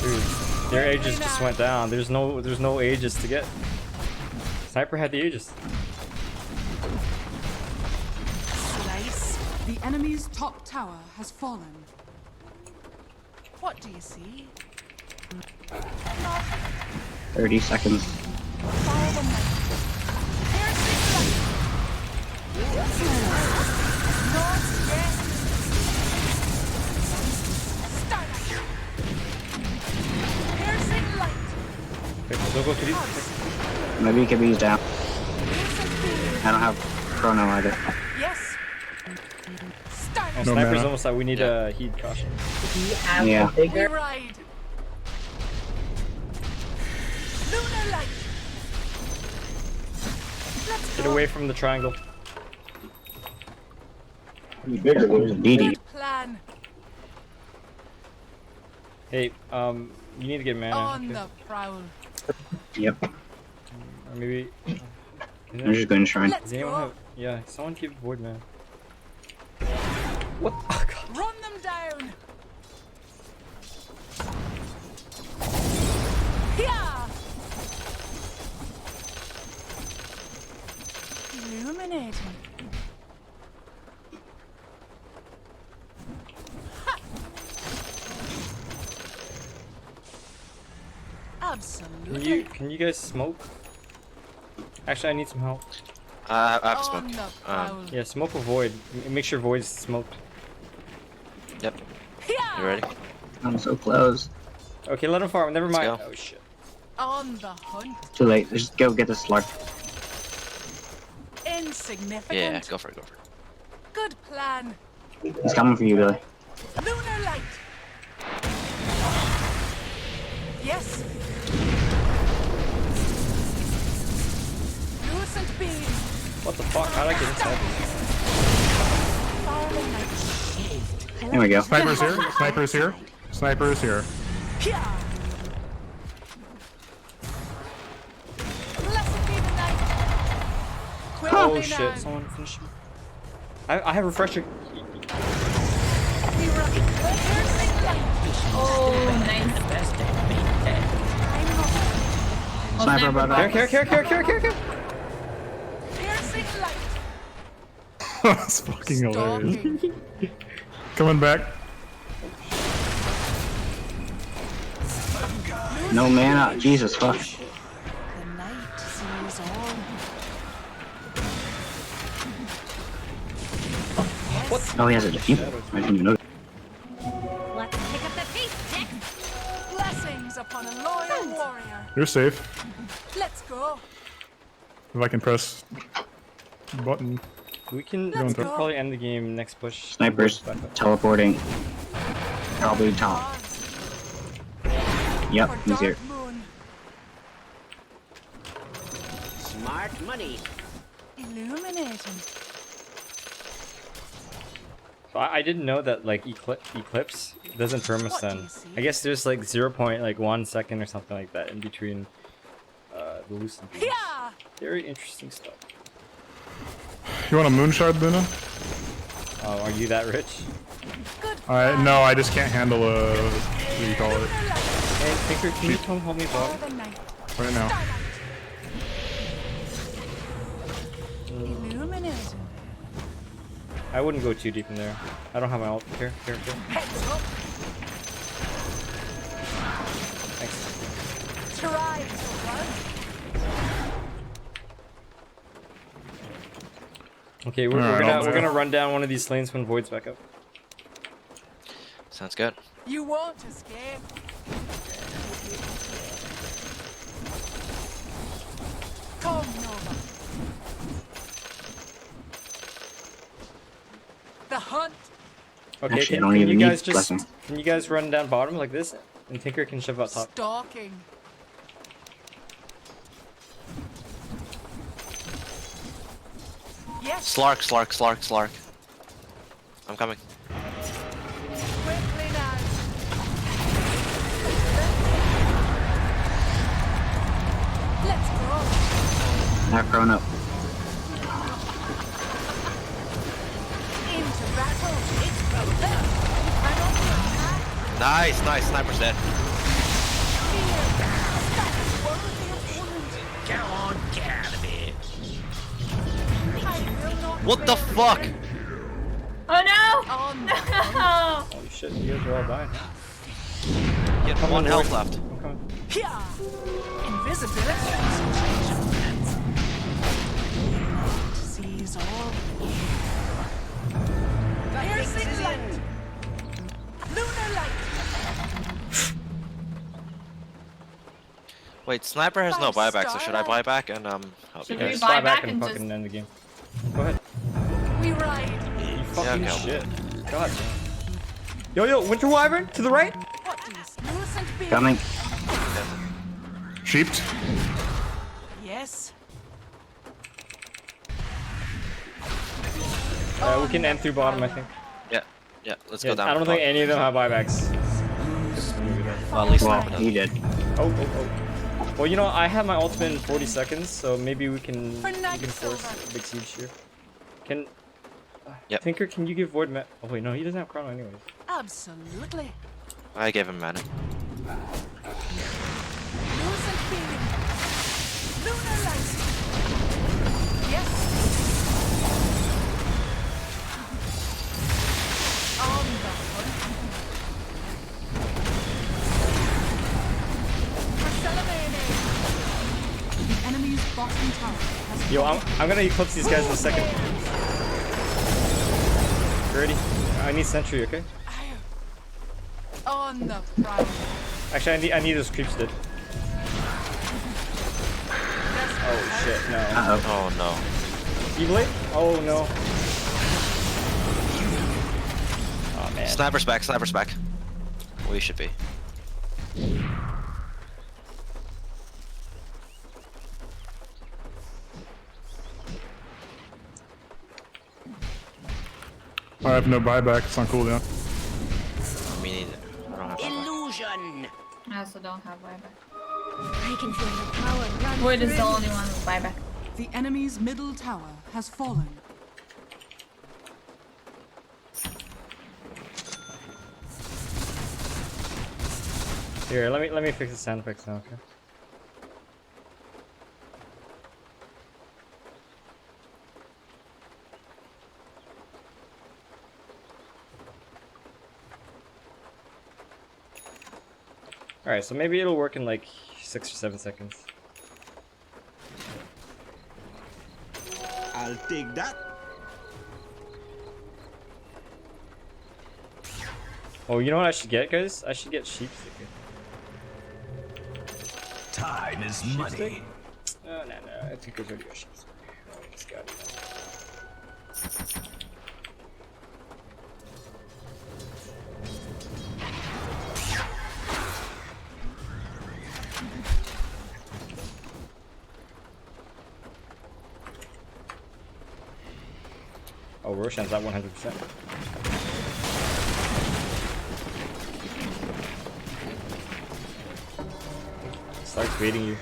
Dude, their Aegis just went down. There's no Aegis to get. Sniper had the Aegis. Slice. The enemy's top tower has fallen. What do you see? 30 seconds. Follow the light. Piercing light. Not yet. Starlight. Piercing light. Okay, don't go too deep. Maybe he could be down. I don't have chrono either. Yes. Starlight. And No Sniper's mana. almost like we need a heat caution. Yeah. We ride. Lunar light. Let's Get go. away from the triangle. DD. Good plan. Hey, you need to get mana. On okay. the prowl. Yep. Or maybe. I'm just going to shrine. Let's Does anyone go. have? Yeah, someone keep void man. What? Oh god. Run them down. Yeah. Illuminating. Ha. Absolutely. Can you guys smoke? Actually, I need some help. I have On smoke. the prowl. Yeah, smoke a void. Make sure void's smoked. Yep. Yeah. You ready? I'm so close. Okay, let him farm. Never mind. go. Oh shit. On the hunt. Too late. Just go get the slug. Insignificant. Yeah, go for it, go for it. Good plan. He's coming for you, Billy. Lunar light. Yes. Lucent beam. What the fuck? How did I get inside this? Fire light. There we go. Sniper's here. Sniper's here. Sniper's here. Blessed be the night. Oh Quickly shit! now. Someone finish me. I have refresher. We run. Piercing light. Oh, nice. Oh, Sniper by back. Here. Piercing light. That's fucking hilarious. Stalking. Coming back. No mana. Jesus fuck. The night sees all. Oh, he has a defeat. I didn't even know. Let's pick up the pace, Dick. Blessings upon a loyal warrior. You're safe. Let's go. If I can press button. We can Let's go. probably end the game next push. Snipers teleporting. Probably top. Yep, For he's here. Dark Moon. Smart money. Illuminating. So I didn't know that like Eclipse doesn't What do permastun. you see? I guess there's like 0.1 second or something like that in between the lucent beams. Yeah. Very interesting stuff. You want a moonshard, Luna? Oh, are you that rich? Good. No, I just can't handle a. What do you call it? Hey, Tinker, can you come help me For bottom? the night. Right now. Starlight. Illuminating. I wouldn't go too deep in there. I don't have my ult. Here. Heads up. Thanks. Try to run. Okay, we're Alright, gonna I'll we're do it. gonna run down one of these lanes when Void's back up. Sounds good. You won't escape. Come, Nova. The hunt. Okay, Actually, I can don't you even guys need just blessing. can you guys run down bottom like this, and Tinker can shove out top. Stalking. Yes. Slark. I'm coming. Quickly now. Let's go. Not grown up. Into battle. It's over. I'm on the attack. Nice. Sniper's dead. Go on, get out of here. What the fuck? Oh no! On No! Holy shit, you guys are all dying. You have one health left. I'm coming. Invisibility. Sees all. Piercing light. Lunar light. Wait, Sniper has no buyback, so should I buy back and help you Should Yeah, we guys? just fly buy back and and fucking just- end the game. Go ahead. We ride. You fucking okay. shit. God. Yo, Winter Wyvern to the right. What is lucent beam? Coming. Sheeped. Yes. We can end through bottom, I think. Yeah, let's Yeah, go down. I don't think any of them have buybacks. Well, at least Well, Sniper does. he did. Oh. Well, you know, I have my ultimate in 40 seconds, so maybe we can For night force silver. a big siege here. Can Yep. Tinker, can you give Void Oh wait, no, he doesn't have Chrono anyways. Absolutely. I gave him mana. Lucent beam. Lunar light. Yes. On the hunt. For Salamene. The enemy's bottom tower has Yo, I'm gonna eclipse these guys in a second. You ready? I need sentry, okay? On the prowl. Actually, I need those creeps dead. Oh shit, no. Uh-oh. Oh no. Evilate? Oh no. Oh man. Sniper's back. We should be. I have no buyback. It's on cooldown. I also don't have buyback. I can feel the power run Void is through the me. only one with buyback. The enemy's middle tower has fallen. Here, let me fix the sound effects now, okay? Alright, so maybe it'll work in like 6 or 7 seconds. I'll take that. Oh, you know what I should get, guys? I should get sheep stick. Time is money. Oh, no, I think there's already a sheep stick. Oh, I just got it. Oh, Roshan's at 100%. Starts waiting you.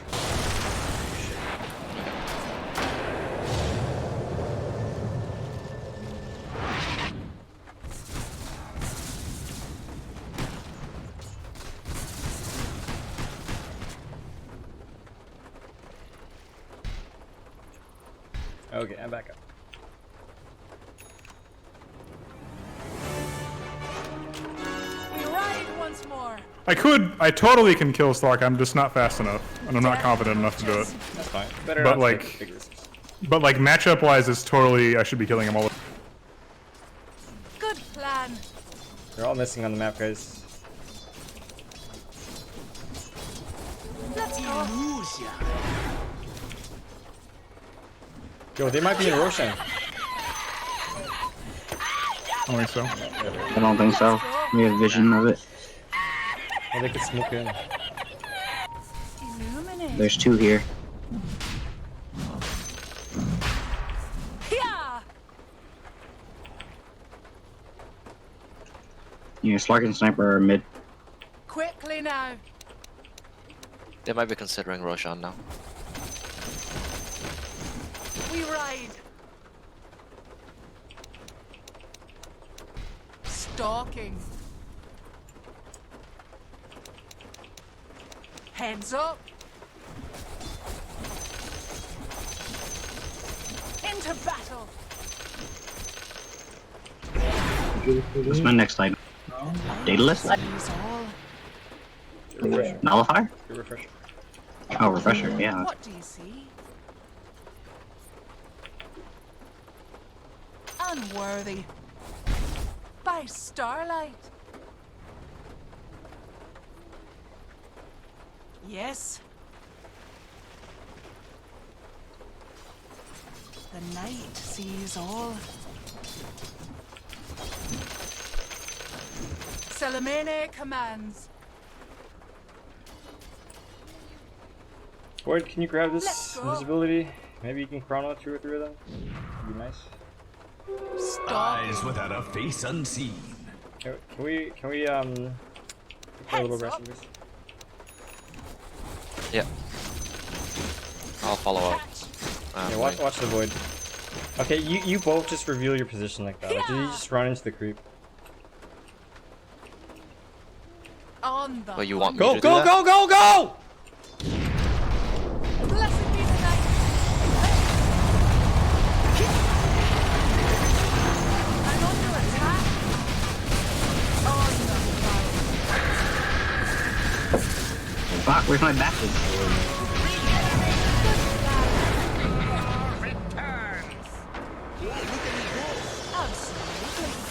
Okay, I'm back up. We ride once more. I totally can kill Stark, I'm just not fast enough, and I'm not confident enough to do it. That's fine. Better But not like, take big risks. but like matchup wise, it's totally, I should be killing him all. Good plan. They're all missing on the map, guys. Let's go. Yo, they might be in Roshan. I don't think so. I don't think so. We have vision of it. Or they could smoke in. Illuminate. There's 2 here. Yeah. Yeah, Slark and Sniper are mid. Quickly now. They might be considering Roshan now. We ride. Stalking. Heads up. Into battle. What's my next item? Daedalus? Seize all. Nullifier? Good refresher. Oh, Refresher, yeah. What do you see? Unworthy. By starlight. Yes. The night sees all. Salamene commands. Void, can you grab Let's this go. invisibility? Maybe you can chrono 2 or 3 of them? That'd be nice. Eyes without a face unseen. Can we play a little Heads up. aggressive, please? Yeah. I'll follow up. Yeah, watch the Void. Okay, you both just reveal your position like that. Like, you just run into the creep. On the Oh, you want me Go, to do go, that? go, go, go! Blessed be the night. I'm under attack. On the fire. Fuck, where's my backwards? Absolutely.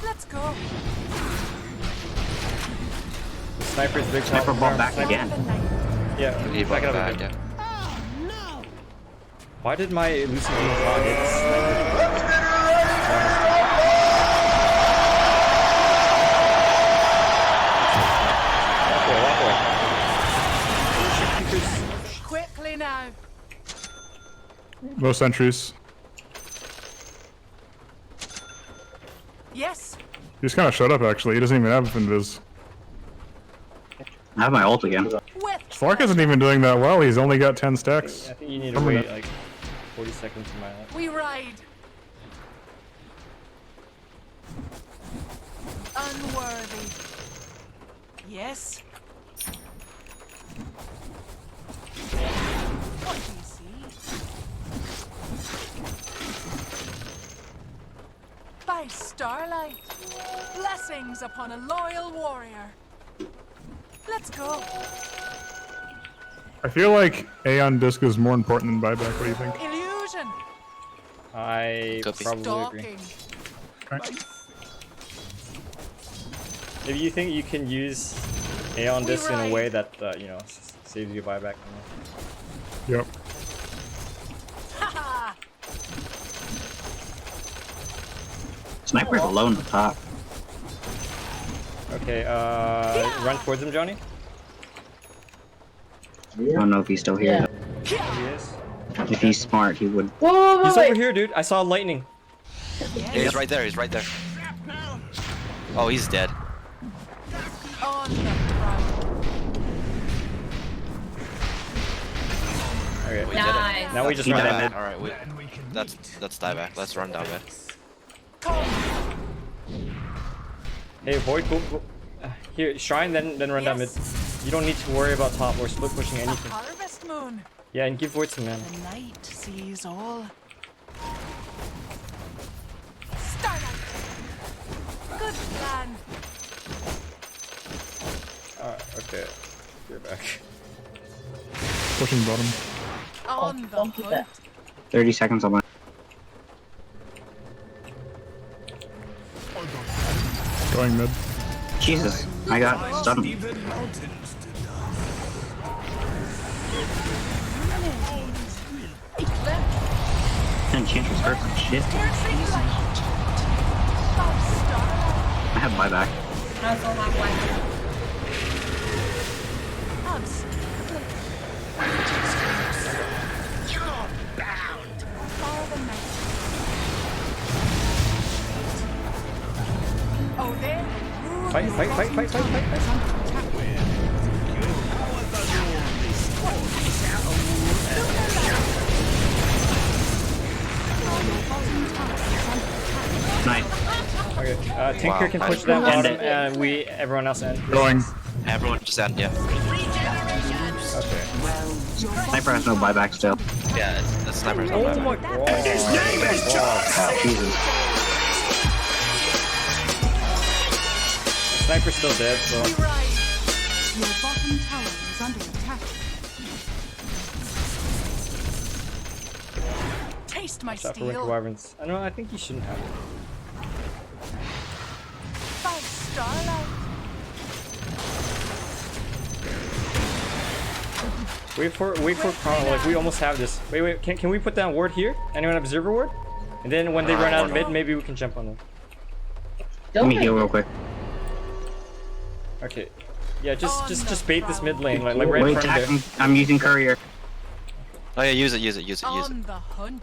Let's go. Sniper's big top. Sniper ball back Sniper. again. Yeah, He back it brought up back, again. yeah. Why did my Lucy Beam not hit Sniper? Walk away. Quickly now. No sentries. Yes. He just kind of showed up actually. He doesn't even have invis. I have my ult again. Slark isn't even doing that well. He's only got 10 stacks. I think you need to wait like 40 seconds to my ult. We ride. Unworthy. Yes. What do you see? By starlight, blessings upon a loyal warrior. Let's go. I feel like Aeon Disc is more important than buyback. What do you think? Illusion. I Could be. probably agree. Stalking. If you think you can use Aeon We Disc in a ride. way that you know saves you buyback. Yep. Haha. Sniper's alone at the top. Okay, run towards him, Johnny. I don't know if he's still here. He is. If he's smart, he would. He's over here, dude. I saw lightning. Yeah, he's right there. He's right there. Oh, he's dead. On the ground. Okay. We Nice. did it. Now we just He run died. that mid. All right, let's die back. Let's run down mid. Hey, Void, go. Here, Shrine, then run down mid. You don't need to worry about top or split pushing A anything. harvest moon. Yeah, and give Void some mana. The night sees all. Starlight. Good plan. Okay. You're back. Pushing bottom. On the hunt. 30 seconds on my. Going mid. Jesus, I got stunned. Enchantress hurt like shit. I have buyback. I also have one. Oh, there. Fight. Nice. Okay, Tinker Wow. can push that End bottom, it. and everyone else end. Going. Everyone just end. Yeah. Okay. Sniper has no buyback still. Yeah. The sniper's Oh not my bad. god. Oh, Jesus. Sniper's still dead, so. Your bottom tower is under attack. Taste my Shot for Winter steel. Wyverns. I know. I think you shouldn't have it. By starlight. Wait for Chrono. Like we almost have this. Wait. Can we put down ward here? Anyone observer ward? And then when they run out of mid, maybe we can jump on them. Let me heal real quick. Okay. Yeah, just bait this mid lane, like right in Wait, front of there. I'm using courier. Oh yeah, use it. On the hunt.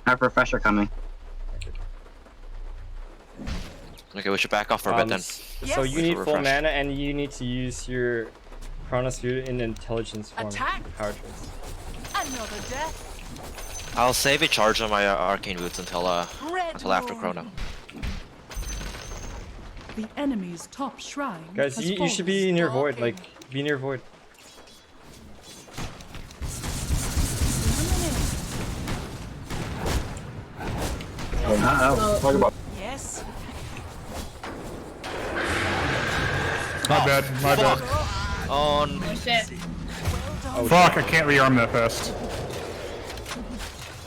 I have refresher coming. Okay, we should back off for a bit then. So you Wait need for full refresh. mana, and you need to use your Chronosphere in intelligence form. Attack. Power trades. Another death. I'll save a charge on my arcane boots until Red after moon. Chrono. The enemy's top shrine. Guys, has you should be fallen. near void. Like, be near void. Uh-oh. Yes. My bad. My bad. On. Oh shit. Fuck! I can't rearm that fast.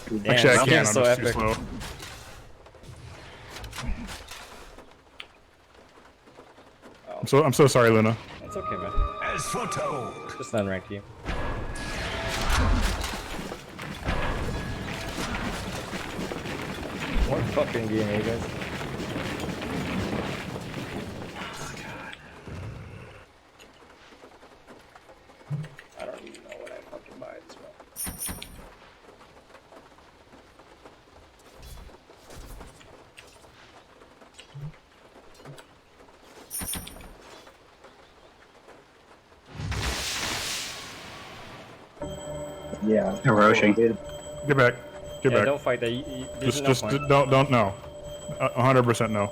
Damn, Actually, I this can. game's I'm so just too epic. slow. I'm so sorry, Luna. It's okay, man. As foretold. Just an unranked game. What fucking game, eh, guys? I don't even know what I fucking buy this one. Yeah. They're rushing. Get back. Get Yeah, back. don't fight that. There's Just no point. don't no. 100% no.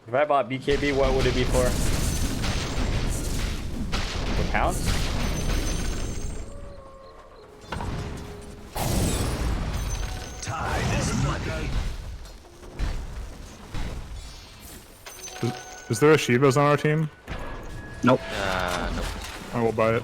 If I bought BKB, what would it be for? For pounds? Is there a Shivas on our team? Nope. Nope. I will buy it.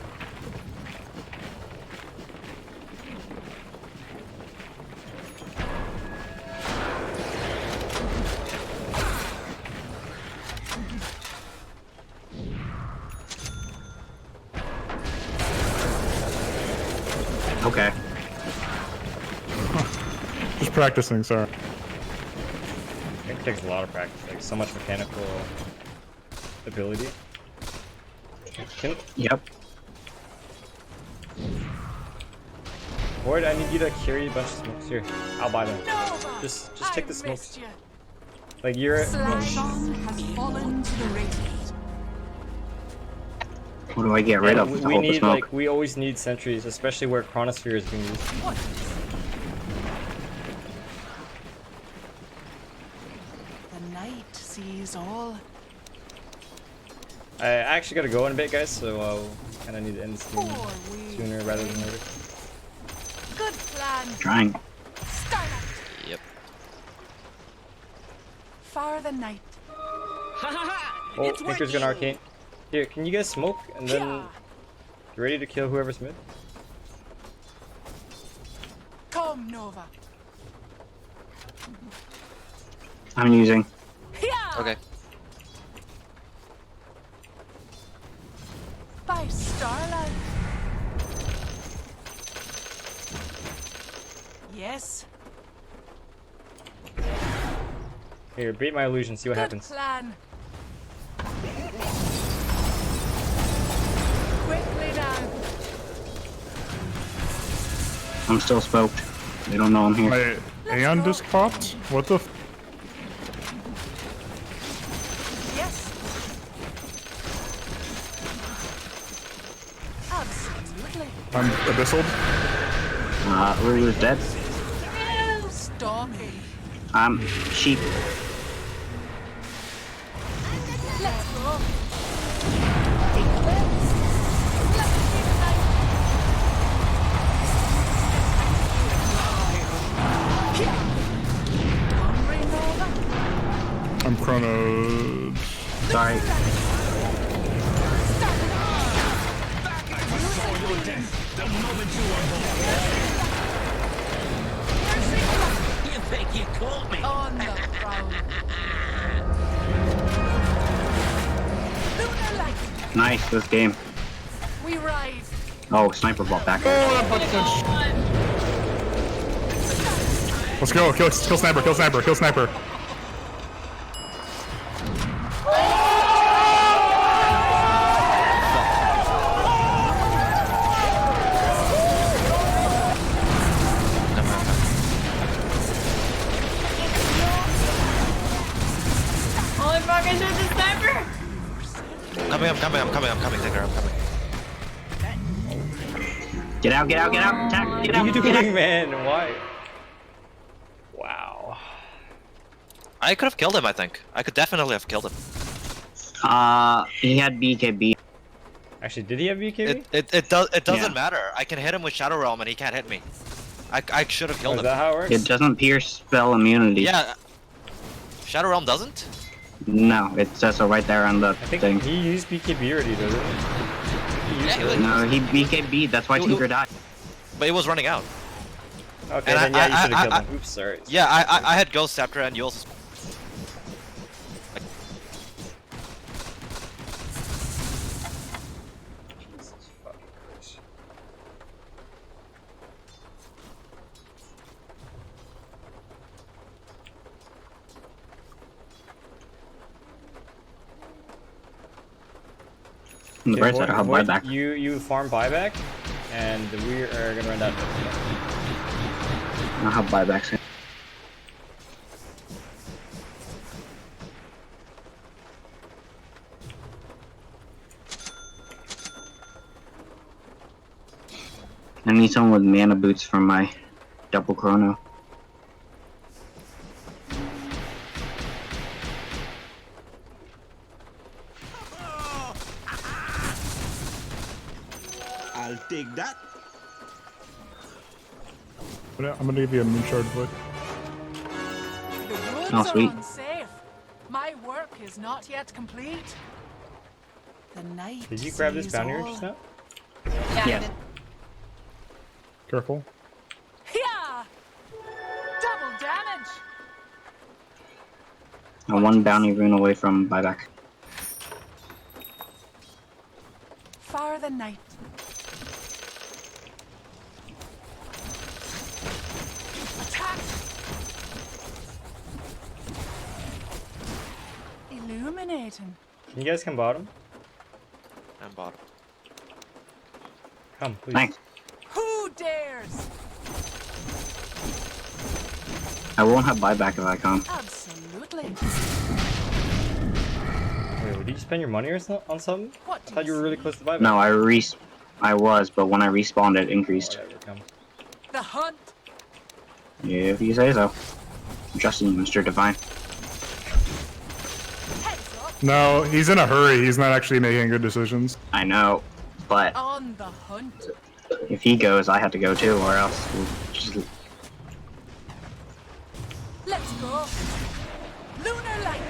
Okay. Just practicing, sorry. I think it takes a lot of practice, like so much mechanical ability. Yep. Ward, I need you to carry a bunch of smokes here. I'll buy them. Just take the smokes. Like you're. Song has fallen to the Radiant. What do I get rid of? We To hold the need smoke. like we always need sentries, especially where Chronosphere is being used. The night sees all. I actually gotta go in a bit, guys, so kind of need to end this game sooner rather than later. Good plan. Trying. Starlight. Yep. Far the night. Oh, Tinker's gonna arcane. Here, can you guys smoke and then Yeah. you ready to kill whoever's mid? Come, Nova. I'm using. Yeah. Okay. By starlight. Yes. Here, bait my illusion, see what Good happens. plan. Quickly now. I'm still smoked. They don't know I'm here. My Aeon disc popped? What the f? Yes. Absolutely. I'm abyssaled. Lulu's dead. Stalking. I'm sheep. Let's go. Hungry, Nova? I'm chrono. Sorry. You think you caught me? On the prowl. Lunar light. Nice, this game. We rise. Oh, sniper ball back. Let's go. Kill sniper. Kill sniper. Kill sniper. Holy fuck, I shot the sniper! I'm coming, Tinker, I'm coming. Get out, get out, get out. Attack, get What out. are you Get doing, out. man? Why? Wow. I could have killed him, I think. I could definitely have killed him. He had BKB. Actually, did he have BKB? It doesn't Yeah. matter. I can hit him with Shadow Realm and he can't hit me. I should have Oh, killed is him. that how it works? It doesn't pierce spell immunity. Yeah. Shadow Realm doesn't? No, it says so right there on the I think thing. he used BKB already, doesn't he? He used it. No, he BKB. That's why Tinker died. But it was running out. Okay, And then yeah, you should have I- killed him. Oops, sorry. Yeah, I had Ghost Scepter and you also... Jesus fucking Christ. On the Okay, bright side, I'll buy Void, back. You farm buyback? and we are gonna run down. I'll have buybacks. I need someone with mana boots for my double chrono. I'll take that. I'm gonna give you a Moonshard Void. The woods Oh, sweet. are unsafe. My work is not yet complete. The night. Did you grab this sees bounty or all. just now? Yeah. Yeah. Careful. Yeah. Double damage. I'm one bounty rune away from buyback. Far the night. Attack. Illuminating. Can you guys come bottom? I'm bottom. Come, please. Thanks. Who dares? I won't have buyback if I come. Absolutely. Wait, did you spend your money or on something? What I thought you were really close to buyback. No, I was, but when I respawned, it increased. Whatever, come. The hunt. Yeah, if you say so. I'm trusting you, Mr. Divine. Heads up. No, he's in a hurry. He's not actually making good decisions. I know, but On the hunt. if he goes, I have to go too, or else we'll just... Let's go. Lunar light.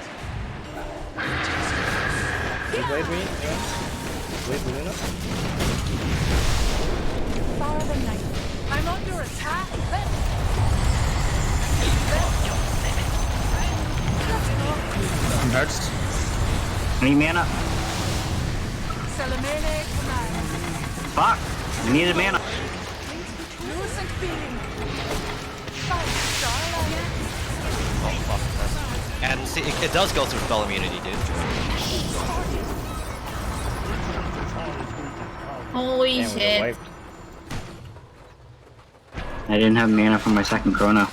Can you blade me? Anyone? Blade Luna? Far the night. I'm under attack. Let's go. I'm next. I need mana. Salamene command. Fuck! I needed mana. Lucent beam. Fight starlight. Oh, fuck. And see, it does go through spell immunity, dude. Holy Damn, we got shit. wiped. I didn't have mana for my second chrono.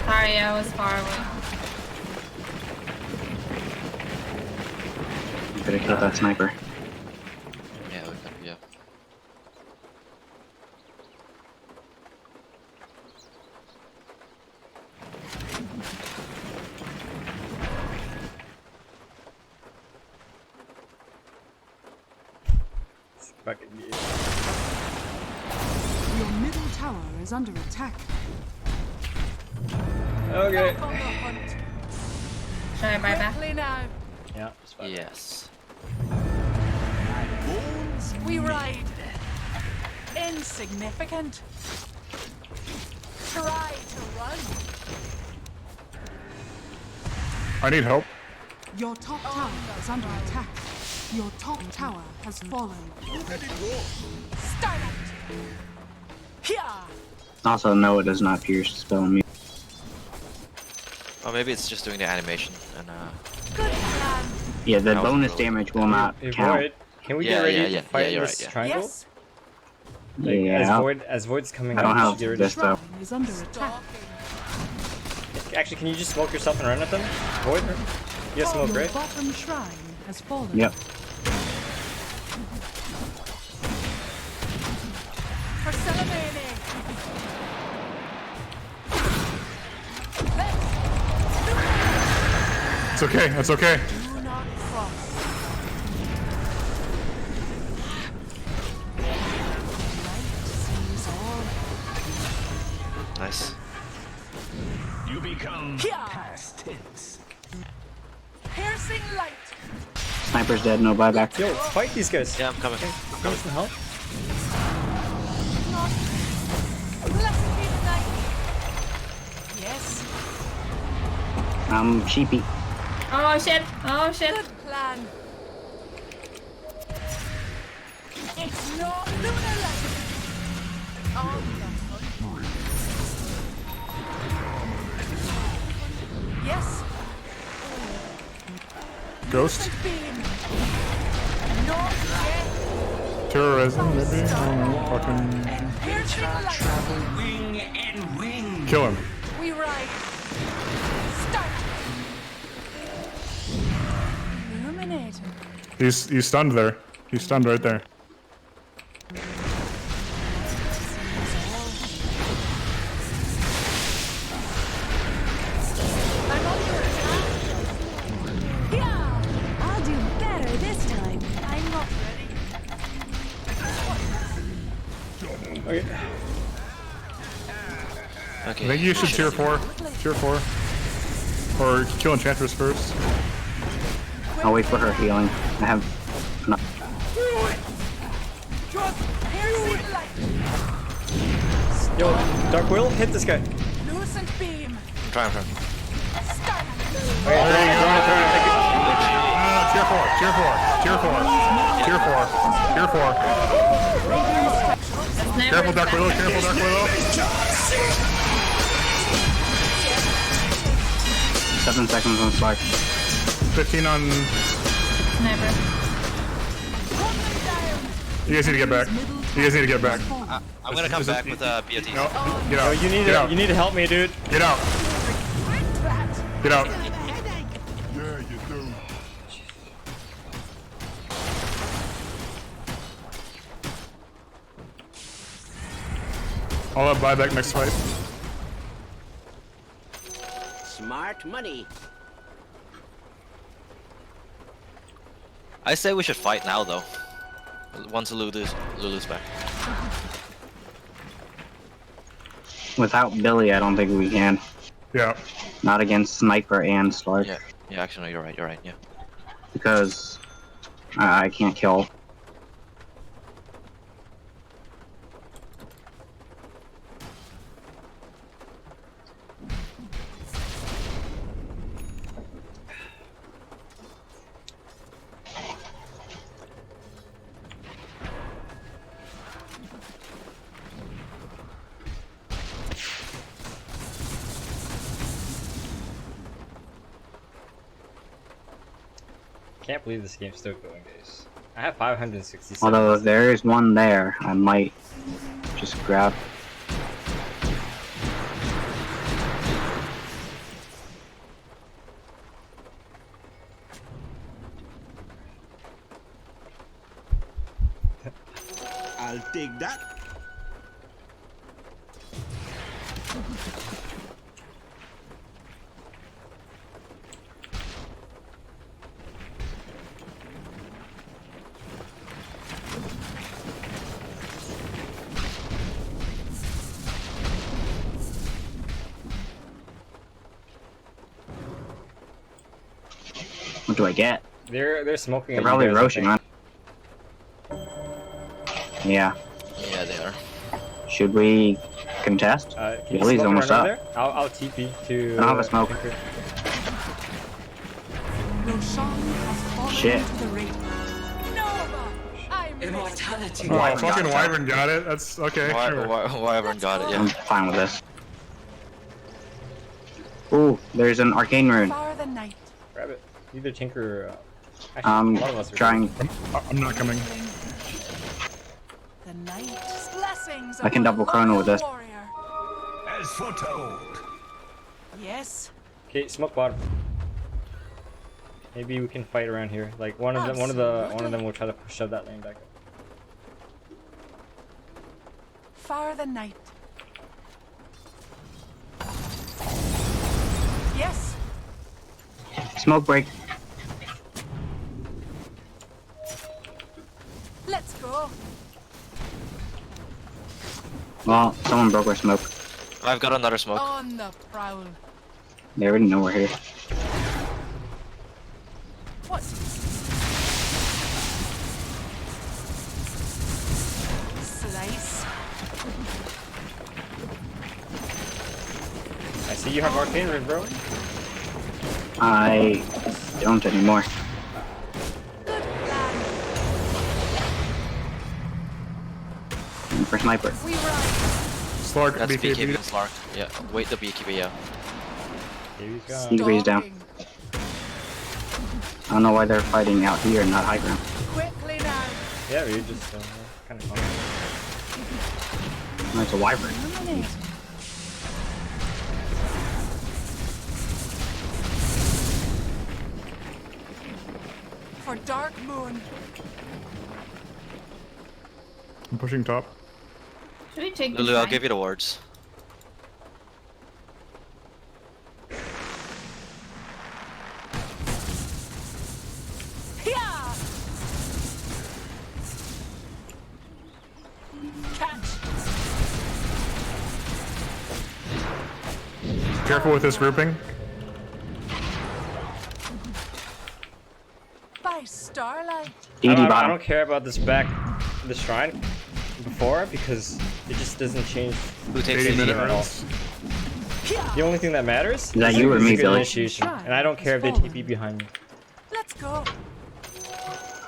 Sorry, I was far away. You could have killed that sniper. Yeah, we could, yeah. Fucking yeah. Your middle tower is under attack. Okay. Back on the hunt. Should I buy back? Quickly now. Yeah, it's fine. Yes. We ride. Insignificant. Try to run. I need help. Your top tower is under attack. Your top tower has fallen. Start out. Here. Also, no, it does not pierce spell immunity. Or maybe it's just doing the animation and Good plan. Yeah, the That was bonus really- damage will not Hey, count. Void, can we Yeah, get ready yeah, to yeah, fight yeah, in you're this right, yeah. triangle? Yes. Like, Yeah. as Void's coming I don't out, have we should get rid this of though. Shrine is under attack. Actually, can you just smoke yourself and run at them? Void? You have smoke, Your right? bottom shrine has fallen. Yep. For Salamene. It's okay. It's okay. Do not cross. Light sees all. nice. You become Here. past tense. Piercing light. Sniper's dead, no buyback. Yo, fight these guys. Yeah, I'm coming. Give me some help. Blessed be the night. Yes. I'm sheepy. Oh shit. Oh shit. Good plan. It's not lunar light. On the hunt. Yes. Ghost. Beam. Not yet. terrorism, maybe? I don't know. Fucking Here's the light. Wing and wing. kill him. We ride. Start. Illuminating. He's stunned there. He's stunned right there. I'm under attack. Yeah, I'll do better this time. I'm not ready. Okay. I Okay. think you should tier 4. Tier 4. Or kill Enchantress first. I'll wait for her healing. I have enough. Here's the light. Yo, Dark Will, hit this guy. Lucent beam. I'm trying. Start. Okay, throw it. Tier 4. Tier 4. Tier 4. Tier 4. Tier 4. Careful, Dark Willow. Careful, Dark Willow. 7 seconds on Spark. 15 on... Never. You guys need to get back. You guys need to get back. I'm gonna come back with BOT. No, get Yo, out. you need Get to, out. you need to help me, dude. Get out. Get out. Yeah, you do. I'll have buyback next fight. Smart money. I say we should fight now though. Once Lulu's back. Without Billy, I don't think we can. Yeah. Not against Sniper and Slark. Yeah. Yeah. Actually, no. You're right. Yeah. Because I can't kill. Can't believe this game's still going, guys. I have 567. Although if there is one there, I might just grab. I'll take that. What do I get? They're smoking. They're at you probably guys, I roaching on. think. Yeah. Yeah, they are. Should we contest? Can you Billy's smoke almost around up. there? I'll TP to. I don't have a smoke. Tinker. Roshan has fallen Shit. into the ring. Nova. I'm Immortality. Oh, fucking Wyvern got it. That's okay. Sure. Why everyone got it? I'm Yeah. fine with this. Ooh, there's an arcane rune. far the night. Grab it. Either Tinker or. Actually, I'm one of us are trying. I'm not coming. The night's blessings. I can upon double a chrono with loyal this. warrior. As foretold. Yes. Okay, smoke bottom. Maybe we can fight around here. Like one of them will try to shove that lane back up. Far the night. Yes. Smoke break. Let's go. Well, someone broke our smoke. I've got another smoke. On the prowl. They already know we're here. What? Slice. I see you have arcane ring, bro. I don't anymore. Good plan. And for Sniper. We ride. Slark, That's BKB. BKB and Slark. Yeah. Wait the BKB. Yeah. Here he's gone. Degrees down. Stalking. I don't know why they're fighting out here, not high ground. Quickly now. Yeah, we just. kind of fun. No, it's a wyvern. For Dark Moon. I'm pushing top. Should we take Lulu, this I'll line? give you the wards. Yeah. Catch. Careful with this grouping. By starlight. I DD don't bottom. care about this shrine before because it just doesn't change. Who takes 80 the minute at all. runs. The only thing that matters that you or is me, a good Billy? initiation, and I don't care if they TP behind me. Let's go.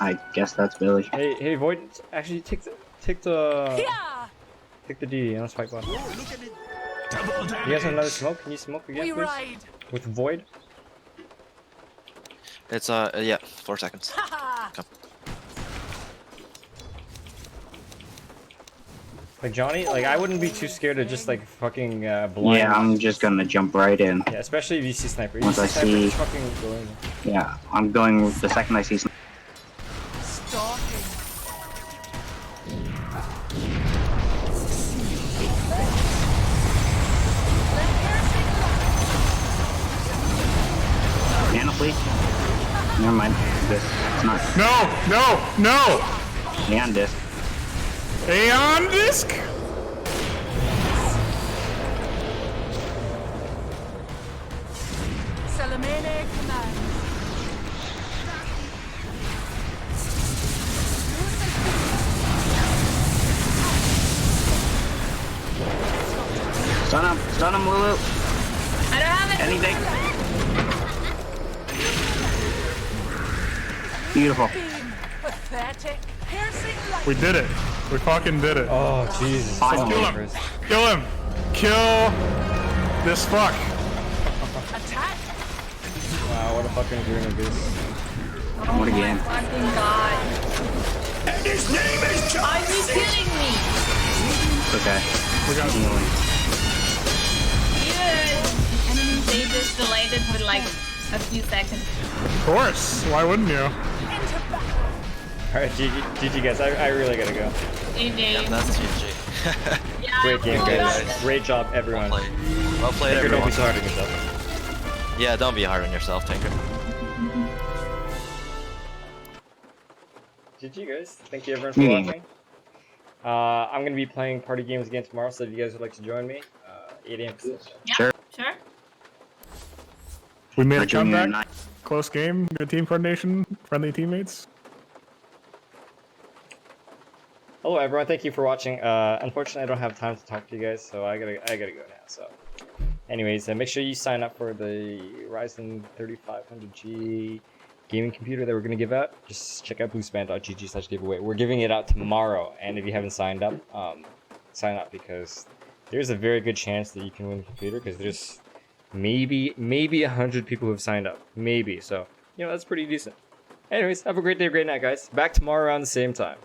I guess that's Billy. Hey, Void, actually take the Yeah. DD and let's fight one. Double You damage. guys have another smoke? Can you smoke again, We please? ride. With Void? It's yeah, 4 seconds. Haha. Come. Like Johnny, like I wouldn't be too scared to just like fucking blind. Yeah, I'm just gonna jump right in. Yeah, especially if you see sniper. Once You I see sniper, see- just fucking go in. Yeah, I'm going the second I see. Stalking. Piano, please. Never mind. This. It's not. No! Neon disc. Aeon disc. Salamene command. Stun him, Lulu. I don't have it. Anything. Beautiful. Beam. Pathetic. Piercing light. We did it. We fucking did it. Oh Jesus! Finally. Kill him. Kill him. Kill this fuck. Attack. Wow, what a fucking grenade is. Oh What a my game. fucking god. And his name is John Are you C. kidding me? It's okay. We got Healing. Dude. They just delayed it with like a few seconds. Of course. Why wouldn't you? Into battle. Alright, GG guys, I really gotta go. GG. Yeah, that's GG. Yeah, Great game, well guys. done. Great job, everyone. Well played. Well played, Tinker, don't be everyone. so hard on yourself. Yeah, don't be hard on yourself, Tinker. GG guys. Thank you everyone for Mhm. watching. I'm gonna be playing party games again tomorrow, so if you guys would like to join me, 8 AM Pacific. Yeah, Sure. sure. We made a Junior comeback. night. Close game. Good team coordination. Friendly teammates. Hello everyone, thank you for watching. Unfortunately I don't have time to talk to you guys, so I gotta go now. So, anyways, make sure you sign up for the Ryzen 3500G gaming computer that we're gonna give out. Just check out bluespan.gg/giveaway. We're giving it out tomorrow, and if you haven't signed up, sign up because there's a very good chance that you can win the computer because there's maybe 100 people who have signed up, maybe. So, that's pretty decent. Anyways, have a great day, great night, guys. Back tomorrow around the same time.